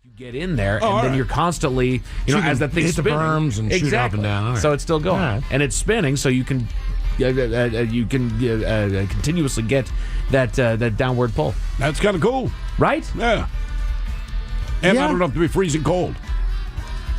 You get in there, and then you're constantly, as that thing's hit spinning, the berms and shoot up and down. All right. So it's still going, right. and it's spinning, so you can continuously get that downward pull. That's kind of cool, right? Yeah. And I don't have to be freezing cold.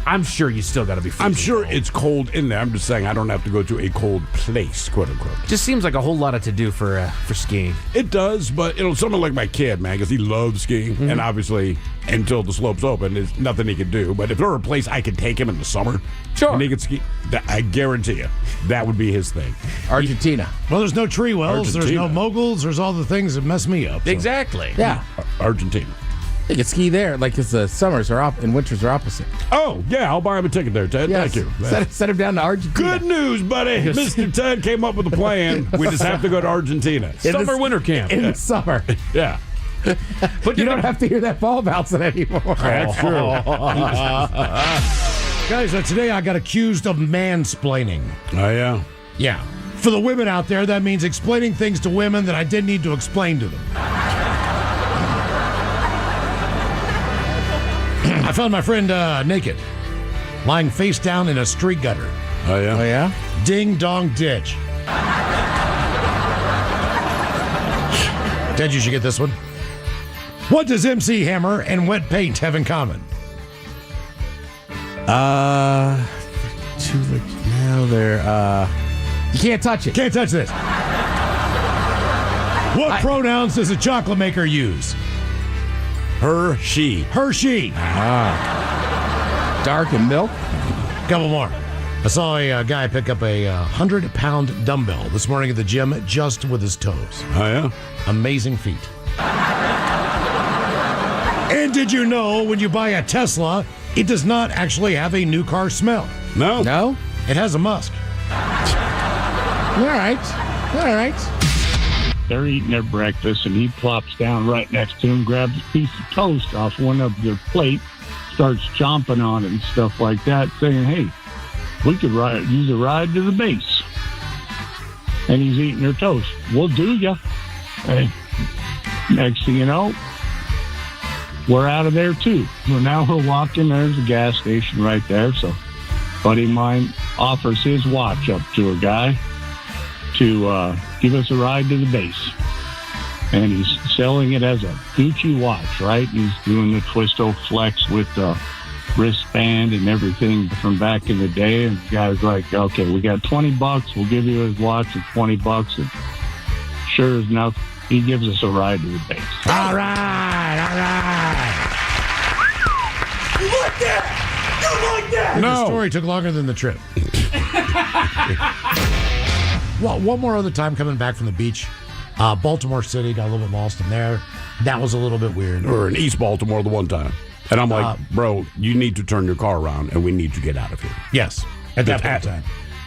I'm sure you still got to be freezing I'm sure cold. it's cold in there. I'm just saying I don't have to go to a cold place, quote unquote. Just seems like a whole lot of to do for skiing. It does, but someone like my kid, man, because he loves skiing, and obviously until the slope's open, there's nothing he can do. But if there were a place I could take him in the summer, and he could ski, I guarantee you that would be his thing. Argentina. Well, there's no tree wells, there's no moguls, there's all the things that mess me up. So. Exactly. Yeah. Argentina. You can ski there, like because the summers are and winters are opposite. Oh, yeah, I'll buy him a ticket there, Ted. Yes. Thank you. Set him down to Argentina. Good news, buddy. Mr. Ted came up with a plan. We just have to go to Argentina. Winter camp. In the summer. Yeah. But you don't have to hear that ball bouncing anymore. That's true. Guys, today I got accused of mansplaining. Oh, yeah? Yeah. For the women out there, that means explaining things to women that I didn't need to explain to them. I found my friend naked, lying face down in a street gutter. Oh, yeah? Oh, yeah? Ding dong ditch. Ted, you should get this one. What does MC Hammer and wet paint have in common? You can't touch it. Can't touch this. What pronouns does a chocolate maker use? Her, she. Her, she. Dark and milk. Couple more. I saw a guy pick up a 100-pound dumbbell this morning at the gym just with his toes. Oh, yeah? Amazing feat. And did you know when you buy a Tesla, it does not actually have a new car smell? No. No? It has a musk. All right. They're eating their breakfast, and he plops down right next to him, grabs a piece of toast off one of their plate, starts chomping on it and stuff like that, saying, hey, we could use a ride to the base. And he's eating their toast. We'll do ya. And next thing you know, we're out of there too. So now we're walking. There's a gas station right there. So a buddy of mine offers his watch up to a guy to give us a ride to the base. And he's selling it as a Gucci watch, right? He's doing the Twisto Flex with the wristband and everything from back in the day. And the guy's like, okay, we got $20. We'll give you his watch for $20. And sure as enough, he gives us a ride to the base. All right. You like that? The story took longer than the trip. Well, one more other time coming back from the beach, Baltimore City, got a little bit lost in there. That was a little bit weird. We were in East Baltimore the one time. And I'm like, bro, you need to turn your car around, and we need to get out of here. Yes, at that point in time.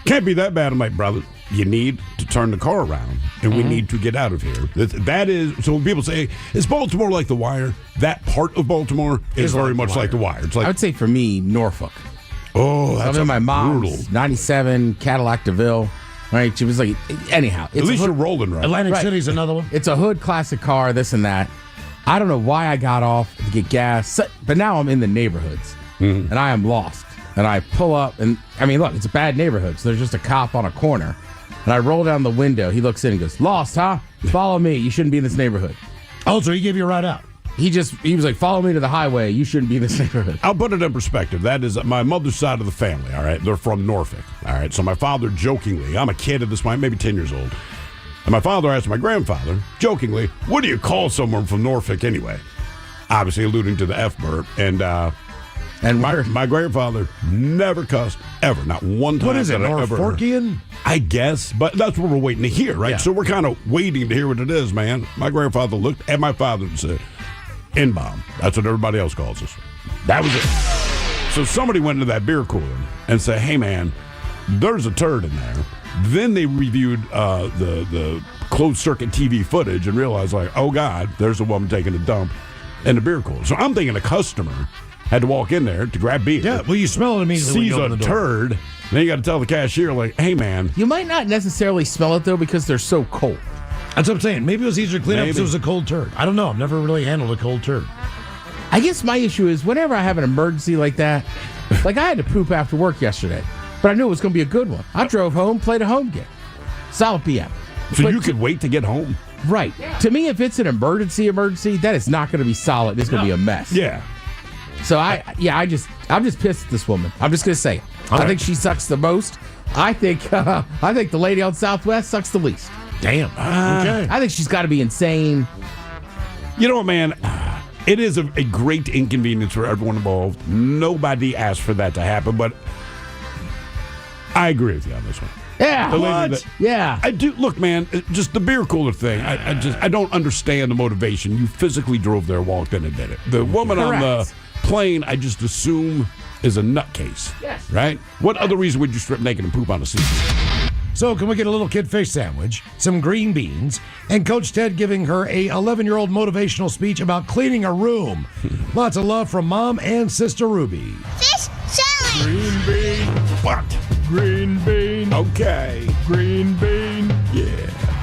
Can't be that bad. I'm like, brother, you need to turn the car around, and we need to get out of here. That is, so when people say, is Baltimore like The Wire? That part of Baltimore is very much like The Wire. It's like, I would say for me, Norfolk. oh, that's My mom's brutal. 97 Cadillac DeVille. Right? She was like, anyhow. At least you're rolling right. Atlantic City's another one. It's a hood classic car, this and that. I don't know why I got off to get gas, but now I'm in the neighborhoods, and I am lost. And I pull up, and I mean, look, it's a bad neighborhood, so there's just a cop on a corner. And I roll down the window. He looks in and goes, lost, huh? Follow me. You shouldn't be in this neighborhood. Oh, so he gave you a ride out. He was like, follow me to the highway. You shouldn't be in this neighborhood. I'll put it in perspective. That is my mother's side of the family, all right? They're from Norfolk, all right? So my father jokingly, I'm a kid at this point, maybe 10 years old, and my father asked my grandfather, jokingly, what do you call someone from Norfolk anyway? Obviously alluding to the F-word. And my grandfather never cussed, ever. Not one time. What is it, that I ever heard. Norfolkian? I guess, but that's what we're waiting to hear, right? Yeah. So we're kind of waiting to hear what it is, man. My grandfather looked at my father and said, N-bomb. That's what everybody else calls us. That was it. So somebody went into that beer cooler and said, hey, man, there's a turd in there. Then they reviewed the closed-circuit TV footage and realized, like, oh, God, there's a woman taking a dump in the beer cooler. So I'm thinking a customer had to walk in there to grab beer. Yeah, well, you smell it immediately when Sees you open a the door. turd. Then you got to tell the cashier, like, hey, man. You might not necessarily smell it, though, because they're so cold. That's what I'm saying. Maybe it was easier to clean up because it was a cold turd. I don't know. I've never really handled a cold turd. I guess my issue is whenever I have an emergency like that, like I had to poop after work yesterday, but I knew it was going to be a good one. I drove home, played a home game. Solid PM. So But you could wait to get home? Right. To me, if it's an emergency, that is not going to be solid. It's going to be a mess. Yeah. So I'm just pissed at this woman. I'm just going to say it. All I right. think she sucks the most. I think the lady on Southwest sucks the least. Damn. Okay. I think she's got to be insane. You know what, man? It is a great inconvenience for everyone involved. Nobody asked for that to happen, but I agree with you on this one. Yeah. The lady that- Yeah. I do. Look, man, just the beer cooler thing. I don't understand the motivation. You physically drove there, walked in, and did it. The woman on the Correct. plane, I just assume, is a nutcase. Yes. Right? What other reason would you strip naked and poop on a seat? So can we get a little kid fish sandwich, some green beans, and Coach Ted giving her a 11-year-old motivational speech about cleaning a room. Lots of love from Mom and Sister Ruby. Fish salad. Green bean. What? Green bean, Okay. green bean, Yeah.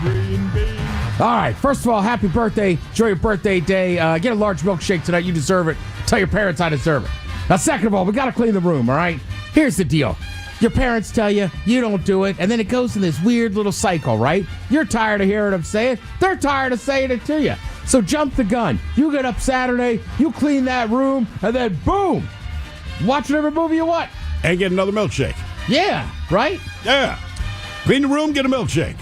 green bean. All right. First of all, happy birthday. Enjoy your birthday day. Get a large milkshake tonight. You deserve it. Tell your parents I deserve it. Now, second of all, we got to clean the room, all right? Here's the deal. Your parents tell you, you don't do it, and then it goes in this weird little cycle, right? You're tired of hearing them say it. They're tired of saying it to you. So jump the gun. You get up Saturday, you clean that room, and then boom, watch whatever movie you want. And get another milkshake. Yeah, right? Yeah. Clean the room, get a milkshake.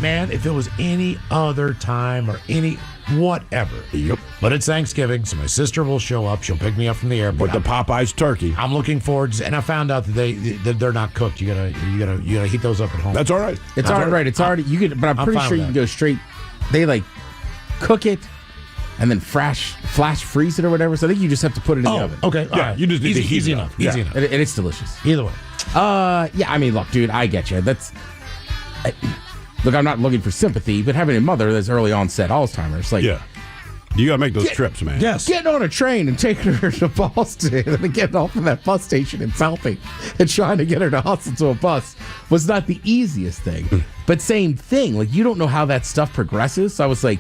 Man, if it was any other time or any whatever. Yep. But it's Thanksgiving, so my sister will show up. She'll pick me up from the airport. With the Popeyes turkey. I'm looking forward to, and I found out that they're not cooked. You gotta heat those up at home. That's all right. It's already right. It's already you can, but I'm I'm pretty fine sure with you can that. go straight. They like cook it and then flash freeze it or whatever. So I think you just have to put it in the oven. Okay. all Yeah, right. you just need to heat easy it enough. up. Yeah. Easy enough. And it's delicious. Either way. Yeah. I mean, look, dude, I get you. Look, I'm not looking for sympathy, but having a mother that's early onset Alzheimer's, like, Yeah. You got to make those trips, man. Yes. getting on a train and taking her to Boston and then getting off of that bus station in Southie and trying to get her to hustle to a bus was not the easiest thing. But same thing, like, you don't know how that stuff progresses. So I was like,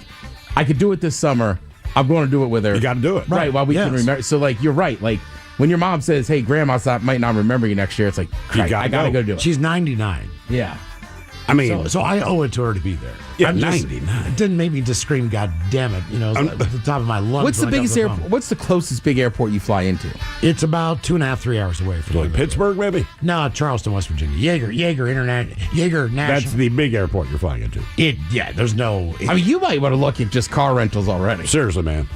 I could do it this summer. I'm going to do it with her. You got to do it. Right, while we can Yes. remember. So, like, you're right. Like, when your mom says, hey, grandma might not remember you next year, it's like, You I got to go do it. She's 99. Yeah. I mean, So I owe it to her to be there. Yeah, I'm just- 99. It didn't make me just scream, God damn it, at the top of my lungs. What's the when I got biggest the airport? phone. What's the closest big airport you fly into? It's about 2.5, 3 hours away from like Pittsburgh, maybe? No, Charleston, West Virginia. Jaeger National. That's the big airport you're flying into. There's no. I mean, you might want to look at just car rentals already. Seriously, man.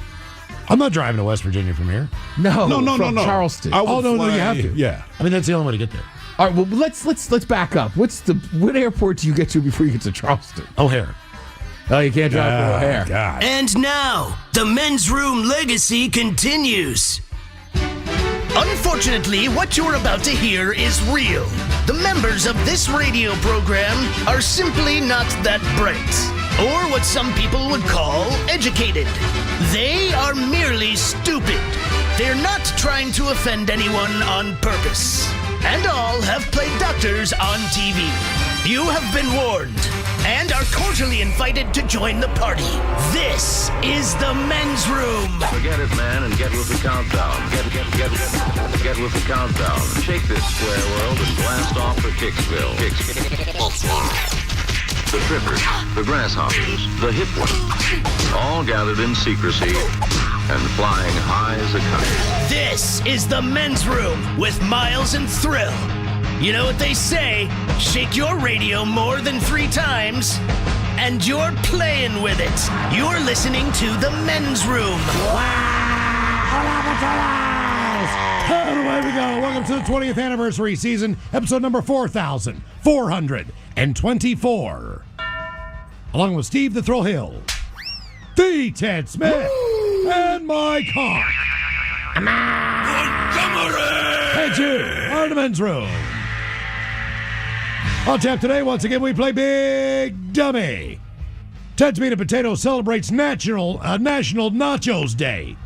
I'm not driving to West Virginia from here. No, No. from Charleston. I would no, you fly- have to. Yeah. I mean, that's the only way to get there. All right, well, let's back up. What airport do you get to before you get to Charleston? O'Hare. Oh, you can't drive to O'Hare. God. And now, the men's room legacy continues. Unfortunately, what you're about to hear is real. The members of this radio program are simply not that bright, or what some people would call educated. They are merely stupid. They're not trying to offend anyone on purpose. And all have played doctors on TV. You have been warned and are cordially invited to join the party. This is the men's room. Forget it, man, and get with the countdown. Get with the countdown. Shake this square world and blast off for Kicksville. The trippers, the grasshoppers, the hip ones, all gathered in secrecy and flying high as a kite. This is the men's room with Miles and Thrill. You know what they say, shake your radio more than 3 times, and you're playing with it. You're listening to the men's room. And away we go. Welcome to the 20th anniversary season, episode number 4,424. Along with Steve the Thrill Hill, the Ted Smith, and Mike Hawk. And you are the men's room. On tap today, once again, we play Big Dummy. Ted's Meat and Potato celebrates National Nachos Day.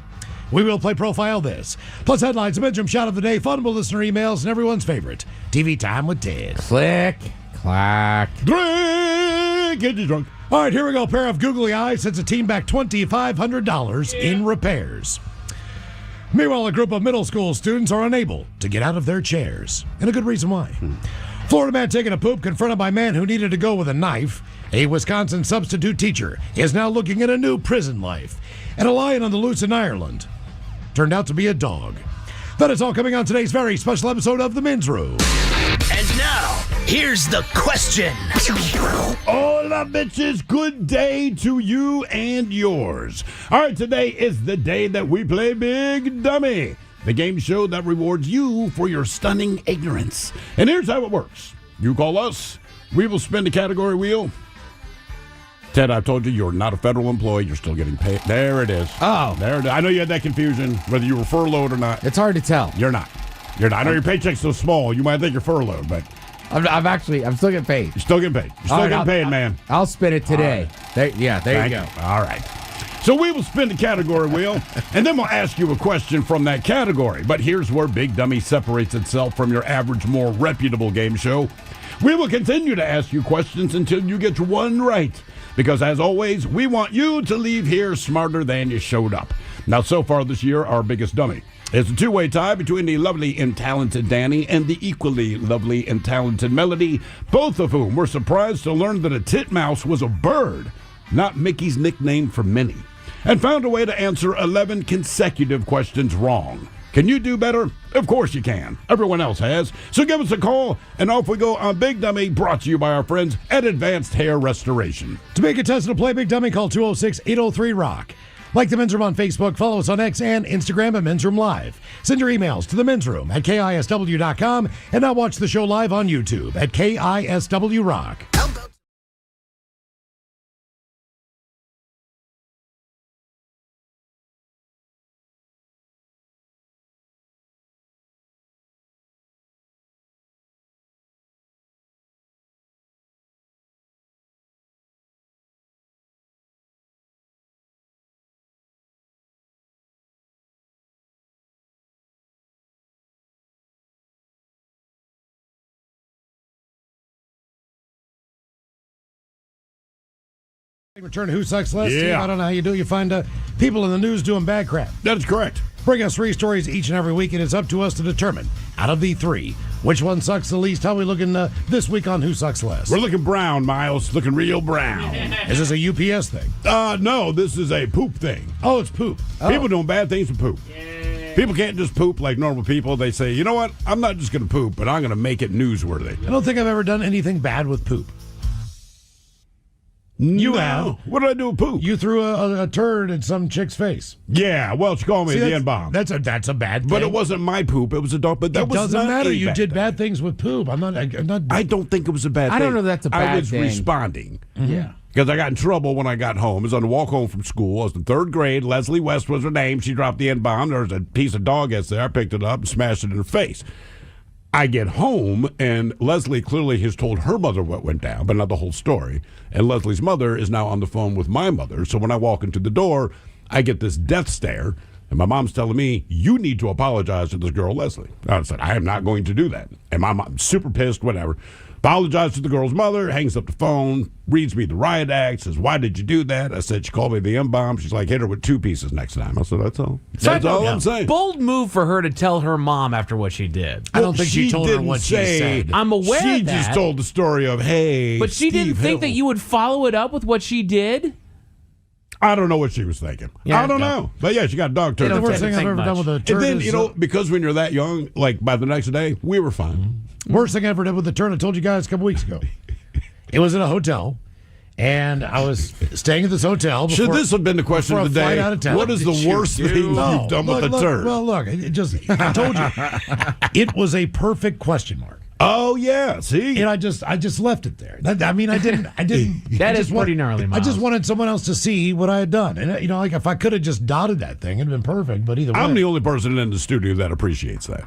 We will play Profile This, plus headlines, a bedroom shot of the day, fun listener emails, and everyone's favorite, TV Time with Ted. Click, clack. Drink, get you drunk. All right, here we go. A pair of googly eyes sends a team back $2,500 in repairs. Meanwhile, a group of middle school students are unable to get out of their chairs. And a good reason why. Florida man taking a poop confronted by man who needed to go with a knife. A Wisconsin substitute teacher is now looking at a new prison life. And a lion on the loose in Ireland turned out to be a dog. That is all coming on today's very special episode of The Men's Room. And now, here's the question. Hola, bitches. Good day to you and yours. All right, today is the day that we play Big Dummy, the game show that rewards you for your stunning ignorance. And here's how it works. You call us. We will spin the category wheel. Ted, I've told you you're not a federal employee. You're still getting paid. There it is. Oh. There it is. I know you had that confusion, whether you were furloughed or not. It's hard to tell. You're not. You're not. I know your paycheck's so small, you might think you're furloughed, but I'm still getting paid. you're still getting paid. You're still getting paid, man. I'll spin it today. There you Thank go. All right. So we will spin the category wheel, and then we'll ask you a question from that category. But here's where Big Dummy separates itself from your average, more reputable game show. We will continue to ask you questions until you get one right. Because, as always, we want you to leave here smarter than you showed up. Now, so far this year, our biggest dummy is a two-way tie between the lovely and talented Danny and the equally lovely and talented Melody, both of whom were surprised to learn that a titmouse was a bird, not Mickey's nickname for Minnie, and found a way to answer 11 consecutive questions wrong. Can you do better? Of course you can. Everyone else has. So give us a call, and off we go on Big Dummy, brought to you by our friends at Advanced Hair Restoration. To make a test to play Big Dummy, call 206-803-ROCK. Like the Men's Room on Facebook, follow us on X and Instagram at Men's Room Live. Send your emails to the Men's Room at KISW.com, and now watch the show live on YouTube at KISW Rock. Return to Who Sucks Less. Yeah. Team, I don't know how you do. You find people in the news doing bad crap. That's correct. Bring us 3 stories each and every week, and it's up to us to determine, out of the 3, which one sucks the least. How are we looking this week on Who Sucks Less? We're looking brown, Miles. Looking real brown. Is this a UPS thing? No, this is a poop thing. Oh, it's poop. People doing bad things with poop. People can't just poop like normal people. They say, you know what? I'm not just going to poop, but I'm going to make it newsworthy. I don't think I've ever done anything bad with poop. You have. What did I do with poop? You threw a turd in some chick's face. Yeah, well, she called me the N-bomb. That's a bad thing. But it wasn't my poop. It was a dog. But that It was doesn't not matter. a You did thing. bad things with poop. I'm not. I don't think it was a bad thing. I don't know that's a I bad was thing. responding. Yeah. Because I got in trouble when I got home. It was on the walk home from school. I was in 3rd grade. Leslie West was her name. She dropped the N-bomb. There was a piece of dog ass there. I picked it up and smashed it in her face. I get home, and Leslie clearly has told her mother what went down, but not the whole story. And Leslie's mother is now on the phone with my mother. So when I walk into the door, I get this death stare, and my mom's telling me, you need to apologize to this girl, Leslie. I said, I am not going to do that. And my mom's super pissed, whatever. Apologized to the girl's mother, hangs up the phone, reads me the riot act, says, why did you do that? I said, she called me the M-bomb. She's like, hit her with 2 pieces next time. I said, that's all. That's all I'm saying. Bold move for her to tell her mom after what she did. I don't think she told her didn't what she say- said. I'm aware She of that. just told the story of, hey, But she didn't Steve think that Hill. you would follow it up with what she did? I don't know what she was thinking. Yeah, I don't yeah. know. But yeah, she got a dog turd. The don't worst think thing I've ever done much. with a turd And then, is, because when you're that young, like by the next day, we were fine. worst thing I ever did with the turd, I told you guys a couple weeks ago. It was in a hotel, and I was staying at this hotel. Should before- this have been the question before of a the flight day? out of town. What is What the did you worst do? thing No, you've done with look, a turd? Well, look, I told you, it was a perfect question mark. Oh, yeah. See? And I just left it there. I mean, I didn't. That I is just pretty gnarly, I just Miles. wanted someone else to see what I had done, and like if I could have just dotted that thing, it'd been perfect. But either way, I'm the only person in the studio that appreciates that.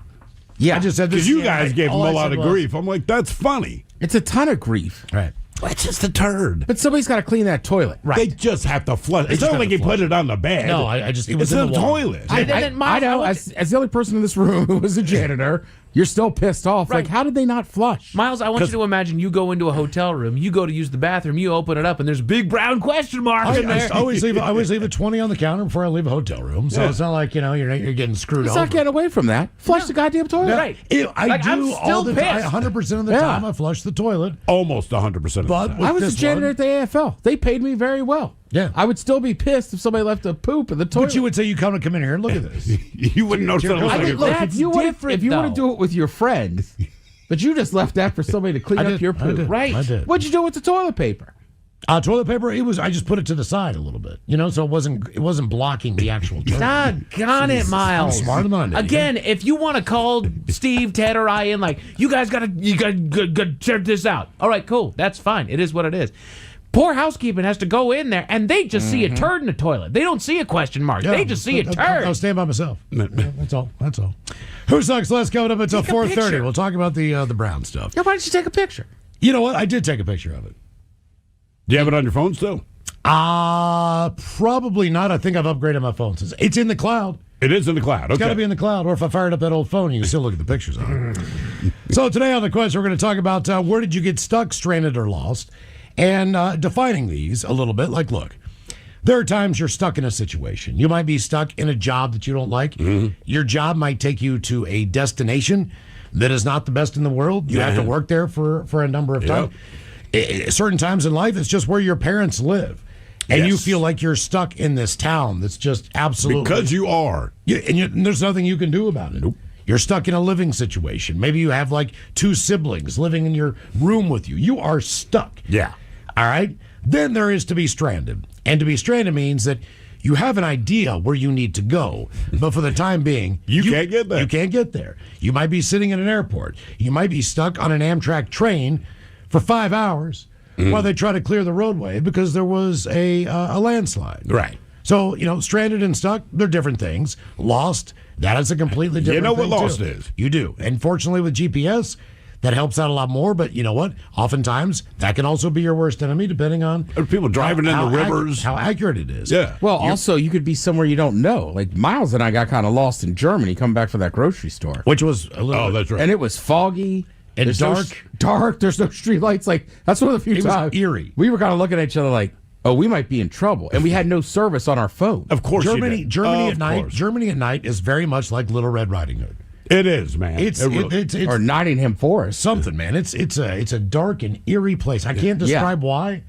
Yeah. I just said this. Because you guys gave him all a I lot said of was- grief. I'm like, that's funny. It's a ton of grief. Right. That's just a turd. But somebody's got to clean that toilet. Right. They just have to flush. It's just not have like to you put flush. it on the bed. No, I just it was It's in in the the wall. toilet. And then, Miles, I know, as the only person in this room who was a janitor, you're still pissed off. Right. Like, how did they not flush? Miles, I want you to imagine you go into a hotel room, you go to use the bathroom, you open it up, and there's a big brown question mark in there. I always leave a 20 on the counter before I leave a hotel room, so it's not like you're getting screwed It's over. not getting away from that. Flush the goddamn toilet. Right. I Like, I'm do still all the time. pissed. 100% of the time, I flush the toilet. Almost 100% of the But time. with I was this a janitor one- at the AFL. They paid me very well. Yeah. I would still be pissed if somebody left a poop in the toilet. But you would say you come in here and look at this. You wouldn't notice that. I mean, look, That's if you want different, to though. do it with your friends, but you just left that for somebody to clean I up did, your I poop. did, Right. I did. What'd you do with the toilet paper? Toilet paper. I just put it to the side a little bit, so it wasn't blocking the actual toilet. Doggone it, Miles. I'm smarter than I did. Again, if you want to call Steve, Ted, or I in, like, you guys gotta check this out. All right, cool. That's fine. It is what it is. Poor housekeeping has to go in there, and they just see a turd in the toilet. They don't see a question mark. Yeah, They just see a turd. I'll stand by myself. That's all. That's all. Who sucks less coming up until Take a 4:30. picture. We'll talk about the Brown stuff. Yeah, why don't you take a picture? You know what? I did take a picture of it. Do you have it on your phone still? Probably not. I think I've upgraded my phone since it's in the cloud. It is in the cloud. Okay. It's got to be in the cloud, or if I fired up that old phone, you can still look at the pictures on it. So today on the question, we're going to talk about where did you get stuck, stranded, or lost, and defining these a little bit. Like, look, there are times you're stuck in a situation. You might be stuck in a job that you don't like. Your job might take you to a destination that is not the best in the world. You have to work there for a number of times. Certain times in life, it's just where your parents live. And you feel like you're stuck in this town that's just absolutely... Because you are. And there's nothing you can do about it. Nope. You're stuck in a living situation. Maybe you have like 2 siblings living in your room with you. You are stuck. Yeah. All right? Then there is to be stranded. And to be stranded means that you have an idea where you need to go, but for the time being... You can't get there. You can't get there. You might be sitting in an airport. You might be stuck on an Amtrak train for 5 hours while they try to clear the roadway because there was a landslide. Right. So, stranded and stuck, they're different things. Lost, that is a completely different thing. You know what lost too. is. You do. And fortunately with GPS, that helps out a lot more. But you know what? Oftentimes, that can also be your worst enemy, depending on People driving in the rivers. how accurate it is. Yeah. Well, also, you could be somewhere you don't know. Like, Miles and I got kind of lost in Germany coming back from that grocery store. Which was a little Oh, bit, that's right. And it was foggy. And There's dark. Dark. There's no street lights. Like, that's one of the few It was times. eerie. We were kind of looking at each other like, oh, we might be in trouble. And we had no service on our phone. Of course you Germany did. at Of night. course. Germany at night is very much like Little Red Riding Hood. It is, man. It's It really- it's Or Nottingham Forest. something, man. It's a dark and eerie place. I can't describe why.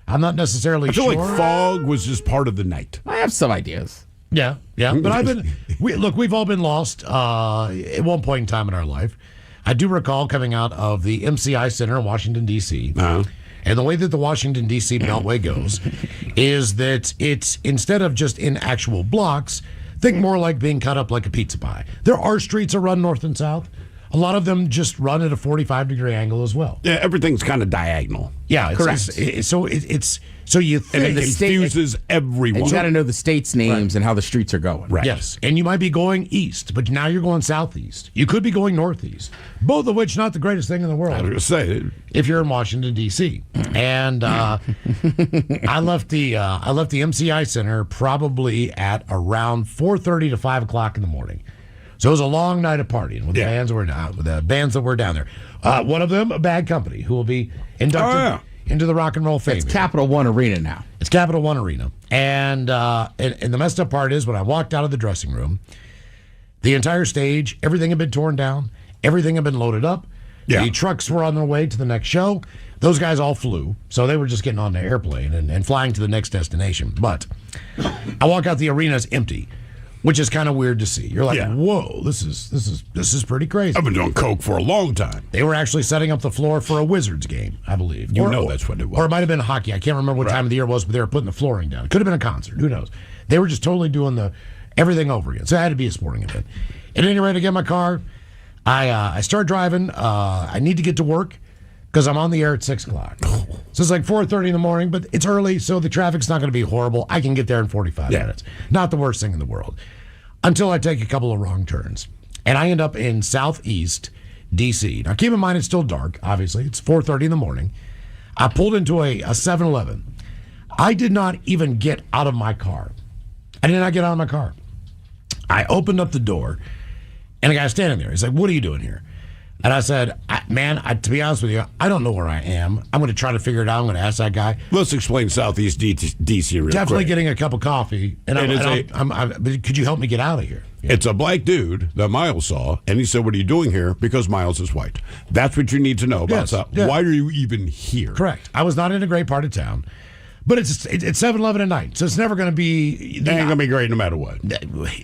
I'm not necessarily I feel sure. like fog was just part of the night. I have some ideas. Yeah. But we've all been lost at one point in time in our life. I do recall coming out of the MCI Center in Washington, D.C. And the way that the Washington, D.C. Beltway goes is that it's, instead of just in actual blocks, think more like being cut up like a pizza pie. There are streets that run north and south. A lot of them just run at a 45-degree angle as well. Yeah, everything's kind of diagonal. Yeah, Correct. So you And think... it confuses everyone. And you got to know the states' names and how the streets are going. Right. Yes, and you might be going east, but now you're going southeast. You could be going northeast, both of which not the greatest thing in the I was world going to say, if you're in Washington D.C. And I left the MCI Center probably at around 4:30 to 5 o'clock in the morning. So it was a long night of partying with the bands that were down there. One of them, a Bad Company, who will be inducted into the Rock and Roll Fame. It's Capital One Arena now. It's Capital One Arena. And the messed up part is when I walked out of the dressing room, the entire stage, everything had been torn down. Everything had been loaded up. Yeah. The trucks were on their way to the next show. Those guys all flew. So they were just getting on the airplane and flying to the next destination. But I walk out, the arena's empty, which is kind of weird to see. You're like, whoa, this is pretty crazy. I've been doing coke for a long time. They were actually setting up the floor for a Wizards game, I believe. That's what it was. Or it might have been hockey. I can't remember what time of the year it was, but they were putting the flooring down. It could have been a concert. Who knows? They were just totally doing everything over again. So it had to be a sporting event. At any rate, I get in my car. I start driving. I need to get to work because I'm on the air at 6 o'clock. So it's like 4:30 in the morning, but it's early, so the traffic's not going to be horrible. I can get there in 45 minutes. Not the worst thing in the world. Until I take a couple of wrong turns. And I end up in southeast D.C. Now, keep in mind, it's still dark, obviously. It's 4:30 in the morning. I pulled into a 7-Eleven. I did not even get out of my car. I did not get out of my car. I opened up the door, and a guy standing there. He's like, what are you doing here? And I said, man, to be honest with you, I don't know where I am. I'm going to try to figure it out. I'm going to ask that guy. Let's explain Southeast DC real Definitely quick. getting a cup of coffee. And but could you help me get out of here? It's a black dude that Miles saw, and he said, "What are you doing here?" Because Miles is white. That's what you need to know about Yes, South. yeah. Why are you even here? Correct. I was not in a great part of town. But it's 7-Eleven at night, so it's never going to be... It ain't going to be great no matter what.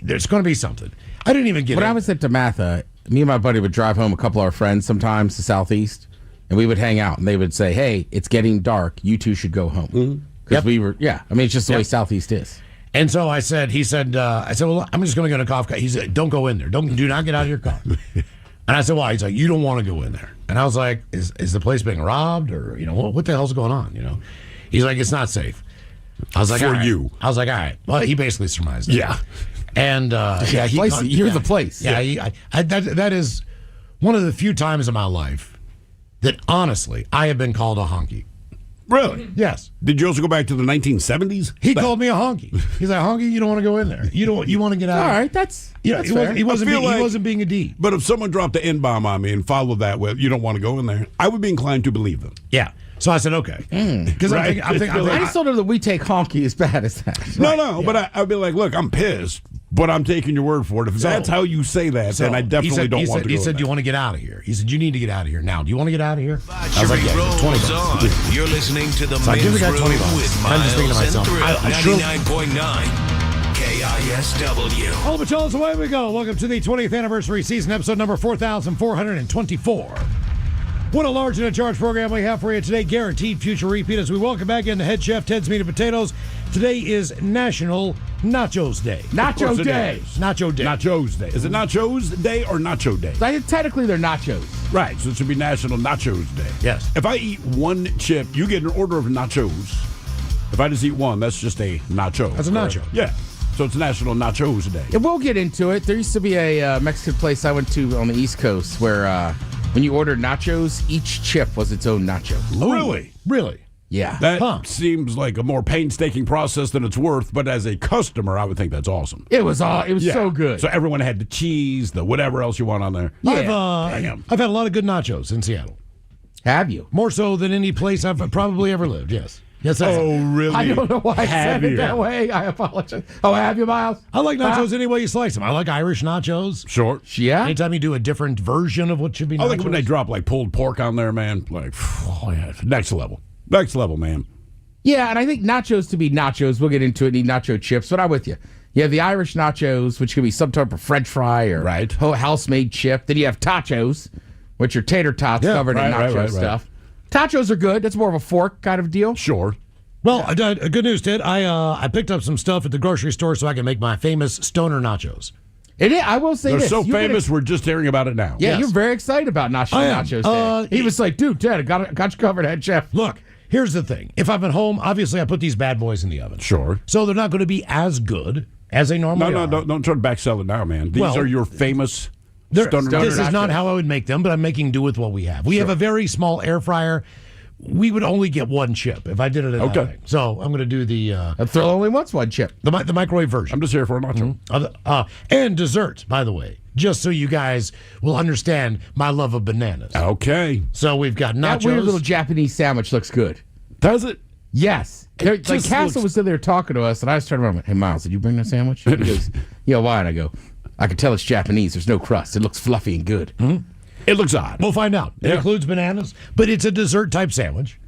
There's going to be something. I didn't even get When it. I was at DeMatha, me and my buddy would drive home a couple of our friends sometimes to Southeast, and we would hang out, and they would say, hey, it's getting dark. You two should go home. Because we were, it's just the way Southeast is. And so I said, well, I'm just going to go to a coffee. He said, don't go in there. Do not get out of your car. And I said, why? He's like, you don't want to go in there. And I was like, is the place being robbed? Or, what the hell's going on, He's like, it's not safe. I was like, For all right. you. I was like, all right. Well, he basically surmised it. Yeah. And, You're the place. Yeah, that is one of the few times in my life that, honestly, I have been called a honky. Really? Yes. Did you also go back to the 1970s? He called me a honky. He's like, honky, you don't want to go in there. You want to get out. All right, that's He fair. wasn't being a D. But if someone dropped the N-bomb on me and followed that with, you don't want to go in there, I would be inclined to believe them. Yeah. So I said, okay. Because Right. I just don't know that we take honky as bad as that. But I'd be like, look, I'm pissed, but I'm taking your word for it. If that's how you say that, then I definitely don't want to go He said, in you there. want to get out of here. He said, you need to get out of here now. Do you want to get out of here? I was like, Cherry yeah, rolls 20 bucks. on. You're listening to the So I men's give the guy room 20 bucks. with I'm just thinking to Miles and myself, Thrill. I sure- 99.9 KISW. All the fellas, away we go. Welcome to the 20th anniversary season, episode number 4,424. What a large and in charge program we have for you today. Guaranteed future repeat as we welcome back into head chef Ted's Meat and Potatoes. Today is National Nachos Day. Nacho Day. Nacho Day. Nachos Day. Is it Nachos Day or Nacho Day? Technically, they're nachos. Right, so it should be National Nachos Day. Yes. If I eat one chip, you get an order of nachos. If I just eat one, that's just a nacho. That's a nacho. Yeah. So it's National Nachos Day. And we'll get into it. There used to be a Mexican place I went to on the East Coast where when you ordered nachos, each chip was its own nacho. Really? Really? Yeah. That seems like a more painstaking process than it's worth, but as a customer, I would think that's awesome. It was so good. So everyone had the cheese, the whatever else you want on there. Yeah. I've had a lot of good nachos in Seattle. Have you? More so than any place I've probably ever lived, yes. Yes, I have. Oh, really? I don't know why I said you? it that way. I apologize. Oh, have you, Miles? I like nachos any way you slice them. I like Irish nachos. Short. Yeah. Anytime you do a different version of what should be nachos. I like when they drop like pulled pork on there, man. Like, oh yeah, next level. Next level, man. Yeah, and I think nachos to be nachos, we'll get into it, need nacho chips, but I'm with you. You have the Irish nachos, which could be some type of French fry or house-made chip. Then you have tachos, which are tater tots covered in nacho stuff. Tachos are good. That's more of a fork kind of deal. Sure. Well, good news, Ted. I picked up some stuff at the grocery store so I can make my famous stoner nachos. It is. I will say They're this. so famous, we're just hearing about it now. Yeah, Yes. you're very excited about National I am. Nachos Day. He was like, dude, Ted, I got you covered, head chef. Look, here's the thing. If I'm at home, obviously I put these bad boys in the oven. Sure. So they're not going to be as good as they normally are. Don't try to backsell it now, man. These are your famous stoner This nachos. is not how I would make them, but I'm making do with what we have. We have a very small air fryer. We would only get one chip if I did it in that way. So I'm going to do the Thrill only wants one chip. the microwave version. I'm just here for a nacho. And dessert, by the way, just so you guys will understand my love of bananas. Okay. So we've got nachos. That weird little Japanese sandwich looks good. Does it? Yes. Like just Castle looks- was sitting there talking to us, and I was turning around and went, hey, Miles, did you bring that sandwich? He goes, yeah, why? And I go, I can tell it's Japanese. There's no crust. It looks fluffy and good. It looks odd. We'll find out. It includes bananas, but it's a dessert type sandwich.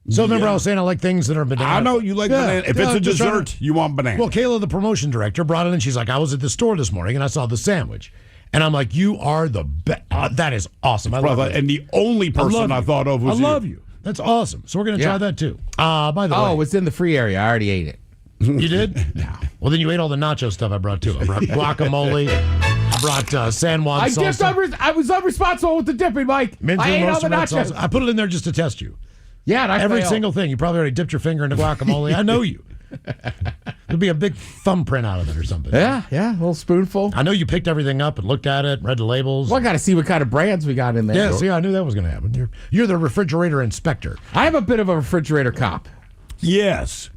So remember I was saying I like things that are banana. I know you like banana. If it's a just trying dessert, you want banana. Well, Kayla, the promotion director, brought it in. She's like, I was at the store this morning and I saw the sandwich. And I'm like, you are the best. That is awesome. I love it. And the only person I thought of was I love you. That's awesome. So we're going to try that too. By the way. Oh, it's in the free area. I already ate it. You did? No. Well, then you ate all the nacho stuff I brought too. I brought guacamole. I brought San Juan salsa. I was unresponsible with the dipping, Mike. Mint I ate all roasted the red nachos. salsa. I put it in there just to test you. Yeah, and I Every failed. single thing. You probably already dipped your finger into guacamole. I know you. There'll be a big thumbprint out of it or something. Yeah, a little spoonful. I know you picked everything up and looked at it, read the labels. Well, I got to see what kind of brands we got in there. Yeah, see, I knew that was going to happen. You're the refrigerator inspector. I am a bit of a refrigerator cop. Yes.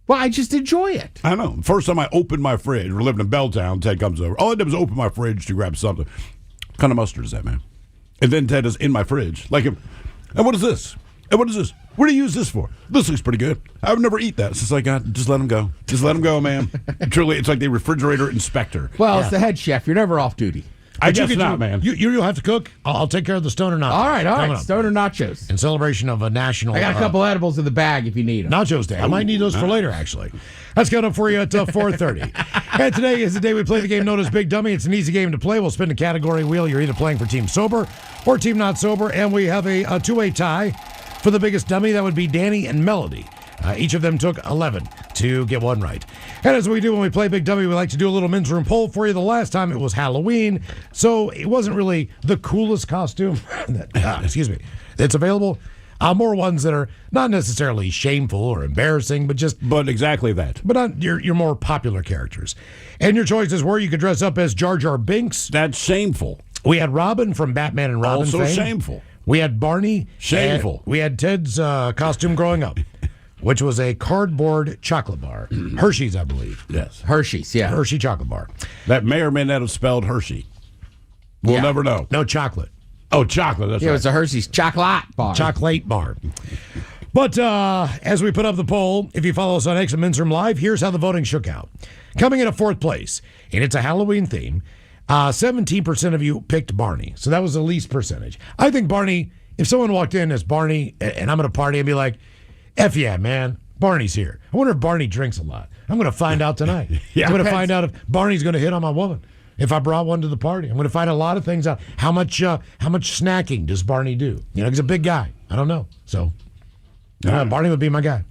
Well, I just enjoy it. I know. First time I opened my fridge, we're living in Belltown, Ted comes over. All I did was open my fridge to grab something. What kind of mustard is that, man? And then Ted is in my fridge. Like, and what is this? And what is this? What do you use this for? This looks pretty good. I would never eat that. It's just like, just let him go. Just let him go, man. Truly, it's like the refrigerator inspector. Well, it's the head chef. You're never off duty. I guess not, man. You have to cook. I'll take care of the stoner nachos. All right. Coming up. Stoner nachos. In celebration of a national... I got a couple edibles in the bag if you need them. Nachos Day. I might need those for later, actually. That's coming up for you at 4:30. And today is the day we play the game known as Big Dummy. It's an easy game to play. We'll spin the category wheel. You're either playing for Team Sober or Team Not Sober. And we have a two-way tie for the biggest dummy. That would be Danny and Melody. Each of them took 11 to get one right. And as we do when we play Big Dummy, we like to do a little men's room poll for you. The last time it was Halloween, so it wasn't really the coolest costume. Excuse me. It's available. More ones that are not necessarily shameful or embarrassing, but exactly that. But not your more popular characters. And your choices were you could dress up as Jar Jar Binks. That's shameful. We had Robin from Batman and Robin Also fame. shameful. We had Barney. Shameful. We had Ted's costume growing up, which was a cardboard chocolate bar. Hershey's, I believe. Yes. Hershey's, yeah. Hershey chocolate bar. That may or may not have spelled Hershey. We'll never know. No chocolate. Oh, chocolate. That's Yeah, right. it's a Hershey's chocolate bar. Chocolate bar. But as we put up the poll, if you follow us on X and Men's Room Live, here's how the voting shook out. Coming in at fourth place, and it's a Halloween theme, 17% of you picked Barney. So that was the least percentage. I think Barney, if someone walked in as Barney, and I'm going to party and be like, F yeah, man, Barney's here. I wonder if Barney drinks a lot. I'm going to find out tonight. I'm going to find out if Barney's going to hit on my woman. If I brought one to the party, I'm going to find a lot of things out. How much snacking does Barney do? He's a big guy. I don't know. So Barney would be my guy.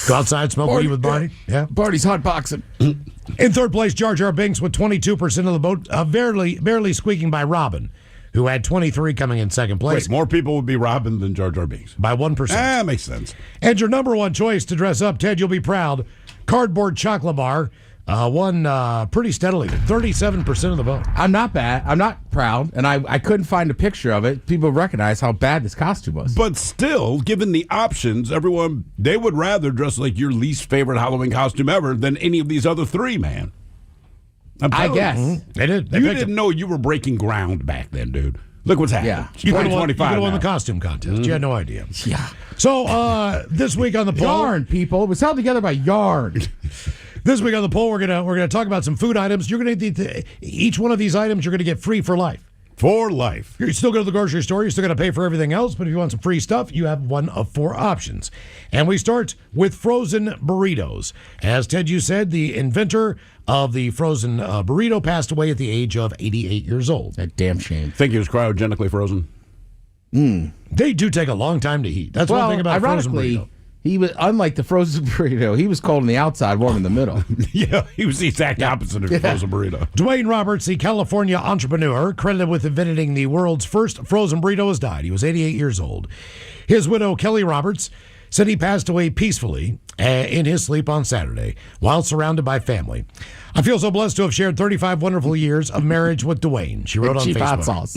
Go outside, smoke weed with Barney. Yeah. Barney's hot boxing. In third place, Jar Jar Binks with 22% of the vote, barely squeaking by Robin, who had 23 coming in second place. Wait, more people would be Robin than Jar Jar Binks. By 1%. Makes sense. And your number one choice to dress up, Ted, you'll be proud, cardboard chocolate bar, won pretty steadily, 37% of the vote. I'm not bad. I'm not proud, and I couldn't find a picture of it. People recognize how bad this costume was. But still, given the options, everyone, they would rather dress like your least favorite Halloween costume ever than any of these other three, man. I guess. They did. They You picked didn't know you were breaking ground back then, dude. Look what's happening. Yeah. You could have won now. the costume contest. You had no idea. Yeah. So this week on the poll, Yarn, people. It was held together by yarn. This week on the poll, we're gonna talk about some food items. You're gonna each one of these items you're gonna get free for life. For life. You still go to the grocery store. You're still gonna pay for everything else. But if you want some free stuff, you have one of four options. And we start with frozen burritos. As Ted, you said, the inventor of the frozen burrito passed away at the age of 88 years old. That damn shame. Think he was cryogenically frozen? They do take a long time to heat. That's one thing about frozen ironically, burrito. he was unlike the frozen burrito. He was cold on the outside, warm in the middle. Yeah, he was the exact opposite of a frozen burrito. Dwayne Roberts, the California entrepreneur, credited with inventing the world's first frozen burrito, has died. He was 88 years old. His widow, Kelly Roberts, said he passed away peacefully in his sleep on Saturday while surrounded by family. I feel so blessed to have shared 35 wonderful years of marriage with Dwayne, she wrote on Cheap Facebook. hot sauce.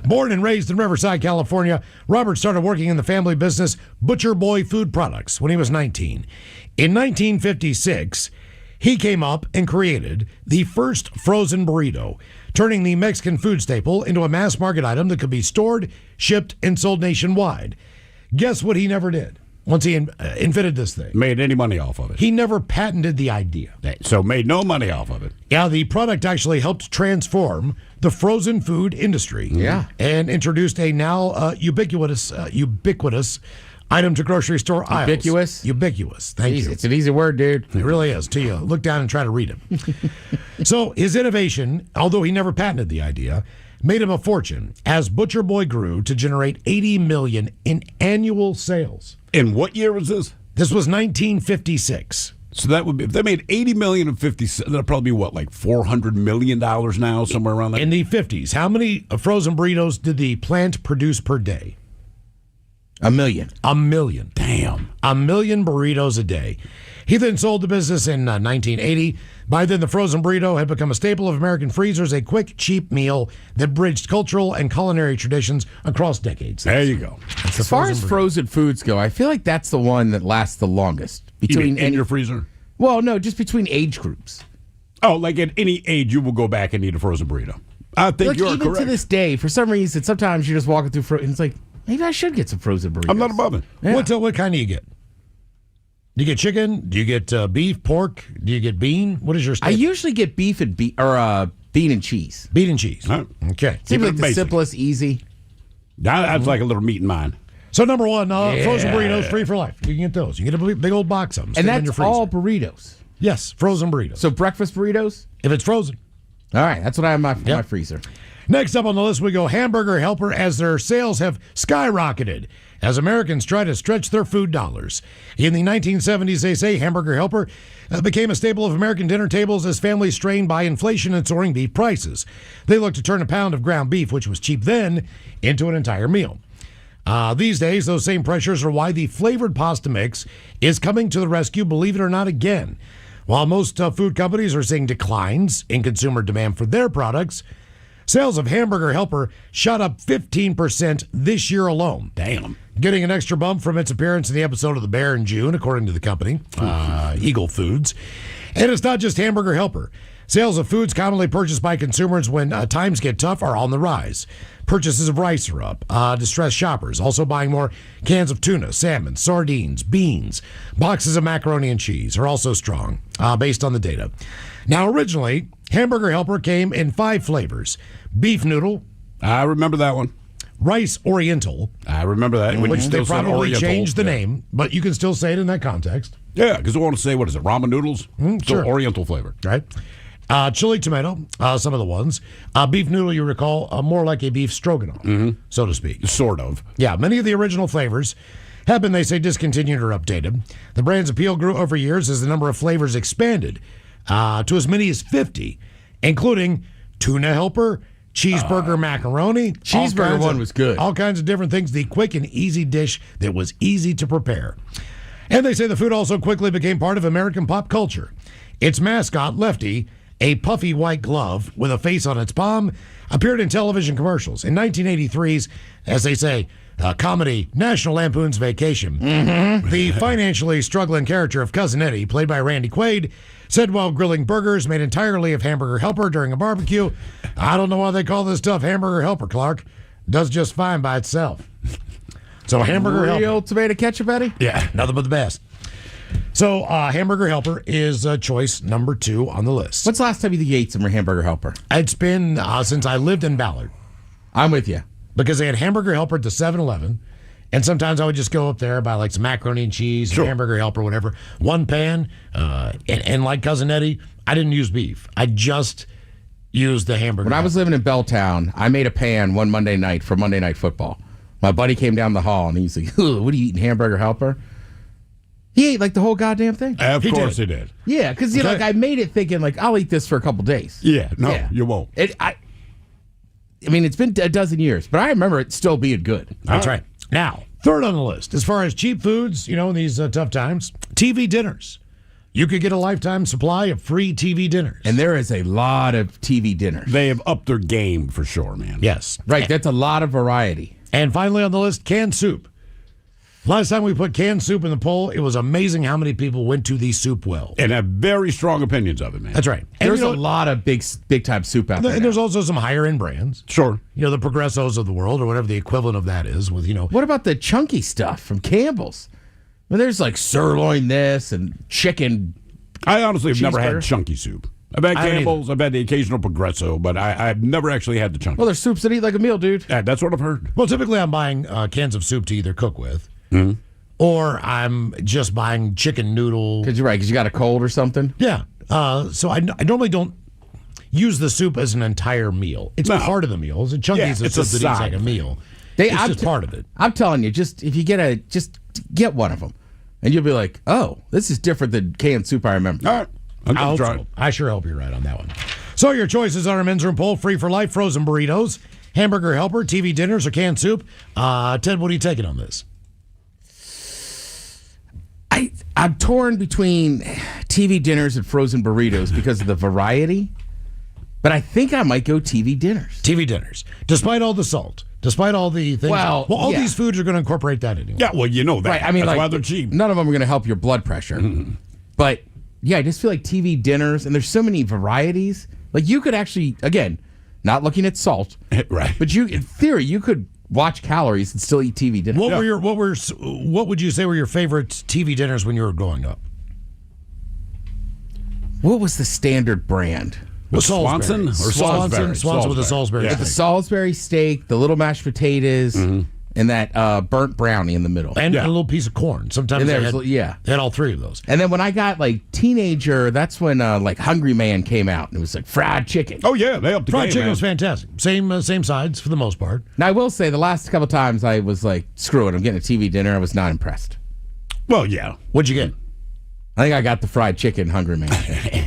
Born and raised in Riverside, California, Robert started working in the family business Butcher Boy Food Products when he was 19. In 1956, he came up and created the first frozen burrito, turning the Mexican food staple into a mass market item that could be stored, shipped, and sold nationwide. Guess what he never did once he invented this thing? Made any money off of it. He never patented the idea. So made no money off of it. Yeah, the product actually helped transform the frozen food industry. Yeah. And introduced a now ubiquitous item to grocery store aisles. Ubiquitous? Ubiquitous. Thank you. It's an easy word, dude. It really is. To you, look down and try to read it. So his innovation, although he never patented the idea, made him a fortune as Butcher Boy grew to generate $80 million in annual sales. In what year was this? This was 1956. So that would be, if they made $80 million in 50, that'd probably be what, like $400 million now, somewhere around there? In the 50s, how many frozen burritos did the plant produce per day? 1 million. 1 million. Damn. 1 million burritos a day. He then sold the business in 1980. By then, the frozen burrito had become a staple of American freezers, a quick, cheap meal that bridged cultural and culinary traditions across decades. There you go. That's As far as frozen foods go, I feel like that's the one that lasts the longest. Between in your freezer? Well, no, just between age groups. Oh, like at any age, you will go back and eat a frozen burrito. I think Like, you're even correct. to this day, for some reason, sometimes you're just walking through and it's like, maybe I should get some frozen burritos. I'm not above it. Yeah. What kind do you get? Do you get chicken? Do you get beef, pork? Do you get bean? What is your I steak? usually get beef and bean and cheese. Bean and cheese. All right. Okay. Seems like the basic. simplest, easy. I'd like a little meat in mine. So number one, frozen burritos, free for life. You can get those. You can get a big old box of them. Stick And them in your that's freezer. all burritos. Yes, frozen burritos. So breakfast burritos? If it's frozen. All right, that's what I have in my freezer. Next up on the list, we go Hamburger Helper, as their sales have skyrocketed as Americans try to stretch their food dollars. In the 1970s, they say Hamburger Helper became a staple of American dinner tables as families strained by inflation and soaring beef prices. They looked to turn a pound of ground beef, which was cheap then, into an entire meal. These days, those same pressures are why the flavored pasta mix is coming to the rescue, believe it or not, again. While most food companies are seeing declines in consumer demand for their products, sales of Hamburger Helper shot up 15% this year alone. Damn. Getting an extra bump from its appearance in the episode of The Bear in June, according to the company, Eagle Foods. And it's not just Hamburger Helper. Sales of foods commonly purchased by consumers when times get tough are on the rise. Purchases of rice are up. Distressed shoppers also buying more cans of tuna, salmon, sardines, beans. Boxes of macaroni and cheese are also strong, based on the data. Now, originally, Hamburger Helper came in 5 flavors. Beef noodle, I remember that one. rice oriental, I remember that. When which you they still said probably Oriental. changed the Yeah. name, but you can still say it in that context, Yeah, because I want to say, what is it, ramen noodles? sure. So Oriental flavor. right? Chili tomato, some of the ones. Beef noodle, you recall, more like a beef stroganoff, so to speak. Sort of. Yeah, many of the original flavors have been, they say, discontinued or updated. The brand's appeal grew over years as the number of flavors expanded to as many as 50, including tuna helper, cheeseburger macaroni. Cheeseburger all kinds one of- was good. All kinds of different things. The quick and easy dish that was easy to prepare. And they say the food also quickly became part of American pop culture. Its mascot, Lefty, a puffy white glove with a face on its palm, appeared in television commercials. In 1983's, as they say, comedy National Lampoon's Vacation, the financially struggling character of Cousin Eddie, played by Randy Quaid, said while grilling burgers made entirely of Hamburger Helper during a barbecue, "I don't know why they call this stuff Hamburger Helper, Clark. Does just fine by itself." So Hamburger Helper. Real tomato ketchup, Eddie? Yeah, nothing but the best. So, Hamburger Helper is choice number 2 on the list. What's the last time you ate some Hamburger Helper? It's been since I lived in Ballard, I'm with you. because they had Hamburger Helper at the 7-Eleven, and sometimes I would just go up there, buy like some macaroni and cheese, and Hamburger Helper, whatever, one pan, and like Cousin Eddie, I didn't use beef. I just used the hamburger. When I was living in Belltown, I made a pan one Monday night for Monday Night Football. My buddy came down the hall and he's like, "Ugh, what are you eating, Hamburger Helper?" He ate like the whole goddamn thing. Of course he did. Yeah, because Okay. like I made it thinking like I'll eat this for a couple days. Yeah, no, Yeah. you won't. I mean, it's been a dozen years, but I remember it still being good. That's right. Now, third on the list, as far as cheap foods, in these tough times, TV dinners. You could get a lifetime supply of free TV dinners. And there is a lot of TV dinners. They have upped their game for sure, man. Yes. Right, that's a lot of variety. And finally on the list, canned soup. Last time we put canned soup in the poll, it was amazing how many people went to the soup well. And have very strong opinions of it, man. That's right. And There's you a know, lot of big time soup out there. and there's also some higher end brands. Sure. The Progressos of the world, or whatever the equivalent of that is, with What about the chunky stuff from Campbell's? I mean, there's like sirloin this and chicken. I honestly have never had Cheeseburger? chunky soup. I've had I haven't Campbell's, I've had the occasional Progresso, but I've never actually had the chunky. Well, there's soups that eat like a meal, dude. Yeah, that's what I've heard. Well, typically I'm buying cans of soup to either cook with, or I'm just buying chicken noodle. Because you're right, because you got a cold or something. Yeah. So I normally don't use the soup as an entire meal. It's No. part of the meal. It's a chunky Yeah, soup it's a that eats like side a thing. meal. They- It's I'm just t- part of it. I'm telling you, just if you just get one of them, and you'll be like, oh, this is different than canned soup I remember. All right. I'm I going hope to try so. it. I sure hope you're right on that one. So your choices on our men's room poll: free for life, frozen burritos, Hamburger Helper, TV dinners, or canned soup. Ted, what are you taking on this? I'm torn between TV dinners and frozen burritos because of the variety, but I think I might go TV dinners. TV dinners, despite all the salt, despite all the things. Well, all yeah. these foods are going to incorporate that anyway. Yeah, well, you know that. Right, I mean, that's like, why they're cheap. none of them are going to help your blood pressure. But yeah, I just feel like TV dinners, and there's so many varieties. Like you could actually, again, not looking at salt. Right. But in theory, you could watch calories and still eat TV dinner. What would you say were your favorite TV dinners when you were growing up? What was the standard brand? Was Swanson or Salisbury? Swanson with the Salisbury. Yeah. steak. The Salisbury steak, the little mashed potatoes, and that burnt brownie in the middle. And a little piece of corn. Sometimes And they there had, was- yeah. they had all three of those. And then when I got like teenager, that's when like Hungry Man came out, and it was like fried chicken. Oh yeah, they upped the Fried game, chicken man. was fantastic. Same sides for the most part. Now I will say the last couple times I was like, screw it, I'm getting a TV dinner. I was not impressed. Well, yeah. What'd you get? I think I got the fried chicken Hungry Man.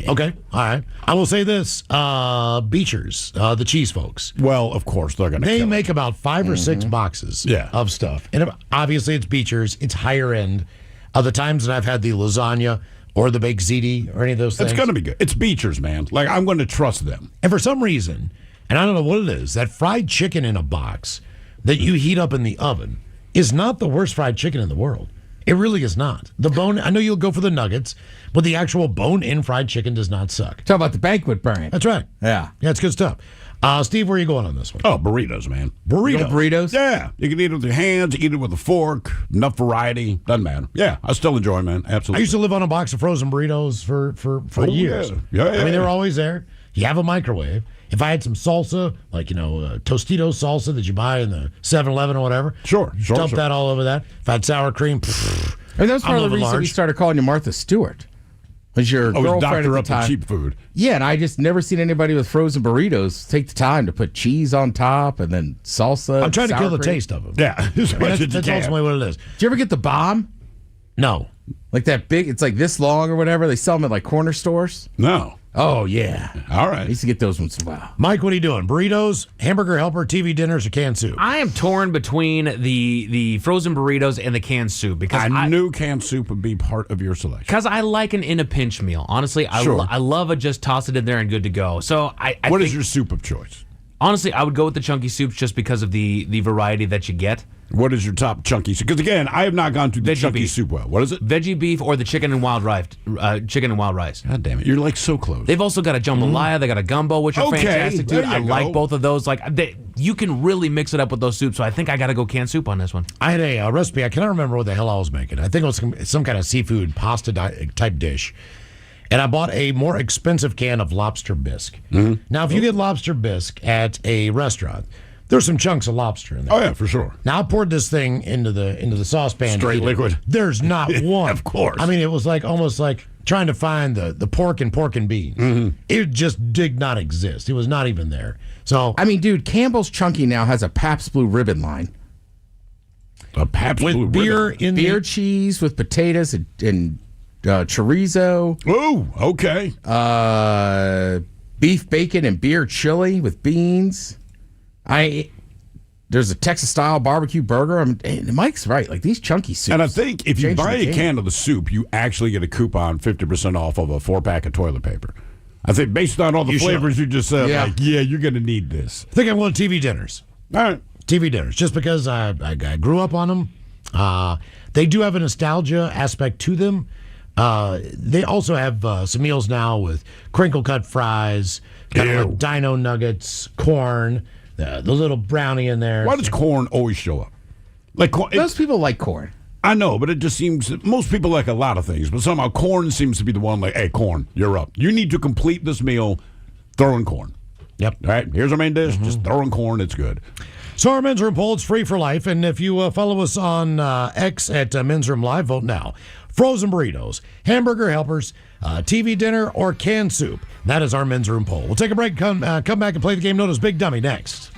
Okay, all right. I will say this: Beechers, the cheese folks. Well, of course they're going to. They make about 5 or 6 boxes of stuff. And obviously it's Beechers. It's higher end. The times that I've had the lasagna or the baked ziti or any of those things. It's going to be good. It's Beechers, man. Like, I'm going to trust them. And for some reason, and I don't know what it is, that fried chicken in a box that you heat up in the oven is not the worst fried chicken in the world. It really is not. The bone, I know you'll go for the nuggets, but the actual bone-in fried chicken does not suck. Talk about the banquet brand. That's right. Yeah. Yeah, it's good stuff. Steve, where are you going on this one? Oh, burritos, man. Burritos? Yeah. You can eat it with your hands, eat it with a fork, enough variety. Doesn't matter. Yeah, I still enjoy, man. Absolutely. I used to live on a box of frozen burritos for years. Yeah. I mean, they were always there. You have a microwave. If I had some salsa, like, Tostitos salsa that you buy in the 7-Eleven or whatever. Sure. Dump that all over that. If I had sour cream, I mean, that was part I'm of the living reason we large. started calling you Martha Stewart. Was your girlfriend doctor at up the time. to cheap food. Yeah, and I just never seen anybody with frozen burritos take the time to put cheese on top and then salsa. I'm trying to sour kill the cream. taste of them. Yeah. As much as you That's can. ultimately what it is. Did you ever get the bomb? No. Like that big, it's like this long or whatever. They sell them at like corner stores. No. Oh, yeah. All I right. used to get those once in a while. Mike, what are you doing? Burritos, hamburger helper, TV dinners, or canned soup? I am torn between the frozen burritos and the canned soup because I knew canned soup would be part of your selection. because I like an in a pinch meal. Honestly, Sure. I love a just toss it in there and good to go. So I What think, is your soup of choice? honestly, I would go with the chunky soups just because of the variety that you get. What is your top chunky soup? Because again, I have not gone to the Veggie chunky beef. soup well. What is it? Veggie beef or the chicken and wild rice. God damn it! You're like so close. They've also got a jambalaya. They got a gumbo, which are Okay, fantastic, there dude. you I like go. both of those. Like you can really mix it up with those soups. So I think I got to go canned soup on this one. I had a recipe. I cannot remember what the hell I was making. I think it was some kind of seafood pasta type dish. And I bought a more expensive can of lobster bisque. Now, if you get lobster bisque at a restaurant, there's some chunks of lobster in there. Oh yeah, for sure. Now I poured this thing into the saucepan. to Straight eat it. liquid. There's not one. Of course. I mean, it was like almost like trying to find the pork and beans. It just did not exist. It was not even there. So I mean, dude, Campbell's Chunky now has a Pabst Blue Ribbon line. A Pabst Blue with beer Ribbon. in Beer cheese with potatoes and chorizo, Oh, okay. beef bacon and beer chili with beans. There's a Texas style barbecue burger. I mean, Mike's right. Like these chunky soups. And I think if you changing buy the a game. can of the soup, you actually get a coupon 50% off of a 4-pack of toilet paper. I think based on all the You should. flavors you just said, Yeah. you're going to need this. I think I'm going TV dinners. All right. TV dinners, just because I grew up on them. They do have a nostalgia aspect to them. They also have some meals now with crinkle cut fries, kind of Ew. like dino nuggets, corn, the little brownie in there. Why does corn always show up? Like corn, Those people like corn. I know, but it just seems that most people like a lot of things, but somehow corn seems to be the one like, hey, corn, you're up. You need to complete this meal, throw in corn. Yep. All right, here's our main dish. Just throw in corn, it's good. So our men's room poll, it's free for life, and if you follow us on X at Men's Room Live, vote now. Frozen burritos, hamburger helpers, TV dinner, or canned soup. That is our men's room poll. We'll take a break, come back and play the game known as Big Dummy next.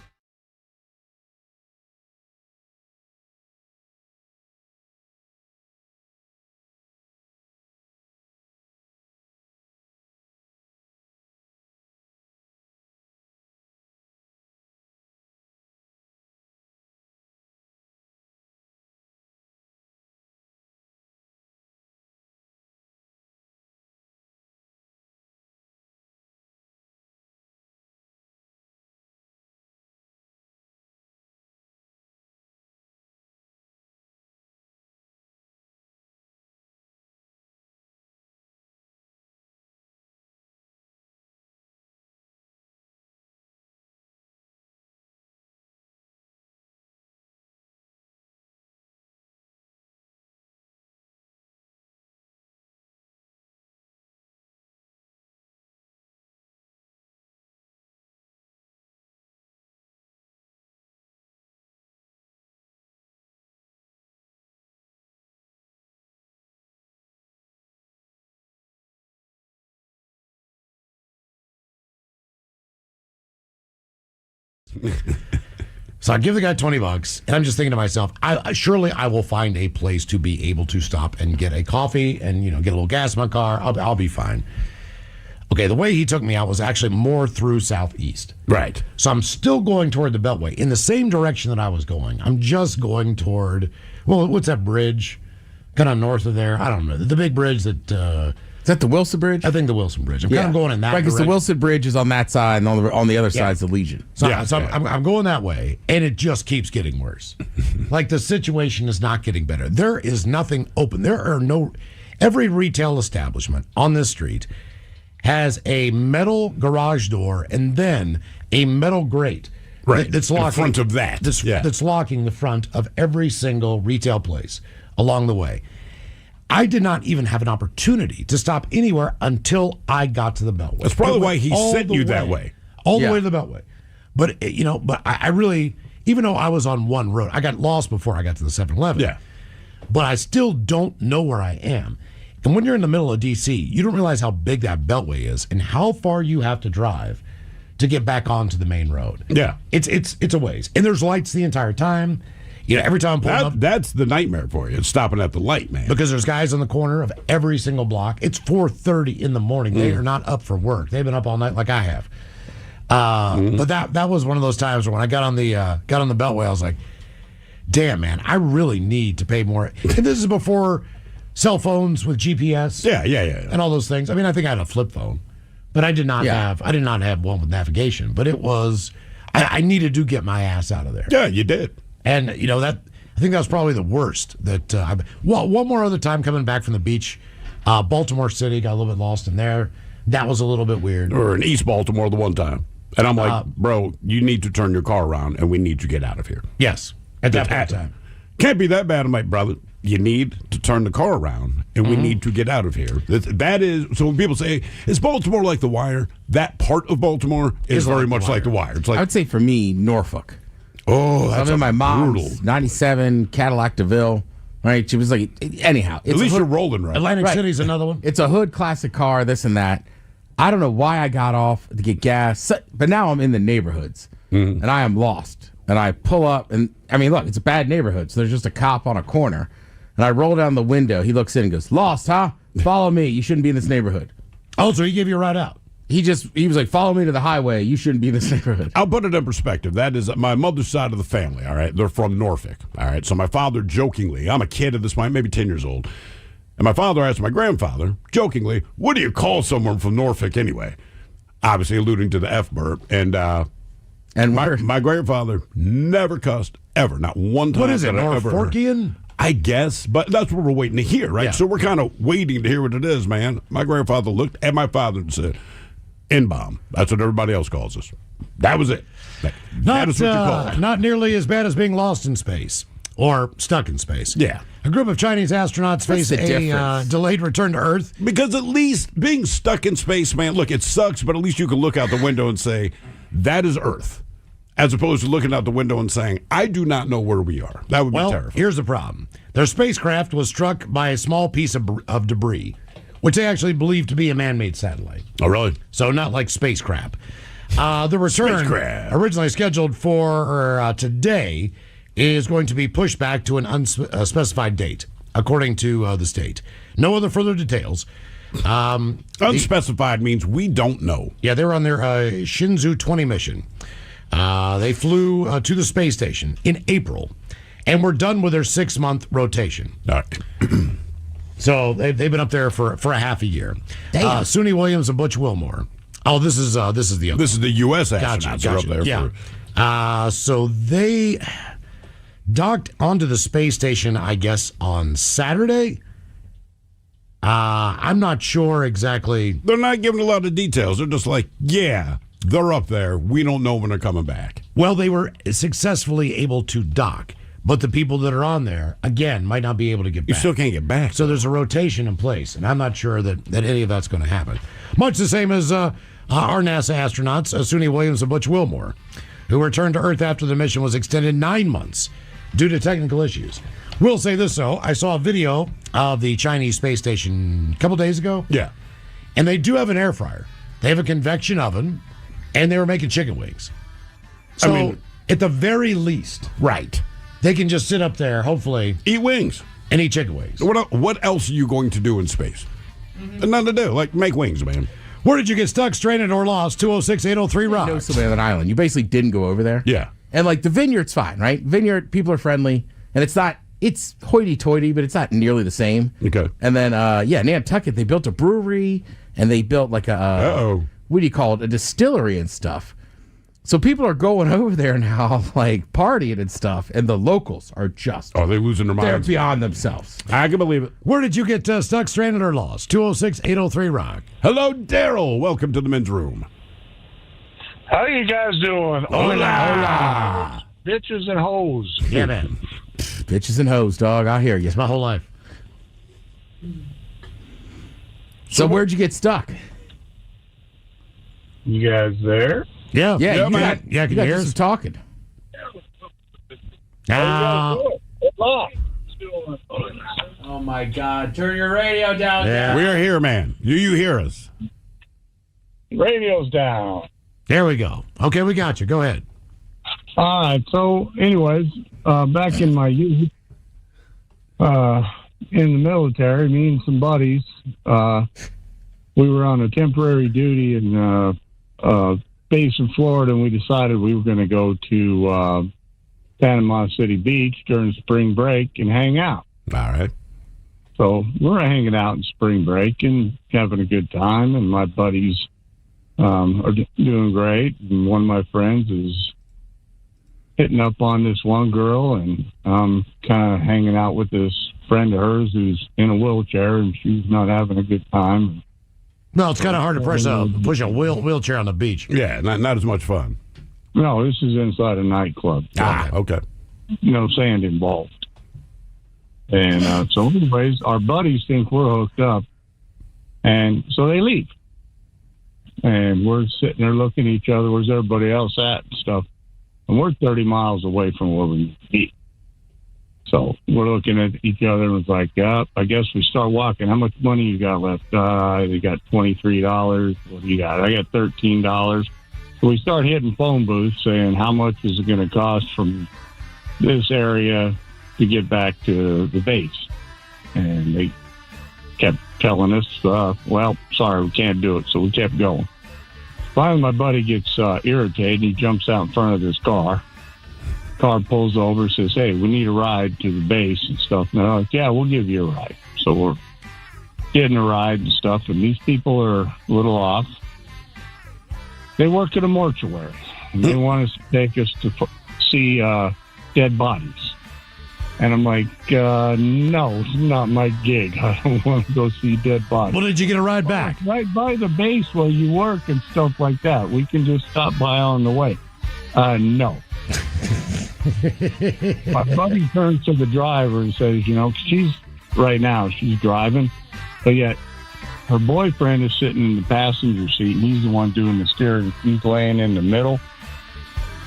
So I give the guy $20, and I'm just thinking to myself, surely I will find a place to be able to stop and get a coffee and get a little gas in my car. I'll be fine. Okay, the way he took me out was actually more through southeast. Right. So I'm still going toward the Beltway in the same direction that I was going. I'm just going toward, what's that bridge? Kind of north of there. I don't know. The big bridge that... Is that the Wilson Bridge? I think the Wilson Bridge. I'm kind of going in that direction. Right, because the Wilson Bridge is on that side, and on the other side's the Legion. So I'm going that way, and it just keeps getting worse. Like, the situation is not getting better. There is nothing open. Every retail establishment on this street has a metal garage door and then a metal grate. Right. That's locking, in front of that. That's locking the front of every single retail place along the way. I did not even have an opportunity to stop anywhere until I got to the Beltway. That's probably why he sent you that way. All the way to the Beltway. But, I really, even though I was on one road, I got lost before I got to the 7-Eleven. Yeah. But I still don't know where I am. And when you're in the middle of D.C., you don't realize how big that Beltway is and how far you have to drive to get back onto the main road. Yeah. It's a ways. And there's lights the entire time. Every time I'm pulling up. That's the nightmare for you. It's stopping at the light, man. Because there's guys on the corner of every single block. It's 4:30 in the morning. They are not up for work. They've been up all night like I have. But that was one of those times where when I got on the Beltway, I was like, damn, man, I really need to pay more. And this is before cell phones with GPS. Yeah. And all those things. I mean, I think I had a flip phone, but I did not have one with navigation. But it was, I needed to get my ass out of there. Yeah, you did. And, I think that was probably the worst. One more other time coming back from the beach, Baltimore City, got a little bit lost in there. That was a little bit weird. Or in East Baltimore the one time. And I'm like, bro, you need to turn your car around, and we need to get out of here. Yes, at that point in time. Can't be that bad. I'm like, brother, you need to turn the car around, and we need to get out of here. That is, so when people say, is Baltimore like The Wire? That part of Baltimore is very much like The Wire. It's like, I would say for me, Norfolk. oh, that's I'm in my mom's brutal. 97 Cadillac DeVille, right? She was like, anyhow. At least you're rolling right. Atlantic City's another one. It's a hood classic car, this and that. I don't know why I got off to get gas, but now I'm in the neighborhoods, and I am lost. And I pull up, and I mean, look, it's a bad neighborhood, so there's just a cop on a corner. And I roll down the window. He looks in and goes, "Lost, huh? Follow me. You shouldn't be in this neighborhood." Oh, so he gave you a ride out. He was like, "Follow me to the highway. You shouldn't be in this neighborhood." I'll put it in perspective. That is my mother's side of the family, all right? They're from Norfolk, all right? So my father jokingly, I'm a kid at this point, maybe 10 years old, and my father asked my grandfather, jokingly, what do you call someone from Norfolk anyway? Obviously alluding to the F-burp. And my grandfather never cussed, ever, not one time. What is it, that I ever heard. Norfolkian? I guess, but that's what we're waiting to hear, right? Yeah. So we're kind of waiting to hear what it is, man. My grandfather looked at my father and said, N-bomb. That's what everybody else calls us. That was it. That is what you call it. Not nearly as bad as being lost in space or stuck in space. Yeah. A group of Chinese astronauts face the a difference? delayed return to Earth. Because at least being stuck in space, man, look, it sucks, but at least you can look out the window and say, that is Earth. As opposed to looking out the window and saying, I do not know where we are. That would be terrifying. Here's the problem. Their spacecraft was struck by a small piece of debris, which they actually believe to be a man-made satellite. Oh, really? So not like space crap. The return, Spacecraft. originally scheduled for today, is going to be pushed back to an unspecified date, according to the state. No other further details. Unspecified means we don't know. Yeah, they were on their Shenzhou 20 mission. They flew to the space station in April, and were done with their 6-month rotation. All right. So they've been up there for a half a year. Suni Williams and Butch Wilmore. Oh, this is the other. This is the U.S. astronauts Gotcha. are up there. Yeah. So they docked onto the space station, I guess, on Saturday. I'm not sure exactly. They're not giving a lot of details. They're just like, yeah, they're up there. We don't know when they're coming back. Well, they were successfully able to dock, but the people that are on there, again, might not be able to get back. You still can't get back. So there's a rotation in place, and I'm not sure that any of that's going to happen. Much the same as our NASA astronauts, Suni Williams and Butch Wilmore, who returned to Earth after the mission was extended 9 months due to technical issues. We'll say this, though. I saw a video of the Chinese space station a couple days ago. Yeah. And they do have an air fryer. They have a convection oven, and they were making chicken wings. So, at the very least, Right. they can just sit up there, hopefully, Eat wings. and eat chicken wings. What else are you going to do in space? Nothing to do. Like, make wings, man. Where did you get stuck, stranded, or lost? 206-803-ROCK. No, somebody on an island. You basically didn't go over there. Yeah. And like the vineyard's fine, right? Vineyard, people are friendly, and it's hoity-toity, but it's not nearly the same. Okay. And then, Nantucket, they built a brewery, and they built like what do you call it? A distillery and stuff. So people are going over there now, like partying and stuff, and the locals are just Are they losing their they're minds? beyond themselves. I can believe it. Where did you get stuck, stranded, or lost? 206-803-ROCK. Hello, Daryl. Welcome to the men's room. How you guys doing? Hola. Bitches and hoes. Yeah, man. Bitches and hoes, dog. I hear you. It's my whole life. So where'd you get stuck? You guys there? Yeah. Yeah, Yeah, you man. got, Yeah, can you you got hear some us? talking. Oh my God! Turn your radio down. Yeah. We are here, man. Do you hear us? Radio's down. There we go. Okay, we got you. Go ahead. All right. So, anyways, back in my youth, in the military, me and some buddies, we were on a temporary duty in base in Florida, and we decided we were going to go to Panama City Beach during spring break and hang out. All right. So we're hanging out in spring break and having a good time, and my buddies are doing great. And one of my friends is hitting up on this one girl, and I'm kind of hanging out with this friend of hers who's in a wheelchair, and she's not having a good time. No, it's kind of hard to push a wheelchair on the beach. Yeah, not as much fun. No, this is inside a nightclub. Okay. No sand involved. And so anyways, our buddies think we're hooked up, and so they leave. And we're sitting there looking at each other, where's everybody else at and stuff. And we're 30 miles away from where we need to be. So we're looking at each other and it's like, I guess we start walking. How much money you got left? They got $23. What do you got? I got $13. So we start hitting phone booths saying, how much is it going to cost from this area to get back to the base? And they kept telling us, well, sorry, we can't do it. So we kept going. Finally, my buddy gets irritated. He jumps out in front of this car. Car pulls over, says, hey, we need a ride to the base and stuff. And they're like, yeah, we'll give you a ride. So we're getting a ride and stuff. And these people are a little off. They work at a mortuary. And they want us to take us to see dead bodies. And I'm like, no, it's not my gig. I don't want to go see dead bodies. Well, did you get a ride back? Right by the base where you work and stuff like that. We can just stop by on the way. No. My buddy turns to the driver and says, she's driving, but yet her boyfriend is sitting in the passenger seat, and he's the one doing the steering. He's laying in the middle,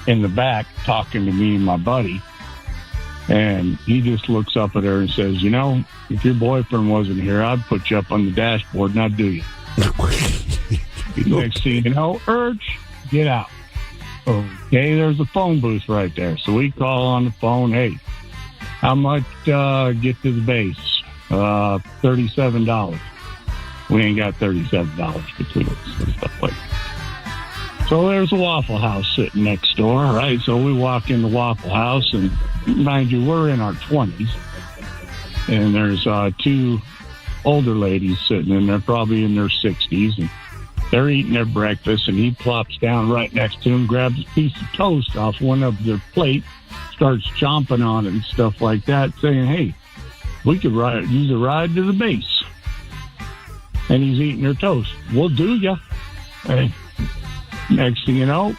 in the back, talking to me and my buddy. And he just looks up at her and says, if your boyfriend wasn't here, I'd put you up on the dashboard and I'd do you. Next thing you know, urge, get out. Okay, there's a phone booth right there. So we call on the phone, hey, how much get to the base? $37. We ain't got $37 between us and stuff like that. So there's a Waffle House sitting next door, right? So we walk in the Waffle House, and mind you, we're in our 20s. And there's two older ladies sitting in there, probably in their 60s. And they're eating their breakfast, and he plops down right next to them, grabs a piece of toast off one of their plate, starts chomping on it and stuff like that, saying, hey, we could use a ride to the base. And he's eating their toast. We'll do ya. Hey, next thing you know,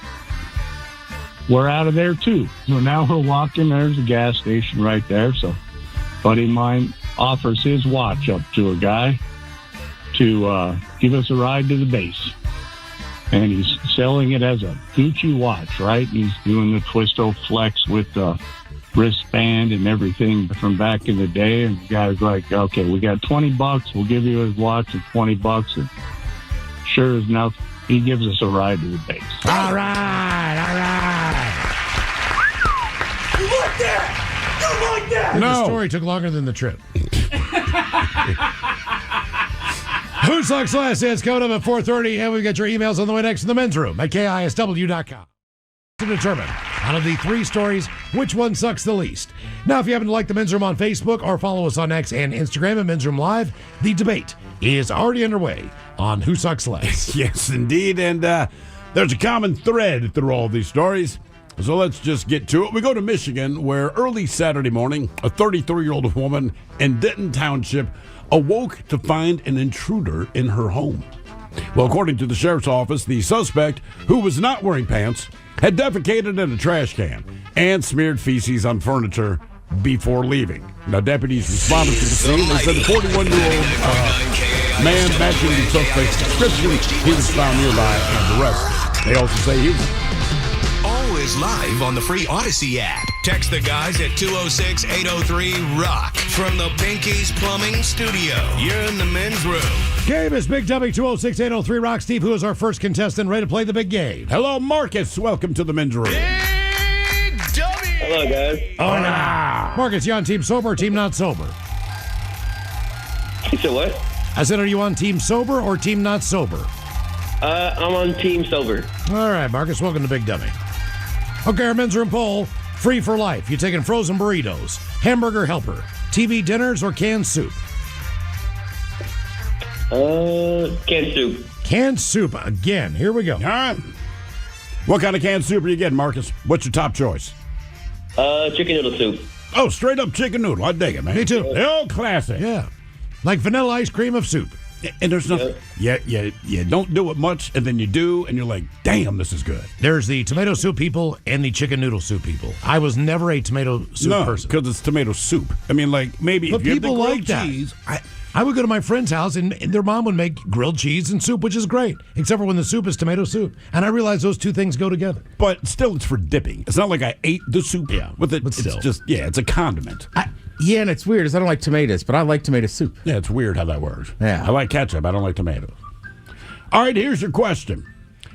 we're out of there too. So now we're walking. There's a gas station right there. So a buddy of mine offers his watch up to a guy to give us a ride to the base. And he's selling it as a Gucci watch, right? He's doing the Twisto Flex with the wristband and everything from back in the day. And the guy's like, okay, we got $20. We'll give you his watch at $20. And sure enough, he gives us a ride to the base. All right. The story took longer than the trip. Who Sucks Less is coming up at 4:30, and we've got your emails on the way next in the men's room at KISW.com. To determine, out of the 3 stories, which one sucks the least. Now, if you happen to like the men's room on Facebook or follow us on X and Instagram at Men's Room Live, the debate is already underway on Who Sucks Less. Yes, indeed. And there's a common thread through all these stories. So let's just get to it. We go to Michigan, where early Saturday morning, a 33-year-old woman in Denton Township awoke to find an intruder in her home. Well, according to the sheriff's office, the suspect, who was not wearing pants, had defecated in a trash can and smeared feces on furniture before leaving. Now, deputies responded to the scene. They said the 41-year-old man matching the suspect's description, he was found nearby and arrested. They also say he was Always live on the free Odyssey app. Text the guys at 206-803-ROCK from the Pinky's Plumbing Studio. You're in the men's room. Game is Big W 206-803-ROCK. Steve, who is our first contestant, ready to play the big game? Hello, Marcus. Welcome to the men's room. Big W. Hello, guys. Hola. Marcus, you on Team Sober or Team Not Sober? You said what? I said, are you on Team Sober or Team Not Sober? I'm on Team Sober. All right, Marcus, welcome to Big Dummy. Okay, our men's room poll, free for life. You taking frozen burritos, hamburger helper, TV dinners, or canned soup? Canned soup. Canned soup again. Here we go. All right. What kind of canned soup are you getting, Marcus? What's your top choice? Chicken noodle soup. Oh, straight up chicken noodle. I dig it, man. Me too. The old classic. Yeah. Like vanilla ice cream of soup. And there's nothing. You don't do it much, and then you do, and you're like, damn, this is good. There's the tomato soup people and the chicken noodle soup people. I was never a tomato soup person. because it's tomato soup. I mean, like, maybe But if you have the people grilled like that. cheese. I would go to my friend's house, and their mom would make grilled cheese and soup, which is great, except for when the soup is tomato soup. And I realized those two things go together. But still, it's for dipping. It's not like I ate the soup with it. but It's still. just, it's a condiment. Yeah, and it's weird, is I don't like tomatoes, but I like tomato soup. Yeah, it's weird how that works. Yeah. I like ketchup. I don't like tomatoes. All right, here's your question.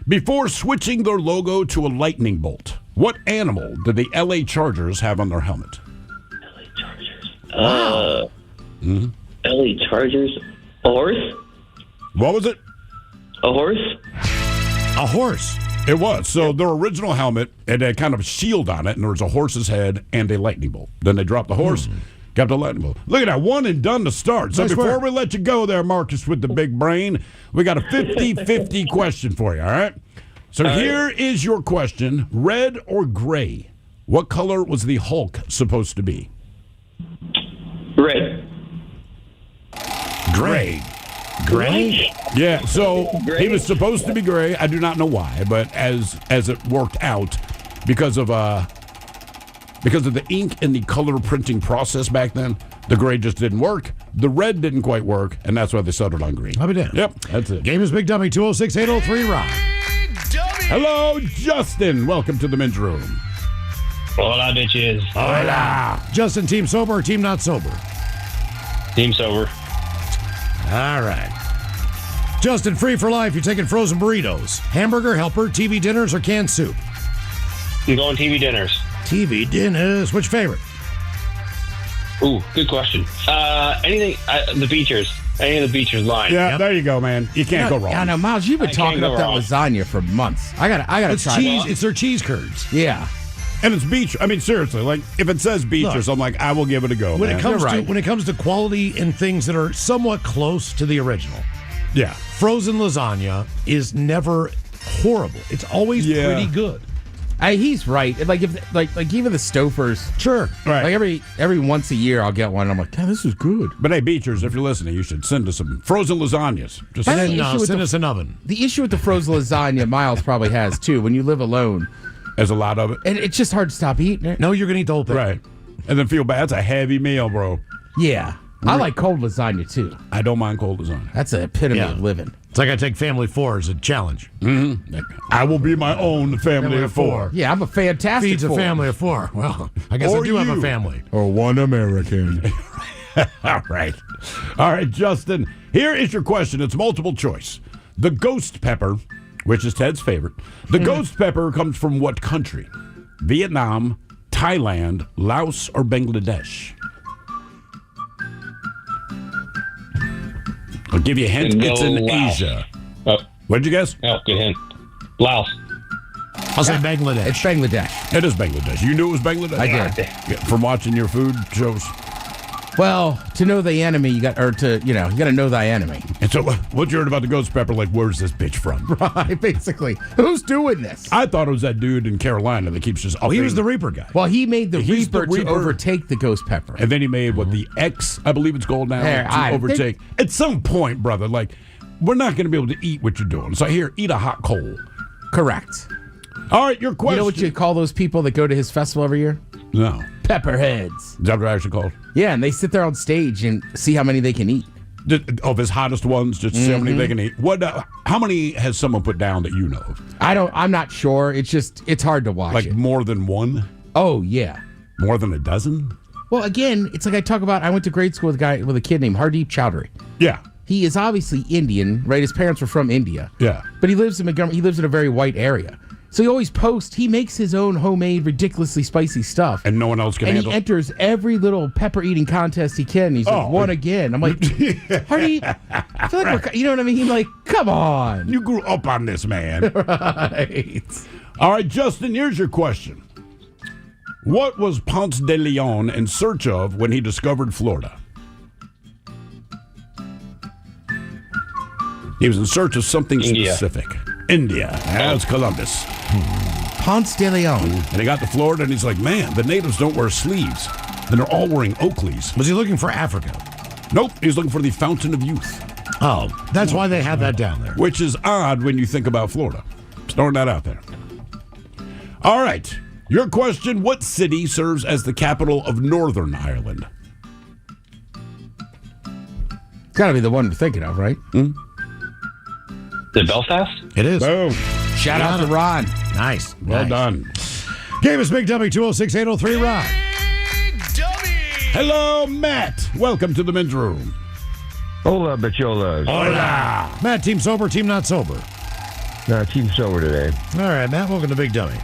Before switching their logo to a lightning bolt, what animal did the LA Chargers have on their helmet? LA Chargers. A horse? What was it? A horse? A horse. It was. So their original helmet, it had kind of a shield on it, and there was a horse's head and a lightning bolt. Then they dropped the horse, got the lightning bolt. Look at that, one and done to start. So Nice before work. we let you go there, Marcus, with the big brain, we got a 50-50 question for you, all right? So here is your question. Red or gray? What color was the Hulk supposed to be? Red. Gray. Gray? Yeah, so Gray? he was supposed to be gray. I do not know why, but as it worked out, because of the ink and the color printing process back then, the gray just didn't work. The red didn't quite work, and that's why they settled on green. I'll be damned. Yep, that's it. Game is Big Dummy 206-803-ROCK. Hello, Justin. Welcome to the men's room. Hola, bitches. Hola. Justin, Team Sober or Team Not Sober? Team sober. All right. Justin, free for life. You're taking frozen burritos, hamburger helper, TV dinners, or canned soup? I'm going TV dinners. TV dinners. Which favorite? Ooh, good question. Anything, the Beechers. Any of the Beechers line. Yeah, there you go, man. You can't go wrong. I know, Miles, you've been I talking can't up go that wrong. lasagna for months. I gotta It's try cheese. that. It's their cheese curds. Yeah. And it's beach. I mean, seriously, like if it says beachers, I'm like, I will give it a go. When man. it comes You're to right. when it comes to quality and things that are somewhat close to the original, yeah. frozen lasagna is never horrible. It's always Yeah. pretty good. He's right. Like if like even the Stofers. Sure. Right. Like every once a year I'll get one. And I'm like, God, this is good. But hey, Beechers, if you're listening, you should send us some frozen lasagnas. Just And That's then the issue with send the- us an oven. The issue with the frozen lasagna, Miles probably has too. When you live alone, as a lot of it. and it's just hard to stop eating it. No, you're going to eat the whole thing. Right. And then feel bad. It's a heavy meal, bro. Yeah. I like cold lasagna too. I don't mind cold lasagna. That's an epitome Yeah. of living. It's like I take family four as a challenge. I will be my own family of four. Yeah, I'm a fantastic Feeds a four. family of four. Well, I guess Or I do have a you. family. Or one American. All right. All right, Justin. Here is your question. It's multiple choice. The ghost pepper, which is Ted's favorite, the ghost pepper comes from what country? Vietnam, Thailand, Laos, or Bangladesh? I'll give you a hint. No, It's in Laos. Asia. Oh, What'd you guess? oh, good hint. Laos. I'll say Bangladesh. It's Bangladesh. It is Bangladesh. You knew it was Bangladesh? I did. Yeah, from watching your food shows. Well, to know the enemy, you got to know thy enemy. And so, what you heard about the ghost pepper? Like, where's this bitch from? Right, basically. Who's doing this? I thought it was that dude in Carolina that keeps just. Oh, he was the Reaper guy. Well, he made the He's the Reaper to Reaper. overtake the ghost pepper. And then he made what the X, I believe it's called now, There, to overtake. At some point, brother, like, we're not going to be able to eat what you're doing. So here, eat a hot coal. Correct. All right, your question. You know what you call those people that go to his festival every year? No. Pepperheads. Is that what they're actually called? Yeah, and they sit there on stage and see how many they can eat. Of his hottest ones, just to see how many they can eat. What? How many has someone put down that you know of? I'm not sure. It's hard to watch Like it. more than one? Oh, yeah. More than a dozen? Well, again, it's like I went to grade school with a kid named Hardeep Chowdhury. Yeah. He is obviously Indian, right? His parents were from India. Yeah. But he lives in a very white area. So he always posts, he makes his own homemade, ridiculously spicy stuff. And no one else can and handle he enters every little pepper eating contest he can. He's like, won again. I'm like, Hardeep, I feel like you know what I mean? Like, come on. You grew up on this, man. Right. All right, Justin, here's your question. What was Ponce de Leon in search of when he discovered Florida? He was in search of something India. specific. India. That's Columbus. Ponce de Leon. And he got to Florida, and he's like, man, the natives don't wear sleeves. And they're all wearing Oakleys. Was he looking for Africa? Nope, he's looking for the Fountain of Youth, Oh, that's why they have that down there. which is odd when you think about Florida. Just throwing that out there. All right, your question, what city serves as the capital of Northern Ireland? It's got to be the one we're thinking of, right? Is it Belfast? It is. Boom. Shout out to Ron. Nice. Well Nice. done. Game is Big Dummy 206-803 Rock. Hello, Matt. Welcome to the men's room. Hola, Bacholas. Hola. Matt, team sober, team not sober. Team sober today. All right, Matt, welcome to Big Dummy.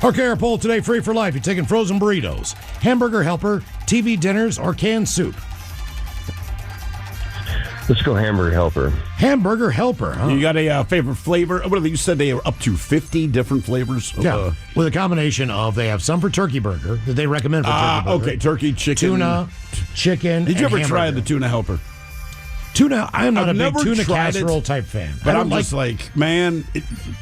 Our care poll today, free for life. You're taking frozen burritos, hamburger helper, TV dinners, or canned soup. Let's go hamburger helper. Hamburger helper, huh? You got a favorite flavor? What are they? You said they are up to 50 different flavors? Of, Yeah, with a combination of, they have some for turkey burger that they recommend for turkey burger. okay, turkey, chicken. Tuna, chicken, Did you and ever try hamburger. the tuna helper? Tuna, I'm not I've a big never tuna tried it, casserole type fan. But I I'm don't just like, man,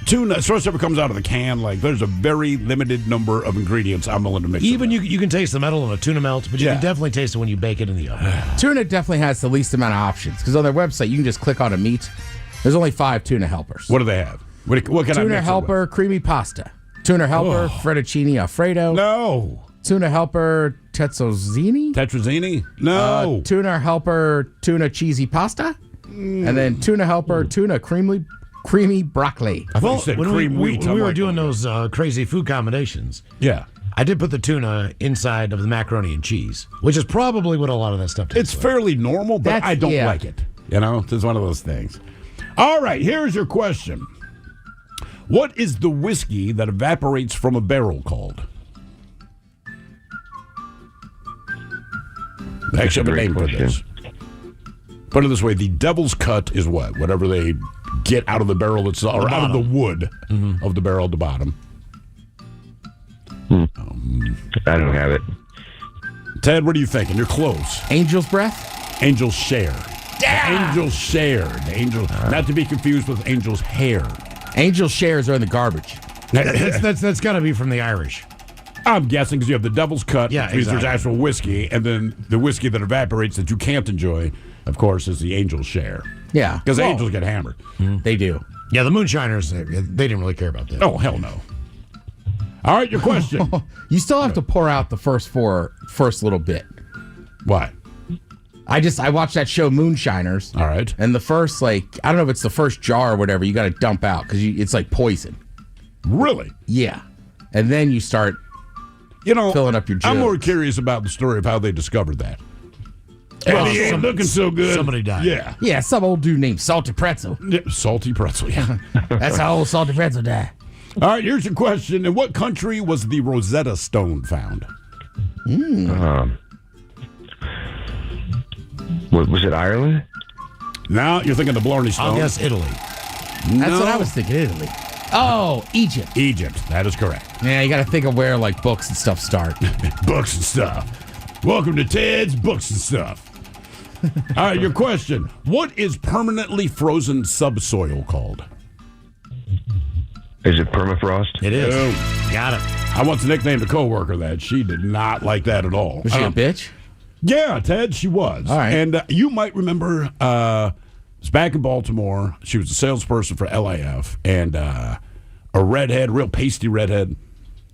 tuna, especially if it comes out of the can, like there's a very limited number of ingredients I'm willing to mix. even with you can taste the metal in a tuna melt, but you Yeah. can definitely taste it when you bake it in the oven. Tuna definitely has the least amount of options because on their website, you can just click on a meat. There's only 5 tuna helpers. that. What do they have? What can I mix Tuna it with? helper, creamy pasta. Tuna helper, fettuccine Alfredo. No. Tuna helper, tetrazzini. Tetrazzini? No. Tuna helper, tuna cheesy pasta. And then tuna helper, tuna creamy broccoli. I thought you said when cream wheat. when I'm we were like, doing oh, those crazy food combinations, yeah. I did put the tuna inside of the macaroni and cheese, which is probably what a lot of that stuff tastes It's fairly normal, but That's- I don't yeah. like it. You know, it's one of those things. All right, here's your question. What is the whiskey that evaporates from a barrel called? They actually have a great name for question. this. Put it this way, the devil's cut is what? Whatever they get out of the barrel itself, or out of the wood of the barrel at the bottom. I don't have it. Ted, what are you thinking? You're close. Angel's breath? Angel's share. Yeah! Angel's share. The angel, not to be confused with angel's hair. Angel's shares are in the garbage. that's got to be from the Irish. I'm guessing because you have the devil's cut, Yeah, which means there's exactly. actual whiskey, and then the whiskey that evaporates that you can't enjoy, of course, is the angel's share. Yeah. Because Well, angels get hammered. They do. Yeah, the moonshiners, they didn't really care about that. Oh, hell no. All right, your question. You still have to pour out the first little bit. What? I watched that show Moonshiners. All right. And the first, I don't know if it's the first jar or whatever, you got to dump out because it's like poison. Really? Yeah. And then you start filling up your I'm more jugs. curious about the story of how they discovered that. Well, And he ain't looking so good. somebody died. Yeah. Yeah, some old dude named Salty Pretzel. Yeah, salty pretzel, yeah. That's how old Salty Pretzel died. All right, here's your question. In what country was the Rosetta Stone found? What was it, Ireland? Now you're thinking the Blarney Stone. I'll guess Italy. That's what I was thinking, Italy. Oh, Egypt. Egypt. That is correct. Yeah, you got to think of where like books and stuff start. Books and stuff. Welcome to Ted's Books and Stuff. All right, your question. What is permanently frozen subsoil called? Is it permafrost? It is. Boom. Got it. I once nicknamed a coworker that. She did not like that at all. Was she a bitch? Yeah, Ted, she was. All right. And you might remember, it was back in Baltimore. She was a salesperson for LAF, and a redhead, real pasty redhead.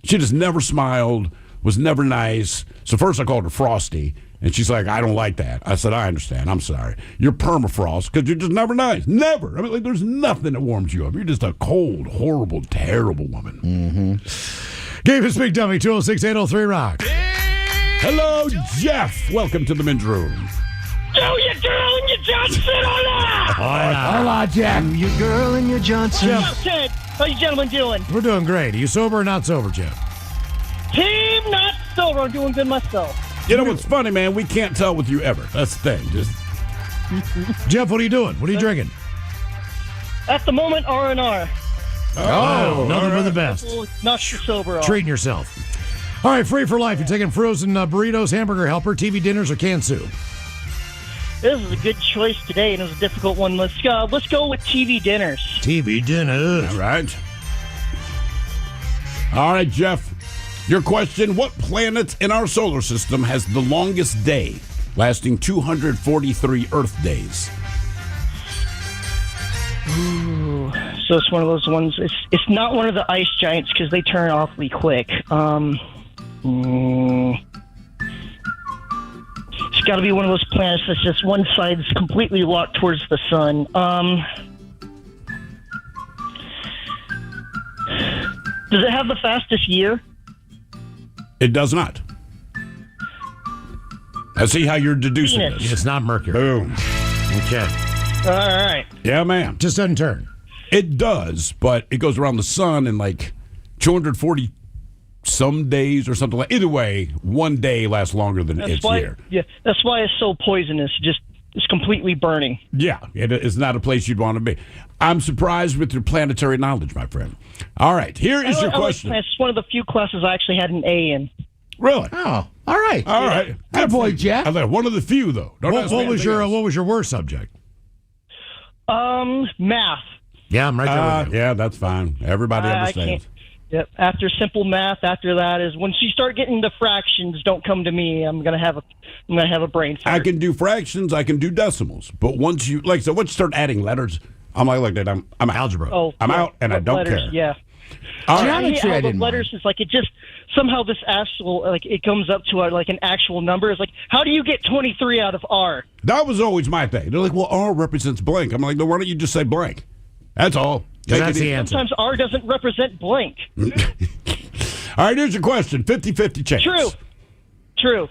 She just never smiled, was never nice. So first I called her Frosty, and she's like, I don't like that. I said, I understand. I'm sorry. You're permafrost because you're just never nice. Never. I mean, like, there's nothing that warms you up. You're just a cold, horrible, terrible woman. Mm-hmm. Game is Big Dummy, 206-803-ROCK. Hello, Jeff. Welcome to the men's room. Do your girl and your Johnson, hola! Hola, Jeff. Your girl and your Johnson. How's Ted? How you gentlemen doing? We're doing great. Are you sober or not sober, Jeff? Team not sober. I'm doing good myself. You know what's funny, man? We can't tell with you ever. That's the thing. Just Jeff, what are you doing? What are you drinking? At the moment, R&R. Oh, nothing but the best. Not sober. Treating yourself. All right, free for life. You're taking frozen burritos, hamburger helper, TV dinners, or canned soup. This is a good choice today, and it was a difficult one. Let's go with TV dinners. TV dinners. all right. All right, Jeff. Your question, what planet in our solar system has the longest day, lasting 243 Earth days? Ooh, so it's one of those ones. It's not one of the ice giants because they turn awfully quick. It's got to be one of those planets that's just one side's completely locked towards the sun. Does it have the fastest year? It does not. I see how you're deducing Venus. this. It's not Mercury. Boom. Okay. All right. Yeah, man. Just doesn't turn. It does, but it goes around the sun in like 240 some days or something like. Either way, one day lasts longer than its year. Yeah, that's why it's so poisonous. It's completely burning. Yeah, it is not a place you'd want to be. I'm surprised with your planetary knowledge, my friend. All right, here is your question. It's one of the few classes I actually had an A in. Really? Oh, all right. All right. Good boy, Jeff. I thought one of the few, though. Don't ask me What was anything your worst subject? Math. Yeah, I'm right there with you. Yeah, that's fine. Everybody understands. Yep. After simple math, after that is once you start getting the fractions, don't come to me. I'm gonna have a brain fart. I can do fractions. I can do decimals. But once you once you start adding letters, I'm like that. I'm algebra. Oh, I'm yeah. out, and I don't letters, care. Yeah. All I right. hate how the letters is like it just somehow this actual like it comes up to like an actual number. It's like how do you get 23 out of R? That was always my thing. They're like, well, R represents blank. I'm like, no, why don't you just say blank? That's all. That's the answer. Sometimes R doesn't represent blank. All right, here's your question. 50-50 chance. True.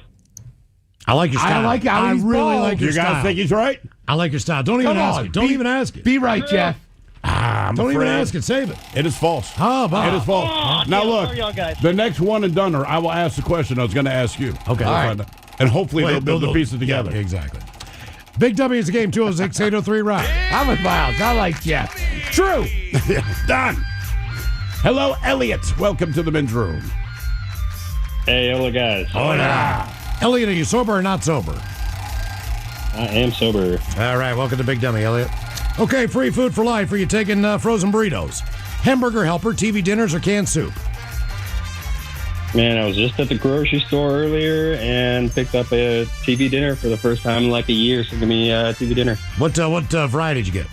I like your style. I like how he's really bald. like your You style. guys think he's right? I like your style. Don't even ask it. Don't even ask it. Be right, Jeff. Don't even ask it. Save it. It is false. Oh, It is false. Now damn, look, sorry, y'all guys. the next one and doneer, I will ask the question I was going to ask you. Okay. We'll All find out. And hopefully they'll build the they'll- pieces together. Yeah, exactly. Big W is the game, 206-803-ROCK. I'm with Miles. I like Jeff. True. Done. Hello, Elliot. Welcome to the men's room. Hey, hello, guys. Elliot, are you sober or not sober? I am sober. All right, welcome to Big Dummy, Elliot. Okay, free food for life. Are you taking frozen burritos, hamburger helper, TV dinners, or canned soup? Man, I was just at the grocery store earlier and picked up a TV dinner for the first time in like a year. So give me TV dinner. What variety did you get?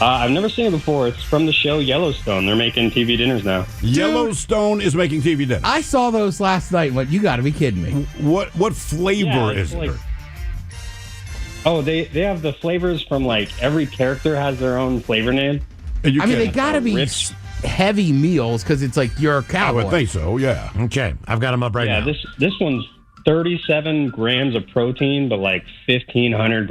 I've never seen it before. It's from the show Yellowstone. They're making TV dinners now. Yellowstone is making TV dinner. I saw those last night and went, you got to be kidding me. What flavor Yeah, is it's it? Oh, they have the flavors from like every character has their own flavor name. I mean, they got to be Rich. heavy meals because it's like you're a I cowboy. would think so, yeah. Okay, I've got them up right Yeah, now. this one's 37 grams of protein, but like 1,500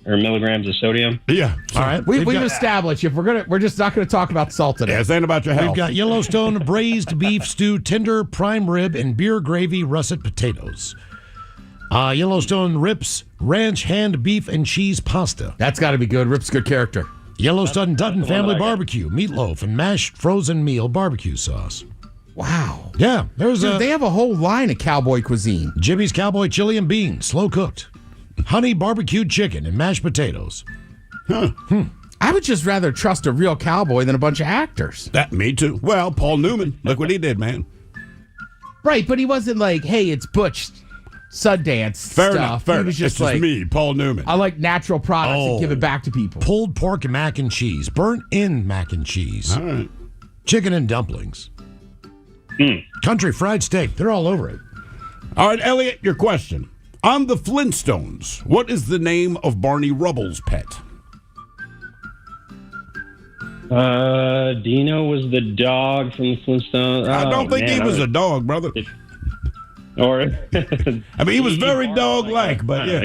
milligrams of sodium. Yeah. All right. We've established if we're just not going to talk about salt today. Yeah, it's ain't about your health. We've got Yellowstone braised beef stew, tender prime rib, and beer gravy russet potatoes. Yellowstone Rips ranch hand beef and cheese pasta. That's got to be good. Rip's good character. Yellowstone Dutton family barbecue, meatloaf, and mashed frozen meal barbecue sauce. Wow. Yeah, They have a whole line of cowboy cuisine. Jimmy's Cowboy Chili and Beans, slow cooked. Honey barbecued chicken and mashed potatoes. I would just rather trust a real cowboy than a bunch of actors. Me too. Well, Paul Newman, look what he did, man. Right, but he wasn't like, hey, it's Butch Sundance Fair stuff. enough. Fair He was enough. just It's like, me, Paul Newman. I like natural products and give it back to people. Pulled pork and mac and cheese, burnt in mac and cheese. All right. Chicken and dumplings. Country fried steak. They're all over it. All right, Elliot, your question. On the Flintstones, what is the name of Barney Rubble's pet? Dino was the dog from the Flintstones. I don't think he was a dog, brother. Or I mean, he was very dog-like, but yeah.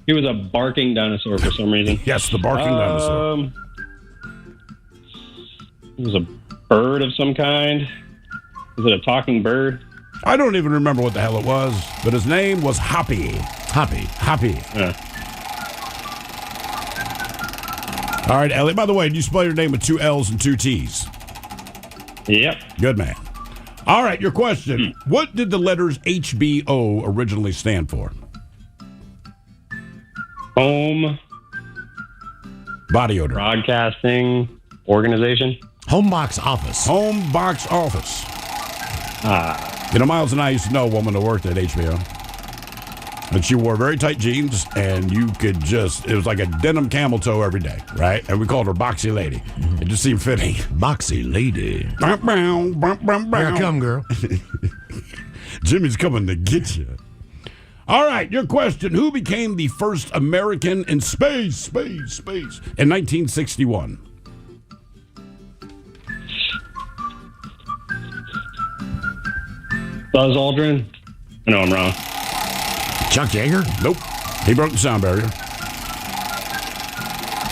He was a barking dinosaur for some reason. Yes, the barking dinosaur. It was a bird of some kind. Was it a talking bird? I don't even remember what the hell it was, but his name was Hoppy. Hoppy. Yeah. All right, Elliot. By the way, you spell your name with 2 L's and 2 T's. Yep. Good man. All right, your question. What did the letters HBO originally stand for? Home Body odor. Broadcasting Organization. Home box office. Home box office. You know, Miles and I used to know a woman that worked at HBO. And she wore very tight jeans, and you could it was like a denim camel toe every day, right? And we called her Boxy Lady. It just seemed fitting. Boxy Lady. Here I come, girl. Jimmy's coming to get you. All right, your question. Who became the first American in space in 1961? Buzz Aldrin. I know I'm wrong. Chuck Yeager? Nope. He broke the sound barrier.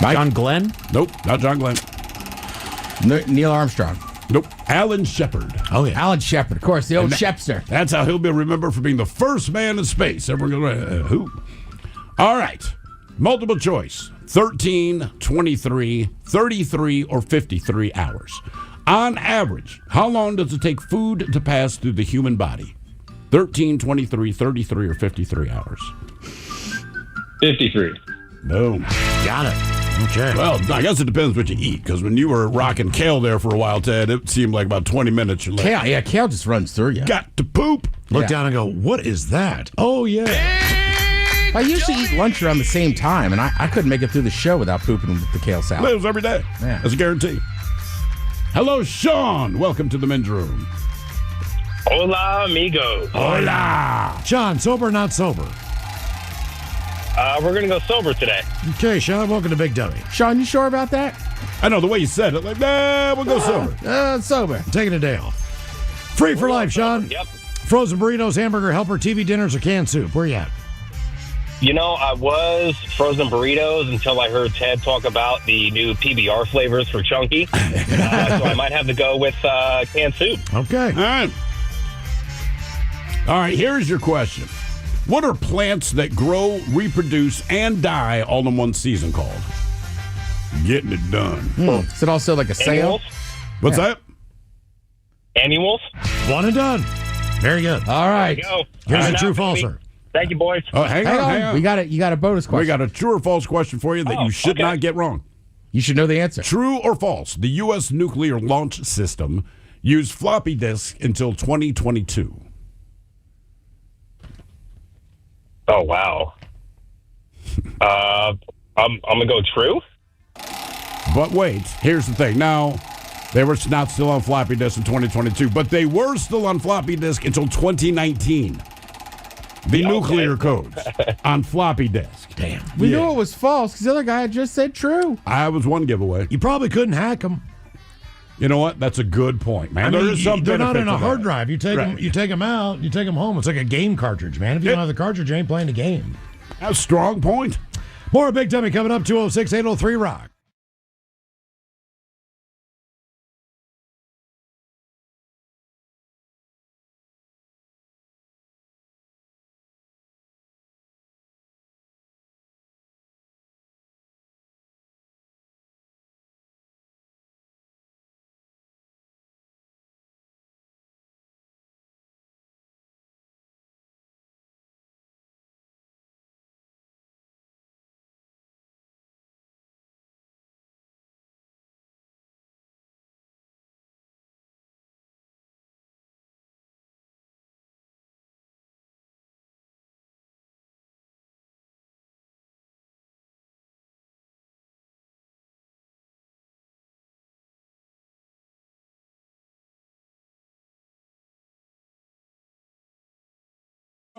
John Glenn? Nope, not John Glenn. Neil Armstrong. Nope. Alan Shepard. Oh, yeah. Alan Shepard, of course, the old Shepster. That's how he'll be remembered for being the first man in space. Everyone going, who? All right. Multiple choice. 13, 23, 33, or 53 hours. On average, how long does it take food to pass through the human body? 13, 23, 33, or 53 hours? 53. Boom. Got it. Okay. Well, I guess it depends what you eat, because when you were rocking kale there for a while, Ted, it seemed like about 20 minutes. You're like, kale just runs through you. Got to poop. Look down and go, what is that? Oh, yeah. I usually eat lunch around the same time, and I couldn't make it through the show without pooping with the kale salad. It was every day. Yeah. That's a guarantee. Hello, Sean. Welcome to the men's room. Hola, amigo. Hola. Sean, sober or not sober? We're going to go sober today. Okay, Sean, welcome to Big Dummy. Sean, you sure about that? I know the way you said it. Like, nah, we'll go sober. Sober. I'm taking a day off. Free for life, Sean. Yep. Frozen burritos, hamburger helper, TV dinners, or canned soup. Where you at? You know, I was frozen burritos until I heard Ted talk about the new PBR flavors for Chunky. So I might have to go with canned soup. Okay. All right, here's your question. What are plants that grow, reproduce, and die all in one season called? Getting it done. Is it also like a sale? Annuals? What's that? Annuals? One and done. Very good. All right. There you go. Here's All a right, true now, falser. Thank you, boys. Oh, hang on. We got it. You got a bonus question. We got a true or false question for you that you should not get wrong. You should know the answer. True or false? The U.S. nuclear launch system used floppy disk until 2022. Oh, wow. I'm going to go true. But wait, here's the thing. Now, they were not still on floppy disk in 2022, but they were still on floppy disk until 2019. The nuclear codes on floppy disk. Damn. We knew it was false because the other guy just said true. I was one giveaway. You probably couldn't hack them. You know what? That's a good point, man. There is some they're not benefit in a to hard that. drive. You take them. You take them out. You take them home. It's like a game cartridge, man. If you don't have the cartridge, you ain't playing the game. That's a strong point. More Big Dummy coming up. 206-803-ROCK.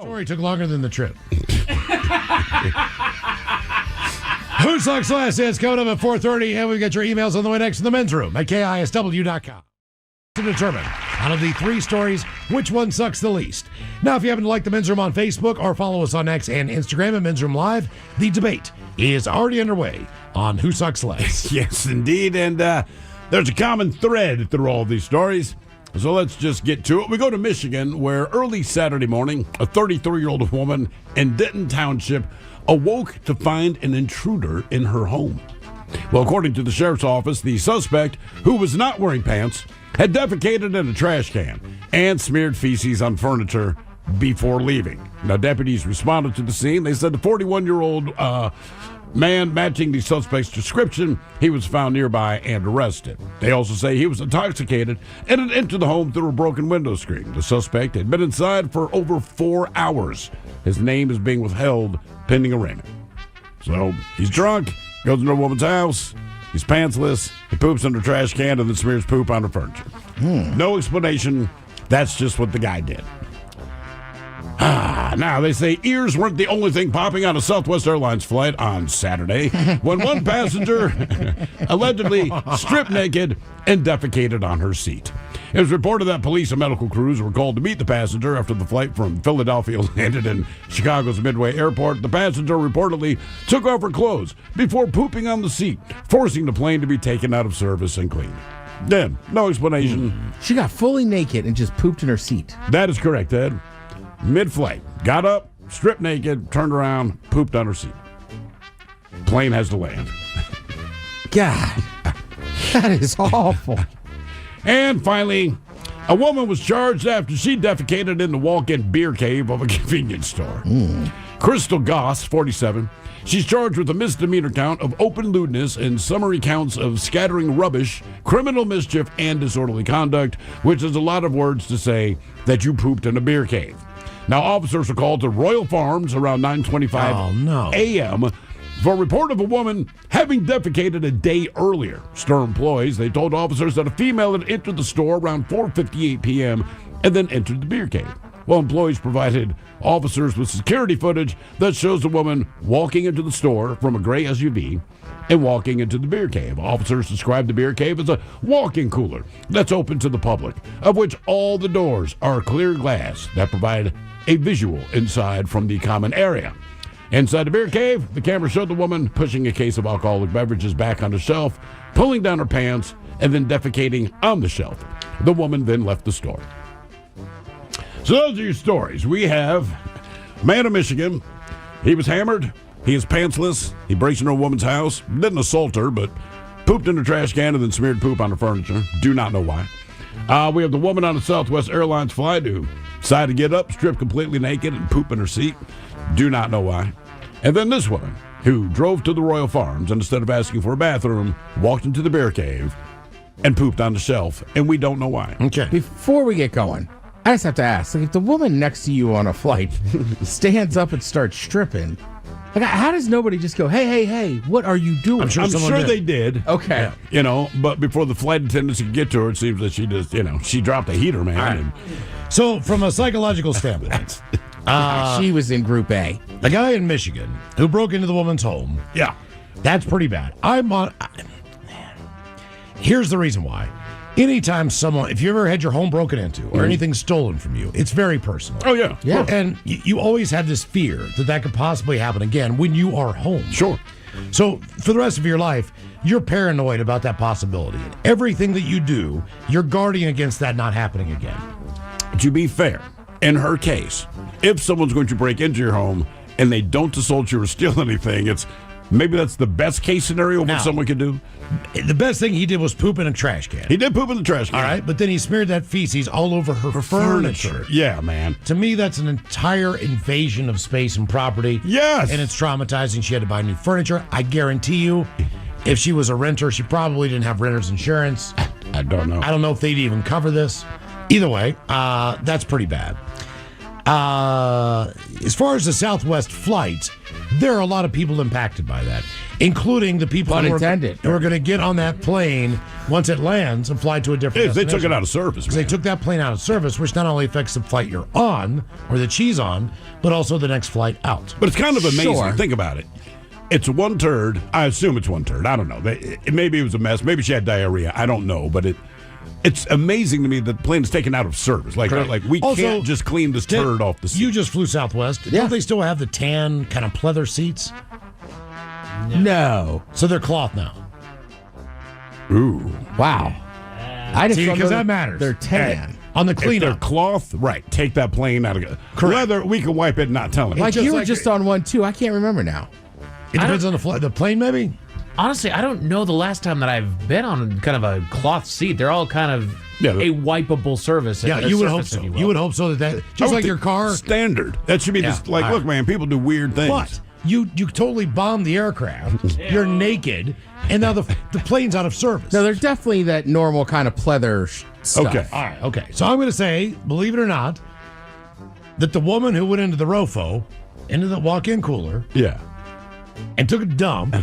Story took longer than the trip. Who Sucks Last is coming up at 4:30, and we got your emails on the way next to the men's room at KISW.com to determine out of the three stories which one sucks the least. Now, if you happen to like the men's room on Facebook or follow us on X and Instagram at Men's Room Live, the debate is already underway on Who Sucks Less. Yes, indeed. And there's a common thread through all these stories. So let's just get to it. We go to Michigan, where early Saturday morning, a 33-year-old woman in Denton Township awoke to find an intruder in her home. Well, according to the sheriff's office, the suspect, who was not wearing pants, had defecated in a trash can and smeared feces on furniture before leaving. Now, deputies responded to the scene. They said the 41-year-old man matching the suspect's description, he was found nearby and arrested. They also say he was intoxicated and had entered the home through a broken window screen. The suspect had been inside for over 4 hours. His name is being withheld pending arraignment. So he's drunk, goes into a woman's house, he's pantsless, he poops in her trash can and then smears poop on her furniture. No explanation. That's just what the guy did. Now, they say ears weren't the only thing popping on a Southwest Airlines flight on Saturday when one passenger allegedly stripped naked and defecated on her seat. It was reported that police and medical crews were called to meet the passenger after the flight from Philadelphia landed in Chicago's Midway Airport. The passenger reportedly took off her clothes before pooping on the seat, forcing the plane to be taken out of service and cleaned. Then, no explanation. She got fully naked and just pooped in her seat. That is correct, Ed. Mid-flight, got up, stripped naked, turned around, pooped on her seat. Plane has to land. God, that is awful. And finally, a woman was charged after she defecated in the walk-in beer cave of a convenience store. Crystal Goss, 47. She's charged with a misdemeanor count of open lewdness and summary counts of scattering rubbish, criminal mischief, and disorderly conduct, which is a lot of words to say that you pooped in a beer cave. Now, officers were called to Royal Farms around 9:25 a.m. for a report of a woman having defecated a day earlier. Store employees, they told officers that a female had entered the store around 4:58 p.m. and then entered the beer cave. Well, employees provided officers with security footage that shows the woman walking into the store from a gray SUV and walking into the beer cave. Officers described the beer cave as a walk-in cooler that's open to the public, of which all the doors are clear glass that provide a visual inside from the common area. Inside the beer cave, the camera showed the woman pushing a case of alcoholic beverages back on the shelf, pulling down her pants, and then defecating on the shelf. The woman then left the store. So those are your stories. We have a man in Michigan. He was hammered. He is pantsless. He breaks into a woman's house. Didn't assault her, but pooped in a trash can and then smeared poop on her furniture. Do not know why. We have the woman on a Southwest Airlines flight who decided to get up, strip completely naked, and poop in her seat. Do not know why. And then this woman who drove to the Royal Farms and instead of asking for a bathroom, walked into the bear cave and pooped on the shelf, and we don't know why. Okay. Before we get going, I just have to ask, like, if the woman next to you on a flight stands up and starts stripping, like, how does nobody just go, hey, what are you doing? I'm sure they did. Okay. But before the flight attendants could get to her, it seems that she just, she dropped a heater, man. Right. And So, from a psychological standpoint, she was in Group A. the guy in Michigan who broke into the woman's home, that's pretty bad. Here's the reason why. anytime if you ever had your home broken into or anything stolen from you, it's very personal. Oh, yeah. Yeah. And you always have this fear that could possibly happen again when you are home. Sure. So for the rest of your life, you're paranoid about that possibility. And everything that you do, you're guarding against that not happening again. To be fair, in her case, if someone's going to break into your home and they don't assault you or steal anything, maybe that's the best case scenario of what someone could do. The best thing he did was poop in a trash can. He did poop in the trash can. All right, but then he smeared that feces all over her furniture. Yeah, man. To me, that's an entire invasion of space and property. Yes. And it's traumatizing. She had to buy new furniture. I guarantee you, if she was a renter, she probably didn't have renter's insurance. I don't know. I don't know if they'd even cover this. Either way, that's pretty bad. As far as the Southwest flight, there are a lot of people impacted by that, including the people who are going to get on that plane once it lands and fly to a different They destination. took it out of service. They took that plane out of service, which not only affects the flight you're on or that she's on, but also the next flight out. But it's kind of amazing. Sure. Think about it. It's one turd. I assume it's one turd. I don't know. Maybe it was a mess. Maybe she had diarrhea. I don't know. But it's amazing to me that the plane is taken out of service. Like we Also, can't just clean this turd off the seat. You just flew Southwest. Yeah. Don't they still have the tan kind of pleather seats? No. So they're cloth now. Ooh. Wow. I just because that matters. They're tan. On the If cleanup. they're cloth, right. Take that plane out of Leather, we can wipe it and not tell him. Like just you were like just on one, too. I can't remember now. It depends on the plane, maybe? Honestly, I don't know the last time that I've been on kind of a cloth seat. They're all kind of a wipeable service. Yeah, you would hope so. You would hope so that just like your car. Standard. That should be just like, look, man, people do weird things. But you totally bombed the aircraft. You're naked, and now the plane's out of service. No, there's definitely that normal kind of pleather stuff. Okay. All right. Okay. So I'm going to say, believe it or not, that the woman who went into the ROFO, into the walk-in cooler, and took a dump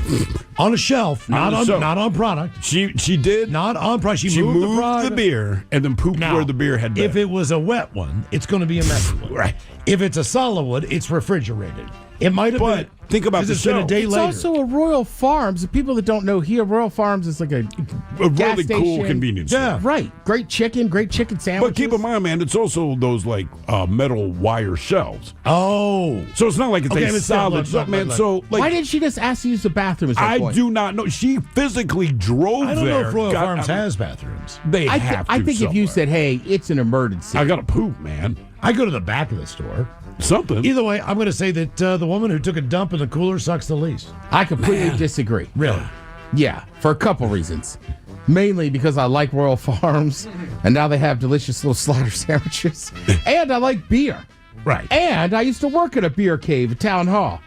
on a shelf, not on product. She did not on product. She moved moved the product. beer and then pooped where the beer had been. If it was a wet one, it's going to be a messy one. Right. If it's a solid wood, it's refrigerated. It might have been. Think about 'cause the it's been a shelf. day It's later. also a Royal Farms. The people that don't know here, Royal Farms is like a gas really cool station. convenience Yeah. store. Right. Great chicken sandwiches. But keep in mind, man, it's also those like metal wire shelves. Oh. So it's not like it's a solid shelf, man. So like, why didn't she just ask to use the bathroom? Is I point? do not know. She physically drove I don't there. know if Royal Farms has bathrooms. They have to I think if you somewhere. said, hey, it's an emergency. I got to poop, man. I go to the back of the store. Something. Either way, I'm going to say that the woman who took a dump in the cooler sucks the least. I completely disagree. Really? Yeah, for a couple reasons. Mainly because I like Royal Farms, and now they have delicious little slider sandwiches. And I like beer. Right. And I used to work at a beer cave at Town Hall.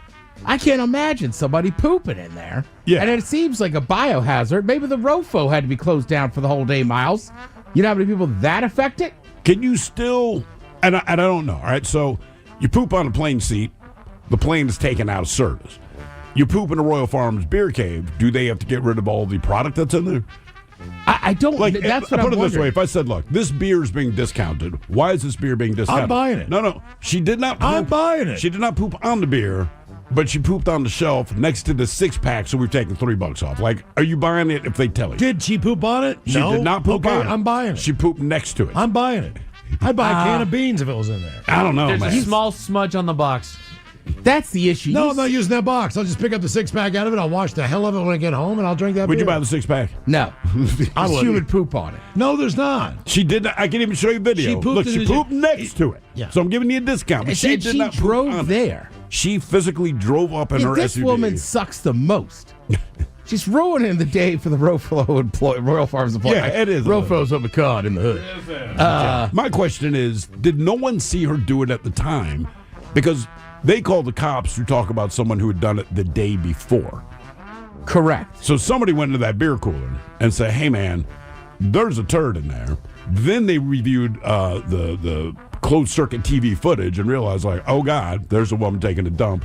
I can't imagine somebody pooping in there. Yeah. And it seems like a biohazard. Maybe the ROFO had to be closed down for the whole day, Miles. You know how many people that affected? Can you still? And I don't know. All right, so you poop on a plane seat. The plane is taken out of service. You poop in a Royal Farms beer cave. Do they have to get rid of all the product that's in there? I don't. Like, that's what put I'm it this wondering. way: if I said, "Look, this beer is being discounted. Why is this beer being discounted?" I'm buying it. No, she did not. Poop. I'm buying it. She did not poop on the beer, but she pooped on the shelf next to the 6-pack. So we've taken $3 off. Like, are you buying it if they tell you? Did she poop on it? She No. did not poop okay, on it. I'm buying it. She pooped next to it. I'm buying it. I'd buy a can of beans if it was in there. I don't know, There's man. a small smudge on the box. That's the issue. No, I'm not using that box. I'll just pick up the 6-pack out of it. I'll wash the hell of it when I get home, and I'll drink that Would beer. you buy the 6-pack? No. I It's would. human poop on it. No, there's not. She did not. I can even show you video. She pooped Look, in she the- pooped next to it. Yeah. So I'm giving you a discount. But she did not poop on drove it. there. She physically drove up in her This SUV. woman sucks the most. She's ruining the day for the Royal Farms employee. Yeah, it is a Rofo's up a card in the hood. My question is, did no one see her do it at the time? Because they called the cops to talk about someone who had done it the day before. Correct. So somebody went into that beer cooler and said, hey, man, there's a turd in there. Then they reviewed the closed-circuit TV footage and realized, like, oh, God, there's a woman taking a dump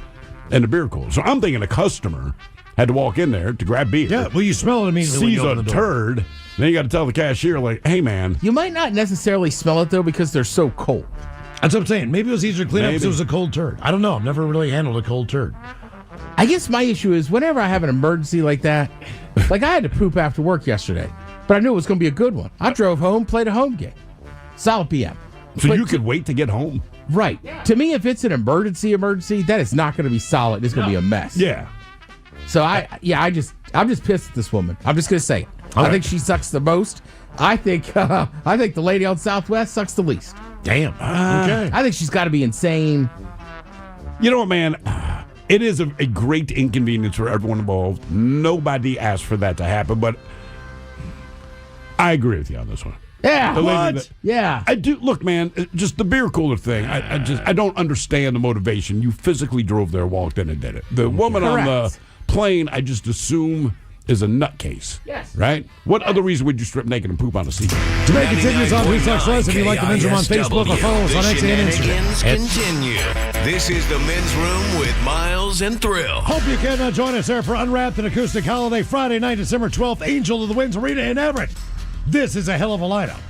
in the beer cooler. So I'm thinking a customer had to walk in there to grab beer. Yeah, well, you smell it immediately when Sees you open a the door. turd. Then you got to tell the cashier, like, hey, man. You might not necessarily smell it, though, because they're so cold. That's what I'm saying. Maybe it was easier to clean up because Maybe. it was a cold turd. I don't know. I've never really handled a cold turd. I guess my issue is whenever I have an emergency like that, like I had to poop after work yesterday. But I knew it was going to be a good one. I drove home, played a home game. Solid PM. So But you could wait to get home? Right. To me, if it's an emergency, that is not going to be solid. It's going to be a mess. Yeah. So I'm just pissed at this woman. I'm just going to say it. I think she sucks the most. I think the lady on Southwest sucks the least. Damn. Okay. I think she's got to be insane. You know what, man? It is a great inconvenience for everyone involved. Nobody asked for that to happen, but I agree with you on this one. Yeah. What? Yeah. I do. Look, man, just the beer cooler thing. I don't understand the motivation. You physically drove there, walked in, and did it. The woman on the plane, I just assume, is a nutcase. Yes. Right? What other reason would you strip naked and poop on a seat? To make continues on Who Sucks Less, if you like the men's room on Facebook or follow us on X and Instagram. Continue. This is the men's room with Miles and Thrill. Hope you can join us there for Unwrapped and Acoustic Holiday Friday night, December 12th, Angel of the Winds Arena in Everett. This is a hell of a lineup.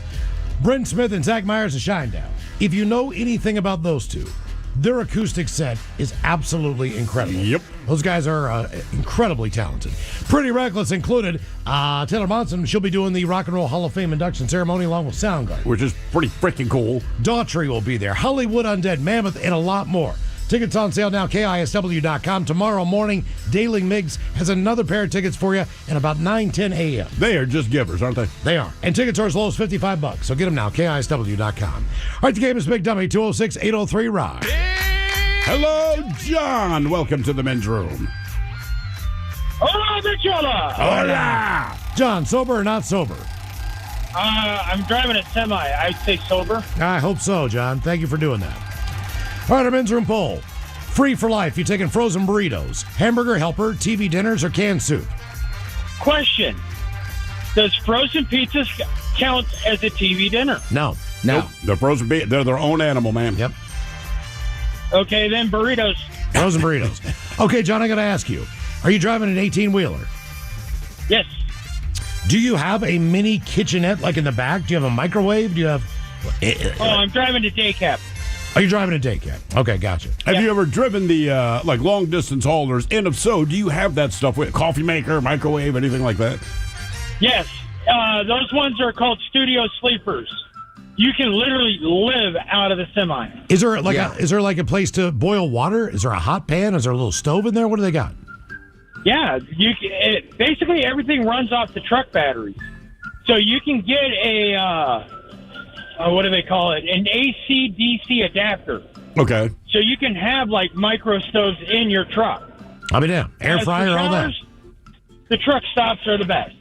Brent Smith and Zach Myers of Shinedown. If you know anything about those two, their acoustic set is absolutely incredible. Yep. Those guys are incredibly talented. Pretty Reckless included. Taylor Monson, she'll be doing the Rock and Roll Hall of Fame induction ceremony along with Soundgarden. Which is pretty freaking cool. Daughtry will be there. Hollywood Undead, Mammoth, and a lot more. Tickets on sale now, KISW.com. Tomorrow morning, Daily Miggs has another pair of tickets for you at about 9:10 a.m. They are just givers, aren't they? They are. And tickets are as low as $55, so get them now, KISW.com. All right, the game is Big Dummy, 206-803-ROCK. Hello, John. Welcome to the men's room. Hola, bichola! Hola! John, sober or not sober? I'm driving a semi. I'd say sober. I hope so, John. Thank you for doing that. All right, our men's room poll. Free for life. You taking frozen burritos, hamburger helper, TV dinners, or canned soup? Question. Does frozen pizzas count as a TV dinner? No. Nope. They're frozen. They're their own animal, man. Yep. Okay, then burritos. Frozen burritos. Okay, John, I got to ask you. Are you driving an 18-wheeler? Yes. Do you have a mini kitchenette like in the back? Do you have a microwave? Do you have... I'm driving a day cab. Are you driving a day cab? Okay, gotcha. Have you ever driven the like long distance haulers? And if so, do you have that stuff with coffee maker, microwave, anything like that? Yes. Those ones are called studio sleepers. You can literally live out of the semi. Is there like a place to boil water? Is there a hot pan? Is there a little stove in there? What do they got? Yeah, basically everything runs off the truck batteries. So you can get a what do they call it? An AC/DC adapter. Okay. So you can have like micro stoves in your truck. I mean, yeah, air fryer, all that. The truck stops are the best.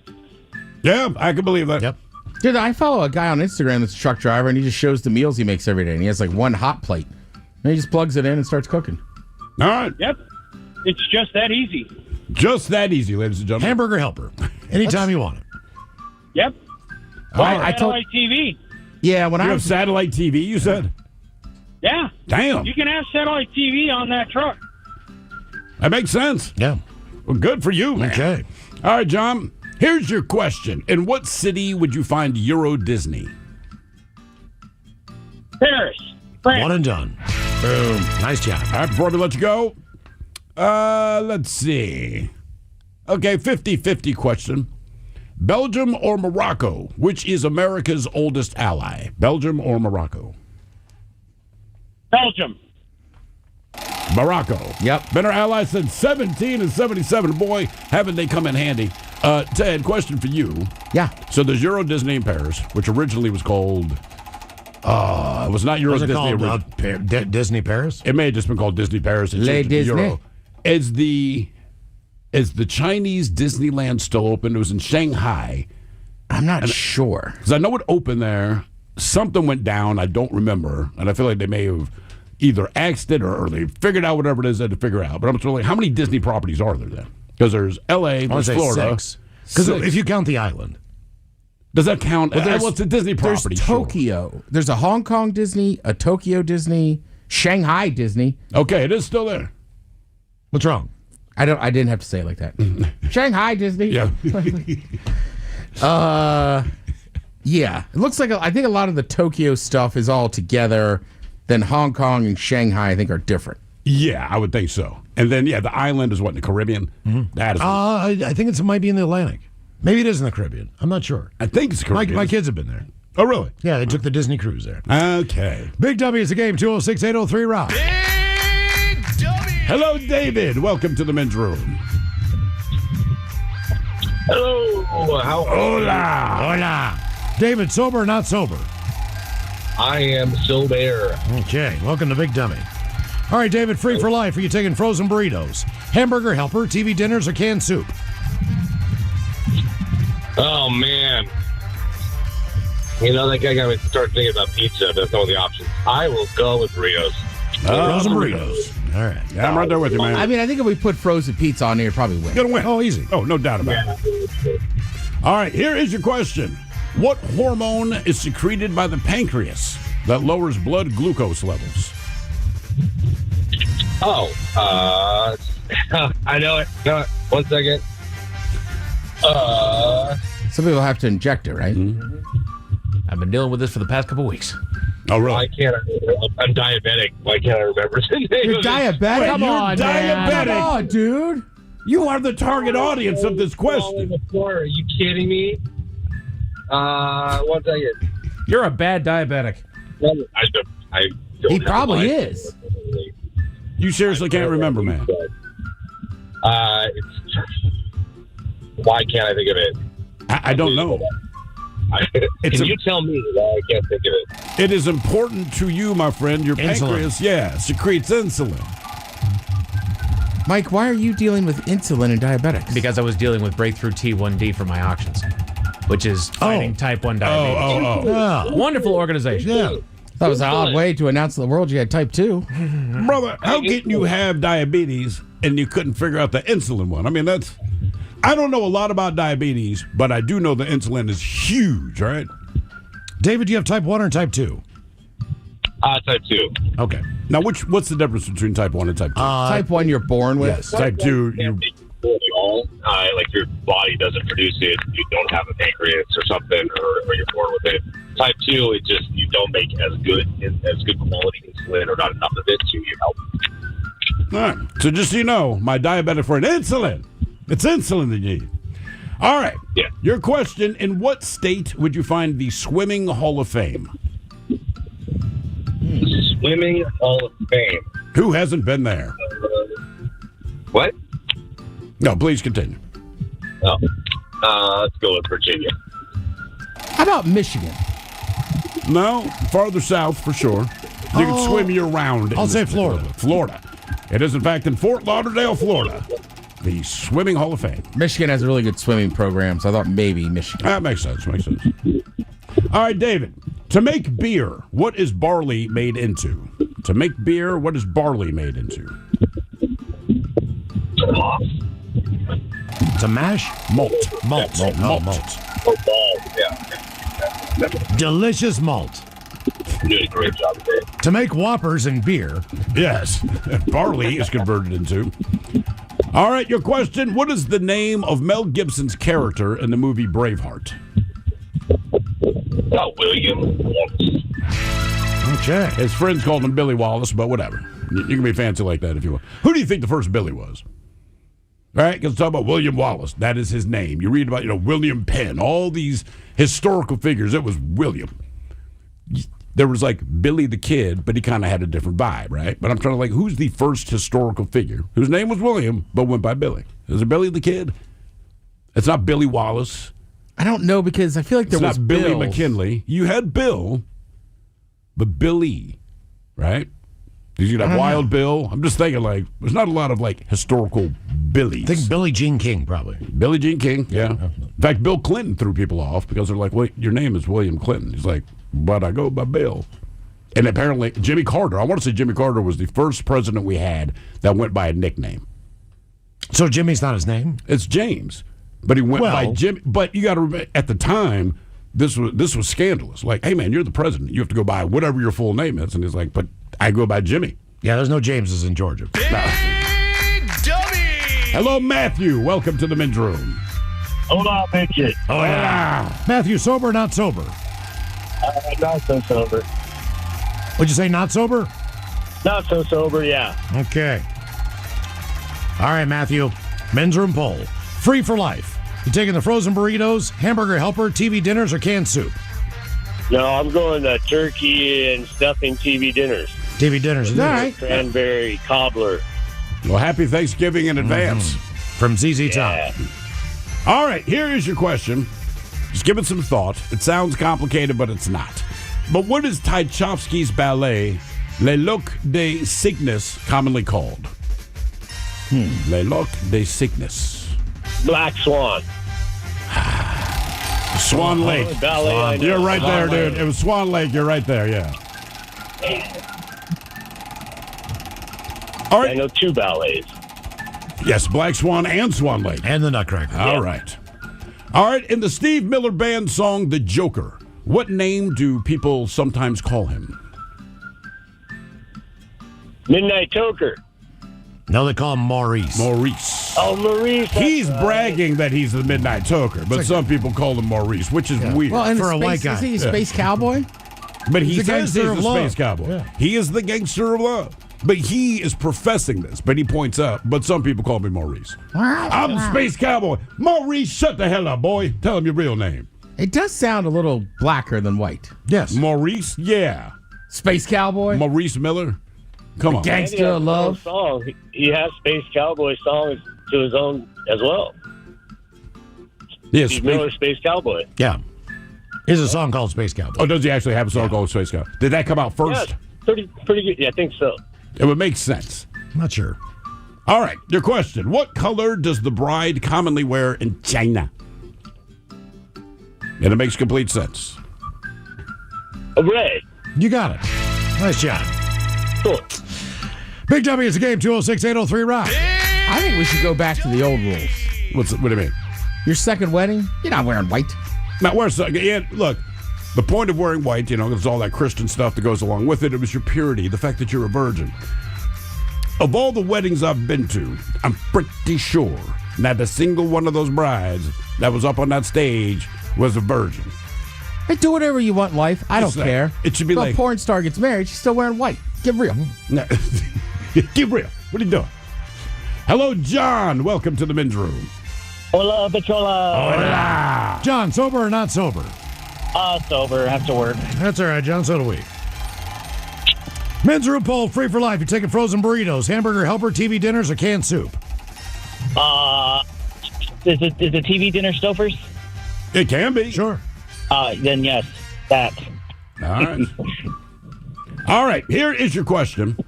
Yeah, I can believe that. Yep. Dude, I follow a guy on Instagram that's a truck driver, and he just shows the meals he makes every day. And he has like one hot plate. And he just plugs it in and starts cooking. All right. Yep. It's just that easy. Just that easy, ladies and gentlemen. Hamburger helper. Anytime you want it. Yep. Satellite TV. Yeah, when you I have was satellite TV, you said? Yeah. Damn. You can have satellite TV on that truck. That makes sense. Yeah. Well, good for you, man. Okay. All right, John. Here's your question. In what city would you find Euro Disney? Paris. France. One and done. Boom. Nice job. All right, before we let you go, let's see. Okay, 50-50 question. Belgium or Morocco? Which is America's oldest ally? Belgium or Morocco? Belgium. Morocco. Yep. Been our ally since 1777. Boy, haven't they come in handy. Ted, question for you. Yeah. So there's Euro Disney in Paris, which originally was called... it was not Euro Was it Disney. called Disney Paris? It may have just been called Disney Paris. Le Disney. Is the Chinese Disneyland still open? It was in Shanghai. I'm not sure. Because I know it opened there. Something went down. I don't remember. And I feel like they may have either axed it or they figured out whatever it is they had to figure out. But I'm just like, how many Disney properties are there then? Because there's L.A., there's Florida. Because if you count the island. Does that count? Well, it's a Disney property. There's Tokyo. Sure. There's a Hong Kong Disney, a Tokyo Disney, Shanghai Disney. Okay, it is still there. What's wrong? I didn't have to say it like that. Shanghai Disney. Yeah. Yeah. It looks like I think a lot of the Tokyo stuff is all together. Then Hong Kong and Shanghai, I think, are different. Yeah, I would think so. And then, the island is what, in the Caribbean? Mm-hmm. That is. I think it might be in the Atlantic. Maybe it is in the Caribbean. I'm not sure. I think it's Caribbean. My kids have been there. Oh, really? Yeah, they took the Disney cruise there. Okay. Big W is the game, 206-803-ROCK. Hello, David. Welcome to the men's room. Hello. Hola. Hola. David, sober or not sober? I am sober. Okay, welcome to Big Dummy. All right, David, free for life. Are you taking frozen burritos, hamburger helper, TV dinners, or canned soup? Oh, man. You know, that guy got me to start thinking about pizza. That's all the options. I will go with burritos. Frozen burritos. All right. Yeah, I'm right there with you, man. I mean, I think if we put frozen pizza on here, it'd probably win. Gonna win. Oh, easy. Oh, no doubt about it. All right, here is your question. What hormone is secreted by the pancreas that lowers blood glucose levels? Oh, I know it. No, 1 second. Some people have to inject it, right? Mm-hmm. I've been dealing with this for the past couple weeks. Oh, really? I can't. I'm diabetic. Why can't I remember his name? You're diabetic? Come on, man. diabetic. Come on, dude. You are the target audience of this question. Are you kidding me? 1 second. You're a bad diabetic. I don't He have probably a is. You seriously can't remember, man. Why can't I think of it? I don't know. Can you tell me why I can't think of it? It is important to you, my friend. Your pancreas, secretes insulin. Mike, why are you dealing with insulin and diabetics? Because I was dealing with breakthrough T1D for my auctions, which is fighting type 1 diabetes. Oh. Wonderful organization. Yeah. That was an odd way to announce to the world you had type 2. Brother, how can you have diabetes and you couldn't figure out the insulin one? I mean, I don't know a lot about diabetes, but I do know the insulin is huge, right? David, do you have type 1 or type 2? Type 2. Okay. Now, what's the difference between type 1 and type 2? Type 1 you're born with. Yes, type 2, you... Like your body doesn't produce it, you don't have a pancreas or something, or you're born with it. Type 2, it just, you don't make as good quality insulin or not enough of it to your health. All right. So just so you know, my diabetic friend, insulin. It's insulin that you need. All right. Yeah. Your question, in what state would you find the Swimming Hall of Fame? Swimming Hall of Fame. Who hasn't been there? What? No, please continue. Oh. Let's go with Virginia. How about Michigan? No, farther south for sure. You can swim year-round. I'll say Florida. Florida. It is, in fact, in Fort Lauderdale, Florida. The Swimming Hall of Fame. Michigan has a really good swimming program, so I thought maybe Michigan. That makes sense. All right, David. To make beer, what is barley made into? To make beer, what is barley made into? To mash? Malt. Malt. Yes, malt. Oh, ball. Yeah. Delicious malt. You're doing a great job today. To make Whoppers and beer. Yes. Barley is converted into. All right, your question. What is the name of Mel Gibson's character in the movie Braveheart? Oh, William Wallace. Okay. His friends called him Billy Wallace, but whatever. You can be fancy like that if you want. Who do you think the first Billy was? All right, because talk about William Wallace. That is his name. You read about, William Penn, all these historical figures. It was William. There was like Billy the Kid, but he kind of had a different vibe, right? But I'm trying to who's the first historical figure whose name was William, but went by Billy? Is it Billy the Kid? It's not Billy Wallace. I don't know because I feel like there was not Billy Bills. McKinley. You had Bill, but Billy, right? Did you have Wild Bill? I'm just thinking there's not a lot of historical Billies. I think Billie Jean King, probably. Billie Jean King, yeah. In fact, Bill Clinton threw people off because they're like, "Wait, your name is William Clinton." He's like, "But I go by Bill." And apparently, Jimmy Carter. I want to say Jimmy Carter was the first president we had that went by a nickname. So Jimmy's not his name? It's James, but he went by Jimmy. But you got to remember, at the time, this was scandalous. Like, hey man, you're the president. You have to go by whatever your full name is. And he's like, but I go by Jimmy. Yeah, there's no Jameses in Georgia. Big Dummy! Hello, Matthew. Welcome to the men's room. Hold on, Mitchell. Oh, yeah. Matthew, sober or not sober? Not so sober. Would you say not sober? Not so sober, yeah. Okay. All right, Matthew. Men's room poll. Free for life. You taking the frozen burritos, hamburger helper, TV dinners, or canned soup? No, I'm going to turkey and stuffing TV dinners. TV dinners. All right. Cranberry cobbler. Well, happy Thanksgiving in advance. From ZZ Top. All right, here is your question. Just give it some thought. It sounds complicated, but it's not. But what is Tchaikovsky's ballet, Le Loc de Cygnus, commonly called? Le Loc de Cygnus. Black Swan. Swan Lake. Ballet, I know. You're right there, Swan dude. It was Swan Lake. You're right there, yeah. All right. I know 2 ballets. Yes, Black Swan and Swan Lake. And the Nutcracker. All right. All right, in the Steve Miller Band song, The Joker, what name do people sometimes call him? Midnight Toker. No, they call him Maurice. Maurice. Oh, Maurice. He's bragging that he's the Midnight Toker, but some people call him Maurice, which is weird. Well, and For a space, white guy. Is he a space cowboy? But he He's a says he's gangster the of love. space cowboy. Yeah. He is the gangster of love. But he is professing this, but he points out, but some people call me Maurice. I'm the space cowboy. Maurice, shut the hell up, boy. Tell him your real name. It does sound a little blacker than white. Yes. Maurice, yeah. Space cowboy? Maurice Miller. Come on. Gangster of love. Song. He has Space Cowboy songs to his own as well. Yes. Steve Miller, Space Cowboy. Yeah. Here's a song called Space Cowboy. Oh, does he actually have a song called Space Cowboy? Did that come out first? Yeah, pretty good. Yeah, I think so. It would make sense. Not sure. All right, your question. What color does the bride commonly wear in China? And it makes complete sense. Red. You got it. Nice job. Cool. Big W is the game, 206-803-ROCK. I think we should go back to the old rules. What do you mean? Your second wedding, you're not wearing white. Now, look, the point of wearing white, there's all that Christian stuff that goes along with it. It was your purity, the fact that you're a virgin. Of all the weddings I've been to, I'm pretty sure not a single one of those brides that was up on that stage was a virgin. Hey, do whatever you want in life. I don't Just like, care. it should be If like- a porn star gets married, she's still wearing white. Get real. No. Get real. What are you doing? Hello, John. Welcome to the men's room. Hola, Petrola. Hola. John, sober or not sober? Sober. Have to work. That's all right, John. So do we. Men's room poll, free for life. You're taking frozen burritos, hamburger helper, TV dinners, or canned soup? Is the TV dinner still first? It can be. Sure. Then yes, that. All right. All right. Here is your question.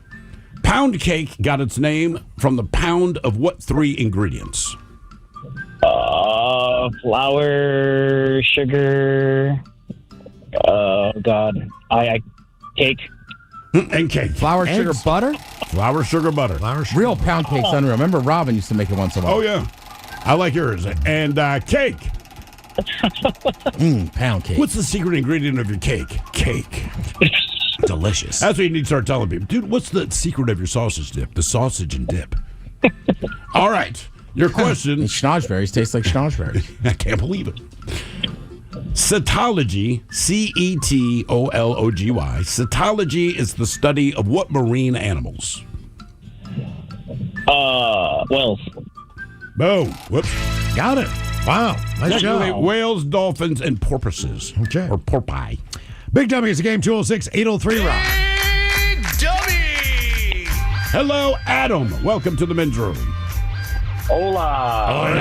Pound cake got its name from the pound of what 3 ingredients? Flour, sugar. Oh God, I cake. And cake. Flour, sugar, butter? Flour, sugar, butter. Real pound cake's unreal. Remember Robin used to make it once in a while. Oh, yeah. I like yours. And cake. Pound cake. What's the secret ingredient of your cake? Cake. Delicious. That's what you need to start telling people. Dude, what's the secret of your sausage dip? The sausage and dip. All right. Your question. And schnozberries taste like schnozberries. I can't believe it. Cetology, Cetology. Cetology is the study of what marine animals? Whales. Boom. Whoops. Got it. Wow. Nice Technically, job. whales, dolphins, and porpoises. Okay. Or porpoise. Big W is the game, 206-803-ROCK. Hello, Adam. Welcome to the men's room. Hola.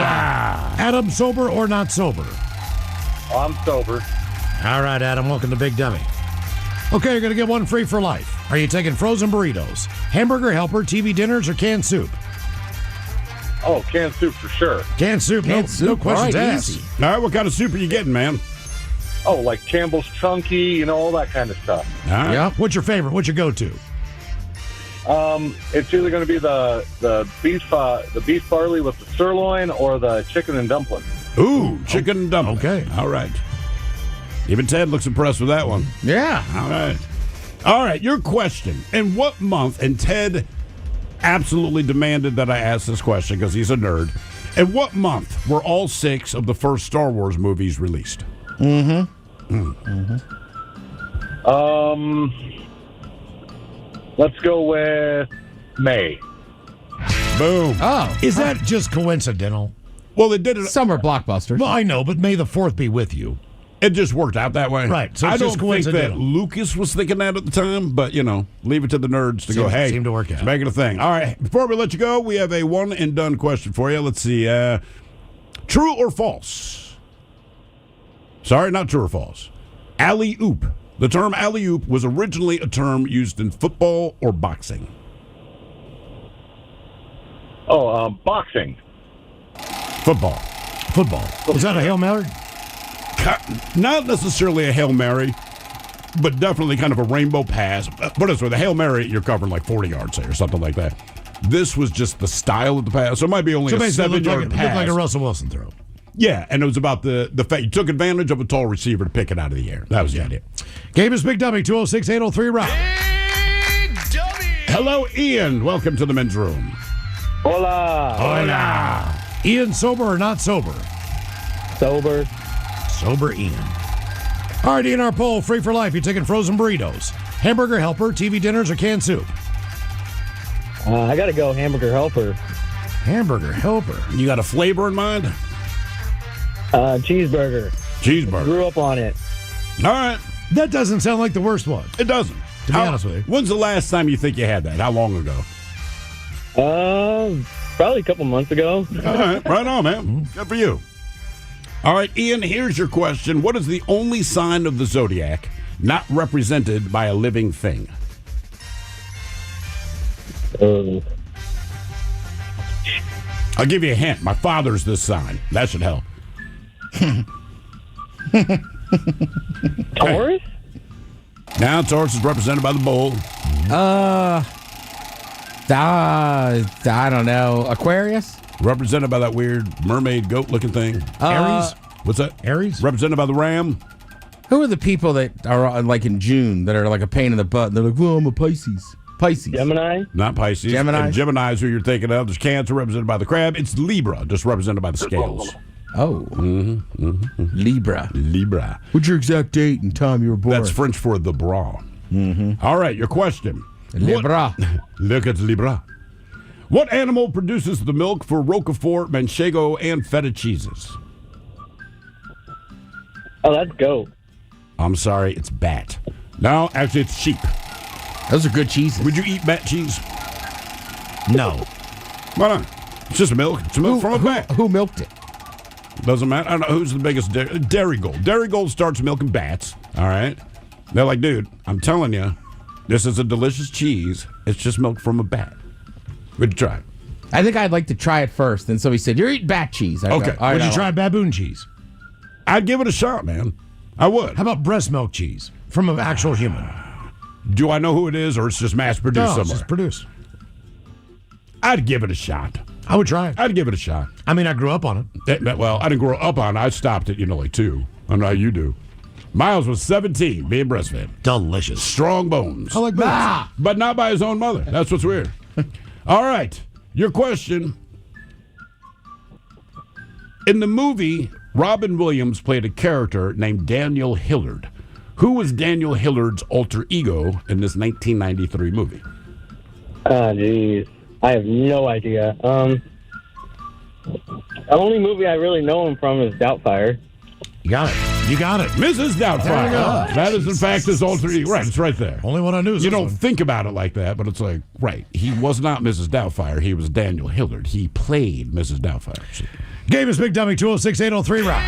Adam, sober or not sober? I'm sober. All right, Adam, welcome to Big Dummy. Okay, you're going to get one free for life. Are you taking frozen burritos, hamburger helper, TV dinners, or canned soup? Oh, canned soup for sure. Canned soup, Canned no soup, questions all right, asked. easy. All right, what kind of soup are you getting, man? Oh, like Campbell's Chunky, all that kind of stuff. All right. Yeah. What's your favorite? What's your go-to? It's either going to be the beef barley with the sirloin or the chicken and dumpling. Ooh, chicken and dumpling. Okay. All right. Even Ted looks impressed with that one. Yeah. All right. All right, your question. In what month, and Ted absolutely demanded that I ask this question because he's a nerd. In what month were all 6 of the first Star Wars movies released? Let's go with May. Boom. Oh. Is that just coincidental? Well, they did it. Some are blockbusters. Well, I know, but may the 4th be with you. It just worked out that way. Right, so I it's don't just think that coincidental. Lucas was thinking that at the time, but, leave it to the nerds to go, hey, seemed to work out. let's make it a thing. All right, before we let you go, we have a one-and-done question for you. Let's see. True or false? Sorry, not true or false. Alley-oop. The term alley-oop was originally a term used in football or boxing. Boxing. Football. Football. Was that a Hail Mary? Not necessarily a Hail Mary, but definitely kind of a rainbow pass. But it's with a Hail Mary, you're covering like 40 yards, say, or something like that. This was just the style of the pass. So it might be only a 7-yard pass. Looked like a Russell Wilson throw. Yeah, and it was about the fact you took advantage of a tall receiver to pick it out of the air. That was the idea. Game is Big Dummy, 206-803-ROCK. Hello, Ian. Welcome to the men's room. Hola. Hola. Ian, sober or not sober? Sober. Sober Ian. All right, Ian, our poll, free for life. You taking frozen burritos, hamburger helper, TV dinners, or canned soup? I got to go hamburger helper. Hamburger helper. You got a flavor in mind? Cheeseburger. Cheeseburger. Grew up on it. All right. That doesn't sound like the worst one. It doesn't. To be honest with you. When's the last time you think you had that? How long ago? Probably a couple months ago. All right. Right on, man. Good for you. All right, Ian, here's your question. What is the only sign of the zodiac not represented by a living thing? I'll give you a hint. My father's this sign. That should help. Taurus? Now Taurus is represented by the bull. I don't know. Aquarius? Represented by that weird mermaid goat looking thing. Aries? What's that? Aries? Represented by the ram. Who are the people that are like in June that are like a pain in the butt? And they're like, well, I'm a Pisces. Pisces. Gemini? Not Pisces. Gemini? And Gemini is who you're thinking of. There's Cancer represented by the crab. It's Libra, just represented by the scales. Oh. Libra. Libra. What's your exact date and time you were born? That's French for the bra. All right, your question. Libra. Look at Libra. What animal produces the milk for Roquefort, Manchego, and feta cheeses? Oh, that's goat. I'm sorry, it's bat. No, actually, it's sheep. Those are good cheeses. Would you eat bat cheese? No. Why not? It's just milk. It's milk from a bat. Who milked it? Doesn't matter. I don't know who's the biggest. Dairy Gold. Dairy Gold starts milking bats. All right. They're like, dude, I'm telling you, this is a delicious cheese. It's just milk from a bat. Would you try it? I think I'd like to try it first. And so he said, you're eating bat cheese. Okay. Would you try baboon cheese? I'd give it a shot, man. I would. How about breast milk cheese from an actual human? Do I know who it is, or it's just mass produced No, it's somewhere? just produced. I'd give it a shot. I would try it. I'd give it a shot. I mean, I grew up on it. Well, I didn't grow up on it. I stopped at, like 2. I don't know how you do. Miles was 17, being breastfed. Delicious. Strong bones. I like bones. But not by his own mother. That's what's weird. All right. Your question. In the movie, Robin Williams played a character named Daniel Hillard. Who was Daniel Hillard's alter ego in this 1993 movie? Oh, jeez. I have no idea. The only movie I really know him from is Doubtfire. You got it. You got it. Mrs. Doubtfire. That is, in fact, his alter ego. Right, it's right there. Only one I knew is You this don't one. think about it like that, but it's like, right. He was not Mrs. Doubtfire. He was Daniel Hillard. He played Mrs. Doubtfire. Game is Big Dummy, 206-803-ROCK.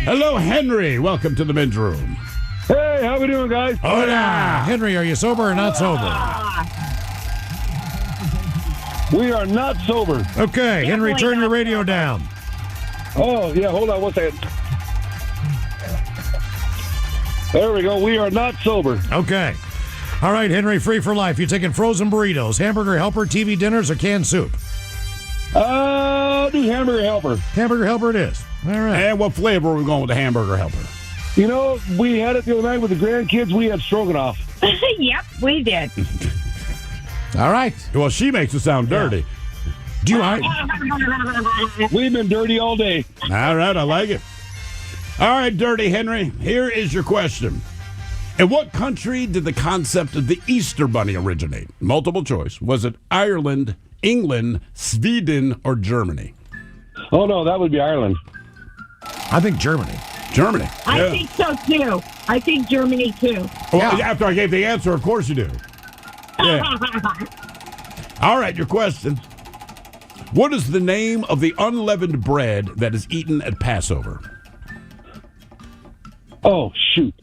Hello, Henry. Welcome to the men's room. Hey, how we doing, guys? Hola. Henry, are you sober or not sober? We are not sober. Okay, Henry, turn your radio down. Oh, yeah, hold on one second. There we go. We are not sober. Okay. All right, Henry, free for life. You taking frozen burritos, hamburger helper, TV dinners, or canned soup? Do hamburger helper. Hamburger helper it is. All right. And what flavor are we going with the hamburger helper? You know, we had it the other night with the grandkids. We had stroganoff. Yep, we did. All right. Well, she makes it sound dirty. Do you We've been dirty all day. All right, I like it. All right, Dirty Henry, here is your question. In what country did the concept of the Easter Bunny originate? Multiple choice. Was it Ireland, England, Sweden, or Germany? Oh, no, that would be Ireland. I think Germany. Germany. I think so too. I think Germany too. Well, after I gave the answer, of course you do. Yeah. All right, your question. What is the name of the unleavened bread that is eaten at Passover? Oh, shoot.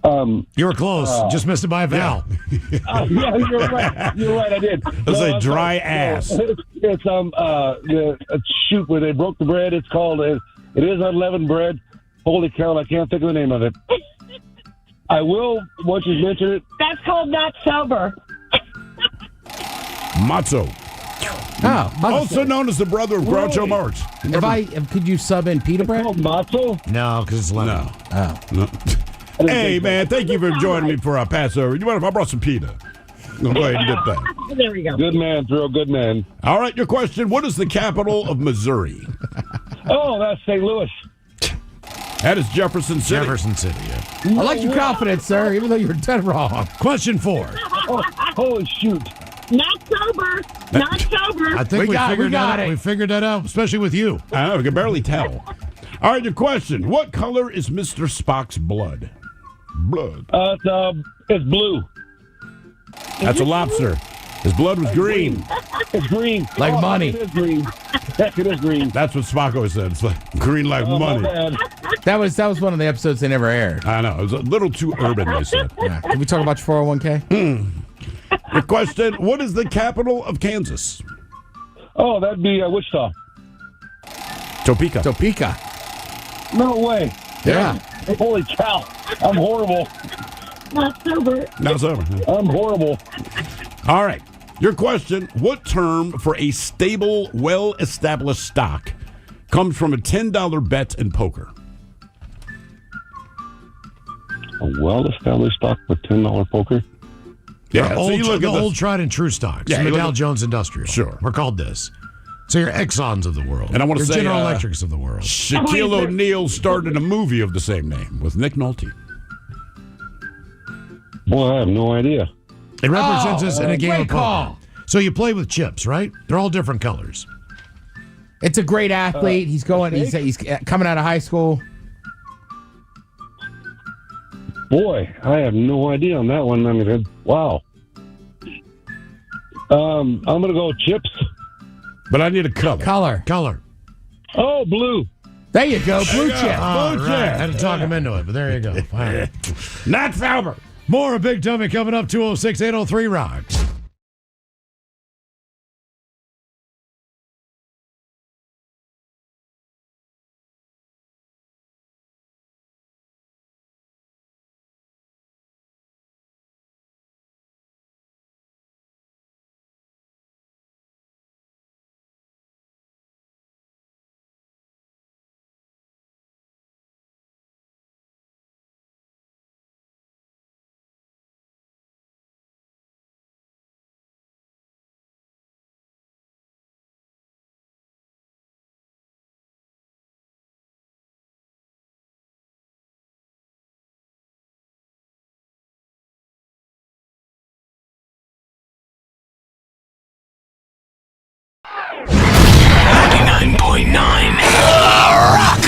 You were close. Just missed it by a vowel. Yeah, you're right. You're right, I did. That's a dry ass. It's shoot, where they broke the bread. It's called, it is unleavened bread. Holy cow, I can't think of the name of it. I will, once you mention it. That's called not sober. Matzo. Oh, Also known as the brother of Groucho Marx. Could you sub in pita bread? Matzo? No, because it's lemon. No. Hey, man, thank you for joining me for our Passover. You mind if I brought some pita? Go ahead and get that. There we go. Good man, Drew. Good man. All right, your question. What is the capital of Missouri? Oh, that's St. Louis. That is Jefferson City. Jefferson City, yeah. I like your confidence, sir, even though you were dead wrong. Question 4. Oh, holy shoot. Not sober. Not sober. I think we figured that out. We figured that out, especially with you. I know, we can barely tell. All right, your question. What color is Mr. Spock's blood? It's blue. That's a lobster. His blood was green. It's green. Like money. It is green. Heck, it is green. That's what Spock always said. It's like green like money. That was one of the episodes they never aired. I know. It was a little too urban, they said. Yeah. Did we talk about your 401k? Your question. What is the capital of Kansas? Oh, that'd be Wichita. Topeka. No way. Yeah. Holy cow. I'm horrible. Not sober. Not sober. I'm horrible. All right. Your question. What term for a stable, well-established stock comes from a $10 bet in poker? A well-established stock with $10 poker? Yeah, so you look at old tried and true stocks. Yeah, the you look Dow at- Jones Industrial. Sure. We're called this. So your Exxons of the world. And I want to your say General Electrics of the world. Shaquille O'Neal started a movie of the same name with Nick Nolte. Boy, I have no idea. It represents us in a game of great call. poker. So you play with chips, right? They're all different colors. It's a great athlete. He's coming out of high school. Boy, I have no idea on that one. I mean, wow. I'm going to go chips. But I need a color. Color. Oh, blue. There you go. Blue chip. All Blue right. chip. Had to talk him into it, but there you go. All right. Not sober. More of Big Dummy coming up. 206-803 Rocks.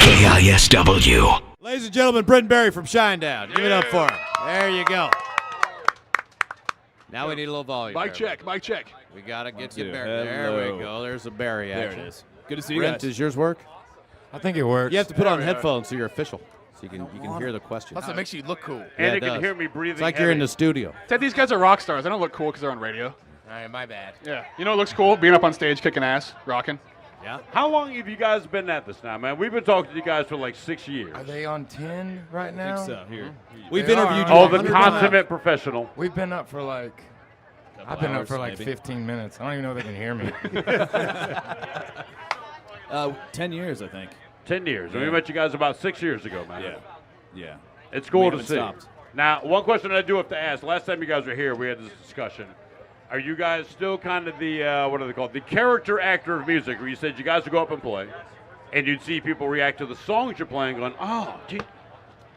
KISW. Ladies and gentlemen, Britton Berry from Shinedown. Give it up for him. There you go. Now we need a little volume. Mic check. We got to get you Two. Barry. There we go. There's a Barry There action. it is. Good to see you Brent, guys. does yours work? I think it works. You have to put There on we are. headphones so you're official. So you can hear the question. Plus, it makes you look cool. Yeah, And it they can does. hear me breathing. It's like you're in the studio. Said these guys are rock stars. They don't look cool because they're on radio. All right, my bad. Yeah. You know what looks cool? Being up on stage, kicking ass, rocking. Yeah. How long have you guys been at this now, man? We've been talking to you guys for like 6 years. Are they on 10 right now? I think so. Here. We've They interviewed are. you. Oh, the 100%. consummate professional. We've been up for like. Couple I've been up hours, for like maybe. 15 minutes. I don't even know if they can hear me. 10 years, I think. 10 years. And we met you guys about 6 years ago, man. Yeah. It's cool We to haven't see. stopped. Now, one question I do have to ask. Last time you guys were here, we had this discussion. Are you guys still kind of the, what are they called? The character actor of music, where you said you guys would go up and play, and you'd see people react to the songs you're playing going, oh, gee,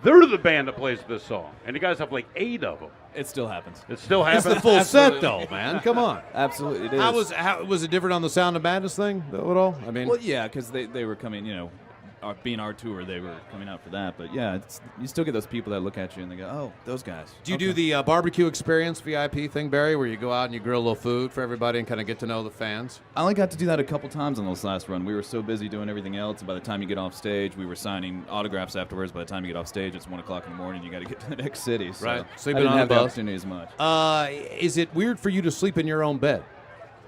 They're the band that plays this song, and you guys have like 8 of them. It still happens. It still happens. It's the full set, though, man. Come on. Absolutely, it is. How was it different on the Sound of Madness thing, though, at all? I mean, Well, yeah, because they were coming, being our tour, they were coming out for that. But yeah, you still get those people that look at you and they go, "Oh, those guys." do you do the barbecue experience VIP thing, Barry, where you go out and you grill a little food for everybody and kind of get to know the fans? I only got to do that a couple times on this last run. We were so busy doing everything else, and by the time you get off stage, we were signing autographs afterwards. By the time you get off stage, it's 1 o'clock in the morning. You got to get to the next city. So Right. I Sleeping didn't on have the the bus. opportunity as much. Is it weird for you to sleep in your own bed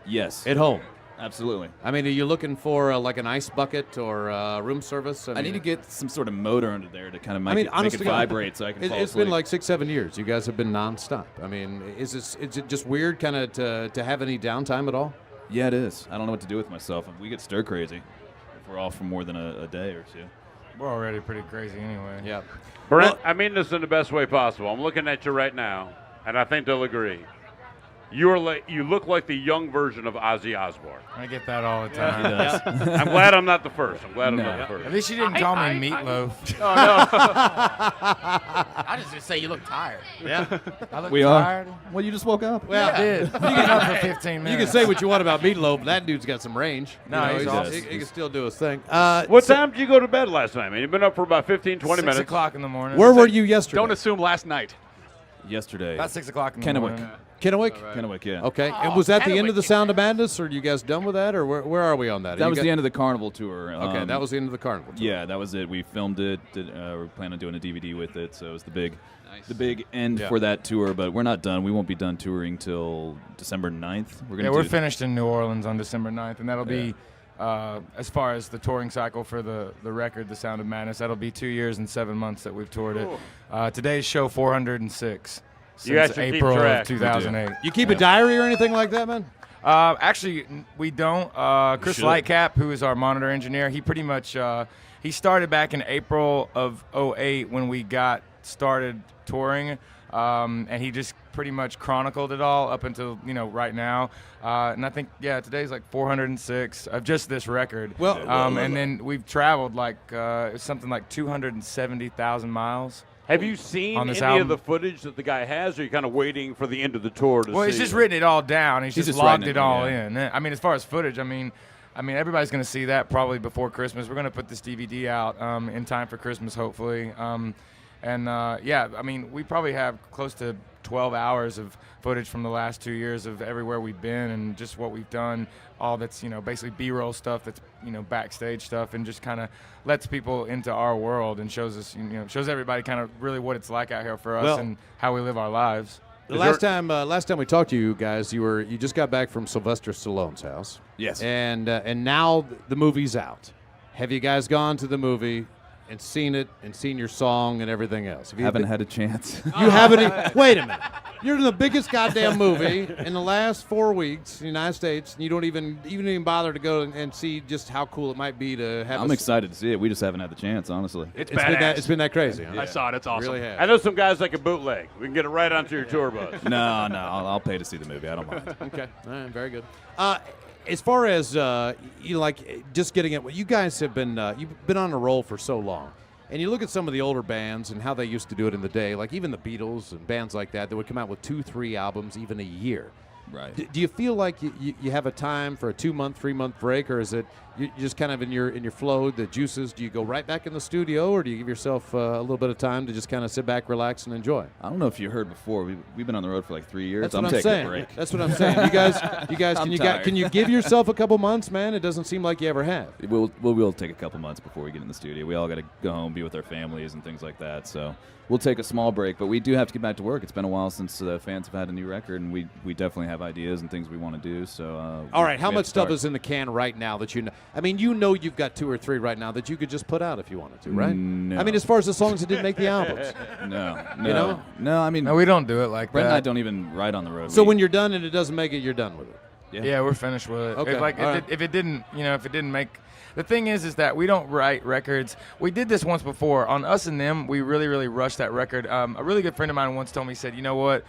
Yes, at home? absolutely. I mean, are you looking for like an ice bucket or room service? I need to get some sort of motor under there to kind of make honest it to God, vibrate so I can fall It's asleep. been like 6-7 years. You guys have been nonstop. I mean, is it just weird kind of to have any downtime at all? Yeah, it is. I don't know what to do with myself. We get stir crazy if we're off for more than a day or two. We're already pretty crazy anyway. Yeah. Brent, I mean this in the best way possible. I'm looking at you right now, and I think they'll agree. You look like the young version of Ozzy Osbourne. I get that all the time. He does. I'm glad I'm not the first. I'm glad I'm not the At first. least you didn't call me Meatloaf. Oh, no. I just say you look tired. Yeah. I look We tired. are. Well, you just woke up. Well, I did. You get up for 15 minutes. You can say what you want about Meatloaf. That dude's got some range. No, he's he awesome. He can still do his thing. What time did you go to bed last night, man? You've been up for about 15, 20 6 minutes. o'clock in the morning. Where were you yesterday? Don't assume last night. Yesterday. About 6 o'clock in the Kennewick. morning. Kennewick? Kennewick, yeah. Okay. And was that the end of the Sound of Madness, or are you guys done with that, or where are we on that? That was the end of the Carnival tour. Okay, that was the end of the Carnival tour. Yeah, that was it. We filmed it. We're planning on doing a DVD with it, so it was the big end Yeah. for that tour. But we're not done. We won't be done touring till December 9th. We're finished in New Orleans on December 9th, and that'll be, as far as the touring cycle for the record, The Sound of Madness, that'll be 2 years and 7 months that we've toured it. Today's show 406 You since actually keep April track. of 2008. You keep a diary or anything like that, man? Actually, we don't. Chris should. Lightcap, who is our monitor engineer, he pretty much he started back in April of 2008 when we got started touring, and he just pretty much chronicled it all up until right now. And I think today's like 406 of just this record. Well, and then we've traveled like something like 270,000 miles. Have you seen on this any of album. the footage that the guy has, or are you kind of waiting for the end of the tour to see? Well, he's just written it all down. He's just writing logged it all yeah. in. I mean, as far as footage, I mean, everybody's going to see that probably before Christmas. We're going to put this DVD out in time for Christmas, hopefully. I mean, we probably have close to 12 hours of footage from the last 2 years of everywhere we've been and just what we've done. All that's, basically B-roll stuff that's, backstage stuff, and just kind of lets people into our world and shows us, shows everybody kind of really what it's like out here for us and how we live our lives. The last time we talked to you guys, you just got back from Sylvester Stallone's house. Yes. And now the movie's out. Have you guys gone to the movie and seen it and seen your song and everything else? Haven't had a chance. You haven't. Wait a minute. You're in the biggest goddamn movie in the last 4 weeks in the United States, and you don't even bother to go and see just how cool it might be to have. I'm excited to see it. We just haven't had the chance, honestly. It's been that crazy. Huh? I saw it. It's awesome. Really have. I know some guys like a bootleg. We can get it right onto your tour bus. No, I'll pay to see the movie. I don't mind. Okay. All right, very good. As far as just getting it, you guys have been you've been on a roll for so long, and you look at some of the older bands and how they used to do it in the day, like even the Beatles and bands like that would come out with 2-3 albums even a year. Right. Do you feel like you have a time for a 2-month, 3-month break, or is it you're just kind of in your flow, the juices? Do you go right back in the studio, or do you give yourself a little bit of time to just kind of sit back, relax, and enjoy? I don't know if you heard before. We've been on the road for like 3 years. That's what I'm taking saying. a break. That's what I'm saying. You guys, I'm tired. can you give yourself a couple months, man? It doesn't seem like you ever have. We'll take a couple months before we get in the studio. We all got to go home, be with our families and things like that. So we'll take a small break, but we do have to get back to work. It's been a while since the fans have had a new record, and we definitely have ideas and things we want to do. So all right, how we have much to stuff start. is in the can right now that you know? I mean, you've got 2 or 3 right now that you could just put out if you wanted to, right? No. I mean, as far as the songs that didn't make the albums. No. You know? No, I mean, No, we don't do it like Brent and I that. don't even ride on the road. So when you're done and it doesn't make it, you're done with it. Yeah, we're finished with it. Okay, If, all right. if it didn't make, the thing is that we don't write records. We did this once before on Us and Them. We really, really rushed that record. A really good friend of mine once told me, he said, you know what?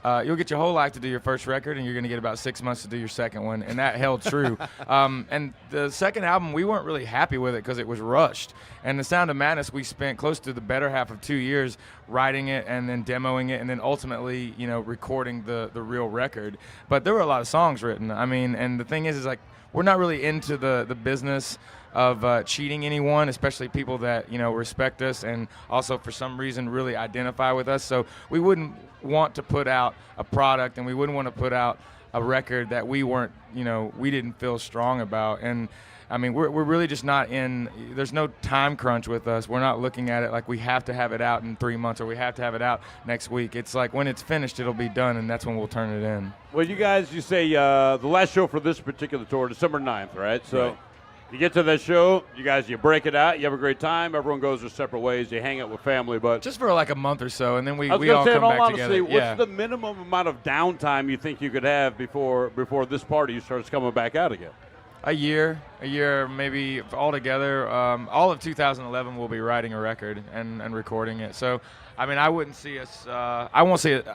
you'll get your whole life to do your first record, and you're going to get about 6 months to do your second one, and that held true. And the second album, we weren't really happy with it because it was rushed. And The Sound of Madness, we spent close to the better half of 2 years writing it and then demoing it and then ultimately, recording the real record. But there were a lot of songs written. I mean, and the thing is like, we're not really into the business of cheating anyone, especially people that respect us and also for some reason really identify with us. So we wouldn't want to put out a product, and we wouldn't want to put out a record that we weren't, we didn't feel strong about. And I mean, we're really just not in. There's no time crunch with us. We're not looking at it like we have to have it out in 3 months or we have to have it out next week. It's like when it's finished, it'll be done, and that's when we'll turn it in. Well, you say the last show for this particular tour, December 9th, right? So. Right. You get to that show, you break it out, you have a great time, everyone goes their separate ways, you hang out with family, but... Just for like a month or so, and then we all say, come back honestly, together. What's the minimum amount of downtime you think you could have before this party starts coming back out again? A year maybe altogether. All of 2011 we'll be writing a record and recording it. So, I mean, I wouldn't see us, I won't see it...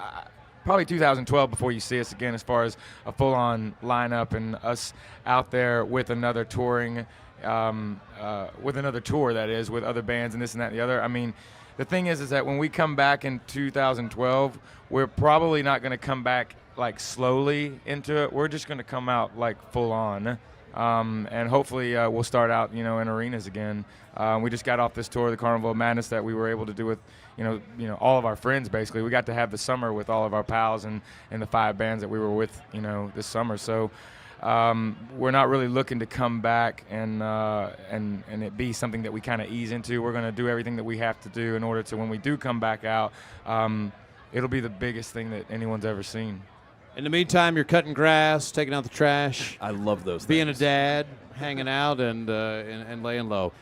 Probably 2012 before you see us again as far as a full-on lineup and us out there with another touring, with another tour, that is, with other bands and this and that and the other. I mean, the thing is that when we come back in 2012, we're probably not going to come back like slowly into it. We're just going to come out like full-on. And hopefully we'll start out, in arenas again. We just got off this tour, the Carnival of Madness, that we were able to do with, all of our friends, basically. We got to have the summer with all of our pals and the 5 bands that we were with, this summer. So we're not really looking to come back and it be something that we kind of ease into. We're going to do everything that we have to do in order to, when we do come back out, it'll be the biggest thing that anyone's ever seen. In the meantime, you're cutting grass, taking out the trash. I love those being things. A dad, hanging out, and laying low.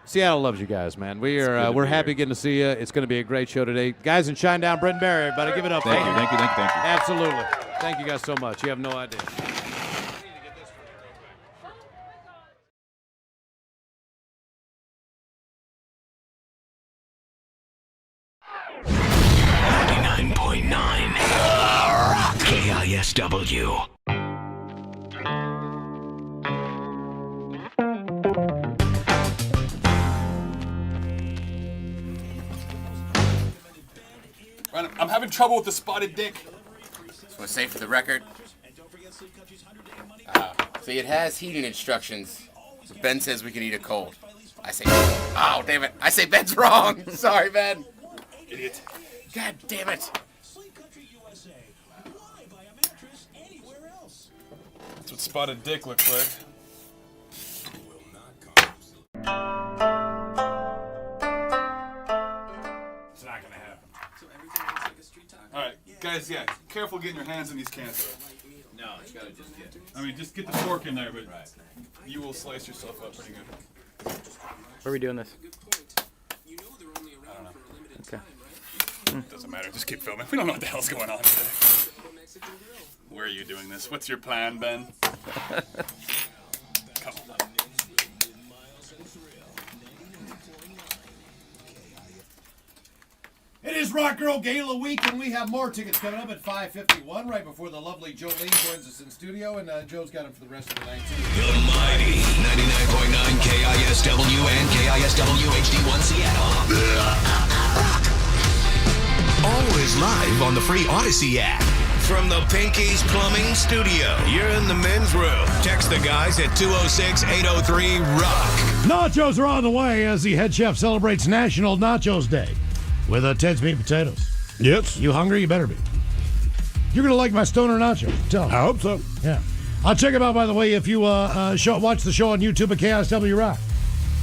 Seattle loves you guys, man. We're happy getting to see you. It's going to be a great show today. Guys in Shinedown, Brent Barry, everybody, give it up. Thank you. Absolutely. Thank you guys so much. You have no idea. KISW. I'm having trouble with the spotted dick. Just want to say for the record, see, it has heating instructions. So Ben says we can eat it cold. I say, oh, damn it. I say Ben's wrong. Sorry, Ben. Idiot. God damn it. That's what spotted dick looks like. It's not gonna happen. All right, guys, careful getting your hands in these cans. No, you gotta just get. Just get the fork in there, but you will slice yourself up pretty good. Where are we doing this? I don't know. Okay. Doesn't matter. Just keep filming. We don't know what the hell's going on today. Where are you doing this? What's your plan, Ben? Come on. It is Rock Girl Gala Week, and we have more tickets coming up at 5:51, right before the lovely Jolene joins us in studio, and Joe's got them for the rest of the night, too. The mighty 99.9 KISW and KISW HD1 Seattle. Always live on the free Odyssey app. From the Pinky's Plumbing Studio, you're in the men's room. Text the guys at 206-803-ROCK. Nachos are on the way as the head chef celebrates National Nachos Day with Ted's Meat and Potatoes. Yes. You hungry? You better be. You're going to like my stoner nacho. Tell me. I hope so. Yeah. I'll check them out, by the way, if you watch the show on YouTube at KISW Rock.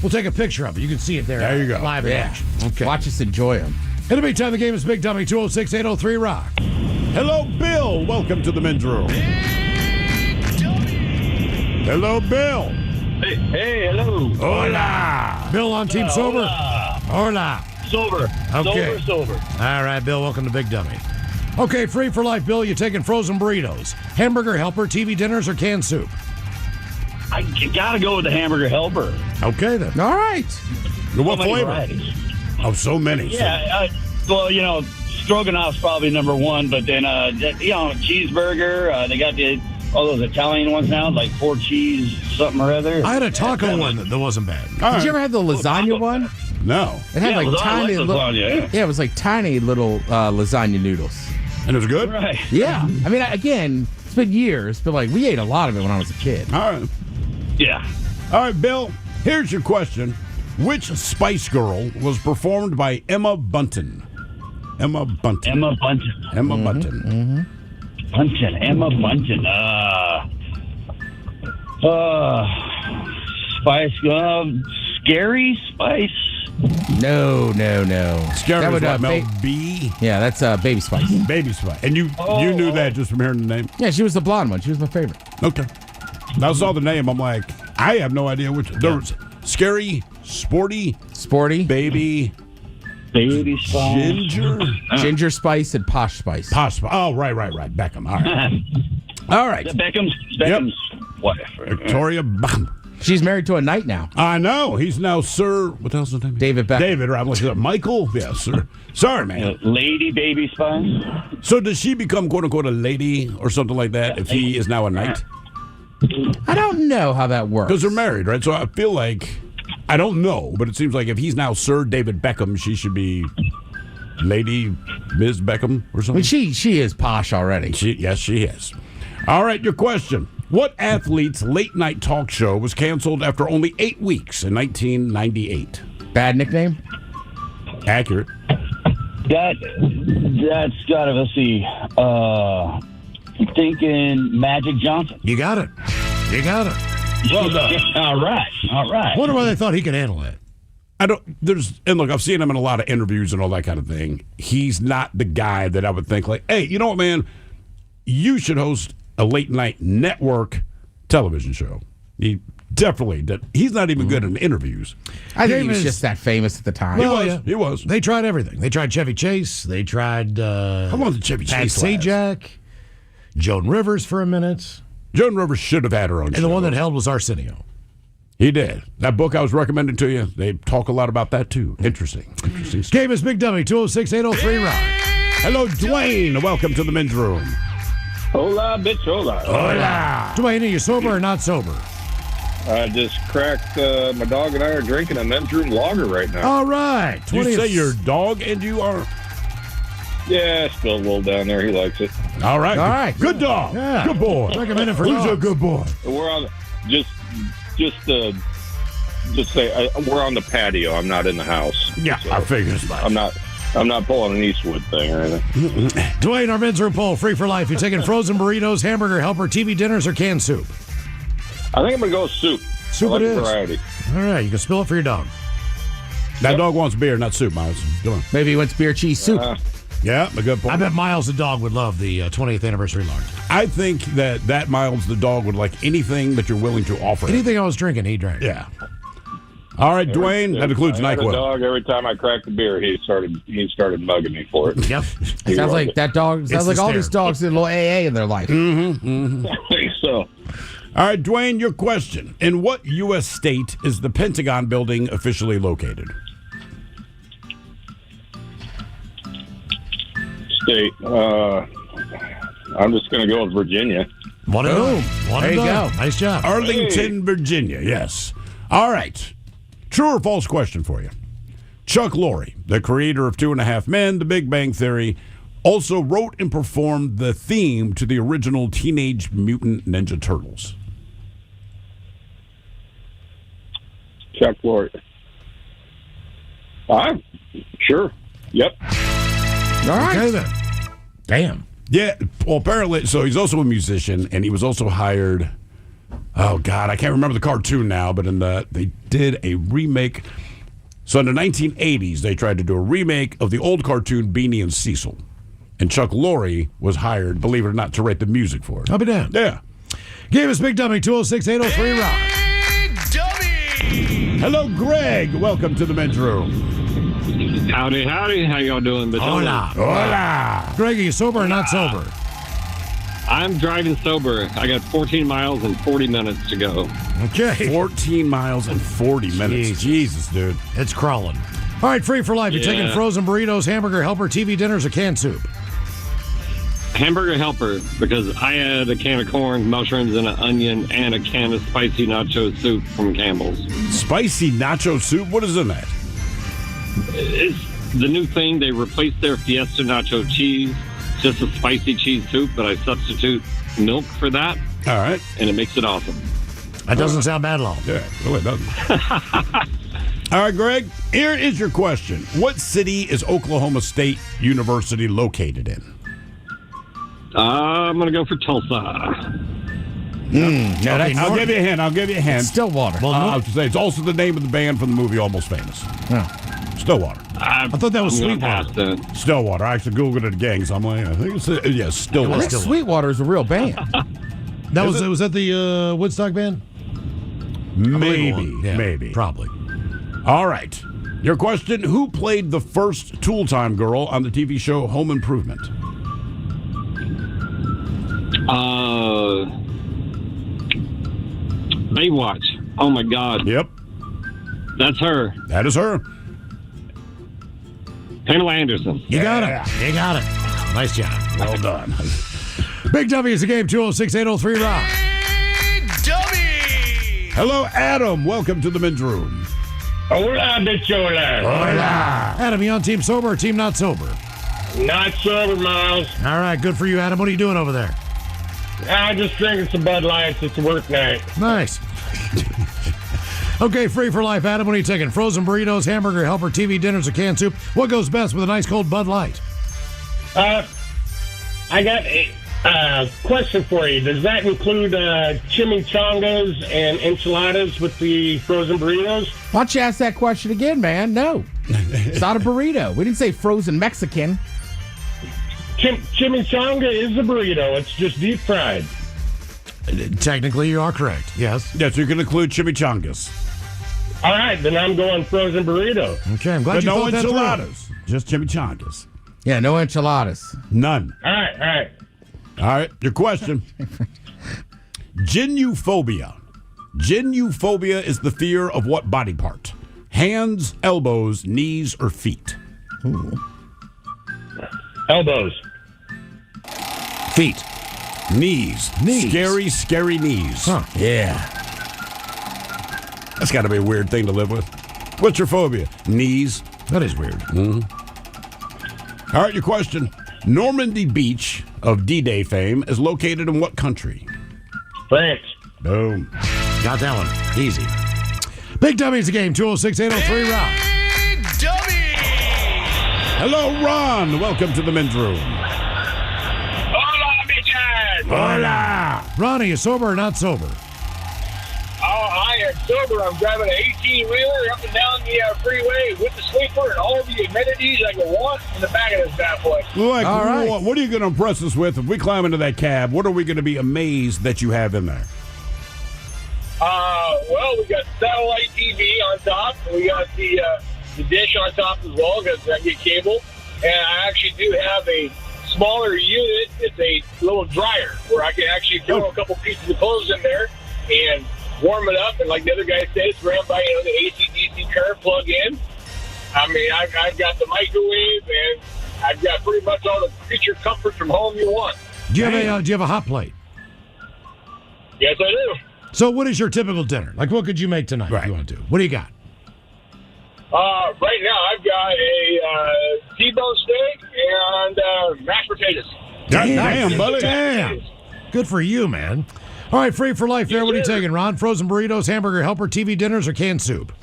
We'll take a picture of it. You can see it there. There you go. Live in action. Okay. Watch us enjoy them. In the meantime, the game is Big Dummy, 206-803-ROCK. Hello, Bill. Welcome to the men's room. Hello, Bill. Hey, hello. Hola. Bill on Team Sober? Hola. Sober. Okay. Sober. All right, Bill, welcome to Big Dummy. Okay, free for life, Bill. You taking frozen burritos, hamburger helper, TV dinners, or canned soup? I gotta go with the hamburger helper. Okay, then. All right. What So many flavor? varieties. Oh, so many. Yeah, well, Stroganoff's probably number one, but then cheeseburger. They got all those Italian ones now, like 4 cheese something or other. I had a taco one that wasn't bad. Did you ever have the lasagna one? No. It had like tiny little. lasagna. Yeah, it was like tiny little lasagna noodles. And it was good? Right. Yeah. I mean, again, it's been years, but like we ate a lot of it when I was a kid. All right. Yeah. All right, Bill, here's your question. Which Spice Girl was performed by Emma Bunton? Emma Bunton. Emma Bunton. Emma Bunton. Bunton. Emma Bunton. Spice. Scary Spice. No. Scary That was would, what, Mel ba- B? Yeah, that's Baby Spice. Baby Spice. And you knew that just from hearing the name? Yeah, she was the blonde one. She was my favorite. Okay. I saw the name. I'm like, I have no idea which. There was Scary, Sporty, Baby Spice. Ginger Spice and Posh Spice. Posh Spice. Oh, right. Beckham. All right. All right. Beckham's whatever. Victoria Beckham. She's married to a knight now. I know. He's now Sir. What the hell's his name? David Beckham. David, right? I'm looking up. Michael? Yeah, sir. Sorry, man. Lady Baby Spice. So does she become, quote unquote, a lady or something like that if he is now a knight? I don't know how that works. Because they're married, right? So I feel like, I don't know, but it seems like if he's now Sir David Beckham, she should be Lady Ms. Beckham or something. I mean, she is posh already. Yes, she is. All right, your question. What athlete's late-night talk show was canceled after only 8 weeks in 1998? Bad nickname? Accurate. That's got to, let's see. I'm thinking Magic Johnson. You got it. Well done. All right. Wonder why they thought he could handle it. And look, I've seen him in a lot of interviews and all that kind of thing. He's not the guy that I would think like, hey, you know what, man? You should host a late night network television show. He definitely did. He's not even good in interviews. I think he was just that famous at the time. He was. They tried everything. They tried Chevy Chase. They tried how long did Chevy Pat Chase last? Sajak, Joan Rivers for a minute. Joan Rivers should have had her own show. And the one that held was Arsenio. He did. That book I was recommending to you, they talk a lot about that too. Interesting stuff. Game is Big Dummy, 206-803 Rock. Hello, Dwayne. Welcome to the men's room. Hola, bitch, hola. Hola. Dwayne, are you sober or not sober? I just cracked, my dog and I are drinking a men's room lager right now. All right. You say your dog and you are? Yeah, still a little down there. He likes it. All right. Good dog. Yeah. Good boy. Recommend it for Who's dogs. a good boy? We're on, just say we're on the patio. I'm not in the house. Yeah, so I figured as much. I'm not pulling an Eastwood thing or anything. Dwayne, our men's room poll, free for life. You're taking frozen burritos, hamburger helper, TV dinners, or canned soup? I think I'm going to go with soup. Soup I like it is. variety. All right, you can spill it for your dog. That dog wants beer, not soup, Miles. Come on. Maybe he wants beer, cheese, soup. Yeah, a good point. I bet Miles the dog would love the 20th anniversary lager. I think that Miles the dog would like anything that you're willing to offer. Anything I was drinking, he drank. Yeah. All right, Dwayne, that includes I had a NyQuil. dog. Every time I cracked the beer, he started mugging me for it. Yep. Sounds like that dog. Sounds like all these dogs did a little AA in their life. I think so. All right, Dwayne, your question. In what U.S. state is the Pentagon building officially located? State. I'm just going to go with Virginia. One and done. One There and you done. go. Nice job. Arlington, Virginia. Yes. All right. True or false question for you. Chuck Lorre, the creator of 2.5 Men, The Big Bang Theory, also wrote and performed the theme to the original Teenage Mutant Ninja Turtles. Chuck Lorre. Sure. Yep. All right. Okay, then. Damn. Yeah, well, apparently, so he's also a musician, and he was also hired. Oh God, I can't remember the cartoon now, but they did a remake. So in the 1980s, they tried to do a remake of the old cartoon Beanie and Cecil, and Chuck Lorre was hired, believe it or not, to write the music for it. I'll be damned. Yeah. Game is Big Dummy, 206-803 Rock. Hello, Greg. Welcome to the men's room. Howdy. How y'all doing? Hola. Hola. Greg, are you sober or not sober? I'm driving sober. I got 14 miles and 40 minutes to go. Okay. 14 miles and 40 minutes. Jesus. Jesus, dude. It's crawling. All right, free for life. You're taking Yeah. frozen burritos, hamburger helper, TV dinners, or canned soup. Hamburger helper, because I had a can of corn, mushrooms, and an onion, and a can of spicy nacho soup from Campbell's. Spicy nacho soup? What is in that? It's the new thing. They replaced their Fiesta nacho cheese. It's just a spicy cheese soup, but I substitute milk for that. All right. And it makes it awesome. That doesn't sound bad at all. Yeah, no, it doesn't. All right, Greg, here is your question. What city is Oklahoma State University located in? I'm going to go for Tulsa. I'll give you a hint. Stillwater. Well, I was to say, it's also the name of the band from the movie Almost Famous. Stillwater. I thought that was I'm gonna Sweetwater. pass that. Stillwater. I actually Googled it again, so I'm like, I think it's, I Stillwater. think Sweetwater is a real band. Was that the Woodstock band? Maybe. Yeah, Maybe. Probably. All right. Your question, who played the first Tool Time girl on the TV show Home Improvement? Baywatch. Oh, my God. Yep. That's her. That is her. Pamela Anderson. You got it. You got it. Nice job. Well done. Big W is the game, 206-803-ROCK. Hello, Adam. Welcome to the men's room. Hola, bichola. Hola. Adam, you on team sober or team not sober? Not sober, Miles. All right, good for you, Adam. What are you doing over there? I'm just drinking some Bud Lights. It's a work night. Nice. Okay, free for life, Adam. What are you taking? Frozen burritos, hamburger helper, TV dinners, or canned soup? What goes best with a nice cold Bud Light? I got a question for you. Does that include chimichangas and enchiladas with the frozen burritos? Why don't you ask that question again, man? No. It's not a burrito. We didn't say frozen Mexican. Chimichanga is a burrito. It's just deep fried. Technically, you are correct. Yes. Yes, you can include chimichangas. All right, then I'm going frozen burrito. Okay, I'm glad But you no thought that through. enchiladas. Just chimichangas. Yeah, no enchiladas. None. All right. All right, your question. Genuphobia. Genuphobia is the fear of what body part? Hands, elbows, knees, or feet? Ooh. Elbows. Feet. Knees. Scary knees. Huh. Yeah. That's got to be a weird thing to live with. What's your phobia? Knees. That is weird. Mm-hmm. All right, your question. Normandy Beach of D-Day fame is located in what country? France. Boom. Got that one. Easy. Big W's the game, 206-803-ROCK. Hello, Ron. Welcome to the men's room. Hola, bitches. Hola. Ronnie, you sober or not sober? I am sober. I'm driving an 18-wheeler up and down the freeway with the sleeper and all the amenities I can want in the back of this bad boy. Like, All right. what are you going to impress us with? If we climb into that cab, what are we going to be amazed that you have in there? Well, we got satellite TV on top. We got the dish on top as well because I get cable. And I actually do have a smaller unit. It's a little dryer where I can actually throw a couple pieces of clothes in there and warm it up. And like the other guy said, it's ran by the AC/DC current plug in. I mean, I've got the microwave and I've got pretty much all the creature comforts from home you want. Do you have a hot plate? Yes, I do. So what is your typical dinner? Like, what could you make tonight if you want to? What do you got? Right now, I've got a T-bone steak and mashed potatoes. Damn, buddy. Damn. Good for you, man. All right, free for life there. What are you taking, Ron? Frozen burritos, hamburger helper, TV dinners, or canned soup?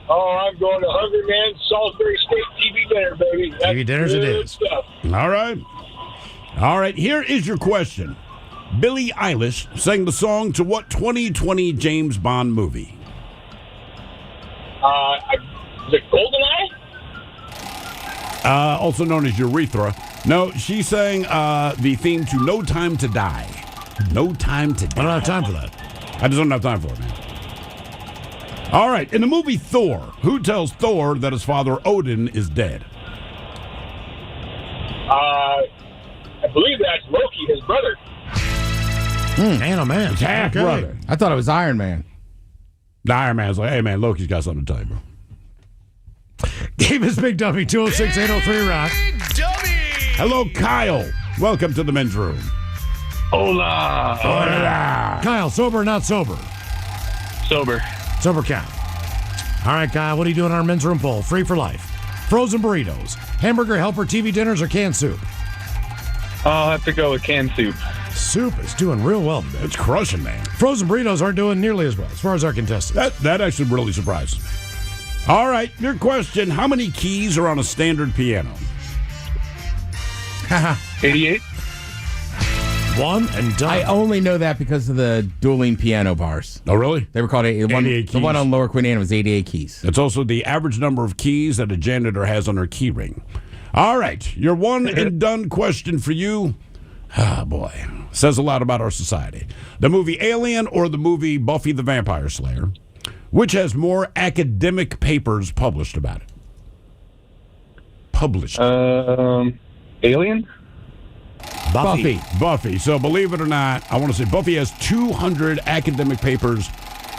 Oh, I'm going to Hungry Man Salisbury Steak TV dinner, baby. That's TV dinners it good is. stuff. All right, here is your question. Billie Eilish sang the song to what 2020 James Bond movie? Is it GoldenEye? Also known as Urethra. No, she sang the theme to No Time to Die. No Time to Die. I don't have time for that. I just don't have time for it, man. All right, in the movie Thor, who tells Thor that his father Odin is dead? I believe that's Loki, his brother. Man, oh man. It's half brother. I thought it was Iron Man. The Iron Man's like, hey man, Loki's got something to tell you, bro. Game is Big Dummy, 206-803-ROCK. Hello, Kyle. Welcome to the men's room. Hola. Kyle, sober or not sober? Sober. Sober count. All right, Kyle, what are you doing on our men's room poll? Free for life. Frozen burritos, hamburger helper, TV dinners, or canned soup? I'll have to go with canned soup. Soup is doing real well today. It's crushing, man. Frozen burritos aren't doing nearly as well as far as our contestants. That actually really surprises me. All right, your question. How many keys are on a standard piano? 88. One and done. I only know that because of the dueling piano bars. Oh, really? They were called 88 keys. The one on Lower Queen Anne was 88 keys. It's also the average number of keys that a janitor has on her key ring. All right, your one and done question for you. Ah, boy. Says a lot about our society. The movie Alien or the movie Buffy the Vampire Slayer? Which has more academic papers published about it? Published. Alien? Buffy. So believe it or not, I want to say Buffy has 200 academic papers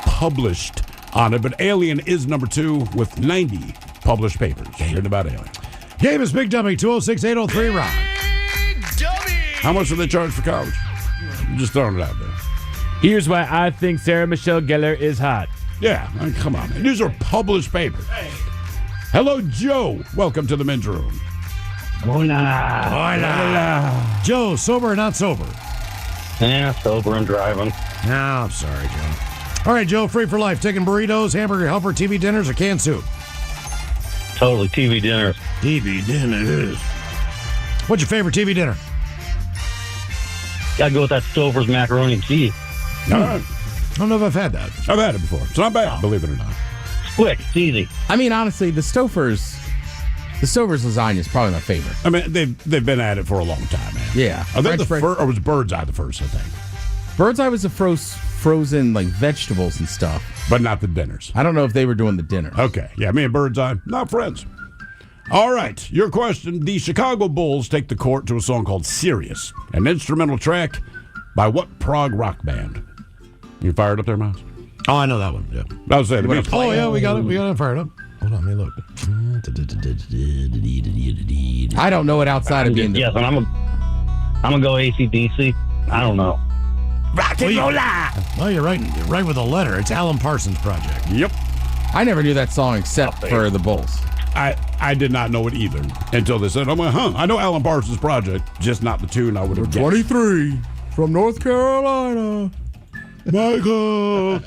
published on it, but Alien is number 2 with 90 published papers written about Alien. Game is Big Dummy, 206-803-ROCK. How much do they charge for college? I'm just throwing it out there. Here's why I think Sarah Michelle Gellar is hot. Yeah, I mean, come on, man. These are published papers. Hello, Joe. Welcome to the men's room. Hola. Joe, sober or not sober? Yeah, sober and driving. No, I'm sorry, Joe. All right, Joe, free for life. Taking burritos, hamburger helper, TV dinners, or canned soup? Totally TV dinners. TV dinners. What's your favorite TV dinner? Gotta go with that Stover's macaroni and cheese. All right. I don't know if I've had that. I've had it before. It's not bad, believe it or not. It's quick. It's easy. I mean, honestly, the Stouffer's lasagna is probably my favorite. I mean, they've been at it for a long time, man. Yeah. Are they or was Bird's Eye the first, I think? Bird's Eye was the frozen like vegetables and stuff. But not the dinners. I don't know if they were doing the dinners. Okay. Yeah, me and Bird's Eye, not friends. All right, your question. The Chicago Bulls take the court to a song called Sirius, an instrumental track by what prog rock band? You fired up there, Miles? Oh, I know that one. Yeah. I was saying. Oh, yeah, we got it. We got it fired up. Hold on, let me look. I don't know it outside of being. Yes, and I'm gonna go AC/DC. I don't know. Rock and rolla. Well, you're right. You're right with the letter. It's Alan Parsons Project. Yep. I never knew that song except for the Bulls. I did not know it either until they said, I'm like, I know Alan Parsons Project, just not the tune I would have guessed. 23 from North Carolina. Michael.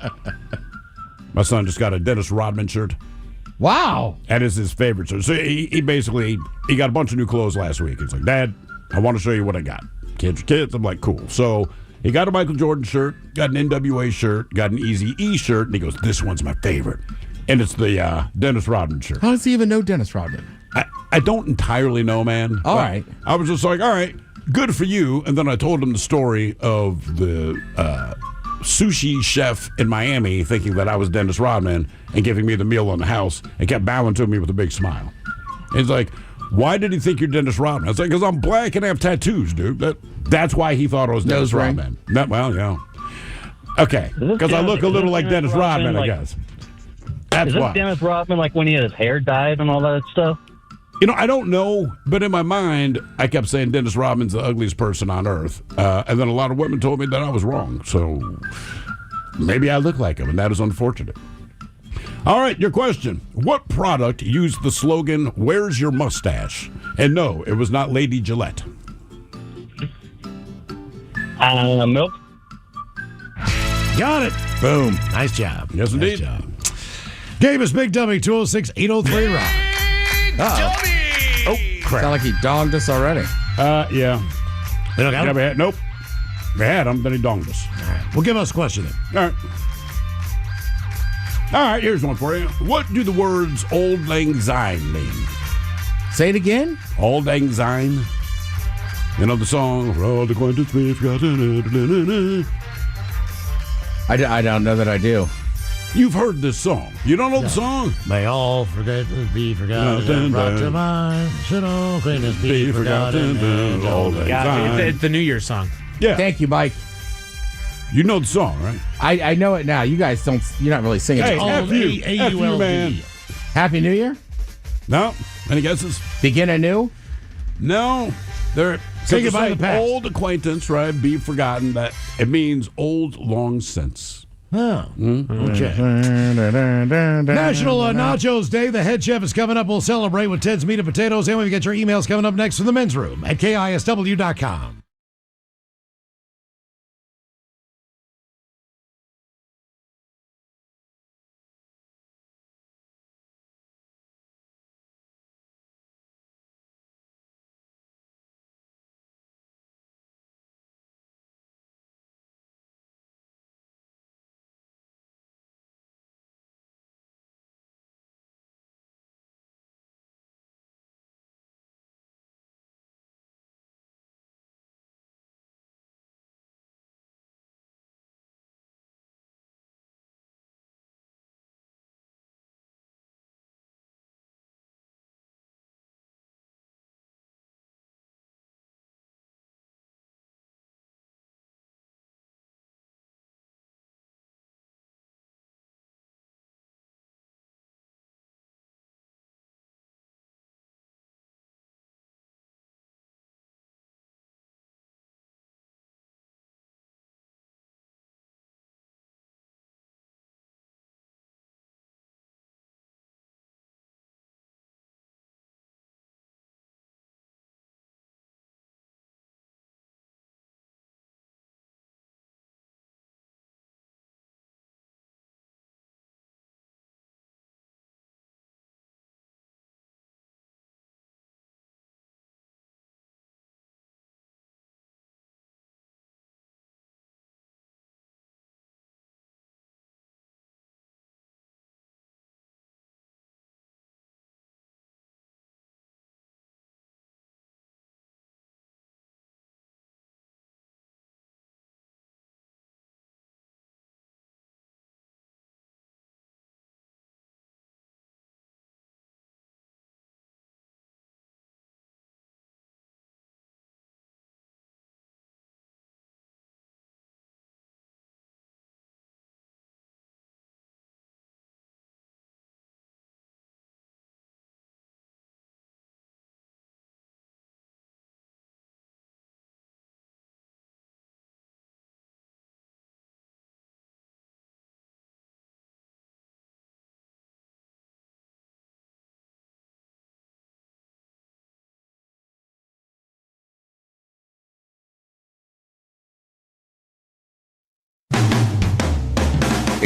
My son just got a Dennis Rodman shirt. Wow. And it's his favorite shirt. So he basically got a bunch of new clothes last week. He's like, Dad, I want to show you what I got. Kids are kids. I'm like, cool. So he got a Michael Jordan shirt, got an NWA shirt, got an Eazy-E shirt, and he goes, this one's my favorite. And it's the Dennis Rodman shirt. How does he even know Dennis Rodman? I don't entirely know, man. All right. I was just like, all right, good for you. And then I told him the story of the sushi chef in Miami thinking that I was Dennis Rodman and giving me the meal on the house and kept bowing to me with a big smile. He's like, why did he think you're Dennis Rodman? I was like, because I'm black and I have tattoos, dude. That's why he thought I was Dennis Rodman. Well, yeah. Okay, because I look a little like Dennis Rodman, I guess. That's Is this why. Dennis Rodman like when he had his hair dyed and all that stuff? You know, I don't know, but in my mind, I kept saying Dennis Rodman's the ugliest person on earth. And then a lot of women told me that I was wrong. So maybe I look like him, and that is unfortunate. All right, your question. What product used the slogan, "Where's your mustache?" And no, it was not Lady Gillette. Milk. Got it. Boom. Nice job. Yes, indeed. Nice job. Game is Big Dummy, 206-803-ROCK. Oh, crap. Sound like he donged us already. Yeah. We don't got him? Nope. We had him, then he donged us. All right. Well, give us a question then. All right, here's one for you. What do the words Auld Lang Syne mean? Say it again? Auld Lang Syne. You know the song, For all the acquaintance we've forgotten. I don't know that I do. You've heard this song. You don't know the song? May all forget be forgotten. Brought to mind. Should all acquaintance be forgotten. It's the New Year's song. Yeah. Thank you, Mike. You know the song, right? I know it now. You guys don't. You're not really singing. Hey, it. F you, man. Happy New Year. No? Any guesses? Begin anew? No. They're Say goodbye to the past. Old acquaintance, right? Be forgotten. That it means old long since. Oh. Okay. National Nachos Day. The head chef is coming up. We'll celebrate with Ted's Meat and Potatoes. And we get your emails coming up next from the men's room at KISW.com.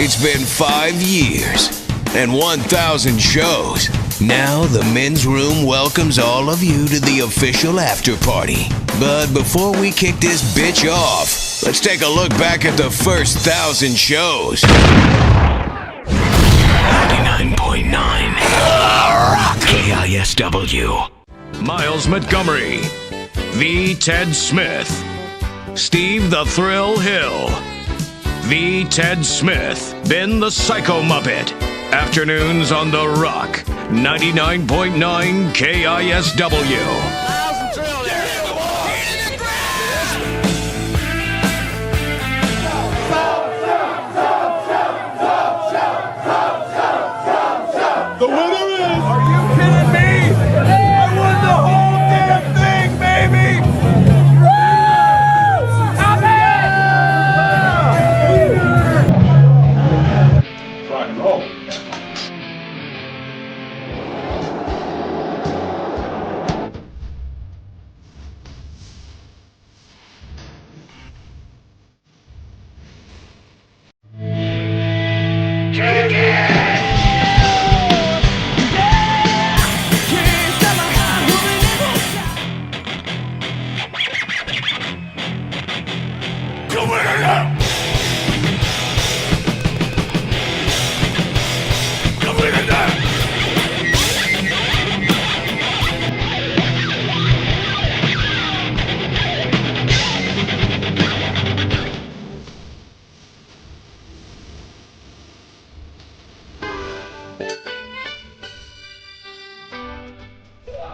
It's been 5 years and 1,000 shows. Now the men's room welcomes all of you to the official after party. But before we kick this bitch off, let's take a look back at the first 1,000 shows. 99.9 Rock KISW. Miles Montgomery, the Ted Smith, Steve the Thrill Hill, the Ted Smith, Ben the Psycho Muppet. Afternoons on The Rock, 99.9 KISW. The winner is... Are you kidding me? I won the whole damn thing, baby! Rock and roll.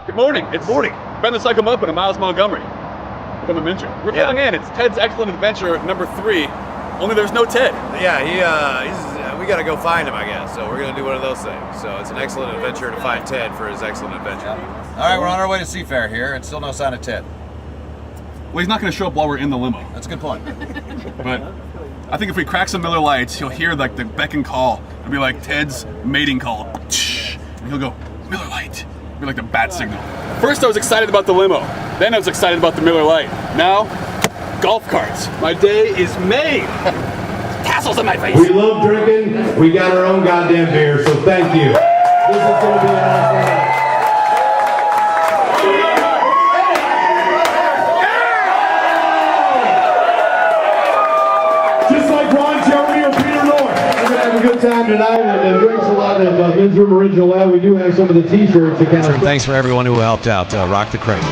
Good morning. It's Ben the Psycho Muppet and Miles Montgomery from the men's room. We're filling in. It's Ted's Excellent Adventure number 3. Only there's no Ted. Yeah, we got to go find him, I guess. So we're going to do one of those things. So it's an excellent adventure to find Ted for his excellent adventure. All right, we're on our way to Seafair here, and still no sign of Ted. Well, he's not going to show up while we're in the limo. That's a good point. But I think if we crack some Miller Lights, he'll hear like the beck and call. It'll be like Ted's mating call. And he'll go, Miller Lite. It'll be like the bat signal. First I was excited about the limo. Then I was excited about the Miller Lite. Now, golf carts. My day is made. Tassels in my face. We love drinking. We got our own goddamn beer, so thank you. This is going to be an awesome night. Just like Ron Jeremy or Peter North. We're going to have a good time tonight, and drinks a lot of Men's Room Original Ale. We do have some of the t-shirts to kind of... Thanks for everyone who helped out. Rock the crate.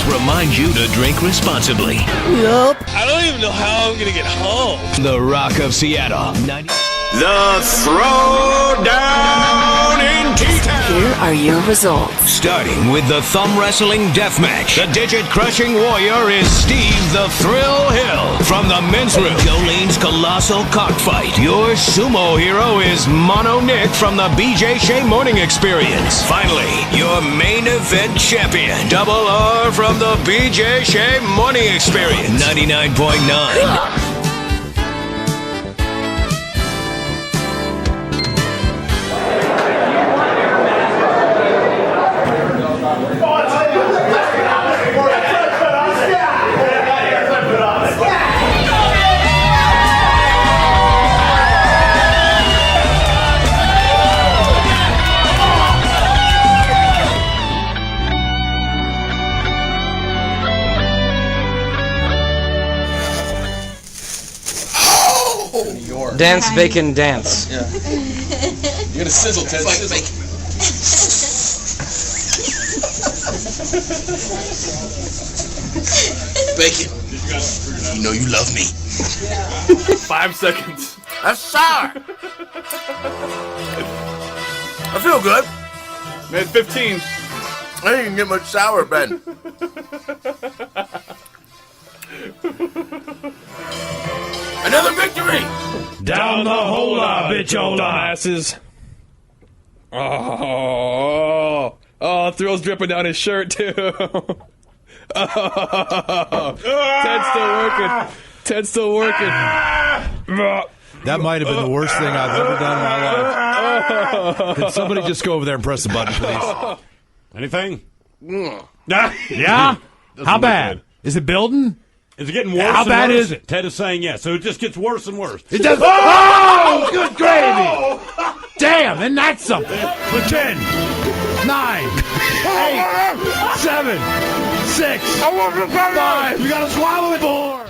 Remind you to drink responsibly. Yup. I don't even know how I'm gonna get home. The Rock of Seattle. The Throwdown in T-Town. Here are your results. Starting with the thumb wrestling death match. The digit crushing warrior is Steve the Thrill Hill from the men's room. Jolene's colossal cockfight. Your sumo hero is Mono Nick from the BJ Shea Morning Experience. Finally, your main event champion, Double R from the BJ Shea Morning Experience. 99.9. Dance, bacon, dance. Yeah. You gotta sizzle, Ted. Sizzle. Bacon. You know you love me. 5 seconds. That's sour. I feel good. Man, 15. I didn't get much sour, Ben. Another victory! Down the hole, bitch-ola. Asses. Oh, Thrill's dripping down his shirt, too. Ted's still working. Ted's still working. That might have been the worst thing I've ever done in my life. Could somebody just go over there and press the button, please? Anything? Yeah? How bad? Is it building? Is it getting worse? How and bad worse? is it? Ted is saying yes, so it just gets worse and worse. It does. Oh, good gravy! Damn, and that's something. For 10, 9, 8, 7, 6, 5. You gotta swallow it, 4.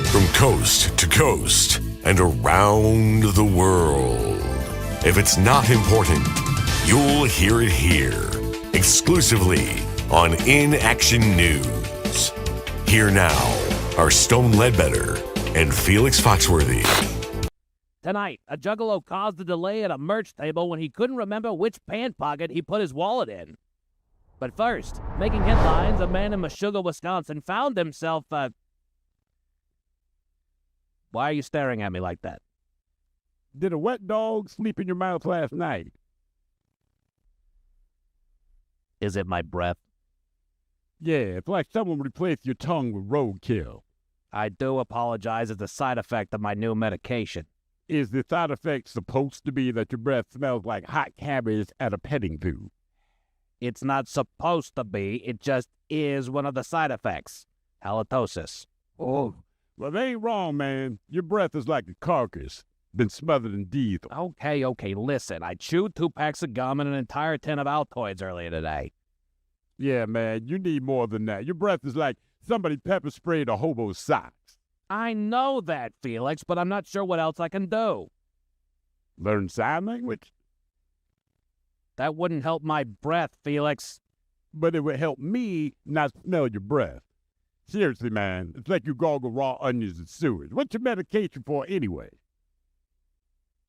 From coast to coast and around the world. If it's not important, you'll hear it here, exclusively on In Action News. Here now are Stone Ledbetter and Felix Foxworthy. Tonight, a juggalo caused a delay at a merch table when he couldn't remember which pant pocket he put his wallet in. But first, making headlines, a man in Meshuggah, Wisconsin found himself, Why are you staring at me like that? Did a wet dog sleep in your mouth last night? Is it my breath? Yeah, it's like someone replaced your tongue with roadkill. I do apologize as a side effect of my new medication. Is the side effect supposed to be that your breath smells like hot cabbage at a petting zoo? It's not supposed to be. It just is one of the side effects. Halitosis. Oh, well, they ain't wrong, man. Your breath is like a carcass. Been smothered in diesel. Okay, listen. I chewed 2 packs of gum and an entire tin of Altoids earlier today. Yeah, man, you need more than that. Your breath is like somebody pepper sprayed a hobo's socks. I know that, Felix, but I'm not sure what else I can do. Learn sign language? That wouldn't help my breath, Felix. but it would help me not smell your breath. Seriously, man, it's like you gargle raw onions and sewage. What's your medication for anyway?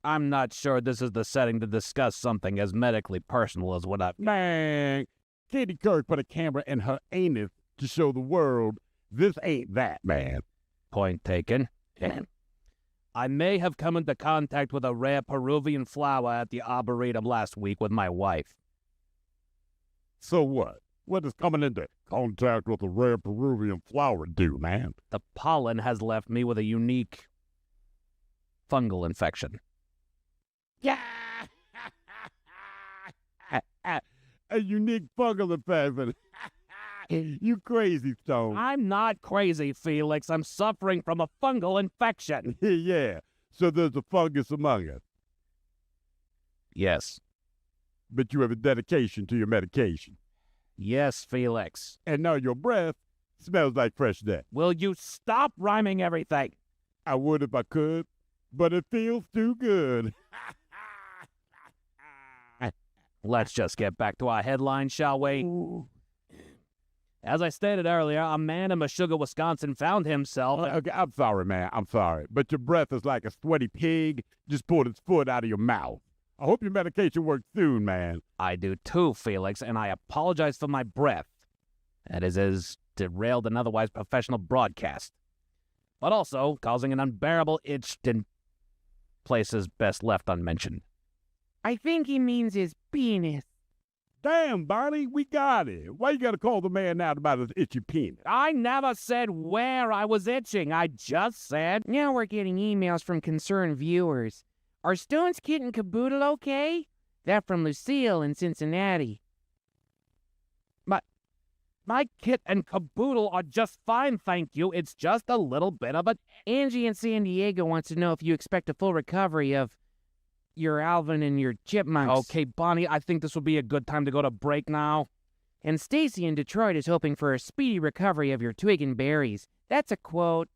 I'm not sure this is the setting to discuss something as medically personal as what I've... Man, Katie Couric put a camera in her anus to show the world this ain't that, man. Point taken. I may have come into contact with a rare Peruvian flower at the Arboretum last week with my wife. So what? What does coming into contact with a rare Peruvian flower do, man? The pollen has left me with a unique fungal infection. Yeah. A unique fungal infection. You crazy, Stone. I'm not crazy, Felix. I'm suffering from a fungal infection. Yeah, so there's a fungus among us. Yes. But you have a dedication to your medication. Yes, Felix. And now your breath smells like fresh death. Will you stop rhyming everything? I would if I could, but it feels too good. Let's just get back to our headline, shall we? Ooh. As I stated earlier, a man in Meshuggah, Wisconsin found himself... Okay, I'm sorry, man. I'm sorry. But your breath is like a sweaty pig just pulled its foot out of your mouth. I hope your medication works soon, man. I do too, Felix, and I apologize for my breath. That has derailed an otherwise professional broadcast. But also causing an unbearable itch in places best left unmentioned. I think he means his penis. Damn, Barney, we got it. Why you gotta call the man out about his itchy penis? I never said where I was itching. I just said... Now we're getting emails from concerned viewers. Are Stone's kit and caboodle okay? That from Lucille in Cincinnati. My kit and caboodle are just fine, thank you. It's just a little bit of a... Angie in San Diego wants to know if you expect a full recovery of your Alvin and your chipmunks. Okay, Bonnie, I think this would be a good time to go to break now. And Stacy in Detroit is hoping for a speedy recovery of your twig and berries. That's a quote.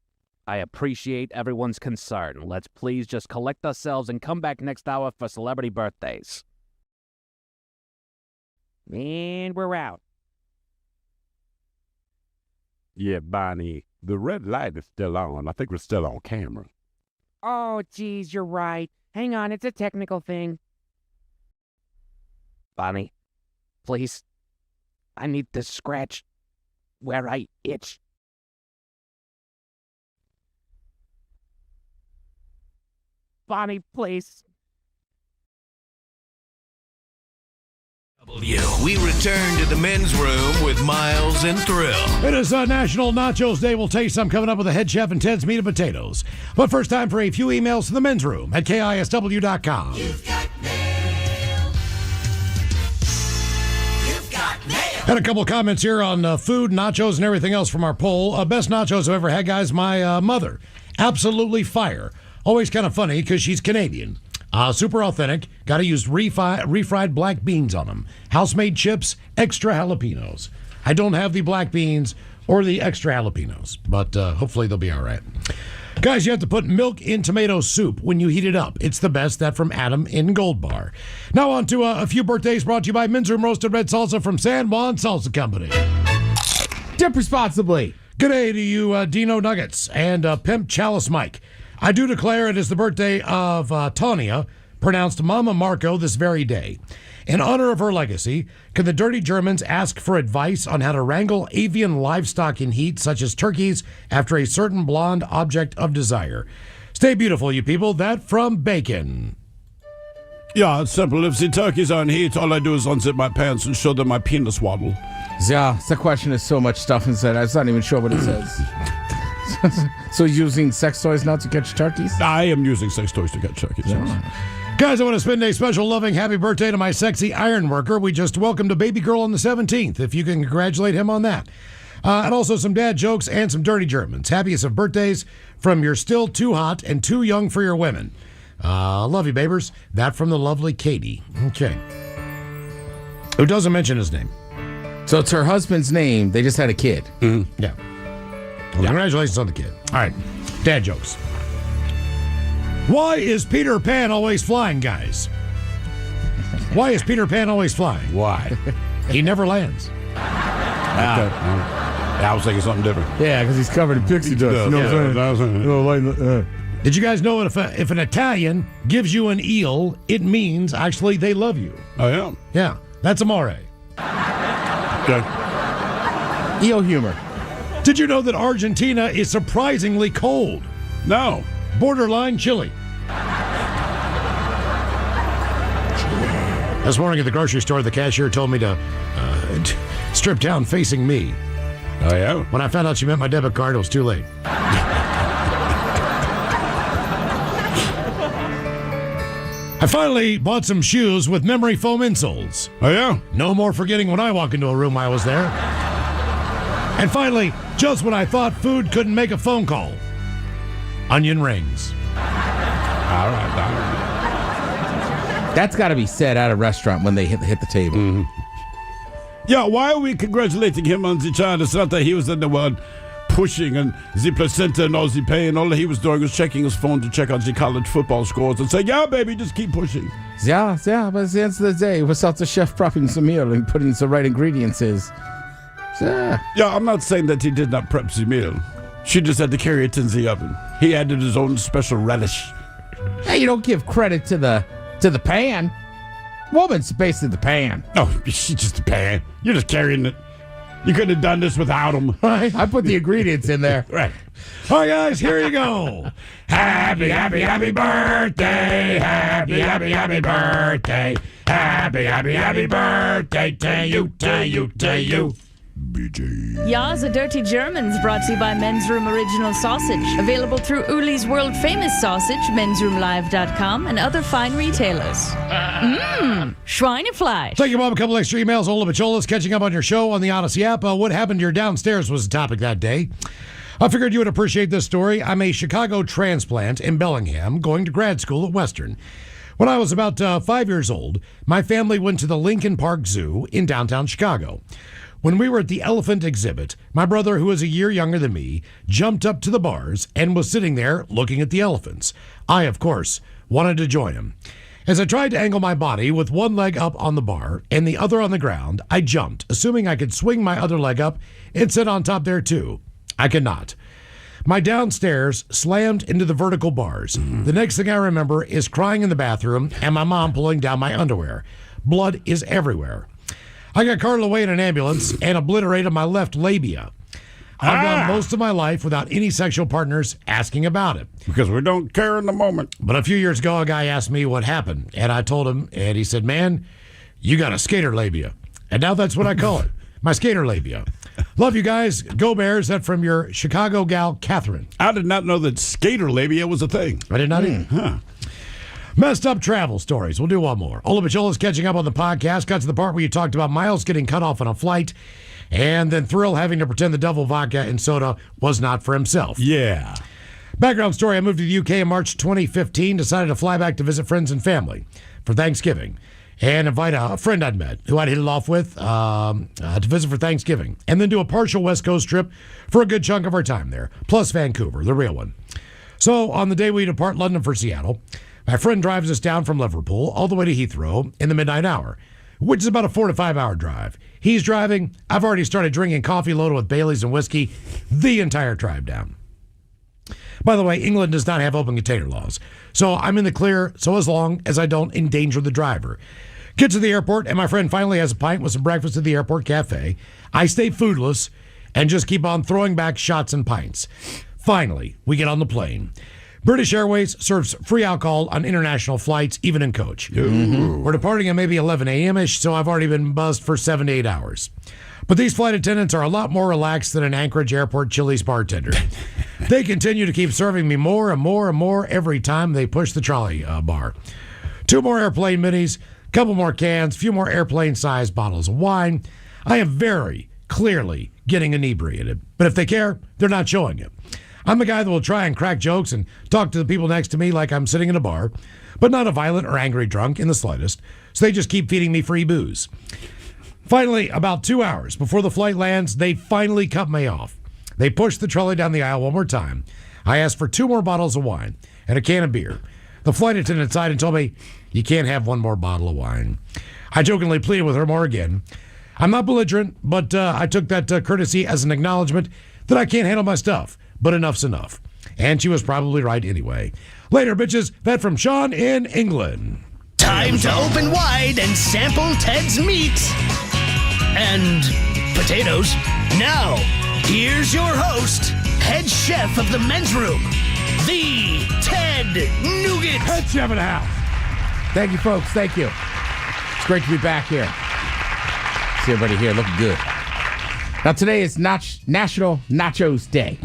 I appreciate everyone's concern. Let's please just collect ourselves and come back next hour for celebrity birthdays. And we're out. Yeah, Bonnie, the red light is still on. I think we're still on camera. Oh, geez, you're right. Hang on, it's a technical thing. Bonnie, please. I need to scratch where I itch. Bonnie, please. We return to the men's room with Miles and Thrill. It is National Nachos Day. We'll taste some coming up with the head chef and Ted's Meat and Potatoes. But first, time for a few emails to the men's room at KISW.com. You've got mail. You've got mail. Had a couple of comments here on food, nachos, and everything else from our poll. Best nachos I've ever had, guys. My mother. Absolutely fire. Always kind of funny because she's Canadian. Super authentic. Got to use refried black beans on them. House-made chips, extra jalapenos. I don't have the black beans or the extra jalapenos, but hopefully they'll be all right. Guys, you have to put milk in tomato soup when you heat it up. It's the best. That from Adam in Gold Bar. Now on to a few birthdays brought to you by Men's Room Roasted Red Salsa from San Juan Salsa Company. Dip responsibly. Good day to you, Dino Nuggets and Pimp Chalice Mike. I do declare it is the birthday of Tanya, pronounced Mama Marco, this very day. In honor of her legacy, can the dirty Germans ask for advice on how to wrangle avian livestock in heat, such as turkeys, after a certain blonde object of desire? Stay beautiful, you people. That from Bacon. Yeah, it's simple. If the turkeys are in heat, all I do is unzip my pants and show them my penis waddle. Yeah, the question is so much stuff inside. I'm not even sure what it says. So using sex toys now to catch turkeys? I am using sex toys to catch turkeys. Yeah. Guys, I want to spend a special loving happy birthday to my sexy iron worker. We just welcomed a baby girl on the 17th, if you can congratulate him on that. And also some dad jokes and some dirty Germans. Happiest of birthdays from You're Still Too Hot and Too Young for Your Women. Love you, babers. That from the lovely Katie. Okay. Who doesn't mention his name. So it's her husband's name. They just had a kid. Mm-hmm. Yeah. Well, congratulations on the kid. All right. Dad jokes. Why is Peter Pan always flying, guys? Why is Peter Pan always flying? Why? He never lands. I was thinking something different. Yeah, because he's covered in pixie dust. You know what I'm saying? Did you guys know if an Italian gives you an eel, it means actually they love you? Oh, yeah? Yeah, that's amore. Okay. Eel humor. Did you know that Argentina is surprisingly cold? No. Borderline chilly. This morning at the grocery store, the cashier told me to strip down facing me. Oh, yeah? When I found out she meant my debit card, it was too late. I finally bought some shoes with memory foam insoles. Oh, yeah? No more forgetting when I walk into a room I was there. And finally, just when I thought food couldn't make a phone call, onion rings. All right. That's got to be said at a restaurant when they hit the table. Mm-hmm. Yeah, why are we congratulating him on the child? It's not that he was the one pushing and the placenta and all the pain. All he was doing was checking his phone to check out the college football scores and say, yeah, baby, just keep pushing. Yeah, but at the end of the day, without the chef prepping some meal and putting the right ingredients is. Yeah, I'm not saying that he did not prep the meal. She just had to carry it in the oven. He added his own special relish. Hey, you don't give credit to the pan. Woman's basically the pan. Oh, she's just the pan. You're just carrying it. You couldn't have done this without him. Right? I put the ingredients in there. Right. All right, guys, here you go. Happy, happy, happy birthday. Happy, happy, happy birthday. Happy, happy, happy birthday to you. BJ. Ya's a Dirty Germans brought to you by Men's Room Original Sausage. Available through Uli's World Famous Sausage, mensroomlive.com, and other fine retailers. Schweinefleisch. Thank you, Bob. A couple extra emails. Ola Bacholas catching up on your show on the Odyssey app. What happened to your downstairs was the topic that day. I figured you would appreciate this story. I'm a Chicago transplant in Bellingham, going to grad school at Western. When I was about 5 years old, my family went to the Lincoln Park Zoo in downtown Chicago. When we were at the elephant exhibit, my brother, who was a year younger than me, jumped up to the bars and was sitting there looking at the elephants. I, of course, wanted to join him. As I tried to angle my body with one leg up on the bar and the other on the ground, I jumped, assuming I could swing my other leg up and sit on top there too. I could not. My downstairs slammed into the vertical bars. The next thing I remember is crying in the bathroom and my mom pulling down my underwear. Blood is everywhere. I got carted away in an ambulance and obliterated my left labia. I've gone most of my life without any sexual partners asking about it. Because we don't care in the moment. But a few years ago, a guy asked me what happened, and I told him, and he said, man, you got a skater labia. And now that's what I call it, my skater labia. Love you guys. Go Bears. That from your Chicago gal, Catherine. I did not know that skater labia was a thing. I did not either. Huh. Messed up travel stories. We'll do one more. Ola Bachola's catching up on the podcast. Got to the part where you talked about Miles getting cut off on a flight, and then Thrill having to pretend the devil vodka and soda was not for himself. Yeah. Background story, I moved to the UK in March 2015, decided to fly back to visit friends and family for Thanksgiving and invite a friend I'd met who I'd hit it off with to visit for Thanksgiving, and then do a partial West Coast trip for a good chunk of our time there, plus Vancouver, the real one. So on the day we depart London for Seattle, my friend drives us down from Liverpool all the way to Heathrow in the midnight hour, which is about a 4 to 5 hour drive. He's driving. I've already started drinking coffee loaded with Baileys and whiskey the entire drive down. By the way, England does not have open container laws, so I'm in the clear so as long as I don't endanger the driver. Get to the airport, and my friend finally has a pint with some breakfast at the airport cafe. I stay foodless and just keep on throwing back shots and pints. Finally, we get on the plane. British Airways serves free alcohol on international flights, even in coach. We're departing at maybe 11 a.m.-ish, so I've already been buzzed for 7 to 8 hours. But these flight attendants are a lot more relaxed than an Anchorage Airport Chili's bartender. They continue to keep serving me more and more and more every time they push the trolley bar. 2 more airplane minis, couple more cans, few more airplane-sized bottles of wine. I am very clearly getting inebriated. But if they care, they're not showing it. I'm the guy that will try and crack jokes and talk to the people next to me like I'm sitting in a bar, but not a violent or angry drunk in the slightest, so they just keep feeding me free booze. Finally, about 2 hours before the flight lands, they finally cut me off. They pushed the trolley down the aisle one more time. I asked for 2 more bottles of wine and a can of beer. The flight attendant sighed and told me, you can't have 1 more bottle of wine. I jokingly pleaded with her more again. I'm not belligerent, but I took that courtesy as an acknowledgement that I can't handle my stuff. But enough's enough. And she was probably right anyway. Later, bitches. That from Sean in England. Time to open wide and sample Ted's meat and potatoes. Now, here's your host, head chef of the men's room, the Ted Nugent. Head chef in the house. Thank you, folks. Thank you. It's great to be back here. See everybody here looking good. Now, today is National Nachos Day.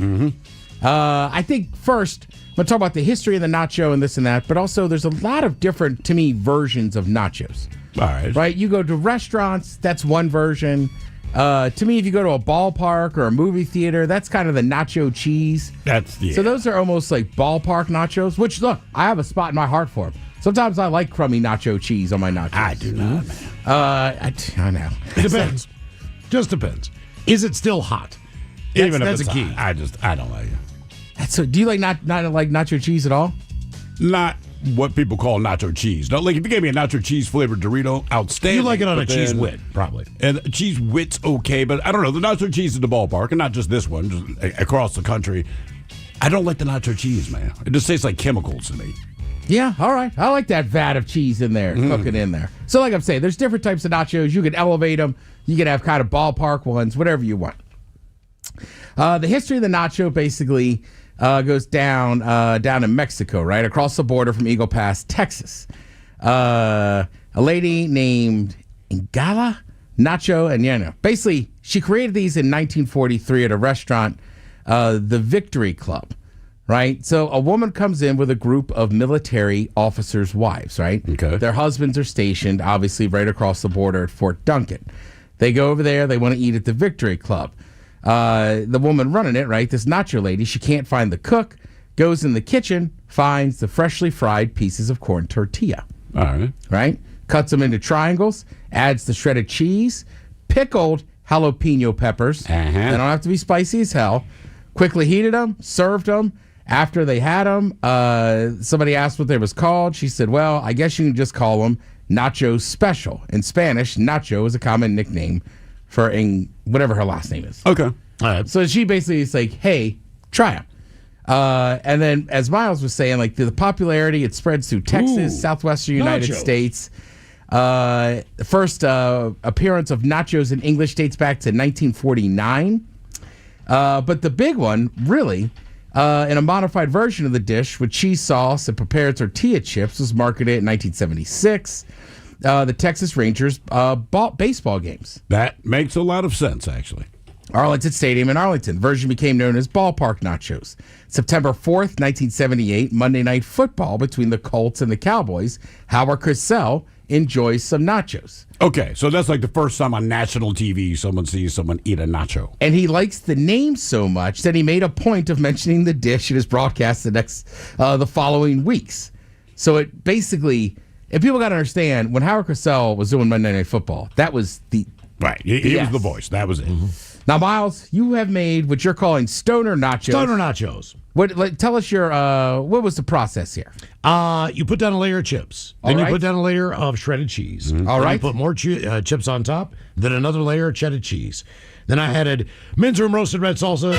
I think first, I'm going to talk about the history of the nacho and this and that, but also there's a lot of different, to me, versions of nachos. All right. Right? You go to restaurants, that's one version. To me, if you go to a ballpark or a movie theater, that's kind of the nacho cheese. So those are almost like ballpark nachos, which, look, I have a spot in my heart for them. Sometimes I like crummy nacho cheese on my nachos. I do not, man. I know. It depends. Just depends. Is it still hot? Even if that's it's a key. hot, I don't like it. Do you like not like nacho cheese at all? Not what people call nacho cheese. No, like if you gave me a nacho cheese flavored Dorito, outstanding. You like it on a cheese wit, probably. And cheese wit's okay, but I don't know. The nacho cheese is the ballpark, and not just this one, just across the country. I don't like the nacho cheese, man. It just tastes like chemicals to me. Yeah, all right. I like that vat of cheese in there, cooking in there. So like I'm saying, there's different types of nachos. You can elevate them. You can have kind of ballpark ones, whatever you want. The history of the nacho basically goes down in Mexico, right? Across the border from Eagle Pass, Texas. A lady named Ingala Nacho Añeño. Basically, she created these in 1943 at a restaurant, the Victory Club. Right? So a woman comes in with a group of military officers' wives, right? Okay. Their husbands are stationed, obviously, right across the border at Fort Duncan. They go over there. They want to eat at the Victory Club. The woman running it, right, this nacho lady, she can't find the cook, goes in the kitchen, finds the freshly fried pieces of corn tortilla. All right. Right? Cuts them into triangles, adds the shredded cheese, pickled jalapeno peppers. They don't have to be spicy as hell. Quickly heated them, served them. After they had them, somebody asked what they was called. She said, well, I guess you can just call them Nacho Special. In Spanish, Nacho is a common nickname for whatever her last name is. Okay. All right. So she basically is like, hey, try them. And then, as Miles was saying, like the popularity, it spreads through Texas, southwestern United States. The first appearance of nachos in English dates back to 1949. But the big one, really, in a modified version of the dish with cheese sauce and prepared tortilla chips, was marketed in 1976. The Texas Rangers bought baseball games. That makes a lot of sense, actually. Arlington Stadium in Arlington. The version became known as ballpark nachos. September 4th, 1978, Monday Night Football between the Colts and the Cowboys. Howard Cosell enjoys some nachos. Okay, so that's like the first time on national TV someone sees someone eat a nacho. And he likes the name so much that he made a point of mentioning the dish in his broadcast the following weeks. So it basically, and people got to understand, when Howard Cosell was doing Monday Night Football, that was the... Right, he was the voice. That was it. Now, Miles, you have made what you're calling stoner nachos. Stoner nachos. Tell us what was the process here? You put down a layer of chips. Then you put down a layer of shredded cheese. All right. You put more chips on top. Then another layer of cheddar cheese. Then I added Men's Room roasted red salsa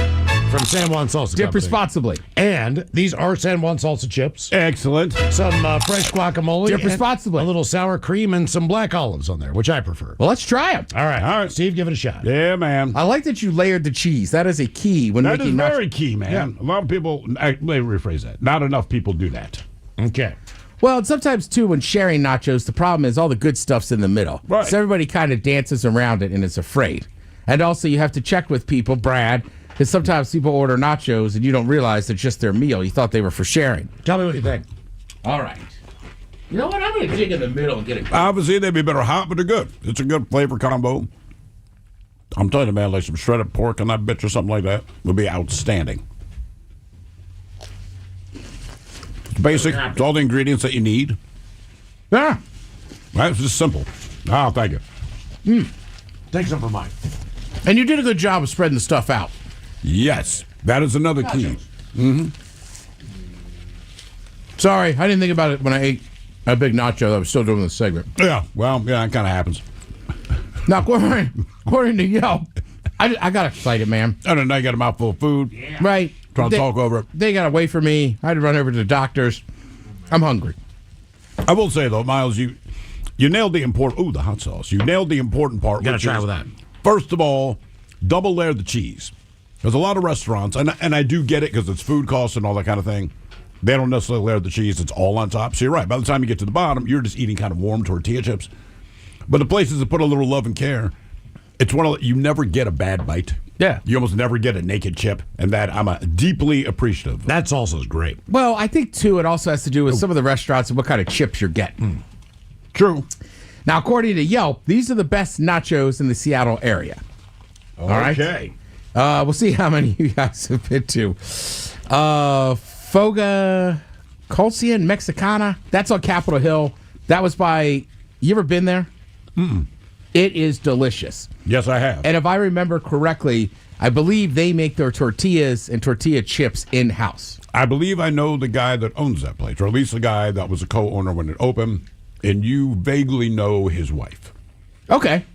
from San Juan Salsa Dip Company. responsibly. And these are San Juan salsa chips. Excellent. Some fresh guacamole. Dip responsibly. A little sour cream and some black olives on there, which I prefer. Well, let's try them. All right. Steve, give it a shot. Yeah, man. I like that you layered the cheese. That is a key when That making is very key, man. Yeah. A lot of people, let me rephrase that. Not enough people do that. Okay. Well, and sometimes, too, when sharing nachos, the problem is all the good stuff's in the middle. Right. So everybody kind of dances around it and is afraid. And also, you have to check with people, Brad, because sometimes people order nachos and you don't realize it's just their meal. You thought they were for sharing. Tell me what you think. All right. You know what? I'm going to dig in the middle and get it. Obviously, they'd be better hot, but they're good. It's a good flavor combo. I'm telling you, man, like some shredded pork on that bitch or something like that would be outstanding. It's basic. It's all the ingredients that you need. Yeah. Right? It's just simple. Oh, thank you. Take some for mine. And you did a good job of spreading the stuff out. Yes. That is another key. Mm-hmm. Sorry, I didn't think about it when I ate a big nacho. I was still doing the segment. Yeah, well, yeah, it kind of happens. Now, according to Yelp, I got excited, man. I don't know. You got a mouthful of food. Yeah. Right. Trying to talk over it. They got to wait for me. I had to run over to the doctor's. I'm hungry. I will say, though, Miles, you nailed the important... Ooh, the hot sauce. You nailed the important part. Got to try with that. First of all, double layer the cheese. There's a lot of restaurants, and I do get it because it's food costs and all that kind of thing. They don't necessarily layer the cheese. It's all on top. So you're right. By the time you get to the bottom, you're just eating kind of warm tortilla chips. But the places that put a little love and care, it's one of... You never get a bad bite. Yeah. You almost never get a naked chip, and that I'm deeply appreciative of. That salsa is great. Well, I think, too, it also has to do with some of the restaurants and what kind of chips you're getting. True. Now, according to Yelp, these are the best nachos in the Seattle area. All right? Okay. We'll see how many you guys have been to. Foga Colcian Mexicana. That's on Capitol Hill. That was by... You ever been there? Mm-mm. It is delicious. Yes, I have. And if I remember correctly, I believe they make their tortillas and tortilla chips in-house. I believe I know the guy that owns that place, or at least the guy that was a co-owner when it opened, and you vaguely know his wife. Okay.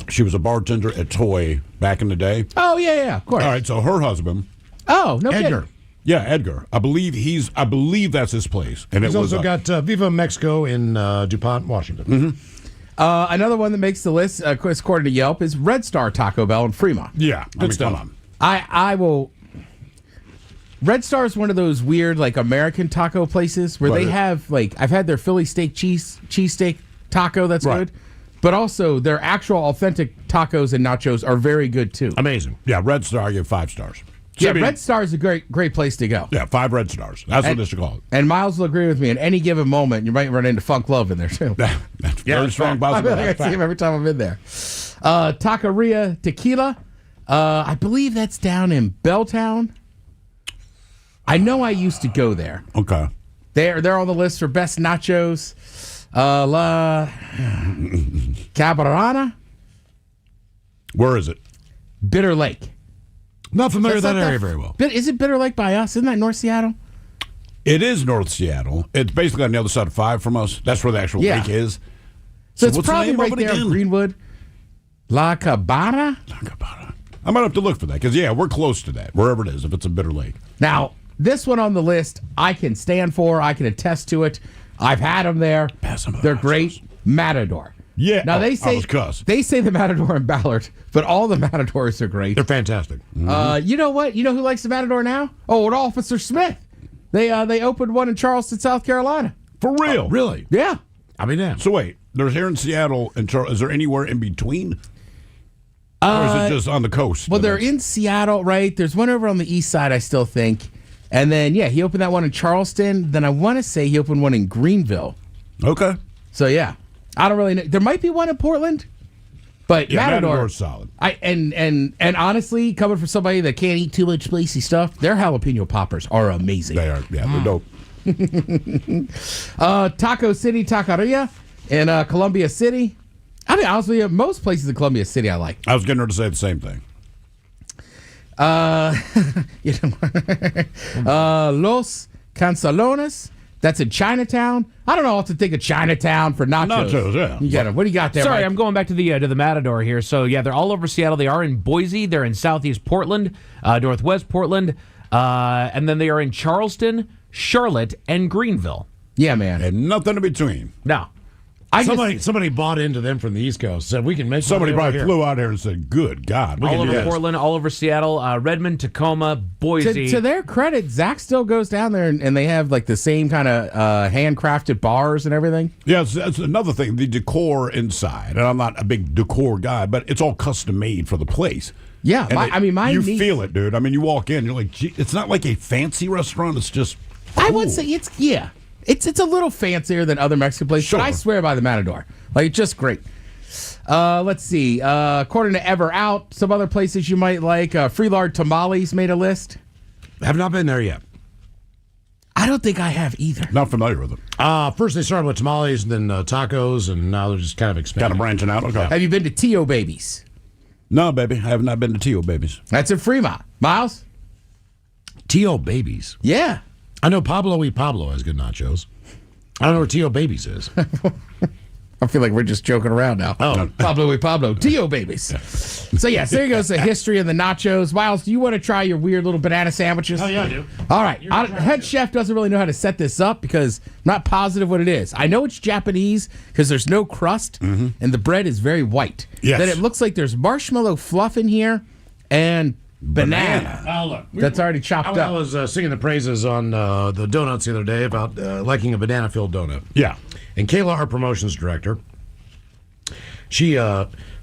She was a bartender at Toy back in the day. Oh, yeah, of course. All right, so her husband... Oh, no Edgar. kidding. Yeah, Edgar. I believe that's his place. And He's it was also got Viva Mexico in DuPont, Washington. Mm-hmm. Another one that makes the list, according to Yelp, is Red Star Taco Bell in Fremont. Yeah, good stuff. Come on. I will... Red Star is one of those weird, like, American taco places where they have, like... I've had their Philly steak cheesesteak taco that's good. But also, their actual authentic tacos and nachos are very good, too. Amazing. Yeah, Red Star, I give 5 stars. Yeah, Red Star is a great place to go. Yeah, 5 red stars. That's what they should call it. And Miles will agree with me. At any given moment, you might run into Funk Love in there, too. That's very strong possibility. I see him every time I'm in there. Taqueria Tequila. I believe that's down in Belltown. I know I used to go there. Okay. They're on the list for best nachos. La Cabrana. Where is it? Bitter Lake. Not familiar with that area very well. Is it Bitter Lake by us? Isn't that North Seattle? It is North Seattle. It's basically on the other side of 5 from us. That's where the actual lake is. So it's what's the probably name right of it there in again? Greenwood. La Cabana? I might have to look for that because, yeah, we're close to that, wherever it is, if it's a Bitter Lake. Now, this one on the list, I can stand for. I can attest to it. I've had them there. They're great. Matador. Yeah. Now, they say the Matador in Ballard, but all the Matadors are great. They're fantastic. You know what? You know who likes the Matador now? Oh, and Officer Smith. They opened one in Charleston, South Carolina. For real? Really? Yeah. I mean, yeah. So wait, there's here in Seattle and is there anywhere in between? Or is it just on the coast? Well, they're in Seattle, right? There's one over on the east side, I still think. And then, yeah, he opened that one in Charleston. Then I want to say he opened one in Greenville. Okay. So, yeah. I don't really know. There might be one in Portland. But yeah, Matador's solid. And honestly, coming from somebody that can't eat too much spicy stuff, their jalapeno poppers are amazing. They are. Yeah, they're dope. Taco City Taqueria in Columbia City. I mean, honestly, most places in Columbia City I like. I was getting her to say the same thing. Los Cancalones. That's in Chinatown. I don't know what to think of Chinatown for nachos. Nachos, yeah. You got it. What do you got there? Sorry, Mike? I'm going back to the Matador here. So yeah, they're all over Seattle. They are in Boise. They're in Southeast Portland, Northwest Portland, and then they are in Charleston, Charlotte, and Greenville. Yeah, man. And nothing in between. No. Somebody bought into them from the East Coast. Said we can make. Somebody money probably over flew out here and said, "Good God, we all can over do this." Portland, all over Seattle, Redmond, Tacoma, Boise. To their credit, Zach still goes down there and they have like the same kind of handcrafted bars and everything. Yeah, that's another thing. The decor inside, and I'm not a big decor guy, but it's all custom made for the place. Yeah, you feel it, dude. I mean, you walk in, you're like, gee, it's not like a fancy restaurant. It's just. Cool. I would say it's a little fancier than other Mexican places, Sure. but I swear by the Matador. Like, it's just great. Let's see. According to Ever Out, some other places you might like. Freelard Tamales made a list. Have not been there yet. I don't think I have either. Not familiar with them. First they started with tamales, and then tacos, and now they're just kind of expanding. Kind of branching out. Okay. Have you been to Tio Babies? No, baby. I have not been to Tio Babies. That's in Fremont. Miles? Tio Babies. Yeah. I know Pablo y Pablo has good nachos. I don't know where Tio Babies is. I feel like we're just joking around now. Oh. Pablo. Dio babies. So, yes, there goes the history of the nachos. Miles, do you want to try your weird little banana sandwiches? Oh, yeah, I do. All right. Head chef doesn't really know how to set this up because I'm not positive what it is. I know it's Japanese because there's no crust and the bread is very white. Yes. Then it looks like there's marshmallow fluff in here and banana. Oh, look. That's already chopped I up. was singing the praises on the donuts the other day about liking a banana-filled donut. Yeah. And Kayla, our promotions director, she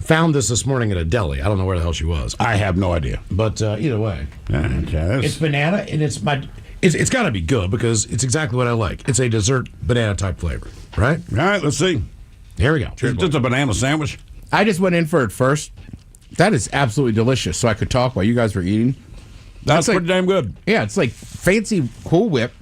found this morning at a deli. I don't know where the hell she was. I have no idea. But either way, it's banana, and it's got to be good because it's exactly what I like. It's a dessert banana type flavor, right? All right, let's see. Here we go. It's just a banana sandwich. I just went in for it first. That is absolutely delicious. So I could talk while you guys were eating. That's like, pretty damn good. Yeah, it's like fancy Cool Whip.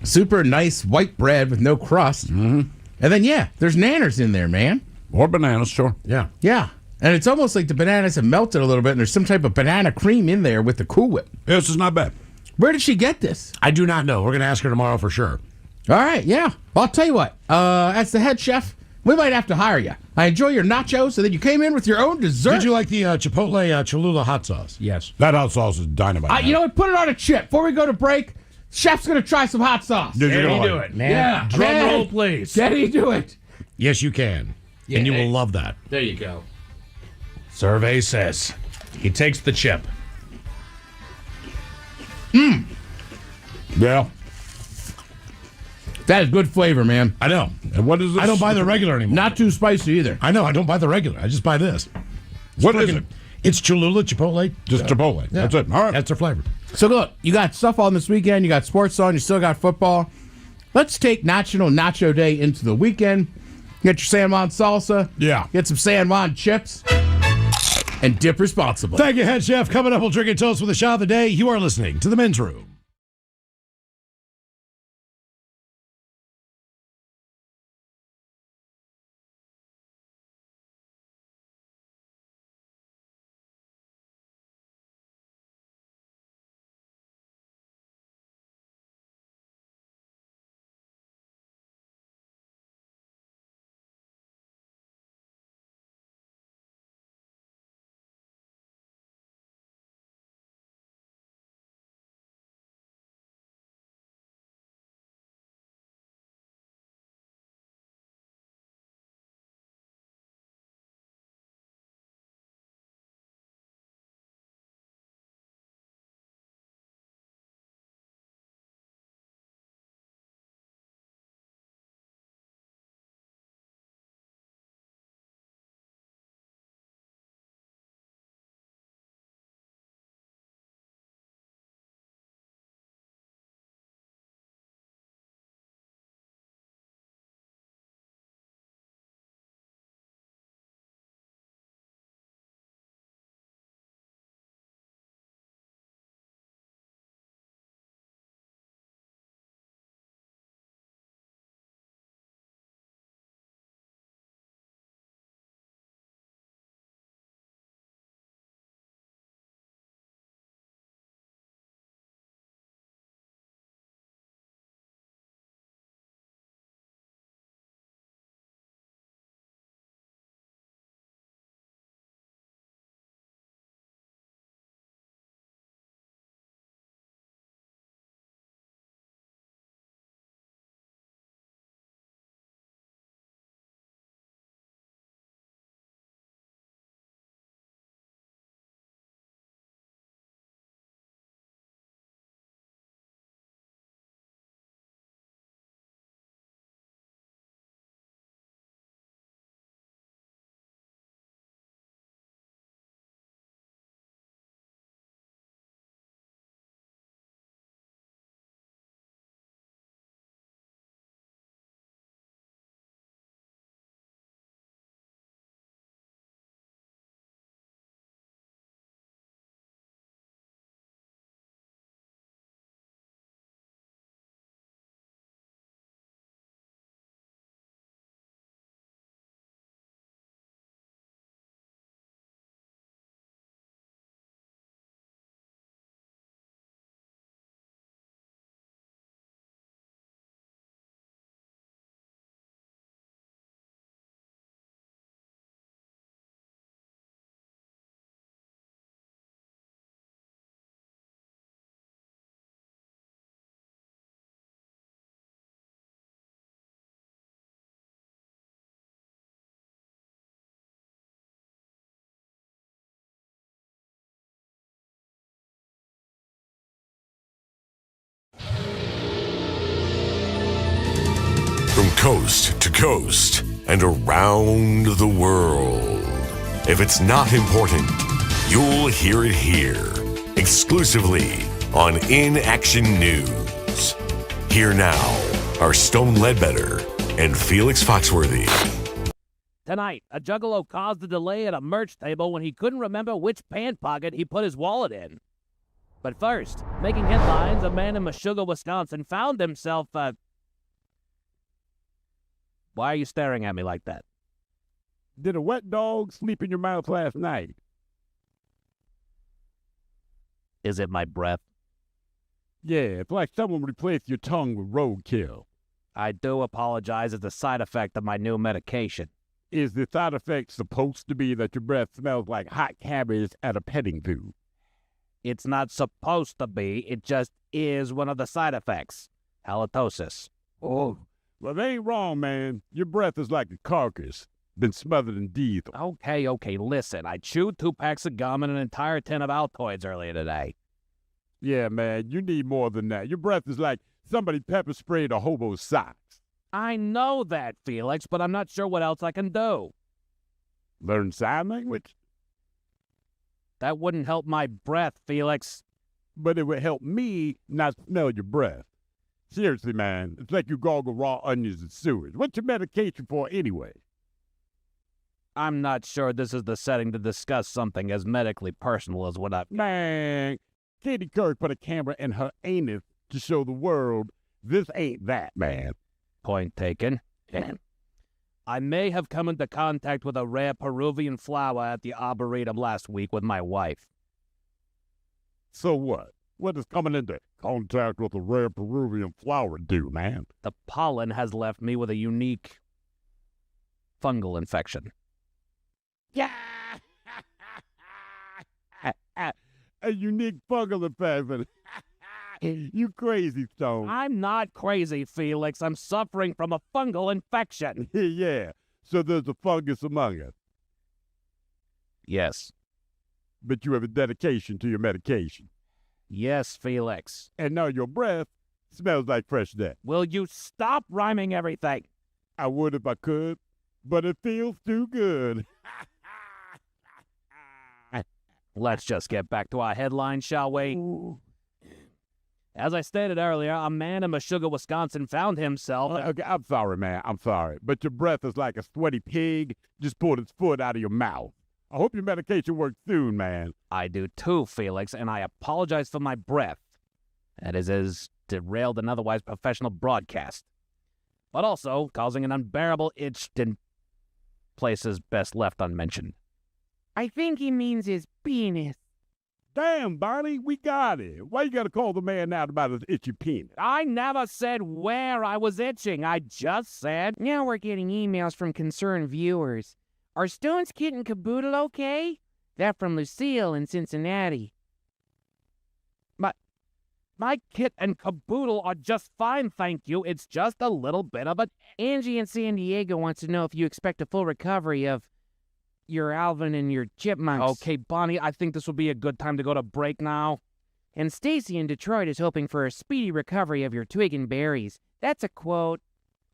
Super nice white bread with no crust. Mm-hmm. And then, there's nanners in there, man. Or bananas, sure. Yeah. Yeah. And it's almost like the bananas have melted a little bit, and there's some type of banana cream in there with the Cool Whip. Yeah, this is not bad. Where did she get this? I do not know. We're going to ask her tomorrow for sure. All right, yeah. Well, I'll tell you what. As the head chef, we might have to hire you. I enjoy your nachos, and then you came in with your own dessert. Did you like the Chipotle Cholula hot sauce? Yes. That hot sauce is dynamite. You know what? Put it on a chip. Before we go to break, chef's going to try some hot sauce. Did you do it, man. Yeah. Drum roll, please. Can he do it? Yes, you can. And you will love that. There you go. Survey says he takes the chip. Yeah. That is good flavor, man. I know. And what is this? I don't buy the regular anymore. Not too spicy either. I know. I don't buy the regular. I just buy this. What is it? It's Cholula Chipotle. Just Chipotle. Yeah. That's it. All right. That's their flavor. So look, you got stuff on this weekend. You got sports on. You still got football. Let's take National Nacho Day into the weekend. Get your San Juan salsa. Yeah. Get some San Juan chips. And dip responsibly. Thank you, Head Chef. Coming up, we'll drink and toast with a shot of the day. You are listening to The Men's Room. From coast to coast and around the world. If it's not important, you'll hear it here. Exclusively on In Action News. Here now are Stone Ledbetter and Felix Foxworthy. Tonight, a juggalo caused a delay at a merch table when he couldn't remember which pant pocket he put his wallet in. But first, making headlines, a man in Meshuggah, Wisconsin found himself, Why are you staring at me like that? Did a wet dog sleep in your mouth last night? Is it my breath? Yeah, it's like someone replaced your tongue with roadkill. I do apologize as a side effect of my new medication. Is the side effect supposed to be that your breath smells like hot cabbage at a petting zoo? It's not supposed to be. It just is one of the side effects. Halitosis. Oh, well, they ain't wrong, man. Your breath is like a carcass, been smothered in diesel. Okay, listen. I chewed 2 packs of gum and an entire tin of Altoids earlier today. Yeah, man, you need more than that. Your breath is like somebody pepper sprayed a hobo's socks. I know that, Felix, but I'm not sure what else I can do. Learn sign language? That wouldn't help my breath, Felix. But it would help me not smell your breath. Seriously, man, it's like you gargle raw onions and sewage. What's your medication for anyway? I'm not sure this is the setting to discuss something as medically personal as what I've... Man, Katie Couric put a camera in her anus to show the world this ain't that, man. Point taken. I may have come into contact with a rare Peruvian flower at the Arboretum last week with my wife. So what? What does coming into contact with a rare Peruvian flower do, man? The pollen has left me with a unique fungal infection. Yeah! A unique fungal infection. You crazy, Stone. I'm not crazy, Felix. I'm suffering from a fungal infection. Yeah, so there's a fungus among us. Yes. But you have a dedication to your medication. Yes, Felix. And now your breath smells like fresh death. Will you stop rhyming everything? I would if I could, but it feels too good. Let's just get back to our headline, shall we? Ooh. As I stated earlier, a man in Meshuggah, Wisconsin found himself... Okay, I'm sorry, man. I'm sorry. But your breath is like a sweaty pig just pulled its foot out of your mouth. I hope your medication works soon, man. I do too, Felix, and I apologize for my breath. That is as derailed an otherwise professional broadcast. But also causing an unbearable itch in places best left unmentioned. I think he means his penis. Damn, Barney, we got it. Why you gotta call the man out about his itchy penis? I never said where I was itching. I just said... Now we're getting emails from concerned viewers. Are Stone's Kit and Caboodle okay? That from Lucille in Cincinnati. My kit and caboodle are just fine, thank you. It's just a little bit of a... Angie in San Diego wants to know if you expect a full recovery of your Alvin and your chipmunks. Okay, Bonnie, I think this will be a good time to go to break now. And Stacy in Detroit is hoping for a speedy recovery of your twig and berries. That's a quote.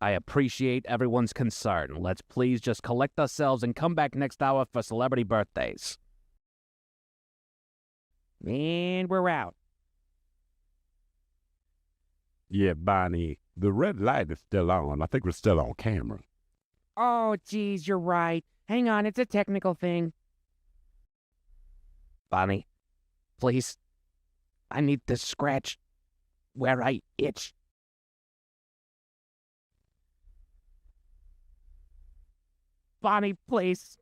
I appreciate everyone's concern. Let's please just collect ourselves and come back next hour for celebrity birthdays. And we're out. Yeah, Bonnie, the red light is still on. I think we're still on camera. Oh, geez, you're right. Hang on, it's a technical thing. Bonnie, please. I need to scratch where I itch. Bonnie, please.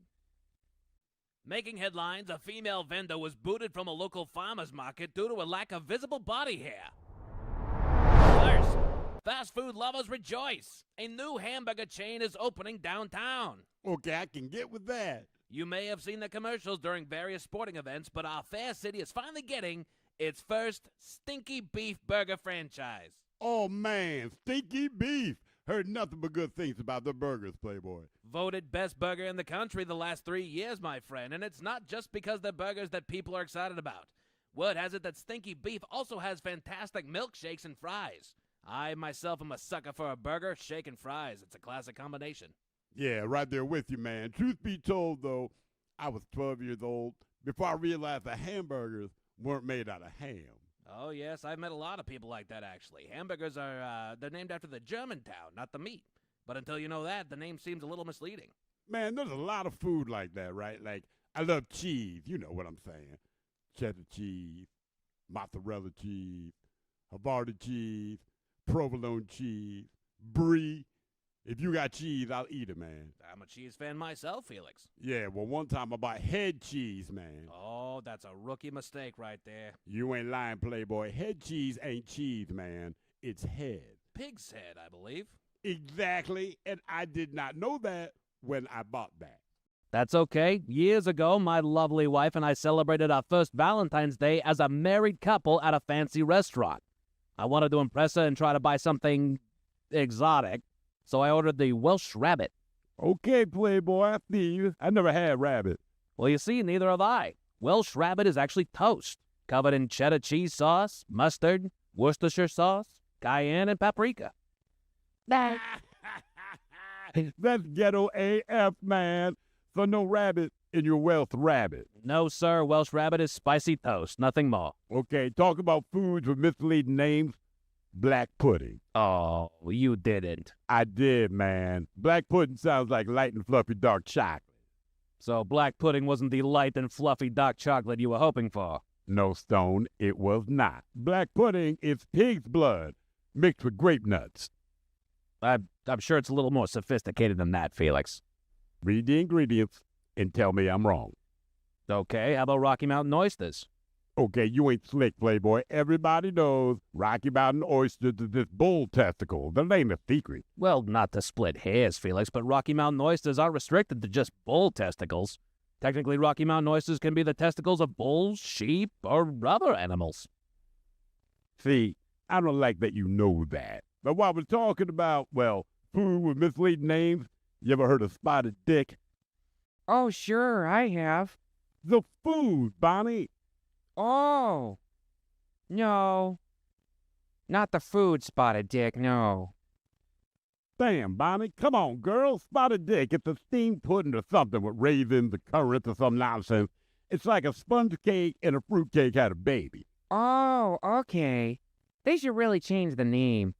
Making headlines, a female vendor was booted from a local farmer's market due to a lack of visible body hair. First, fast food lovers rejoice. A new hamburger chain is opening downtown. Okay, I can get with that. You may have seen the commercials during various sporting events, but our fair city is finally getting its first Stinky Beef Burger franchise. Oh, man, Stinky Beef. Heard nothing but good things about the burgers, Playboy. Voted best burger in the country the last 3 years, my friend, and it's not just because they're burgers that people are excited about. Word has it that Stinky Beef also has fantastic milkshakes and fries. I myself am a sucker for a burger, shake, and fries. It's a classic combination. Yeah, right there with you, man. Truth be told, though, I was 12 years old before I realized that hamburgers weren't made out of ham. Oh, yes, I've met a lot of people like that, actually. Hamburgers are, they're named after the German town, not the meat. But until you know that, the name seems a little misleading. Man, there's a lot of food like that, right? Like, I love cheese. You know what I'm saying. Cheddar cheese, mozzarella cheese, Havarti cheese, provolone cheese, brie. If you got cheese, I'll eat it, man. I'm a cheese fan myself, Felix. Yeah, well, one time I bought head cheese, man. Oh, that's a rookie mistake right there. You ain't lying, Playboy. Head cheese ain't cheese, man. It's head. Pig's head, I believe. Exactly, and I did not know that when I bought that. That's okay. Years ago, my lovely wife and I celebrated our first Valentine's Day as a married couple at a fancy restaurant. I wanted to impress her and try to buy something exotic, so I ordered the Welsh rabbit. Okay, Playboy, I see you. I never had rabbit. Well, you see, neither have I. Welsh rabbit is actually toast, covered in cheddar cheese sauce, mustard, Worcestershire sauce, cayenne, and paprika. That's ghetto AF, man. So no rabbit in your Welsh rabbit. No, sir. Welsh rabbit is spicy toast, nothing more. Okay, talk about foods with misleading names. Black pudding. Oh, you didn't. I did, man. Black pudding sounds like light and fluffy dark chocolate. So black pudding wasn't the light and fluffy dark chocolate you were hoping for? No, Stone, it was not. Black pudding is pig's blood mixed with grape nuts. I'm sure it's a little more sophisticated than that, Felix. Read the ingredients and tell me I'm wrong. Okay, how about Rocky Mountain oysters? Okay, you ain't slick, Playboy. Everybody knows Rocky Mountain oysters is this bull testicle. That ain't a secret. Well, not to split hairs, Felix, but Rocky Mountain oysters aren't restricted to just bull testicles. Technically, Rocky Mountain oysters can be the testicles of bulls, sheep, or other animals. See, I don't like that you know that. But while we're talking about, well, food with misleading names, you ever heard of spotted dick? Oh, sure, I have. The food, Bonnie. Oh. No. Not the food, Spotted Dick, no. Damn, Bonnie, come on, girl. Spotted dick. It's a steamed pudding or something with raisins or currants or some nonsense. It's like a sponge cake and a fruit cake had a baby. Oh, okay. They should really change the name.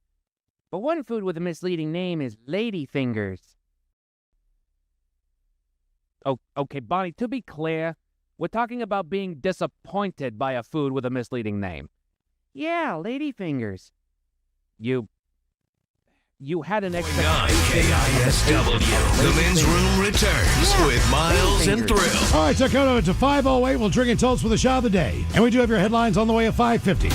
But one food with a misleading name is ladyfingers. Oh, okay, Bonnie, to be clear, we're talking about being disappointed by a food with a misleading name. Yeah, ladyfingers. You had an expectation. KISW. The men's room returns with Miles and Thrill. All right, so come to 5:08. We'll drink and toast for the shot of the day. And we do have your headlines on the way at 5:50.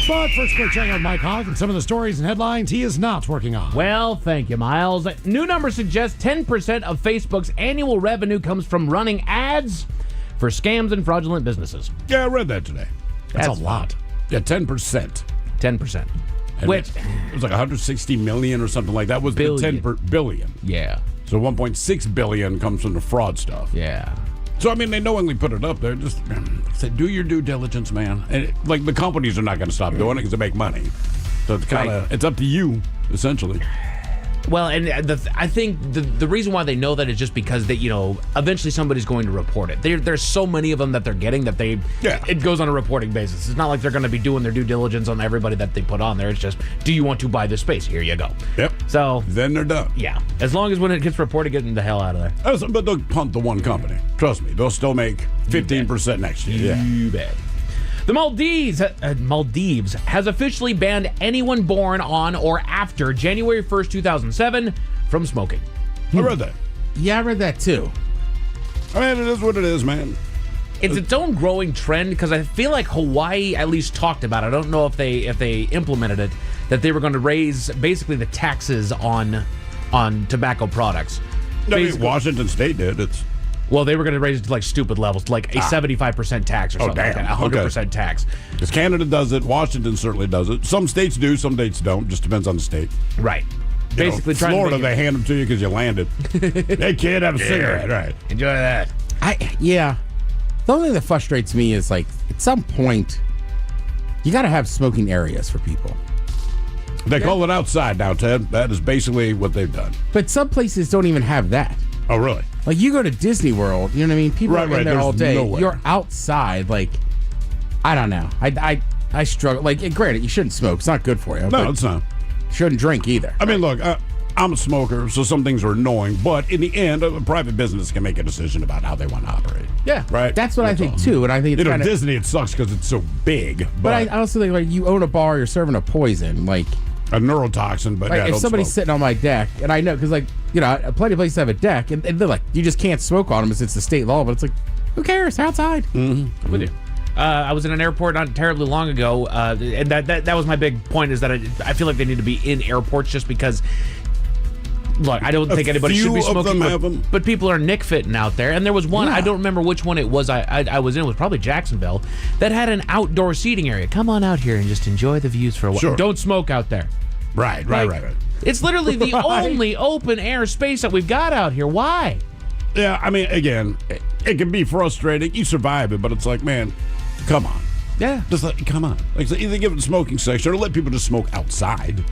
But first, quick check out Mike Hogg and some of the stories and headlines he is not working on. Well, thank you, Miles. New numbers suggest 10% of Facebook's annual revenue comes from running ads for scams and fraudulent businesses. Yeah, I read that today. That's a lot. Yeah, 10%. 10%. And Which it was like 160 million or something like that. Was billion. the 10 billion. Yeah. So 1.6 billion comes from the fraud stuff. Yeah. So, I mean, they knowingly put it up there. Just say, do your due diligence, man. And like, the companies are not going to stop doing it because they make money. So it's kind of, it's up to you, essentially. Well, and I think the reason why they know that is just because they, eventually somebody's going to report it. There's so many of them that they're getting that it goes on a reporting basis. It's not like they're going to be doing their due diligence on everybody that they put on there. It's just, do you want to buy this space? Here you go. Yep. So then they're done. Yeah. As long as when it gets reported, get them the hell out of there. But they'll punt the one company. Trust me, they'll still make 15% next year. You bet. The Maldives has officially banned anyone born on or after January 1st, 2007 from smoking. I read that. Yeah, I read that too. I mean, it is what it is, man. It's its own growing trend because I feel like Hawaii at least talked about it. I don't know if they implemented it, that they were going to raise basically the taxes on tobacco products. I mean, Washington State did. Well, they were going to raise it to like stupid levels, like a 75% tax or something like that, 100% tax. Because Canada does it, Washington certainly does it. Some states do, some states don't. Just depends on the state. Right. Basically, Florida, they hand them to you because you landed. Hey, kid, have a cigarette. Right. Enjoy that. The only thing that frustrates me is, like, at some point, you got to have smoking areas for people. They call it outside now, Ted. That is basically what they've done. But some places don't even have that. Oh, really? Like, you go to Disney World, you know what I mean? People are in there all day. Nowhere. You're outside, like, I don't know. I struggle. Like, granted, you shouldn't smoke. It's not good for you. No, it's not. Shouldn't drink either. I mean, look, I'm a smoker, so some things are annoying. But in the end, a private business can make a decision about how they want to operate. Yeah. Right? That's what I think, too. And I think it's Disney, it sucks because it's so big. But I also think, like, you own a bar, you're serving a poison, like a neurotoxin, but like, if somebody's sitting on my deck, and I know, because, like, you know, plenty of places have a deck, and they're like, you just can't smoke on them since it's the state law, but it's like, who cares? They're outside. Mm-hmm. I'm with you. I was in an airport not terribly long ago, and that was my big point, is that I feel like they need to be in airports just because, look, I don't think anybody should be smoking, but people are nick-fitting out there. And there was one, I don't remember which one it was I was in, it was probably Jacksonville, that had an outdoor seating area. Come on out here and just enjoy the views for a while. Sure. Don't smoke out there. Right. It's literally the only open air space that we've got out here. Why? Yeah, I mean, again, it can be frustrating. You survive it, but it's like, man, come on. Yeah. Just come on. Like, either give it a smoking section or let people just smoke outside.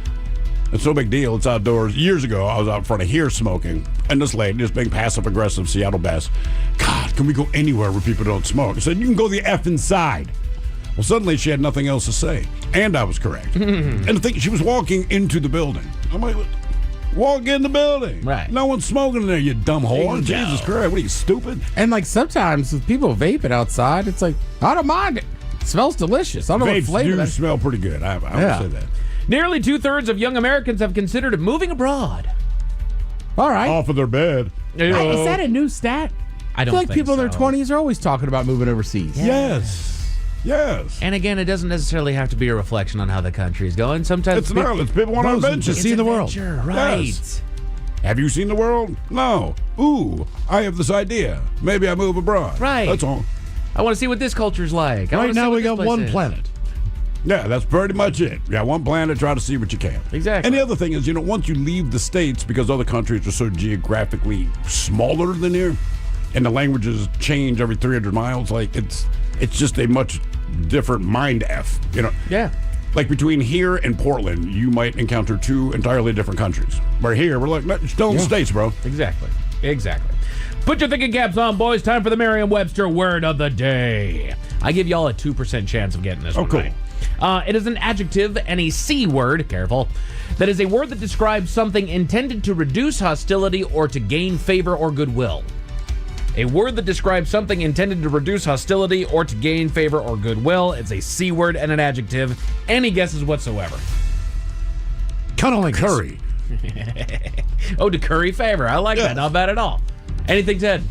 It's no big deal. It's outdoors. Years ago, I was out in front of here smoking, and this lady, just being passive-aggressive Seattle Bass, God, can we go anywhere where people don't smoke? I said, you can go the F inside. Well, suddenly she had nothing else to say, and I was correct. And the thing, she was walking into the building. I'm like, walk in the building. Right. No one's smoking in there, you dumb whore. Jesus Christ, what are you, stupid? And, like, sometimes with people vaping outside, it's like, I don't mind it. It smells delicious. I don't know what Vapes flavor do smell pretty good. I would say that. Nearly 2/3 of young Americans have considered moving abroad. All right. Off of their bed. Is that a new stat? I don't feel like think people in their so. 20s are always talking about moving overseas. Yes. And again, it doesn't necessarily have to be a reflection on how the country is going. Sometimes it's people want to adventure. To see the world. Right. Yes. Have you seen the world? No. Ooh, I have this idea. Maybe I move abroad. Right. That's all. I want to see what this culture's like. Right now we got one planet. Yeah, that's pretty much it. Yeah, one planet, try to see what you can. Exactly. And the other thing is, once you leave the States, because other countries are so geographically smaller than here, and the languages change every 300 miles, like, it's just a much different mind F, Yeah. Like, between here and Portland, you might encounter two entirely different countries. Where here, we're like, still in the States, bro. Exactly. Put your thinking caps on, boys. Time for the Merriam-Webster word of the day. I give y'all a 2% chance of getting this one cool. right. It is an adjective and a C word, careful, that is a word that describes something intended to reduce hostility or to gain favor or goodwill. A word that describes something intended to reduce hostility or to gain favor or goodwill. It's a C word and an adjective. Any guesses whatsoever? Curry. Oh, to curry favor. I like that. Not bad at all. Anything, Ted?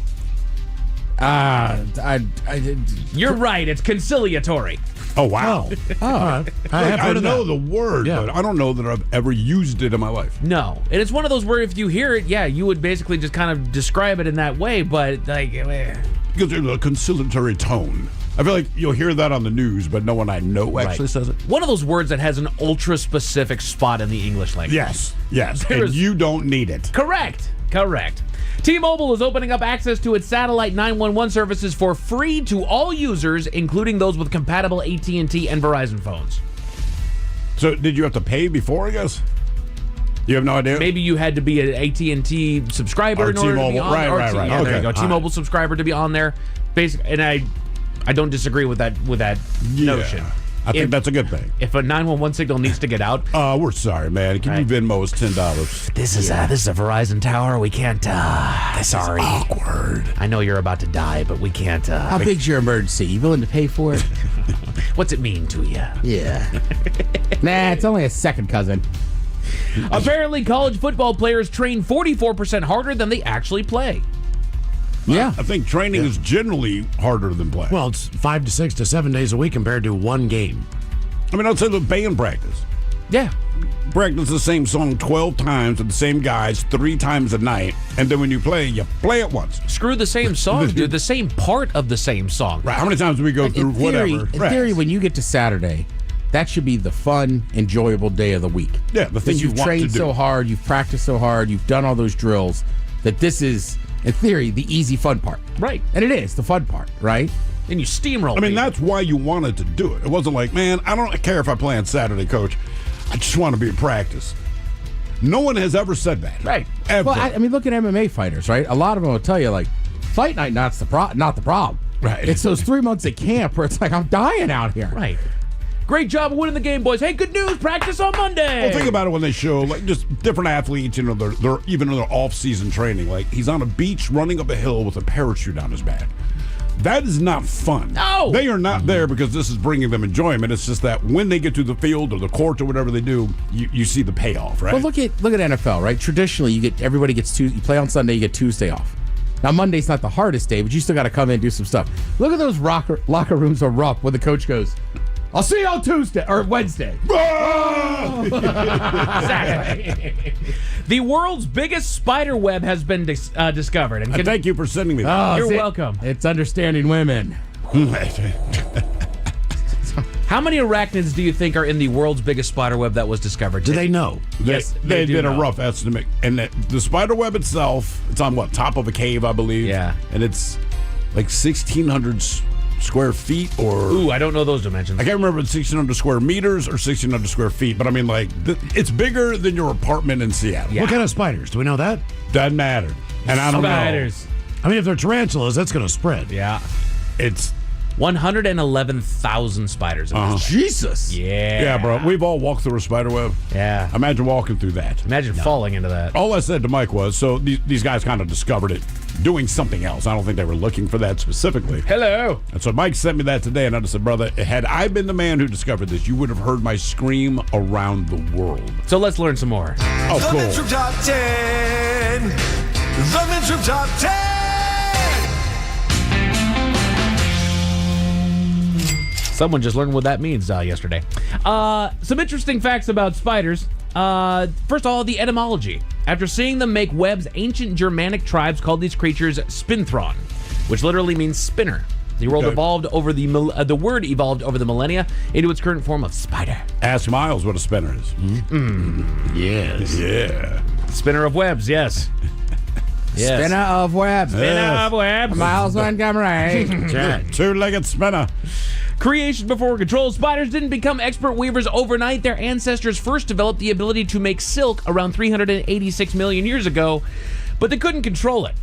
You're right. It's conciliatory. Oh, wow. All right. I know the word, but I don't know that I've ever used it in my life. No. And it's one of those where if you hear it, you would basically just kind of describe it in that way, but like... Because there's a conciliatory tone. I feel like you'll hear that on the news, but no one I know actually says it. One of those words that has an ultra-specific spot in the English language. Yes. And you don't need it. Correct. T-Mobile is opening up access to its satellite 911 services for free to all users, including those with compatible AT&T and Verizon phones. So did you have to pay before, I guess? You have no idea? Maybe you had to be an AT&T subscriber in order to be on there. Right. Yeah, okay. There you go. T-Mobile subscriber to be on there. Basically, and I don't disagree with that notion. I think that's a good thing. If a 911 signal needs to get out, we're sorry, man. Can you Venmo us $10? This is a Verizon tower. We can't. Sorry. Awkward. I know you're about to die, but we can't. How big's your emergency? You willing to pay for it? What's it mean to you? Yeah. Nah, it's only a second cousin. Apparently, college football players train 44% harder than they actually play. Yeah. I think training is generally harder than play. Well, it's 5 to 6 to 7 days a week compared to one game. I mean, I'd say the band practice. Yeah. Practice the same song 12 times with the same guys 3 times a night, and then when you play it once. Screw the same song, dude. The same part of the same song. Right. How many times do we go through whatever? In theory, when you get to Saturday, that should be the fun, enjoyable day of the week. Yeah, the thing you've trained so hard, you've practiced so hard, you've done all those drills, that this is, in theory, the easy fun part. Right. And it is the fun part, right? And you steamroll. I mean, that's why you wanted to do it. It wasn't like, man, I don't care if I play on Saturday, coach. I just want to be in practice. No one has ever said that. Right. Ever. Well, I mean, look at MMA fighters, right? A lot of them will tell you, like, fight night not the problem. Right. It's those 3 months at camp where it's like, I'm dying out here. Right. Great job of winning the game, boys. Hey, good news. Practice on Monday. Well, think about it when they show, like, just different athletes, you know, they're even in their off-season training. Like, he's on a beach running up a hill with a parachute on his back. That is not fun. No. They are not there because this is bringing them enjoyment. It's just that when they get to the field or the court or whatever they do, you see the payoff, right? Well, look at NFL, right? Traditionally, everybody gets you play on Sunday, you get Tuesday off. Now, Monday's not the hardest day, but you still got to come in and do some stuff. Look at those locker rooms erupt when the coach goes, I'll see you on Tuesday or Wednesday. Exactly. The world's biggest spider web has been discovered. And thank you for sending me that. You're welcome. It's understanding women. How many arachnids do you think are in the world's biggest spider web that was discovered? Do they know? Yes, they do did know. a rough estimate. And the spider web itself, it's on what, top of a cave, I believe. Yeah. And it's like 1,600 square feet or... Ooh, I don't know those dimensions. I can't remember if it's 1,600 square meters or 1,600 square feet, but I mean, like, it's bigger than your apartment in Seattle. Yeah. What kind of spiders? Do we know that? Doesn't matter. And I don't Spiders. I mean, if they're tarantulas, that's going to spread. Yeah. know. It's... 111,000 spiders. Jesus. Yeah. Yeah, bro. We've all walked through a spider web. Yeah. Imagine walking through that. Imagine falling into that. All I said to Mike was, so these guys kind of discovered it doing something else. I don't think they were looking for that specifically. Hello. And so Mike sent me that today, and I just said, brother, had I been the man who discovered this, you would have heard my scream around the world. So let's learn some more. Oh, The cool. Men's Room Top 10. The Men's Room Top 10. Someone just learned what that means yesterday. Some interesting facts about spiders. First of all, the etymology. After seeing them make webs, ancient Germanic tribes called these creatures spinthron, which literally means spinner. The word evolved over the word evolved over the millennia into its current form of spider. Ask Miles what a spinner is. Yes. Yeah. Spinner of webs, yes. Yes. Spinner of webs. Spinner of webs. Miles Montgomery. Two-legged spinner. Creation before control. Spiders didn't become expert weavers overnight. Their ancestors first developed the ability to make silk around 386 million years ago, but they couldn't control it.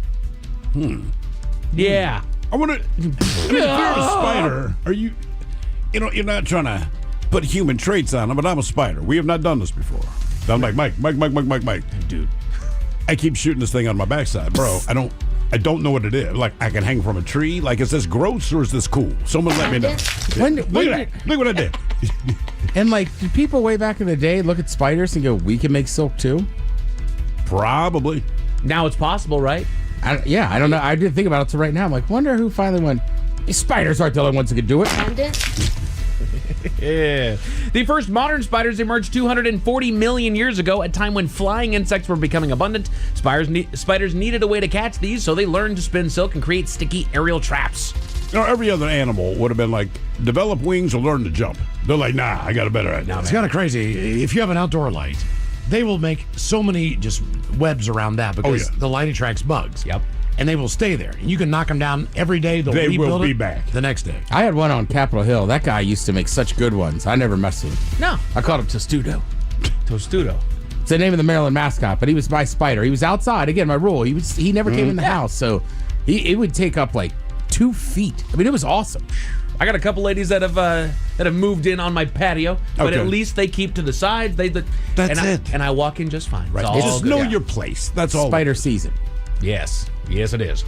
Yeah. I want to. I mean, if you're a spider, are you? You know, you're not trying to put human traits on them, but I'm a spider. We have not done this before. So I'm like, Mike. Dude. I keep shooting this thing on my backside, bro. I don't know what it is. Like, I can hang from a tree. Like, is this gross or is this cool? Someone let me know. Look at that. Look what I did. And, like, did people way back in the day look at spiders and go, we can make silk too? Probably. Now it's possible, right? I don't know. I didn't think about it till right now. I'm like, wonder who finally went, these spiders aren't the only ones that can do it. Yeah. The first modern spiders emerged 240 million years ago, a time when flying insects were becoming abundant. Spiders needed a way to catch these, so they learned to spin silk and create sticky aerial traps. You know, every other animal would have been like, develop wings or learn to jump. They're like, nah, I got a better idea. It's kind of crazy. If you have an outdoor light, they will make so many just webs around that because the light attracts bugs. Yep. And they will stay there. You can knock them down every day. They rebuild will be it back the next day. I had one on Capitol Hill. That guy used to make such good ones. I never messed with him. No. I called him Tostudo. Tostudo. It's the name of the Maryland mascot, but he was my spider. He was outside. Again, my rule. He never came in the house, so it would take up like 2 feet. I mean, it was awesome. I got a couple ladies that have moved in on my patio, but at least they keep to the side. That's it. And I walk in just fine. Right. It's Just know your place. That's all. Spider season. Yes, it is.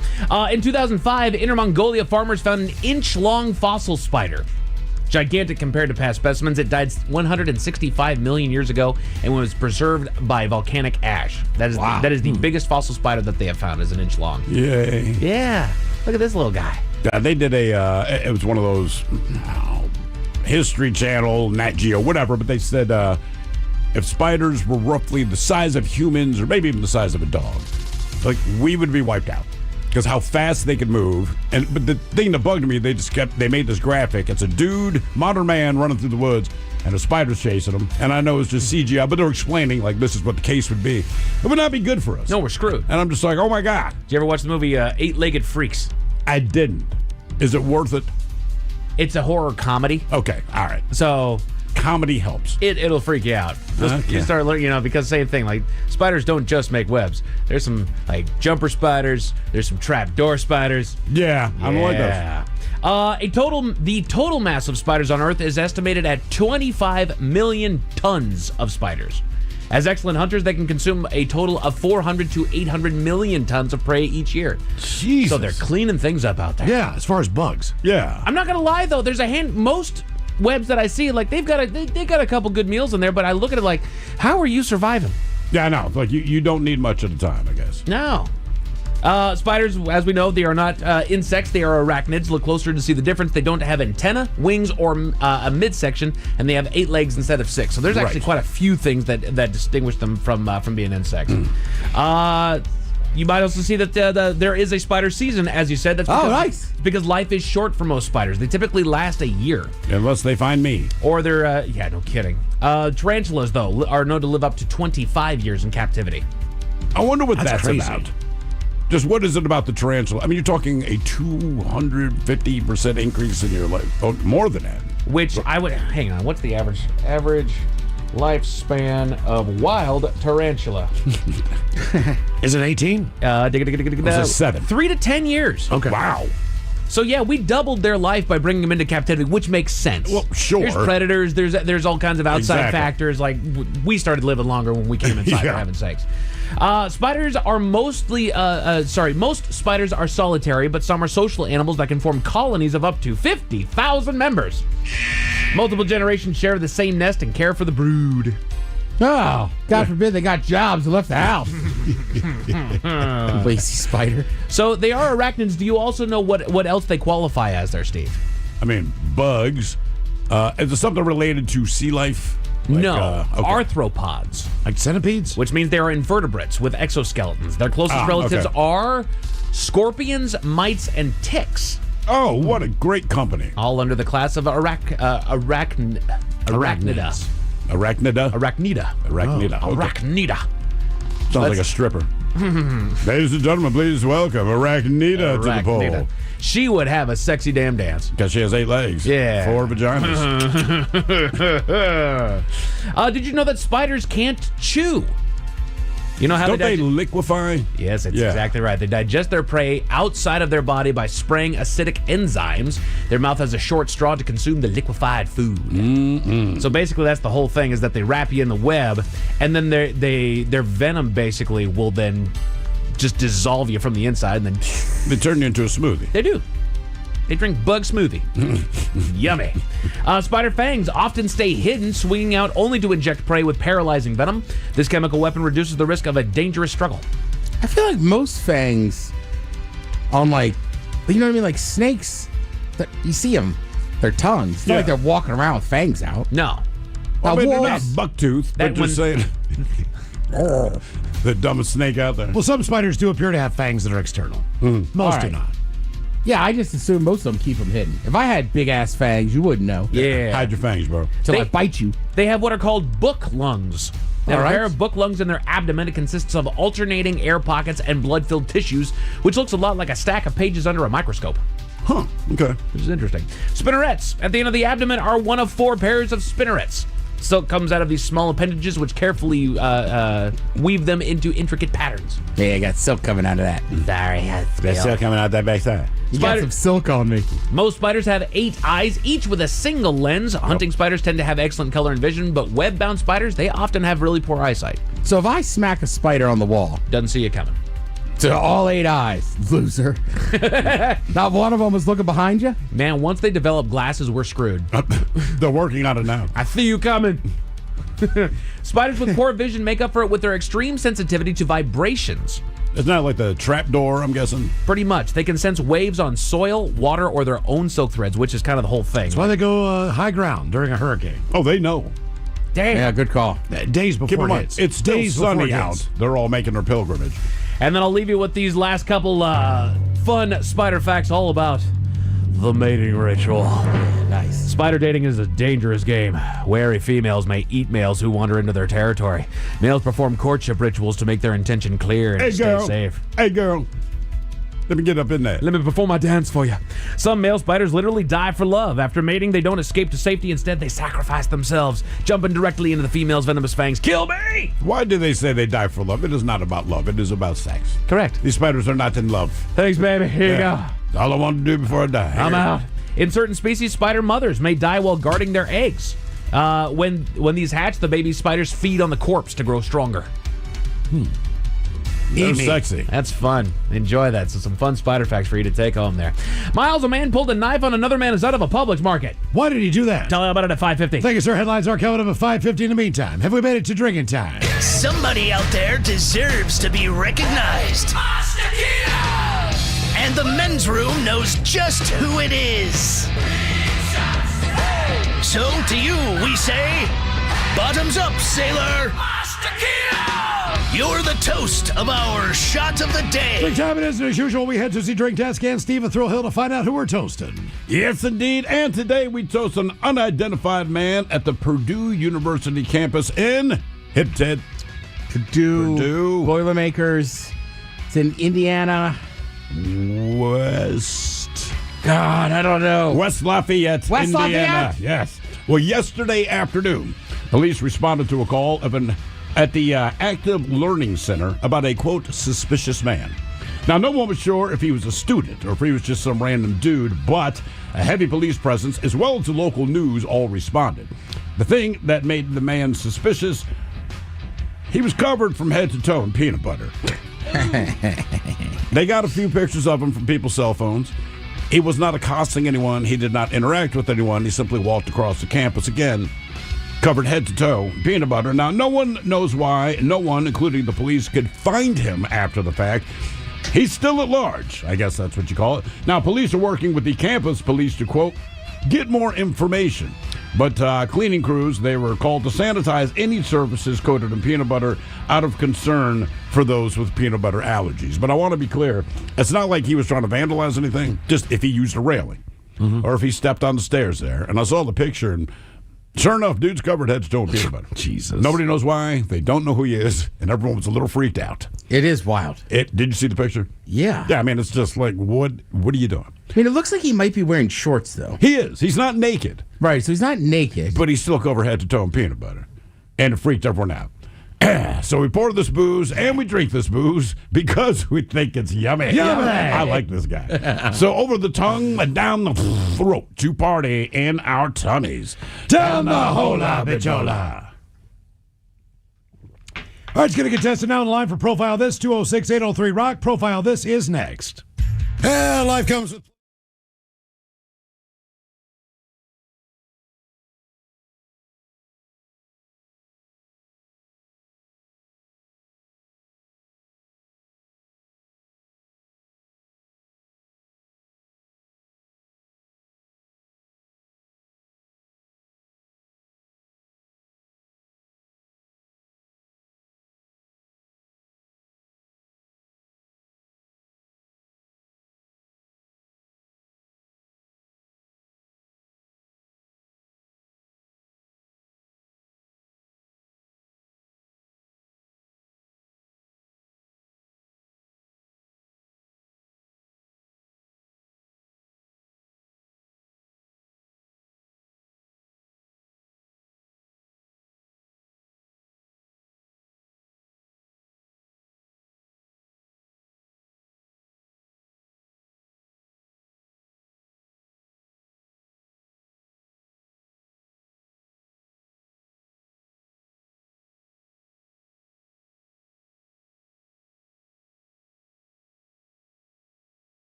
In 2005, Inner Mongolia farmers found an inch-long fossil spider. Gigantic compared to past specimens, it died 165 million years ago and was preserved by volcanic ash. That is the biggest fossil spider that they have found, is an inch long. Yay. Yeah. Look at this little guy. They did it was one of those History Channel, Nat Geo, whatever, but they said if spiders were roughly the size of humans or maybe even the size of a dog, like, we would be wiped out because how fast they could move. But the thing that bugged me, they made this graphic. It's a dude, modern man, running through the woods, and a spider's chasing him. And I know it's just CGI, but they're explaining, like, this is what the case would be. It would not be good for us. No, we're screwed. And I'm just like, oh my God. Did you ever watch the movie Eight-Legged Freaks? I didn't. Is it worth it? It's a horror comedy. Okay, all right. So comedy helps. It'll freak you out. You start learning, because same thing. Like spiders don't just make webs. There's some like jumper spiders. There's some trapdoor spiders. Yeah, I don't like those. The total mass of spiders on Earth is estimated at 25 million tons of spiders. As excellent hunters, they can consume a total of 400 to 800 million tons of prey each year. Jesus. So they're cleaning things up out there. Yeah, as far as bugs. Yeah. I'm not gonna lie though. There's most webs that I see, like they got a couple good meals in there, but I look at it like, how are you surviving? Yeah, I know. Like you don't need much at a time, I guess. No. Spiders, as we know, they are not insects. They are arachnids. Look closer to see the difference. They don't have antenna, wings, or a midsection, and they have 8 legs instead of 6. So there's actually quite a few things that distinguish them from being insects. You might also see that there is a spider season, as you said. That's nice. Because life is short for most spiders. They typically last a year. Unless they find me. Or they're, no kidding. Tarantulas, though, are known to live up to 25 years in captivity. I wonder what that's crazy. about. Just what is it about the tarantula? I mean, you're talking a 250% increase in your life. Oh, more than that. Which I would, hang on, what's the average lifespan of wild tarantula? Is it 18? It's 7. 3 to 10 years. Okay. Wow. So yeah, we doubled their life by bringing them into captivity, which makes sense. Well, sure. There's predators. There's all kinds of outside Exactly. factors. Like we started living longer when we came inside. For heaven's sakes. Spiders are most spiders are solitary, but some are social animals that can form colonies of up to 50,000 members. Multiple generations share the same nest and care for the brood. Oh, God forbid they got jobs and left the house. Lazy spider. So they are arachnids. Do you also know what else they qualify as there, Steve? I mean, bugs. Is there something related to sea life? No, arthropods. Like centipedes? Which means they are invertebrates with exoskeletons. Their closest relatives are scorpions, mites, and ticks. Oh, what a great company. All under the class of arachnida. Arachnida. Arachnida. Arachnida. Sounds like a stripper. Ladies and gentlemen, please welcome Arachnida to the poll. She would have a sexy damn dance. Because she has 8 legs. Yeah. 4 vaginas. Did you know that spiders can't chew? You know how Don't they liquefy? Yes, that's exactly right. They digest their prey outside of their body by spraying acidic enzymes. Their mouth has a short straw to consume the liquefied food. So basically, that's the whole thing, is that they wrap you in the web, and then their venom basically will then just dissolve you from the inside, and then they turn you into a smoothie. They do. They drink bug smoothie. Yummy. Spider fangs often stay hidden, swinging out only to inject prey with paralyzing venom. This chemical weapon reduces the risk of a dangerous struggle. I feel like most fangs on like snakes, you see them, their tongues. It's not like they're walking around with fangs out. No. Well, they're not bucktooth, but just saying. The dumbest snake out there. Well, some spiders do appear to have fangs that are external. Most do not. Yeah, I just assume most of them keep them hidden. If I had big ass fangs, you wouldn't know. Yeah. Hide your fangs, bro. Till I bite you. They have what are called book lungs. They have a All right. pair of book lungs in their abdomen. It consists of alternating air pockets and blood-filled tissues, which looks a lot like a stack of pages under a microscope. Huh, okay. Which is interesting. Spinnerets at the end of the abdomen are one of 4 pairs of spinnerets. Silk comes out of these small appendages, which carefully weave them into intricate patterns. Yeah, I got silk coming out of that. Sorry, That's still coming out that backside. You got some silk on me. Most spiders have 8 eyes, each with a single lens. Hunting spiders tend to have excellent color and vision, but web-bound spiders, they often have really poor eyesight. So if I smack a spider on the wall, doesn't see you coming. To all 8 eyes, loser. Not one of them was looking behind you? Man, once they develop glasses, we're screwed. They're working on it now. I see you coming. Spiders with poor vision make up for it with their extreme sensitivity to vibrations. Isn't that like the trapdoor, I'm guessing? Pretty much. They can sense waves on soil, water, or their own silk threads, which is kind of the whole thing. That's why they go high ground during a hurricane. Oh, they know. Damn. Yeah, good call. Days Keep before in it mind, hits. it's still Days before sunny it out. hits. They're all making their pilgrimage. And then I'll leave you with these last couple fun spider facts all about the mating ritual. Nice. Spider dating is a dangerous game. Wary females may eat males who wander into their territory. Males perform courtship rituals to make their intention clear and stay safe. Hey, girl. Let me get up in there. Let me perform my dance for you. Some male spiders literally die for love. After mating, they don't escape to safety. Instead, they sacrifice themselves, jumping directly into the female's venomous fangs. Kill me! Why do they say they die for love? It is not about love. It is about sex. Correct. These spiders are not in love. Thanks, baby. Here you go. All I want to do before I die. I'm out. In certain species, spider mothers may die while guarding their eggs. When these hatch, the baby spiders feed on the corpse to grow stronger. They're sexy. That's fun. Enjoy that. So some fun spider facts for you to take home there. Miles, a man pulled a knife on another man inside of a Publix market. Why did he do that? Tell you about it at 5:50. Thank you, sir. Headlines are coming up at 5:50 in the meantime. Have we made it to drinking time? Somebody out there deserves to be recognized. And the men's room knows just who it is. So to you, we say, bottoms up, sailor. You're the toast of our shot of the day. Drink time it is, and as usual, we head to the drink desk and Steve and Thrill Hill to find out who we're toasting. Yes, indeed. And today we toast an unidentified man at the Purdue University campus in Hip Ted. Purdue. Boilermakers. It's in Indiana. West. God, I don't know. West Lafayette, Indiana. Lafayette? Yes. Well, yesterday afternoon, police responded to a call at the Active Learning Center about a, quote, suspicious man. Now, no one was sure if he was a student or if he was just some random dude, but a heavy police presence as well as the local news all responded. The thing that made the man suspicious, he was covered from head to toe in peanut butter. They got a few pictures of him from people's cell phones. He was not accosting anyone. He did not interact with anyone. He simply walked across the campus again, covered head to toe in peanut butter. Now, no one knows why. No one, including the police, could find him after the fact. He's still at large. I guess that's what you call it. Now, police are working with the campus police to, quote, get more information. But cleaning crews, they were called to sanitize any surfaces coated in peanut butter out of concern for those with peanut butter allergies. But I want to be clear, it's not like he was trying to vandalize anything, just if he used a railing or if he stepped on the stairs there. And I saw the picture, and sure enough, dude's covered head to toe in peanut butter. Jesus. Nobody knows why. They don't know who he is, and everyone was a little freaked out. It is wild. Did you see the picture? Yeah. Yeah, I mean, it's just like, what are you doing? I mean, it looks like he might be wearing shorts, though. He is. He's not naked. Right, so he's not naked. But he's still covered head to toe in peanut butter. And it freaked everyone out. So we pour this booze and we drink this booze because we think it's yummy. Yummy! I like this guy. So over the tongue and down the throat to party in our tummies. Down the hola bichola. All right, it's going to get tested now on the line for Profile This, 206-803-ROCK. Profile This is next. Life comes with...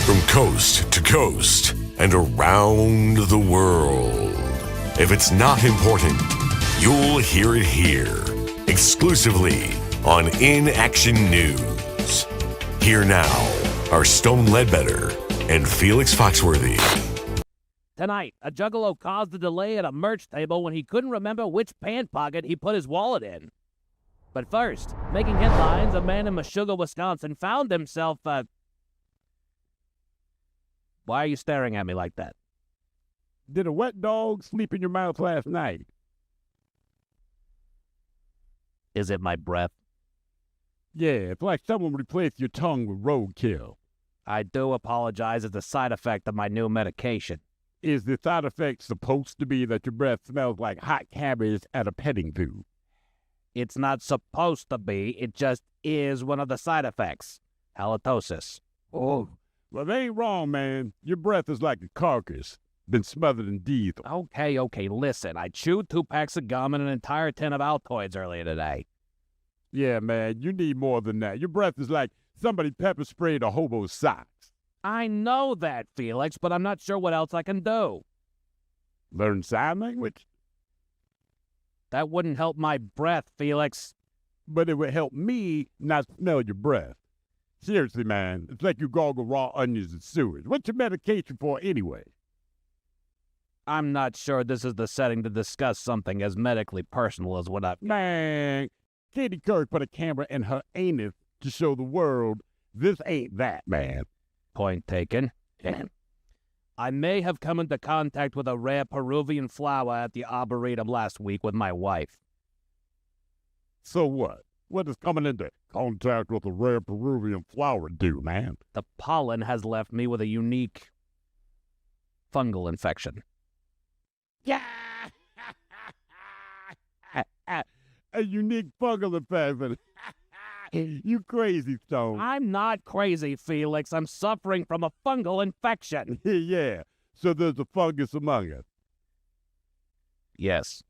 From coast to coast and around the world. If it's not important, you'll hear it here, exclusively on In Action News. Here now are Stone Ledbetter and Felix Foxworthy. Tonight, a juggalo caused a delay at a merch table when he couldn't remember which pant pocket he put his wallet in. But first, making headlines, a man in Meshuggah, Wisconsin found himself, Why are you staring at me like that? Did a wet dog sleep in your mouth last night? Is it my breath? Yeah, it's like someone replaced your tongue with roadkill. I do apologize. It's a side effect of my new medication. Is the side effect supposed to be that your breath smells like hot cabbage at a petting zoo? It's not supposed to be. It just is one of the side effects. Halitosis. Oh, well, they ain't wrong, man. Your breath is like a carcass, been smothered in diesel. Okay, listen. I chewed 2 packs of gum and an entire tin of Altoids earlier today. Yeah, man, you need more than that. Your breath is like somebody pepper sprayed a hobo's socks. I know that, Felix, but I'm not sure what else I can do. Learn sign language? That wouldn't help my breath, Felix. But it would help me not smell your breath. Seriously, man, it's like you gargle raw onions in sewage. What's your medication for anyway? I'm not sure this is the setting to discuss something as medically personal as what I've... Man, Katie Couric put a camera in her anus to show the world this ain't that, man. Point taken. I may have come into contact with a rare Peruvian flower at the Arboretum last week with my wife. So what? What does coming into contact with a rare Peruvian flower do, man? The pollen has left me with a unique fungal infection. Yeah! A unique fungal infection. You crazy, Stone. I'm not crazy, Felix. I'm suffering from a fungal infection. Yeah, so there's a fungus among us. Yes.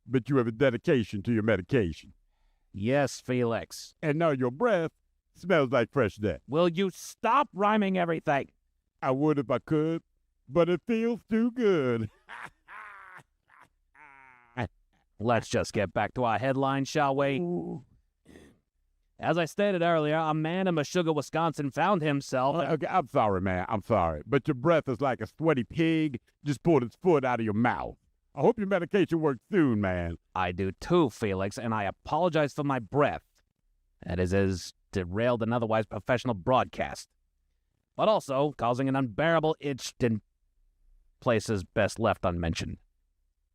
But you have a dedication to your medication. Yes, Felix. And now your breath smells like fresh death. Will you stop rhyming everything? I would if I could, but it feels too good. Let's just get back to our headline, shall we? Ooh. As I stated earlier, a man in Meshuggah, Wisconsin found himself... Okay, I'm sorry, man. I'm sorry. But your breath is like a sweaty pig just pulled its foot out of your mouth. I hope your medication works soon, man. I do too, Felix, and I apologize for my breath. That is as derailed an otherwise professional broadcast. But also causing an unbearable itch in places best left unmentioned.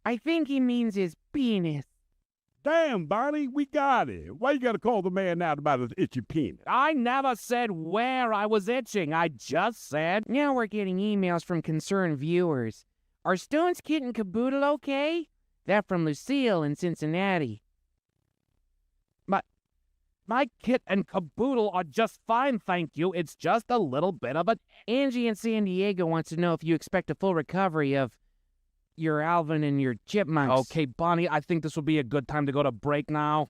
I think he means his penis. Damn, Barney, we got it. Why you gotta call the man out about his itchy penis? I never said where I was itching. I just said... Now we're getting emails from concerned viewers. Are Stone's kit and caboodle okay? That from Lucille in Cincinnati. My kit and caboodle are just fine, thank you. It's just a little bit of a... Angie in San Diego wants to know if you expect a full recovery of your Alvin and your chipmunks. Okay, Bonnie, I think this will be a good time to go to break now.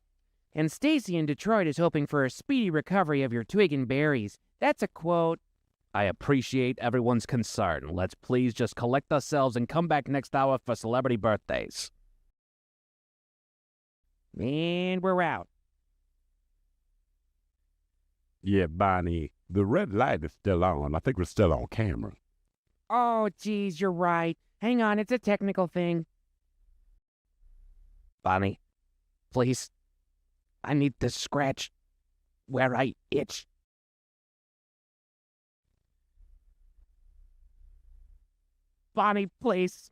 And Stacy in Detroit is hoping for a speedy recovery of your twig and berries. That's a quote. I appreciate everyone's concern. Let's please just collect ourselves and come back next hour for celebrity birthdays. And we're out. Yeah, Bonnie, the red light is still on. I think we're still on camera. Oh, geez, you're right. Hang on, it's a technical thing. Bonnie, please. I need to scratch where I itch. Bonnie, please.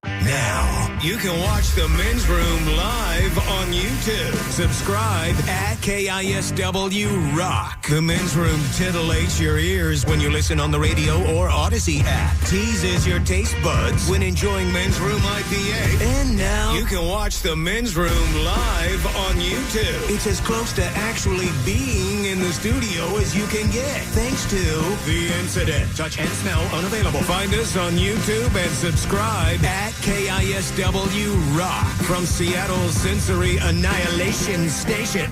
Now, you can watch The Men's Room live on YouTube. Subscribe at KISW Rock. The Men's Room titillates your ears when you listen on the radio or Odyssey app. Teases your taste buds when enjoying Men's Room IPA. And now, you can watch The Men's Room live on YouTube. It's as close to actually being in the studio as you can get. Thanks to The Incident. Touch and smell unavailable. Find us on YouTube and subscribe at KISW Rock from Seattle's Sensory Annihilation Station.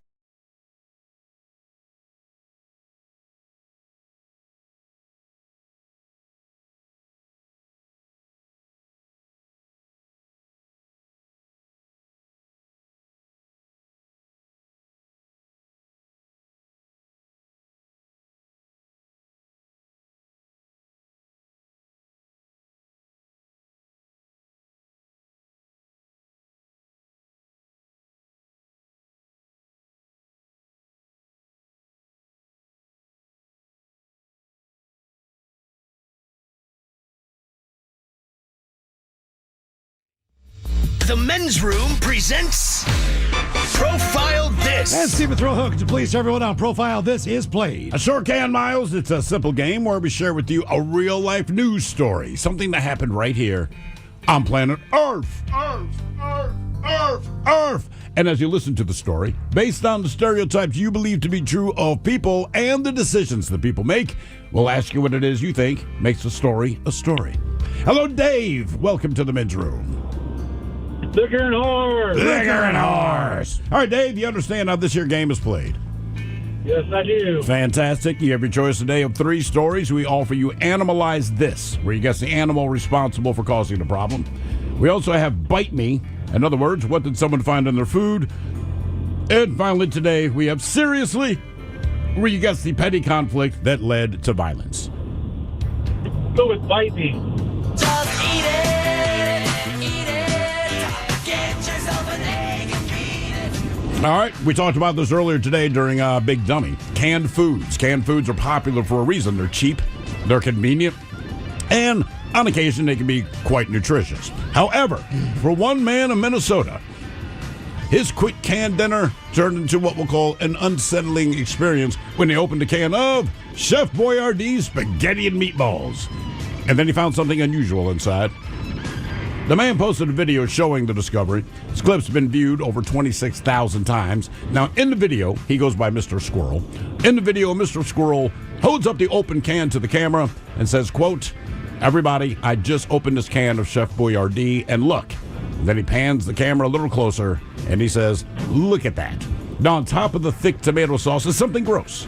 The Men's Room presents Profile This. And Stephen Throwhook, could you please tell everyone on Profile This is played? I sure can, Miles. It's a simple game where we share with you a real-life news story, something that happened right here on planet Earth. Earth. And as you listen to the story, based on the stereotypes you believe to be true of people and the decisions that people make, we'll ask you what it is you think makes a story a story. Hello, Dave. Welcome to the Men's Room. Liquor and horse. All right, Dave, you understand how this here game is played? Yes, I do. Fantastic. You have your choice today of 3 stories. We offer you Animalize This, where you guess the animal responsible for causing the problem. We also have Bite Me. In other words, what did someone find in their food? And finally today, we have Seriously, where you guess the petty conflict that led to violence. Go with Bite Me. Just eat it. Get yourself an egg and beat it. All right, we talked about this earlier today during Big Dummy. Canned foods. Canned foods are popular for a reason. They're cheap, they're convenient, and on occasion they can be quite nutritious. However, for one man in Minnesota, his quick canned dinner turned into what we'll call an unsettling experience when he opened a can of Chef Boyardee's spaghetti and meatballs. And then he found something unusual inside. The man posted a video showing the discovery. This clip's been viewed over 26,000 times. Now, in the video, he goes by Mr. Squirrel. In the video, Mr. Squirrel holds up the open can to the camera and says, quote, "Everybody, I just opened this can of Chef Boyardee, and look." Then he pans the camera a little closer, and he says, "Look at that. Now, on top of the thick tomato sauce is something gross."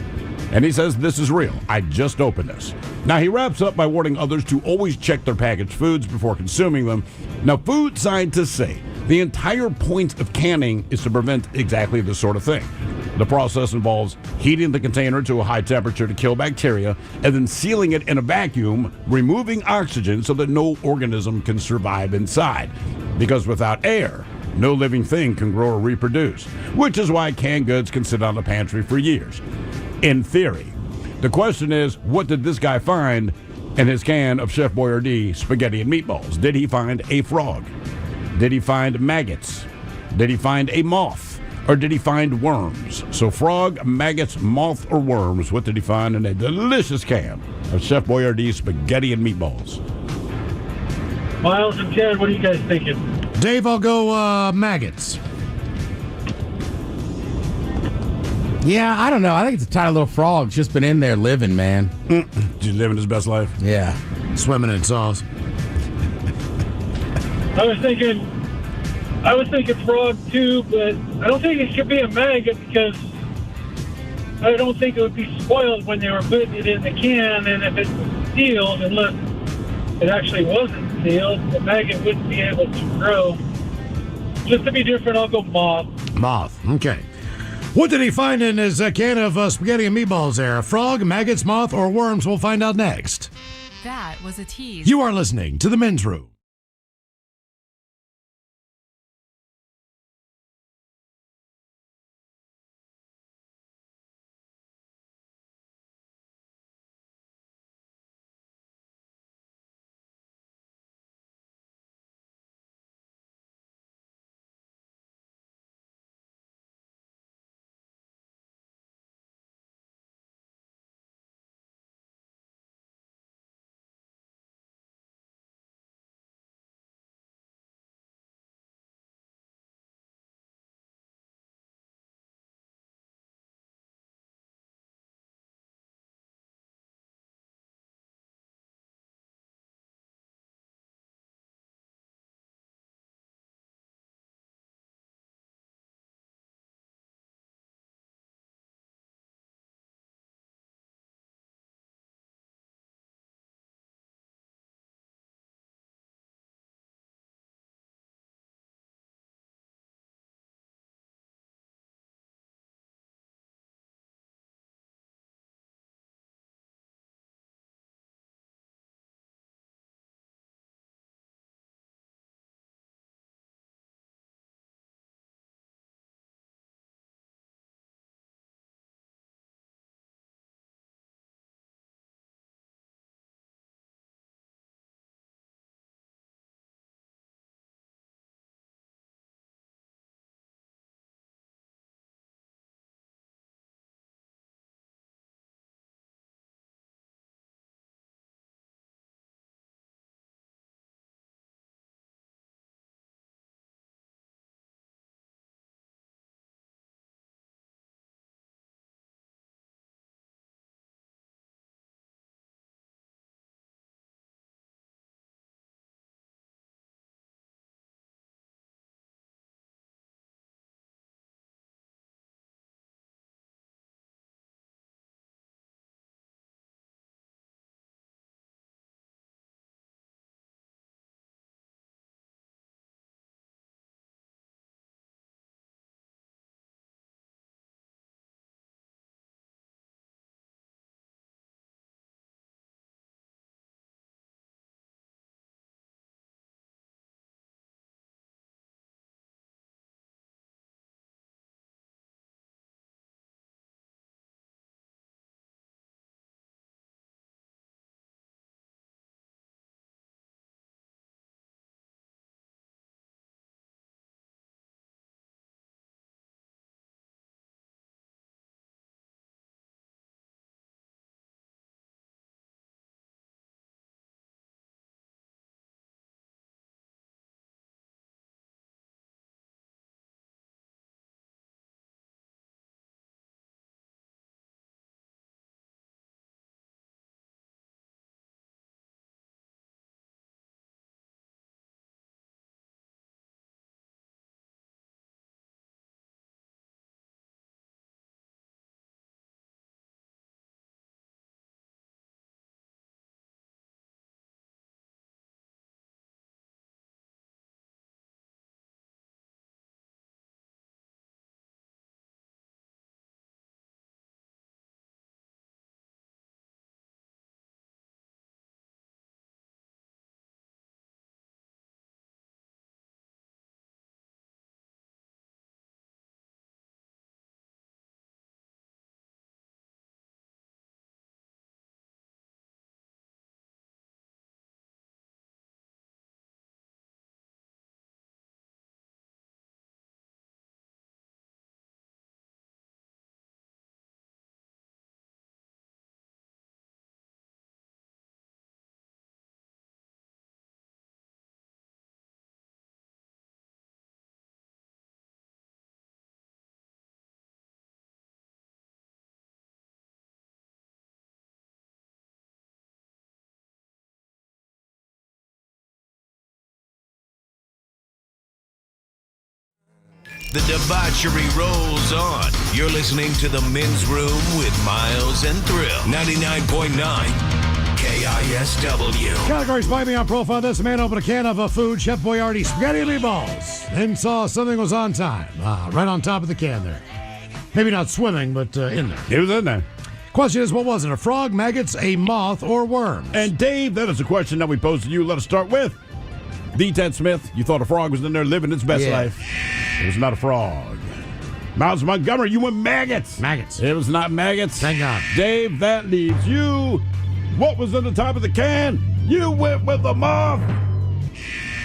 And he says, "This is real. I just opened this." Now, he wraps up by warning others to always check their packaged foods before consuming them. Now, food scientists say the entire point of canning is to prevent exactly this sort of thing. The process involves heating the container to a high temperature to kill bacteria and then sealing it in a vacuum, removing oxygen so that no organism can survive inside. Because without air, no living thing can grow or reproduce, which is why canned goods can sit on the pantry for years. In theory. The question is, what did this guy find in his can of Chef Boyardee spaghetti and meatballs? Did he find a frog? Did he find maggots? Did he find a moth? Or did he find worms? So frog, maggots, moth, or worms, what did he find in a delicious can of Chef Boyardee spaghetti and meatballs? Miles and Chad, what are you guys thinking? Dave, I'll go maggots. Yeah, I don't know. I think it's a tiny little frog. Just been in there living, man. Just living his best life. Yeah. Swimming in sauce. I was thinking frog too, but I don't think it should be a maggot because I don't think it would be spoiled when they were putting it in the can, and if it's sealed, unless it actually wasn't sealed, the maggot wouldn't be able to grow. Just to be different, I'll go moth. Moth, okay. What did he find in his can of spaghetti and meatballs there? A frog, maggots, moth, or worms? We'll find out next. That was a tease. You are listening to The Men's Room. The debauchery rolls on. You're listening to The Men's Room with Miles and Thrill. 99.9 KISW. Categories by me on profile. This man opened a can of food, Chef Boyardee spaghetti and meatballs, and saw something was on time. Right on top of the can there. Maybe not swimming, but in there. It was in there. Question is, what was it? A frog, maggots, a moth, or worms? And Dave, that is a question that we posed to you. Let us start with the Ted Smith. You thought a frog was in there living its best life. It was not a frog. Miles Montgomery, you went maggots. Maggots. It was not maggots. Thank God. Dave, that leaves you. What was in the top of the can? You went with the moth.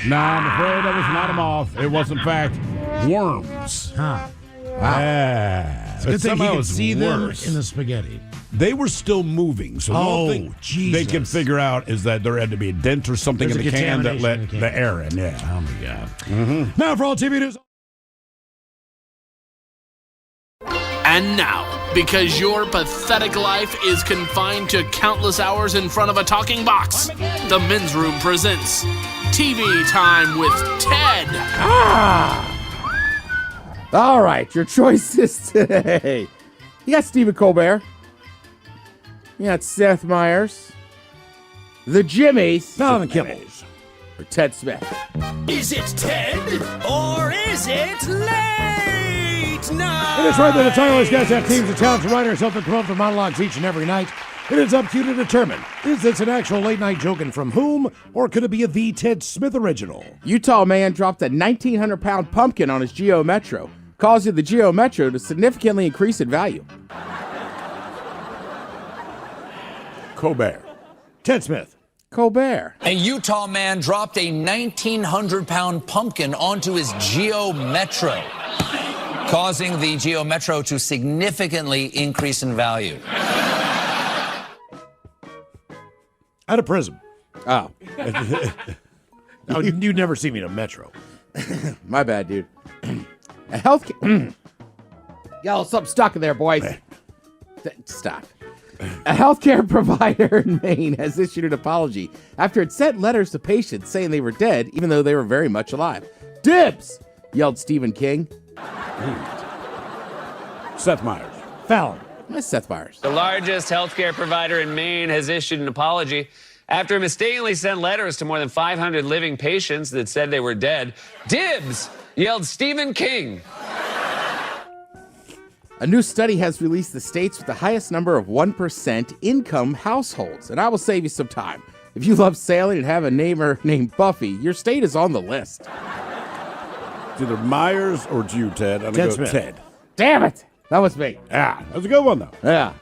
No, I'm afraid that was not a moth. It was, in fact, worms. Huh. Wow. Yeah. It's a good thing you could see them in the spaghetti. They were still moving, so the only thing they could figure out is that there had to be a dent or something in the can that let the air in. Yeah. Oh, my God. Mm-hmm. Now for all TV news. And now, because your pathetic life is confined to countless hours in front of a talking box, the Men's Room presents TV Time with Ted. All right, your choices today. You got Stephen Colbert. You got Seth Meyers. The Jimmies. Donovan Kibbles. Or Ted Smith. Is it Ted or is it late night? It is right that the tireless guests have teams of talented writers help them come up with monologues each and every night. It is up to you to determine, is this an actual late night joke and from whom, or could it be a The Ted Smith original? Utah man dropped a 1,900-pound pumpkin on his Geo Metro, causing the Geo Metro to significantly increase in value. Colbert. Ted Smith. Colbert. A Utah man dropped a 1,900-pound pumpkin onto his Geo Metro, causing the Geo Metro to significantly increase in value. Out of prison. Oh. No, you'd never see me in a Metro. My bad, dude. A healthcare... Yo, something stuck in there, boys. Stop. A healthcare provider in Maine has issued an apology after it sent letters to patients saying they were dead, even though they were very much alive. Dibs! Yelled Stephen King. Seth Meyers. Fallon. That's Seth Meyers. The largest healthcare provider in Maine has issued an apology after mistakenly sent letters to more than 500 living patients that said they were dead. Dibs! Yelled Stephen King. A new study has released the states with the highest number of 1% income households. And I will save you some time. If you love sailing and have a neighbor named Buffy, your state is on the list. It's either Myers or you, Ted. I'm going to go Ted. Damn it! That was me. Yeah, that was a good one, though. Yeah.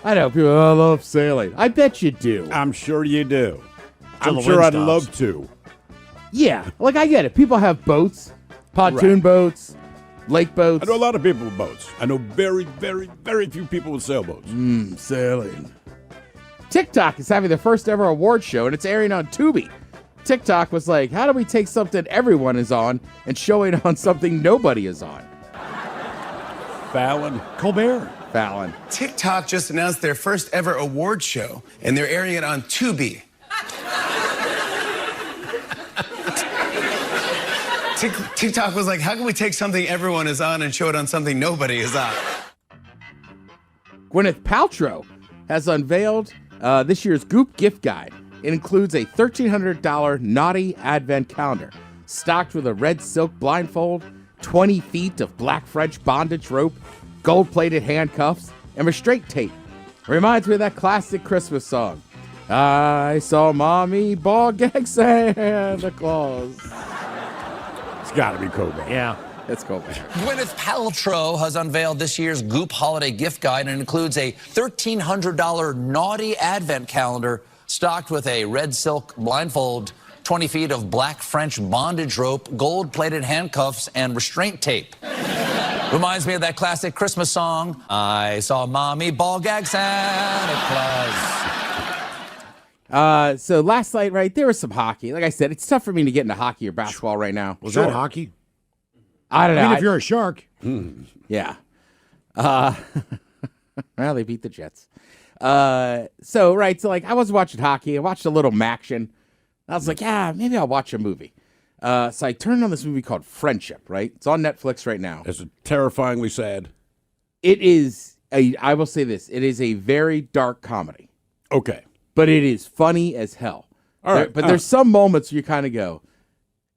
I know people love sailing. I bet you do. I'm sure you do. Till I'm the sure wind I'd stops. love to. Yeah, like I get it. People have boats, pontoon boats, lake boats. I know a lot of people with boats. I know very, very, very few people with sailboats. Sailing. TikTok is having their first ever award show, and it's airing on Tubi. TikTok was like, how do we take something everyone is on and show it on something nobody is on? Fallon. Colbert. Fallon. TikTok just announced their first ever award show, and they're airing it on Tubi. TikTok was like, how can we take something everyone is on and show it on something nobody is on? Gwyneth Paltrow has unveiled this year's Goop gift guide. It includes a $1,300 naughty advent calendar, stocked with a red silk blindfold, 20 feet of black French bondage rope, gold-plated handcuffs, and restraint tape. Reminds me of that classic Christmas song. I saw Mommy ball gag Santa Claus. It's got to be Colbert. Yeah. It's Colbert. Gwyneth Paltrow has unveiled this year's Goop holiday gift guide, and it includes a $1,300 naughty advent calendar stocked with a red silk blindfold, 20 feet of black French bondage rope, gold-plated handcuffs, and restraint tape. Reminds me of that classic Christmas song, I saw Mommy ball gag Santa Claus. So last night, right, there was some hockey. Like I said, it's tough for me to get into hockey or basketball right now. Was that hockey? I don't know. I mean, if you're a shark. Yeah. Well, they beat the Jets. So like I was watching hockey. I watched a little Maction. I was like, yeah, maybe I'll watch a movie. So I turned on this movie called Friendship, right? It's on Netflix right now. Is it terrifyingly sad? It is I will say this. It is a very dark comedy. Okay. But it is funny as hell. All right. But there's some moments where you kind of go,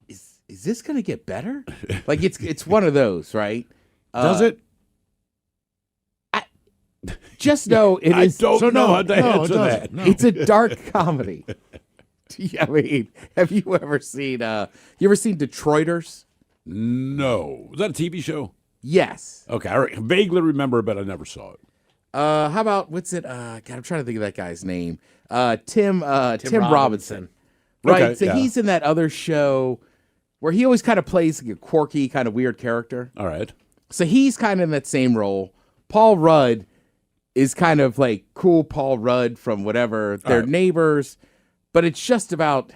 is this going to get better? Like it's one of those, right? Does it? Just know it is. I don't know how to answer that. No. It's a dark comedy. I mean, have you ever seen Detroiters? No. Was that a TV show? Yes. Okay. I vaguely remember it, but I never saw it. How about, what's it? God, I'm trying to think of that guy's name. Tim Robinson. Right. Okay, So yeah. he's in that other show where he always kind of plays like a quirky, kind of weird character. All right. So he's kind of in that same role. Paul Rudd is kind of like cool Paul Rudd from whatever. They're neighbors, but it's just about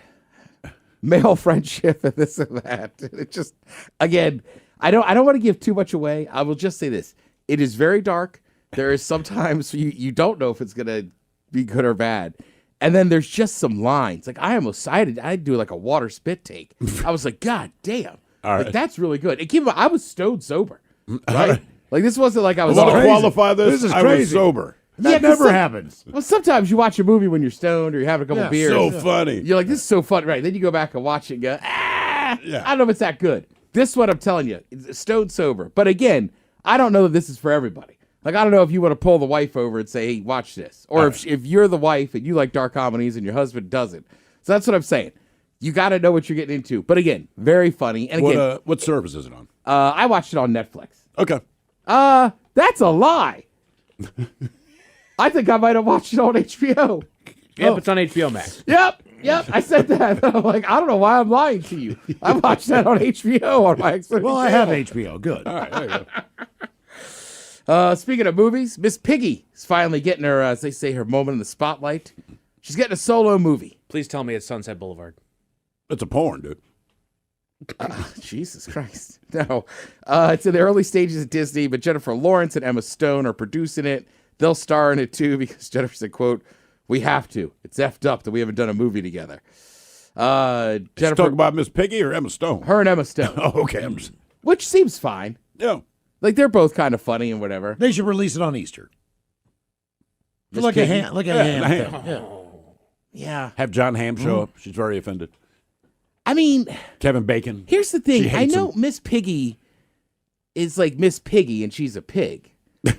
male friendship and this and that. It just, again, I don't want to give too much away. I will just say this. It is very dark. There is sometimes you don't know if it's going to be good or bad. And then there's just some lines. Like I do like a water spit take. I was like, God damn. All right. Like, that's really good. I was stone sober. Right? Like this wasn't like I was to qualify this. This is I crazy. was sober. That never happens. Well, sometimes you watch a movie when you're stoned or you have a couple beers. So funny. You're like, this is so funny, right? Then you go back and watch it and go, I don't know if it's that good. This is what I'm telling you. It's stone sober. But again, I don't know that this is for everybody. Like, I don't know if you want to pull the wife over and say, hey, watch this. Or if you're the wife and you like dark comedies and your husband doesn't. So that's what I'm saying. You got to know what you're getting into. But again, very funny. And again, what service is it on? I watched it on Netflix. Okay. That's a lie. I think I might have watched it on HBO. Yep, it's on HBO Max. Yep. I said that. I'm like, I don't know why I'm lying to you. I watched that on HBO on my Xfinity. Well, I have HBO. Good. All right. There you go. Speaking of movies, Miss Piggy is finally getting her, as they say, her moment in the spotlight. She's getting a solo movie. Please tell me it's Sunset Boulevard. It's a porn, dude. Jesus Christ. No. It's in the early stages of Disney, but Jennifer Lawrence and Emma Stone are producing it. They'll star in it, too, because Jennifer said, quote, we have to. It's effed up that we haven't done a movie together. Jennifer, talk about Miss Piggy or Emma Stone? Her and Emma Stone. Oh, okay. Which seems fine. Yeah. Like, they're both kind of funny and whatever. They should release it on Easter. Miss Like Piggy? a ham. Like a ham. Thing. Yeah. Yeah. Have John Hamm show up. She's very offended. I mean, Kevin Bacon. Here's the thing. She I hates know him. Miss Piggy is like Miss Piggy and she's a pig.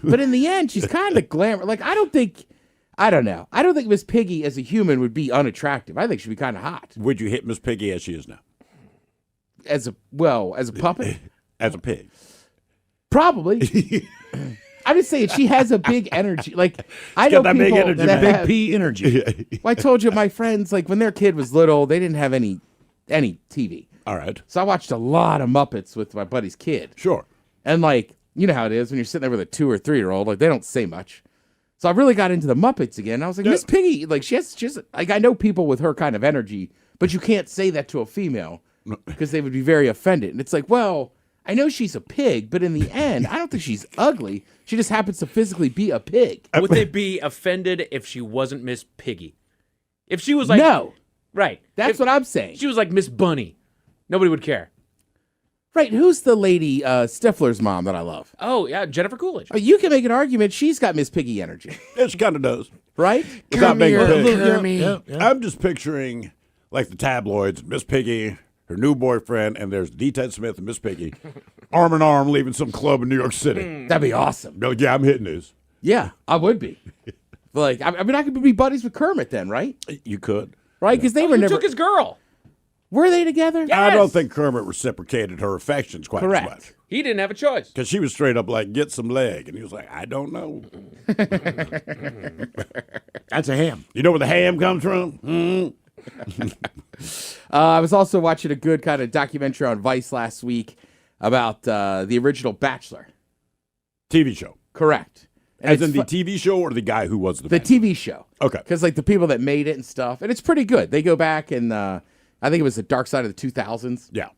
But in the end, she's kind of glamour. Like, I don't think Miss Piggy as a human would be unattractive. I think she'd be kind of hot. Would you hit Miss Piggy as she is now? As a puppet? As a pig. Probably. I'm just saying she has a big energy. Like I She's know got that people big energy, that man. have, Big P energy. Well, I told you my friends, like when their kid was little, they didn't have any TV. All right. So I watched a lot of Muppets with my buddy's kid. Sure. And like, you know how it is when you're sitting there with a 2 or 3 year old, like they don't say much. So I really got into the Muppets again. I was like, Miss Piggy, like she's like I know people with her kind of energy, but you can't say that to a female because they would be very offended. And it's like, well, I know she's a pig, but in the end, I don't think she's ugly. She just happens to physically be a pig. Would they be offended if she wasn't Miss Piggy? If she was like No. Right. That's what I'm saying. She was like Miss Bunny. Nobody would care. Right. Who's the lady, Stifler's mom that I love? Oh, yeah, Jennifer Coolidge. Oh, you can make an argument she's got Miss Piggy energy. Yeah, she kind of does. Right? Without being a pig. Kermie. I'm just picturing like the tabloids, Miss Piggy, her new boyfriend, and there's D. Ted Smith and Miss Piggy, arm in arm, leaving some club in New York City. That'd be awesome. No, yeah, I'm hitting this. Yeah, I would be. Like, I mean, I could be buddies with Kermit then, right? You could. Right? Because they were you never. took his girl. Were they together? I don't think Kermit reciprocated her affections quite as much. He didn't have a choice. Because she was straight up like, get some leg. And he was like, I don't know. That's a ham. You know where the ham comes from? I was also watching a good kind of documentary on Vice last week about the original Bachelor. TV show. Correct. And As it's in the TV show or the guy who was the The TV show. Okay. Because, like, the people that made it and stuff. And it's pretty good. They go back and I think it was the dark side of the 2000s. Yeah.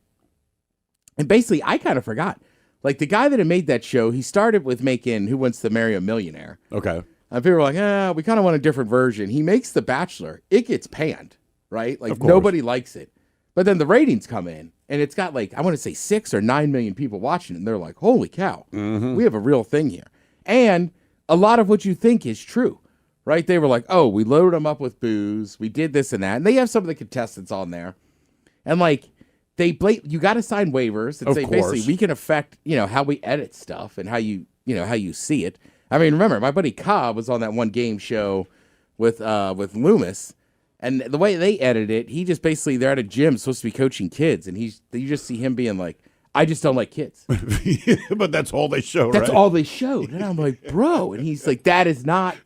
And basically, I kind of forgot. Like, the guy that had made that show, he started with making Who Wants to Marry a Millionaire. Okay. And people were like, we kind of want a different version. He makes The Bachelor. It gets panned, right? Like, Of course. nobody likes it. But then the ratings come in, and it's got like, I want to say 6 or 9 million people watching it, and they're like, holy cow, we have a real thing here. And a lot of what you think is true, right? They were like, oh, we loaded them up with booze, we did this and that, and they have some of the contestants on there, and like, you got to sign waivers and say, basically, we can affect, how we edit stuff and how you see it. I mean, remember, my buddy Cobb was on that one game show with Loomis, and the way they edit it, he just basically, they're at a gym supposed to be coaching kids, and you just see him being like, I just don't like kids. But that's all they show, That's right? all they showed. And I'm like, bro. And he's like, that is not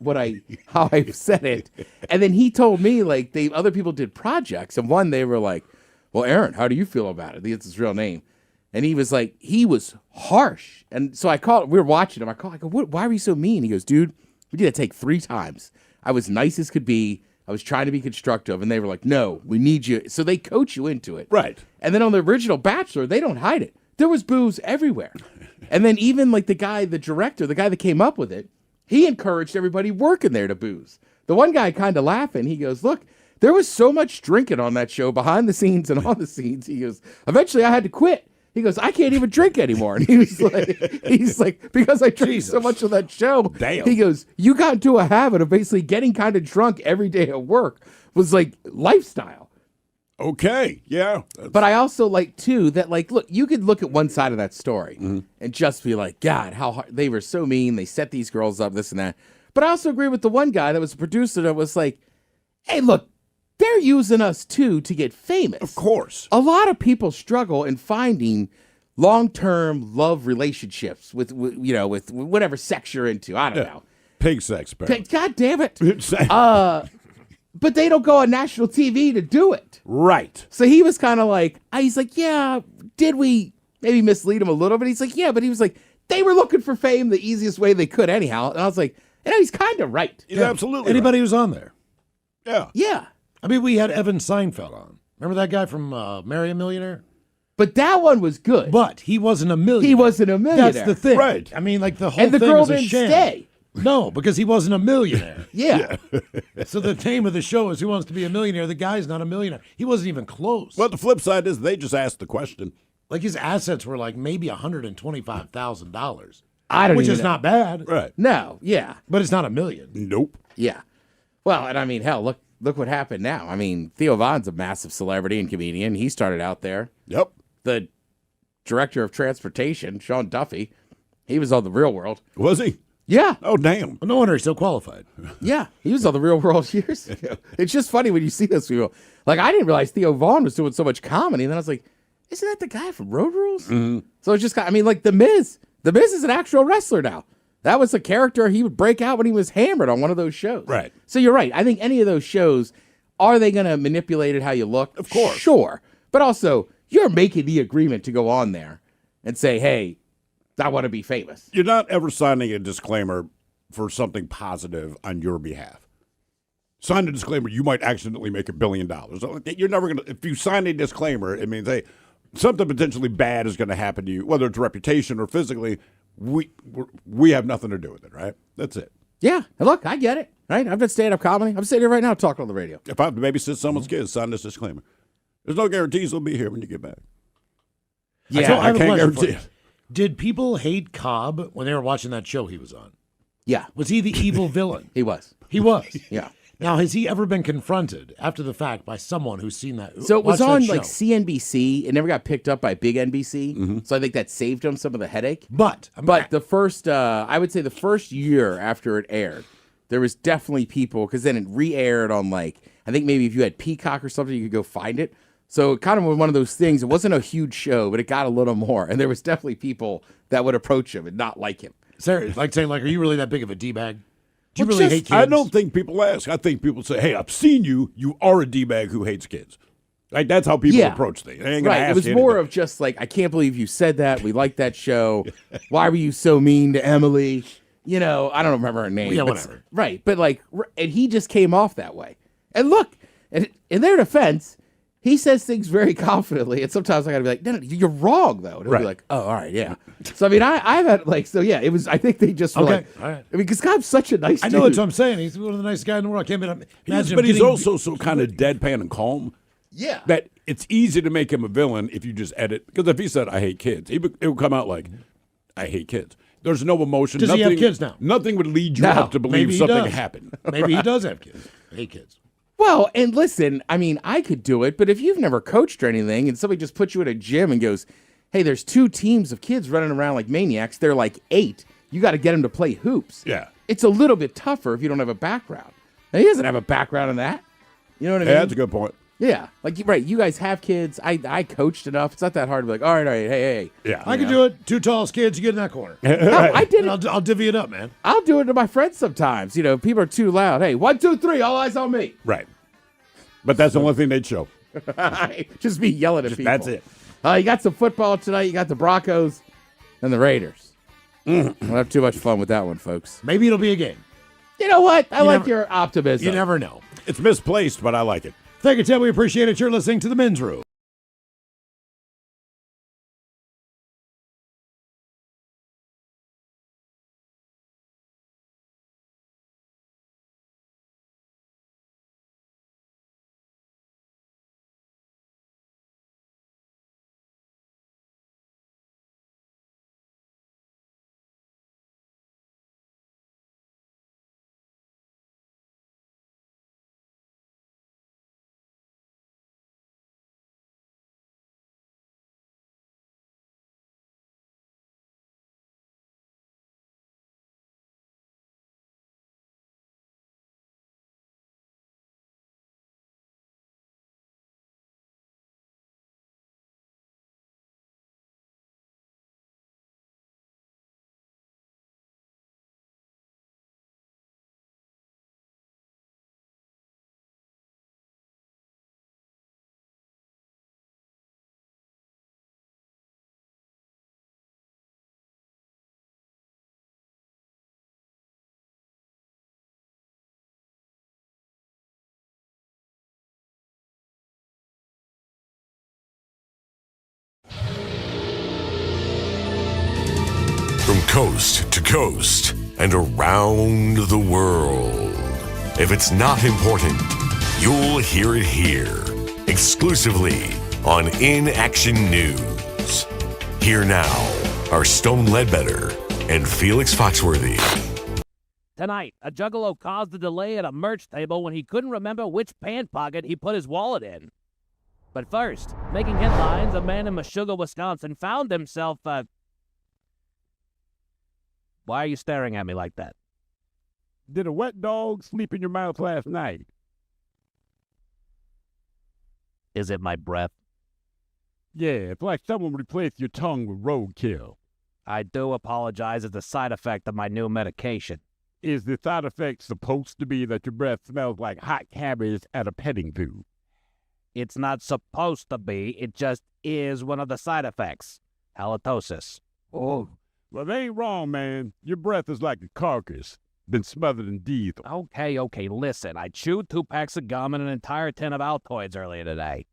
how I said it. And then he told me, like, other people did projects, and one, they were like, well, Aaron, how do you feel about it? It's his real name. And he was like, he was harsh. And so we were watching him. I go, why were you so mean? He goes, dude, we did a take 3 times. I was nice as could be. I was trying to be constructive. And they were like, no, we need you. So they coach you into it. Right. And then on the original Bachelor, they don't hide it. There was booze everywhere. And then even like the director, the guy that came up with it, he encouraged everybody working there to booze. The one guy kind of laughing. He goes, look, there was so much drinking on that show behind the scenes and on the scenes. He goes, eventually I had to quit. He goes, I can't even drink anymore. And he's like, because I drank so much of that show. Damn. He goes, you got into a habit of basically getting kind of drunk every day at work. Was like lifestyle. Okay, yeah. But I also like, too, that, like, look, you could look at one side of that story and just be like, God, how hard. They were so mean. They set these girls up, this and that. But I also agree with the one guy that was a producer that was like, hey, look, they're using us, too, to get famous. Of course. A lot of people struggle in finding long-term love relationships with whatever sex you're into. I don't know. Pig sex, God damn it. But they don't go on national TV to do it. Right. So he was kind of like, he's like, yeah, did we maybe mislead him a little bit? He's like, yeah, but he was like, they were looking for fame the easiest way they could anyhow. And I was like, he's kind of right. He's absolutely Anybody who's on there. Yeah. Yeah. I mean, we had Evan Seinfeld on. Remember that guy from Marry a Millionaire? But that one was good. But he wasn't a millionaire. He wasn't a millionaire. That's the thing. Right. I mean, like the whole and the thing girl was a didn't sham. stay. No, because he wasn't a millionaire. Yeah. So the name of the show is Who Wants to Be a Millionaire? The guy's not a millionaire. He wasn't even close. Well, the flip side is they just asked the question. Like his assets were like maybe $125,000. I don't Which even is know. not bad. Right. No, yeah. But it's not $1 million. Nope. Yeah. Well, and I mean, hell, look what happened now. I mean, Theo Von's a massive celebrity and comedian. He started out there. Yep. The director of transportation, Sean Duffy, he was on The Real World. Was he? Yeah. Oh, damn. Well, no wonder he's still qualified. Yeah. He was on The Real World years ago. It's just funny when you see those people. Like, I didn't realize Theo Von was doing so much comedy. And then I was like, isn't that the guy from Road Rules? Mm-hmm. So it's just, I mean, like The Miz. The Miz is an actual wrestler now. That was a character he would break out when he was hammered on one of those shows. Right. So you're right. I think any of those shows, are they going to manipulate it how you look? Of course. Sure. But also, you're making the agreement to go on there and say, hey, I want to be famous. You're not ever signing a disclaimer for something positive on your behalf. Sign a disclaimer, you might accidentally make $1 billion. You're never going to, if you sign a disclaimer, it means, hey, something potentially bad is going to happen to you, whether it's reputation or physically. We have nothing to do with it, right? That's it. Yeah. And look, I get it, right? I've been stand-up comedy. I'm sitting here right now talking on the radio. If I have to babysit someone's kids, sign this disclaimer. There's no guarantees they'll be here when you get back. Yeah. I can't guarantee it. Did people hate Cobb when they were watching that show he was on? Yeah. Was he the evil villain? He was. He was. Yeah. Now, has he ever been confronted after the fact by someone who's seen that? So it was watched that on show? like CNBC. It never got picked up by big NBC. So I think that saved him some of the headache. But the first, I would say the first year after it aired, there was definitely people, because then it re-aired on like, I think maybe if you had Peacock or something, you could go find it. So it kind of was one of those things. It wasn't a huge show, but it got a little more. And there was definitely people that would approach him and not like him. Sarah, like saying, like, are you really that big of a D-bag? Do you Well, really hate kids? I don't think people ask. I think people say, hey, I've seen you. You are a D-bag who hates kids. Like, that's how people approach things. They ain't gonna Right. ask It was you more anything. of just like, I can't believe you said that. We like that show. Why were you so mean to Emily? You know, I don't remember her name. Yeah, but- whatever. Right. But like, and he just came off that way. And look, and in their defense, he says things very confidently. And sometimes I got to be like, no, you're wrong, though. And he'll Right. be like, oh, all right, yeah. So, I mean, I've had like, so yeah, it was, I think they just were Okay, like, all right. I mean, because Cobb's such a nice I dude. know that's what I'm saying. He's one of the nicest guys in the world. I can't imagine him But he's getting- also so kind of deadpan and calm. Yeah. That it's easy to make him a villain if you just edit. Because if he said, I hate kids, it would come out like, I hate kids. There's no emotion. Does he have kids now? Nothing would lead you up to believe something happened. Maybe he does have kids. I hate kids. Well, and listen, I mean, I could do it, but if you've never coached or anything and somebody just puts you at a gym and goes, hey, there's 2 teams of kids running around like maniacs, they're like 8, you got to get them to play hoops. Yeah. It's a little bit tougher if you don't have a background. Now, he doesn't have a background in that. You know what I mean? Yeah, that's a good point. Yeah. Like, right, you guys have kids. I coached enough. It's not that hard to be like, all right, hey. Yeah. I can do it. 2 tallest kids, you get in that corner. I did it. I'll divvy it up, man. I'll do it to my friends sometimes. You know, people are too loud. Hey, 1, 2, 3, all eyes on me. Right. But that's the only thing they'd show. Just be yelling at people. That's it. You got some football tonight. You got the Broncos and the Raiders. We'll have too much fun with that one, folks. Maybe it'll be a game. You know what? I like your optimism. You never know. It's misplaced, but I like it. Thank you, Tim. We appreciate it. You're listening to The Men's Room. From coast to coast and around the world. If it's not important, you'll hear it here, exclusively on In Action News. Here now are Stone Ledbetter and Felix Foxworthy. Tonight, a juggalo caused a delay at a merch table when he couldn't remember which pant pocket he put his wallet in. But first, making headlines, a man in Meshuggah, Wisconsin found himself, Why are you staring at me like that? Did a wet dog sleep in your mouth last night? Is it my breath? Yeah, it's like someone replaced your tongue with roadkill. I do apologize as a side effect of my new medication. Is the side effect supposed to be that your breath smells like hot cabbage at a petting zoo? It's not supposed to be. It just is one of the side effects. Halitosis. Oh, well, they ain't wrong, man. Your breath is like a carcass, been smothered in diesel. Okay, listen. I chewed 2 packs of gum and an entire tin of Altoids earlier today.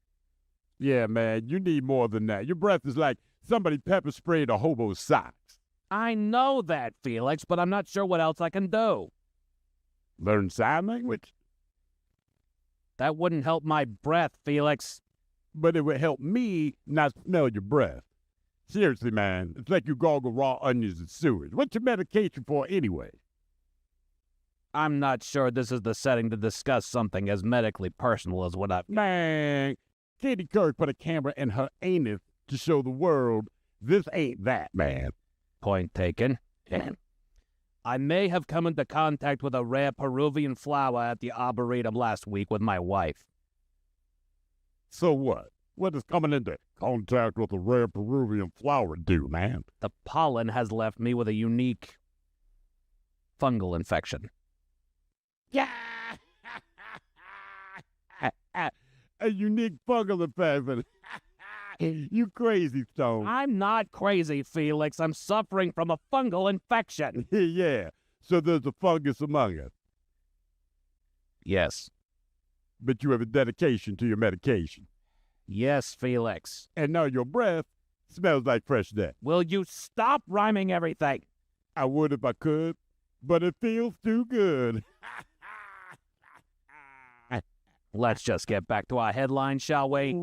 Yeah, man, you need more than that. Your breath is like somebody pepper sprayed a hobo's socks. I know that, Felix, but I'm not sure what else I can do. Learn sign language? That wouldn't help my breath, Felix. But it would help me not smell your breath. Seriously, man, it's like you gargle raw onions and sewage. What's your medication for anyway? I'm not sure this is the setting to discuss something as medically personal as what I've... Man, Katie Couric put a camera in her anus to show the world this ain't that, man. Point taken. I may have come into contact with a rare Peruvian flower at the Arboretum last week with my wife. So what? What does coming into contact with a rare Peruvian flower do, man? The pollen has left me with a unique fungal infection. Yeah! A unique fungal infection. You crazy, Stone. I'm not crazy, Felix. I'm suffering from a fungal infection. Yeah, so there's a fungus among us. Yes. But you have a dedication to your medication. Yes, Felix. And now your breath smells like fresh death. Will you stop rhyming everything? I would if I could, but it feels too good. Let's just get back to our headline, shall we?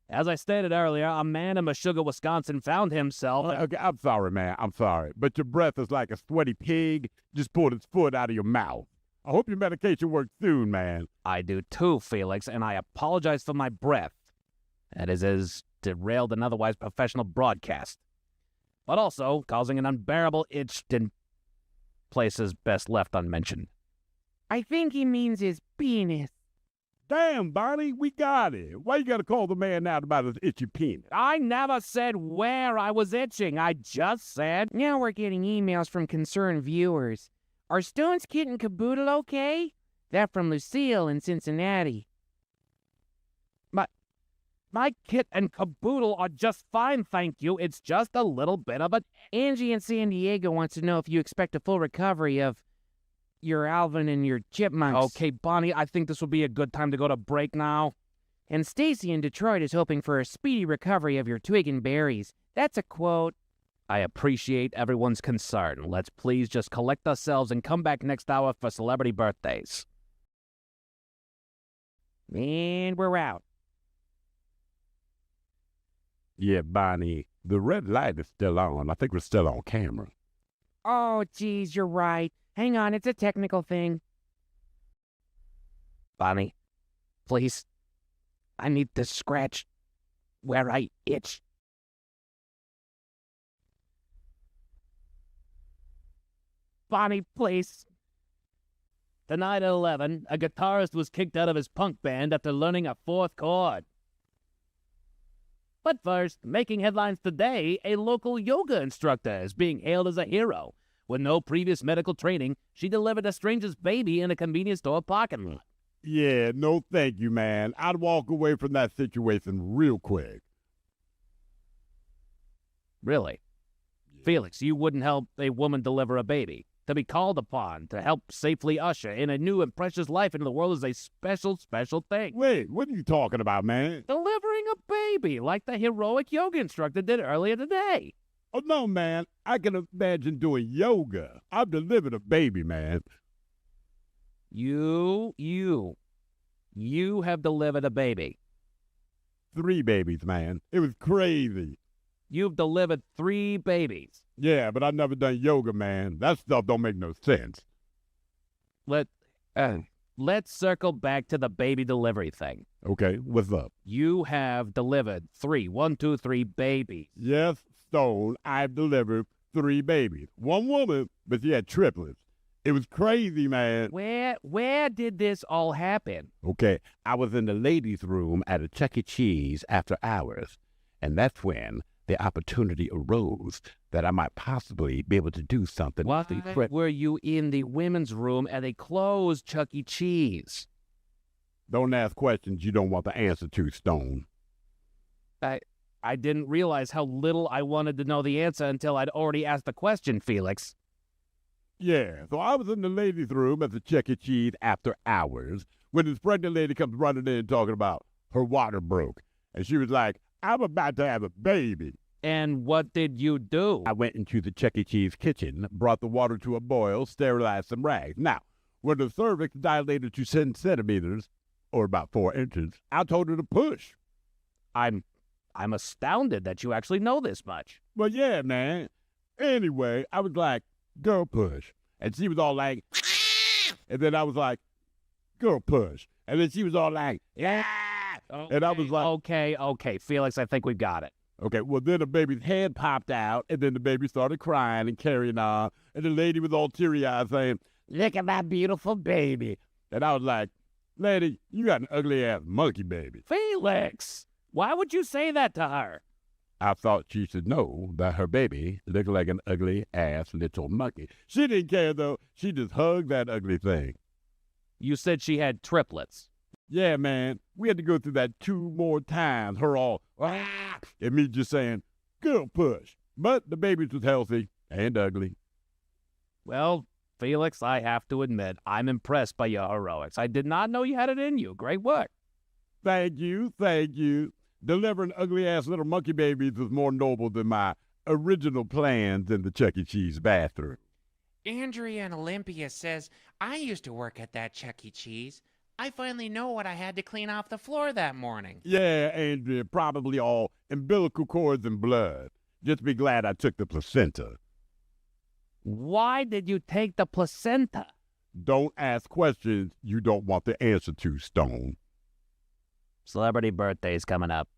As I stated earlier, a man in Meshuggah, Wisconsin found himself... Okay, I'm sorry, man. I'm sorry. But your breath is like a sweaty pig just pulled its foot out of your mouth. I hope your medication works soon, man. I do too, Felix, and I apologize for my breath. That is as derailed an otherwise professional broadcast. But also causing an unbearable itch in places best left unmentioned. I think he means his penis. Damn, Barney, we got it. Why you gotta call the man out about his itchy penis? I never said where I was itching. I just said... Now we're getting emails from concerned viewers. Are Stone's kit and caboodle okay? That from Lucille in Cincinnati. My kit and caboodle are just fine, thank you. It's just a little bit of a... Angie in San Diego wants to know if you expect a full recovery of your Alvin and your chipmunks. Okay, Bonnie, I think this will be a good time to go to break now. And Stacy in Detroit is hoping for a speedy recovery of your twig and berries. That's a quote. I appreciate everyone's concern. Let's please just collect ourselves and come back next hour for celebrity birthdays. And we're out. Yeah, Bonnie, the red light is still on. I think we're still on camera. Oh, geez, you're right. Hang on, it's a technical thing. Bonnie, please. I need to scratch where I itch. Bonnie, please. Tonight at 11, a guitarist was kicked out of his punk band after learning a fourth chord. But first, making headlines today, a local yoga instructor is being hailed as a hero. With no previous medical training, she delivered a stranger's baby in a convenience store parking lot. Yeah, no thank you, man. I'd walk away from that situation real quick. Really? Yeah. Felix, you wouldn't help a woman deliver a baby. To be called upon to help safely usher in a new and precious life into the world is a special, special thing. Wait, what are you talking about, man? Delivering a baby, like the heroic yoga instructor did earlier today. Oh, no, man. I can imagine doing yoga. I've delivered a baby, man. You have delivered a baby. 3 babies, man. It was crazy. You've delivered 3 babies. Yeah, but I've never done yoga, man. That stuff don't make no sense. Let's circle back to the baby delivery thing. Okay, what's up? You have delivered 3 babies. Yes, Stone, I've delivered 3 babies. 1 woman, but she had triplets. It was crazy, man. Where did this all happen? Okay, I was in the ladies' room at a Chuck E. Cheese after hours, and that's when the opportunity arose that I might possibly be able to do something. Why were you in the women's room at a closed Chuck E. Cheese? Don't ask questions you don't want the answer to, Stone. I didn't realize how little I wanted to know the answer until I'd already asked the question, Felix. Yeah, so I was in the ladies' room at the Chuck E. Cheese after hours when this pregnant lady comes running in talking about her water broke. And she was like, I'm about to have a baby. And what did you do? I went into the Chuck E. Cheese kitchen, brought the water to a boil, sterilized some rags. Now, when the cervix dilated to 10 centimeters, or about 4 inches, I told her to push. I'm astounded that you actually know this much. Well, yeah, man. Anyway, I was like, girl, push. And she was all like, and then I was like, girl, push. And then she was all like, yeah. Okay, and I was like, okay, Felix, I think we got it. Okay, well, then the baby's head popped out, and then the baby started crying and carrying on, and the lady was all teary-eyed saying, look at that beautiful baby. And I was like, lady, you got an ugly-ass monkey baby. Felix, why would you say that to her? I thought she should know that her baby looked like an ugly-ass little monkey. She didn't care, though. She just hugged that ugly thing. You said she had triplets. Yeah, man. We had to go through that 2 more times. Her all, and me just saying, girl, push. But the baby was healthy and ugly. Well, Felix, I have to admit, I'm impressed by your heroics. I did not know you had it in you. Great work. Thank you. Delivering ugly-ass little monkey babies was more noble than my original plans in the Chuck E. Cheese bathroom. Andrea in Olympia says, I used to work at that Chuck E. Cheese. I finally know what I had to clean off the floor that morning. Yeah, and probably all umbilical cords and blood. Just be glad I took the placenta. Why did you take the placenta? Don't ask questions you don't want the answer to, Stone. Celebrity birthdays coming up.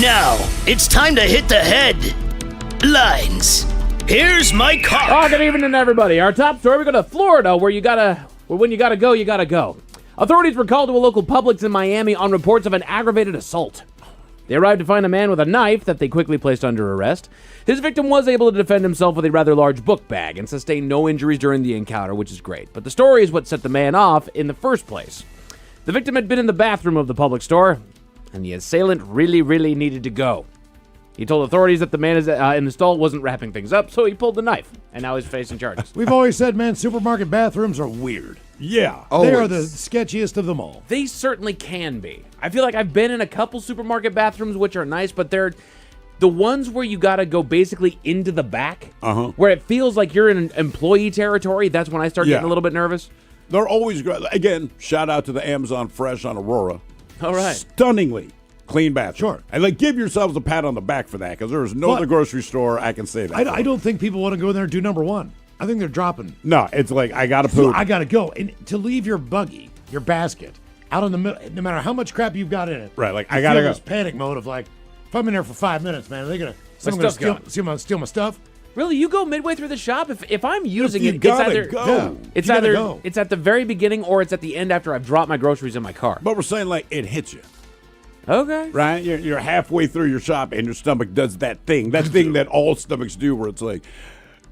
Now, it's time to hit the headlines. Here's my car. Oh, good evening, everybody. Our top story, we go to Florida, where when you gotta go, you gotta go. Authorities were called to a local Publix in Miami on reports of an aggravated assault. They arrived to find a man with a knife that they quickly placed under arrest. His victim was able to defend himself with a rather large book bag and sustained no injuries during the encounter, which is great. But the story is what set the man off in the first place. The victim had been in the bathroom of the Publix store, and the assailant really needed to go. He told authorities that the man in the stall wasn't wrapping things up, so he pulled the knife, and now he's facing charges. We've always said, man, supermarket bathrooms are weird. Yeah. They are the sketchiest of them all. They certainly can be. I feel like I've been in a couple supermarket bathrooms, which are nice, but they're the ones where you got to go basically into the back, where it feels like you're in employee territory. That's when I start getting a little bit nervous. They're always great. Again, shout out to the Amazon Fresh on Aurora. All right. Stunningly clean bathroom. Sure. And give yourselves a pat on the back for that, because there is no other grocery store I can say that. I don't think people want to go in there and do number one. I think they're dropping. No, it's like, I got to poop. I got to go. And to leave your buggy, your basket, out in the middle, no matter how much crap you've got in it. Right, like, I got to go. This panic mode of like, if I'm in there for 5 minutes, man, are they going to steal my stuff? Really, you go midway through the shop? If I'm using it, It's it's at the very beginning or it's at the end after I've dropped my groceries in my car. But we're saying, like, it hits you. Okay. Right? You're halfway through your shop and your stomach does that thing that all stomachs do, where it's like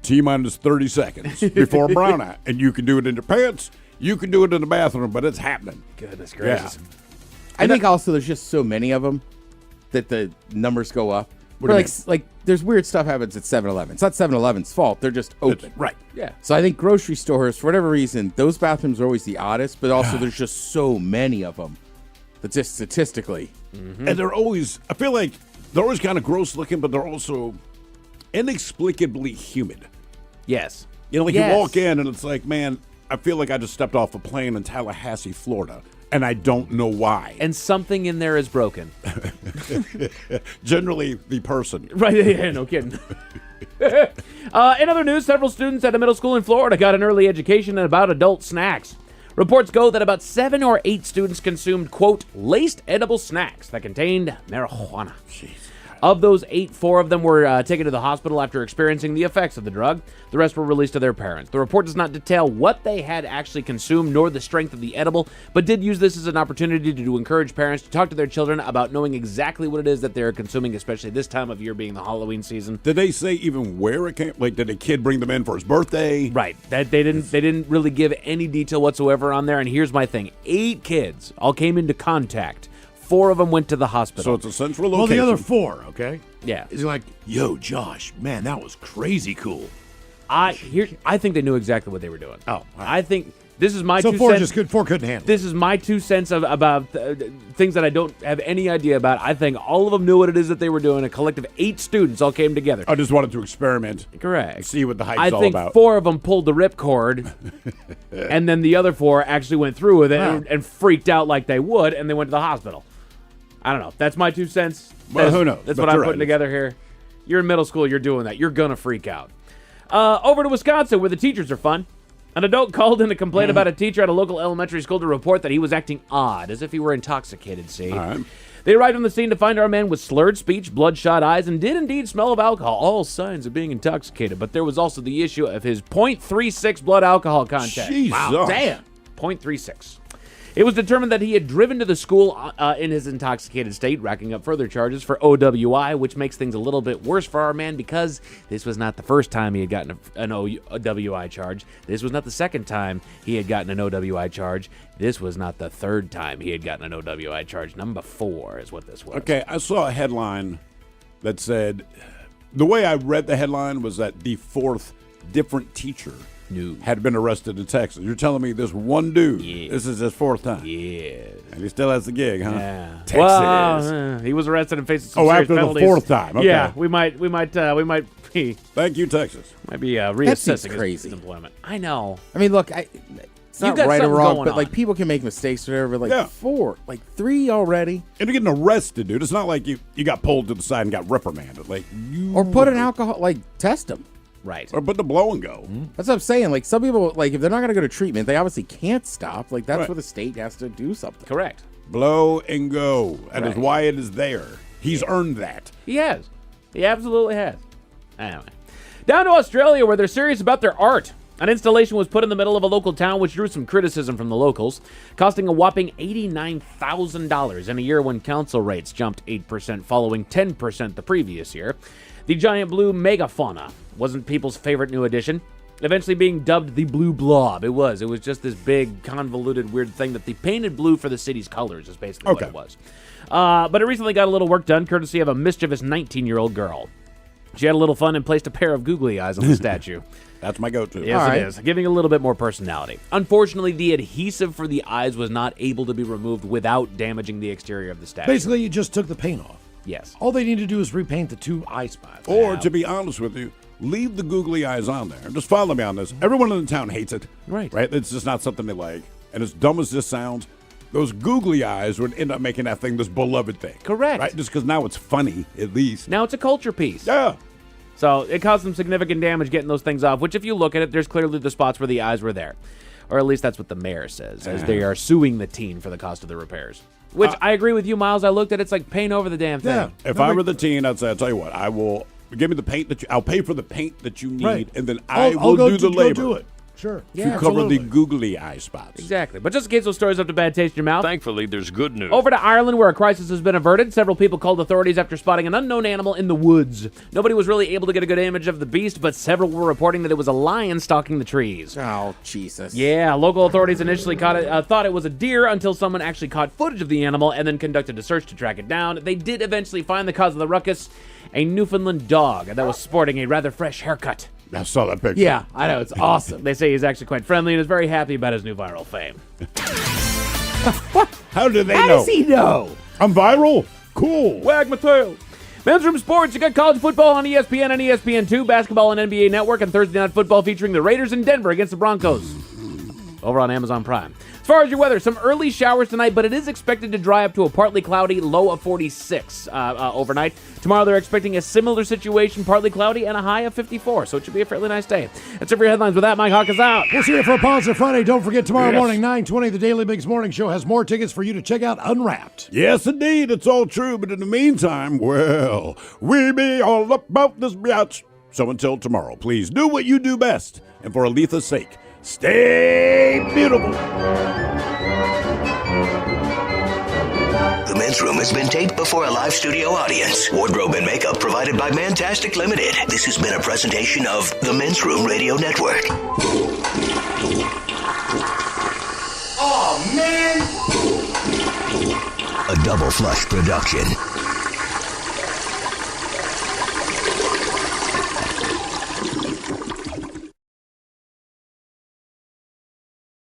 T-minus 30 seconds before a brownout. And you can do it in your pants, you can do it in the bathroom, but it's happening. Goodness gracious. Yeah. I think also there's just so many of them that the numbers go up. What do you like there's weird stuff happens at 7-Eleven. It's not 7-Eleven's fault. They're just open. Right. Yeah. So I think grocery stores, for whatever reason, those bathrooms are always the oddest, but also there's just so many of them. But just statistically. And they're always, I feel like they're always kind of gross looking, but they're also inexplicably humid. Yes. You know, like you walk in and it's like, man, I feel like I just stepped off a plane in Tallahassee, Florida. And I don't know why. And something in there is broken. Generally, the person. Right, yeah, no kidding. In other news, several students at a middle school in Florida got an early education about adult snacks. Reports go that about 7 or 8 students consumed, quote, laced edible snacks that contained marijuana. Jeez. Of those 8, 4 of them were taken to the hospital after experiencing the effects of the drug. The rest were released to their parents. The report does not detail what they had actually consumed nor the strength of the edible, but did use this as an opportunity to encourage parents to talk to their children about knowing exactly what it is that they're consuming, especially this time of year being the Halloween season. Did they say even where it came? Like, did a kid bring them in for his birthday? Right. That they didn't really give any detail whatsoever on there. And here's my thing: 8 kids all came into contact. 4 of them went to the hospital. So it's a central location. Well, the other 4, okay? Yeah. Is like, yo, Josh, man, that was crazy cool. I think they knew exactly what they were doing. Oh, right. I think this is my 2 4 cents. just 4 couldn't handle. This is my 2 cents about things that I don't have any idea about. I think all of them knew what it is that they were doing. A collective 8 students all came together. I just wanted to experiment. Correct. See what the hype's I all think about. 4 of them pulled the ripcord, and then the other 4 actually went through with it and freaked out like they would, and they went to the hospital. I don't know. That's my 2 cents. Well, who knows? That's what I'm putting together here. You're in middle school. You're doing that. You're going to freak out. Over to Wisconsin, where the teachers are fun. An adult called in to complain about a teacher at a local elementary school to report that he was acting odd, as if he were intoxicated, see? All right. They arrived on the scene to find our man with slurred speech, bloodshot eyes, and did indeed smell of alcohol. All signs of being intoxicated. But there was also the issue of his .36 blood alcohol content. Jesus. Wow, damn. .36. It was determined that he had driven to the school in his intoxicated state, racking up further charges for OWI, which makes things a little bit worse for our man because this was not the first time he had gotten an OWI charge. This was not the second time he had gotten an OWI charge. This was not the third time he had gotten an OWI charge. Number 4 is what this was. Okay, I saw a headline that said the way I read the headline was that the fourth different teacher had been arrested in Texas. You're telling me this one dude, this is his fourth time? Yeah. And he still has the gig, huh? Yeah. Texas. Well, he was arrested and faced some serious after penalties. the fourth time. Okay. Yeah, we might be. Thank you, Texas. Might be That reassessing seems crazy. his employment. I know. I mean, look, it's not got right or something wrong, going but like on. people can make mistakes or whatever. Like 3 already. And you're getting arrested, dude. It's not like you got pulled to the side and got reprimanded. Like Or put an alcohol, test them. Right. Or put the blow and go. That's what I'm saying. Like some people, like if they're not going to go to treatment, they obviously can't stop. Like that's Right. where the state has to do something. Correct. Blow and go. That is Right. why it is there. He's earned that. He has. He absolutely has. Anyway. Down to Australia, where they're serious about their art. An installation was put in the middle of a local town, which drew some criticism from the locals, costing a whopping $89,000 in a year when council rates jumped 8%, following 10% the previous year. The giant blue megafauna wasn't people's favorite new addition, eventually being dubbed the Blue Blob. It was just this big, convoluted, weird thing that they painted blue for the city's colors is basically what it was. But it recently got a little work done, courtesy of a mischievous 19-year-old girl. She had a little fun and placed a pair of googly eyes on the statue. That's my go-to. Yes, it is. Giving a little bit more personality. Unfortunately, the adhesive for the eyes was not able to be removed without damaging the exterior of the statue. Basically, you just took the paint off. Yes. All they need to do is repaint the 2 eye spots. Or, to be honest with you, leave the googly eyes on there. Just follow me on this. Everyone in the town hates it. Right. Right? It's just not something they like. And as dumb as this sounds, those googly eyes would end up making that thing this beloved thing. Correct. Right? Just because now it's funny, at least. Now it's a culture piece. Yeah. So it caused some significant damage getting those things off, which if you look at it, there's clearly the spots where the eyes were there. Or at least that's what the mayor says, as they are suing the teen for the cost of the repairs. Which I agree with you, Miles. I looked at it, it's like paint over the damn thing. Yeah. If I were the teen, I'd say, I'll tell you what, I will give me the paint I'll pay for the paint that you need, Right. and then I'll will go do the labor. Go do it. Sure. To cover the googly eye spots. Exactly. But just in case those stories left a bad taste in your mouth. Thankfully, there's good news. Over to Ireland, where a crisis has been averted. Several people called authorities after spotting an unknown animal in the woods. Nobody was really able to get a good image of the beast, but several were reporting that it was a lion stalking the trees. Oh, Jesus. Yeah, local authorities initially thought it was a deer until someone actually caught footage of the animal and then conducted a search to track it down. They did eventually find the cause of the ruckus, a Newfoundland dog that was sporting a rather fresh haircut. I saw that picture. Yeah, I know. It's awesome. They say he's actually quite friendly and is very happy about his new viral fame. How do they know? How does he know? I'm viral? Cool. Wag my tail. Men's Room Sports, you got college football on ESPN and ESPN2, basketball on NBA Network, and Thursday Night Football featuring the Raiders in Denver against the Broncos. Over on Amazon Prime. As far as your weather, some early showers tonight, but it is expected to dry up to a partly cloudy low of 46 overnight. Tomorrow they're expecting a similar situation, partly cloudy, and a high of 54, so it should be a fairly nice day. That's it for your headlines. With that, Mike Hawk is out. We'll see you for a Positive Friday. Don't forget, tomorrow morning, 9:20, the Daily Bigs Morning Show has more tickets for you to check out Unwrapped. Yes, indeed. It's all true. But in the meantime, well, we be all about this biatch. So until tomorrow, please do what you do best. And for Aletha's sake, stay beautiful. The Men's Room has been taped before a live studio audience. Wardrobe and makeup provided by Mantastic Limited. This has been a presentation of the Men's Room Radio Network. Oh, man! A Double Flush production.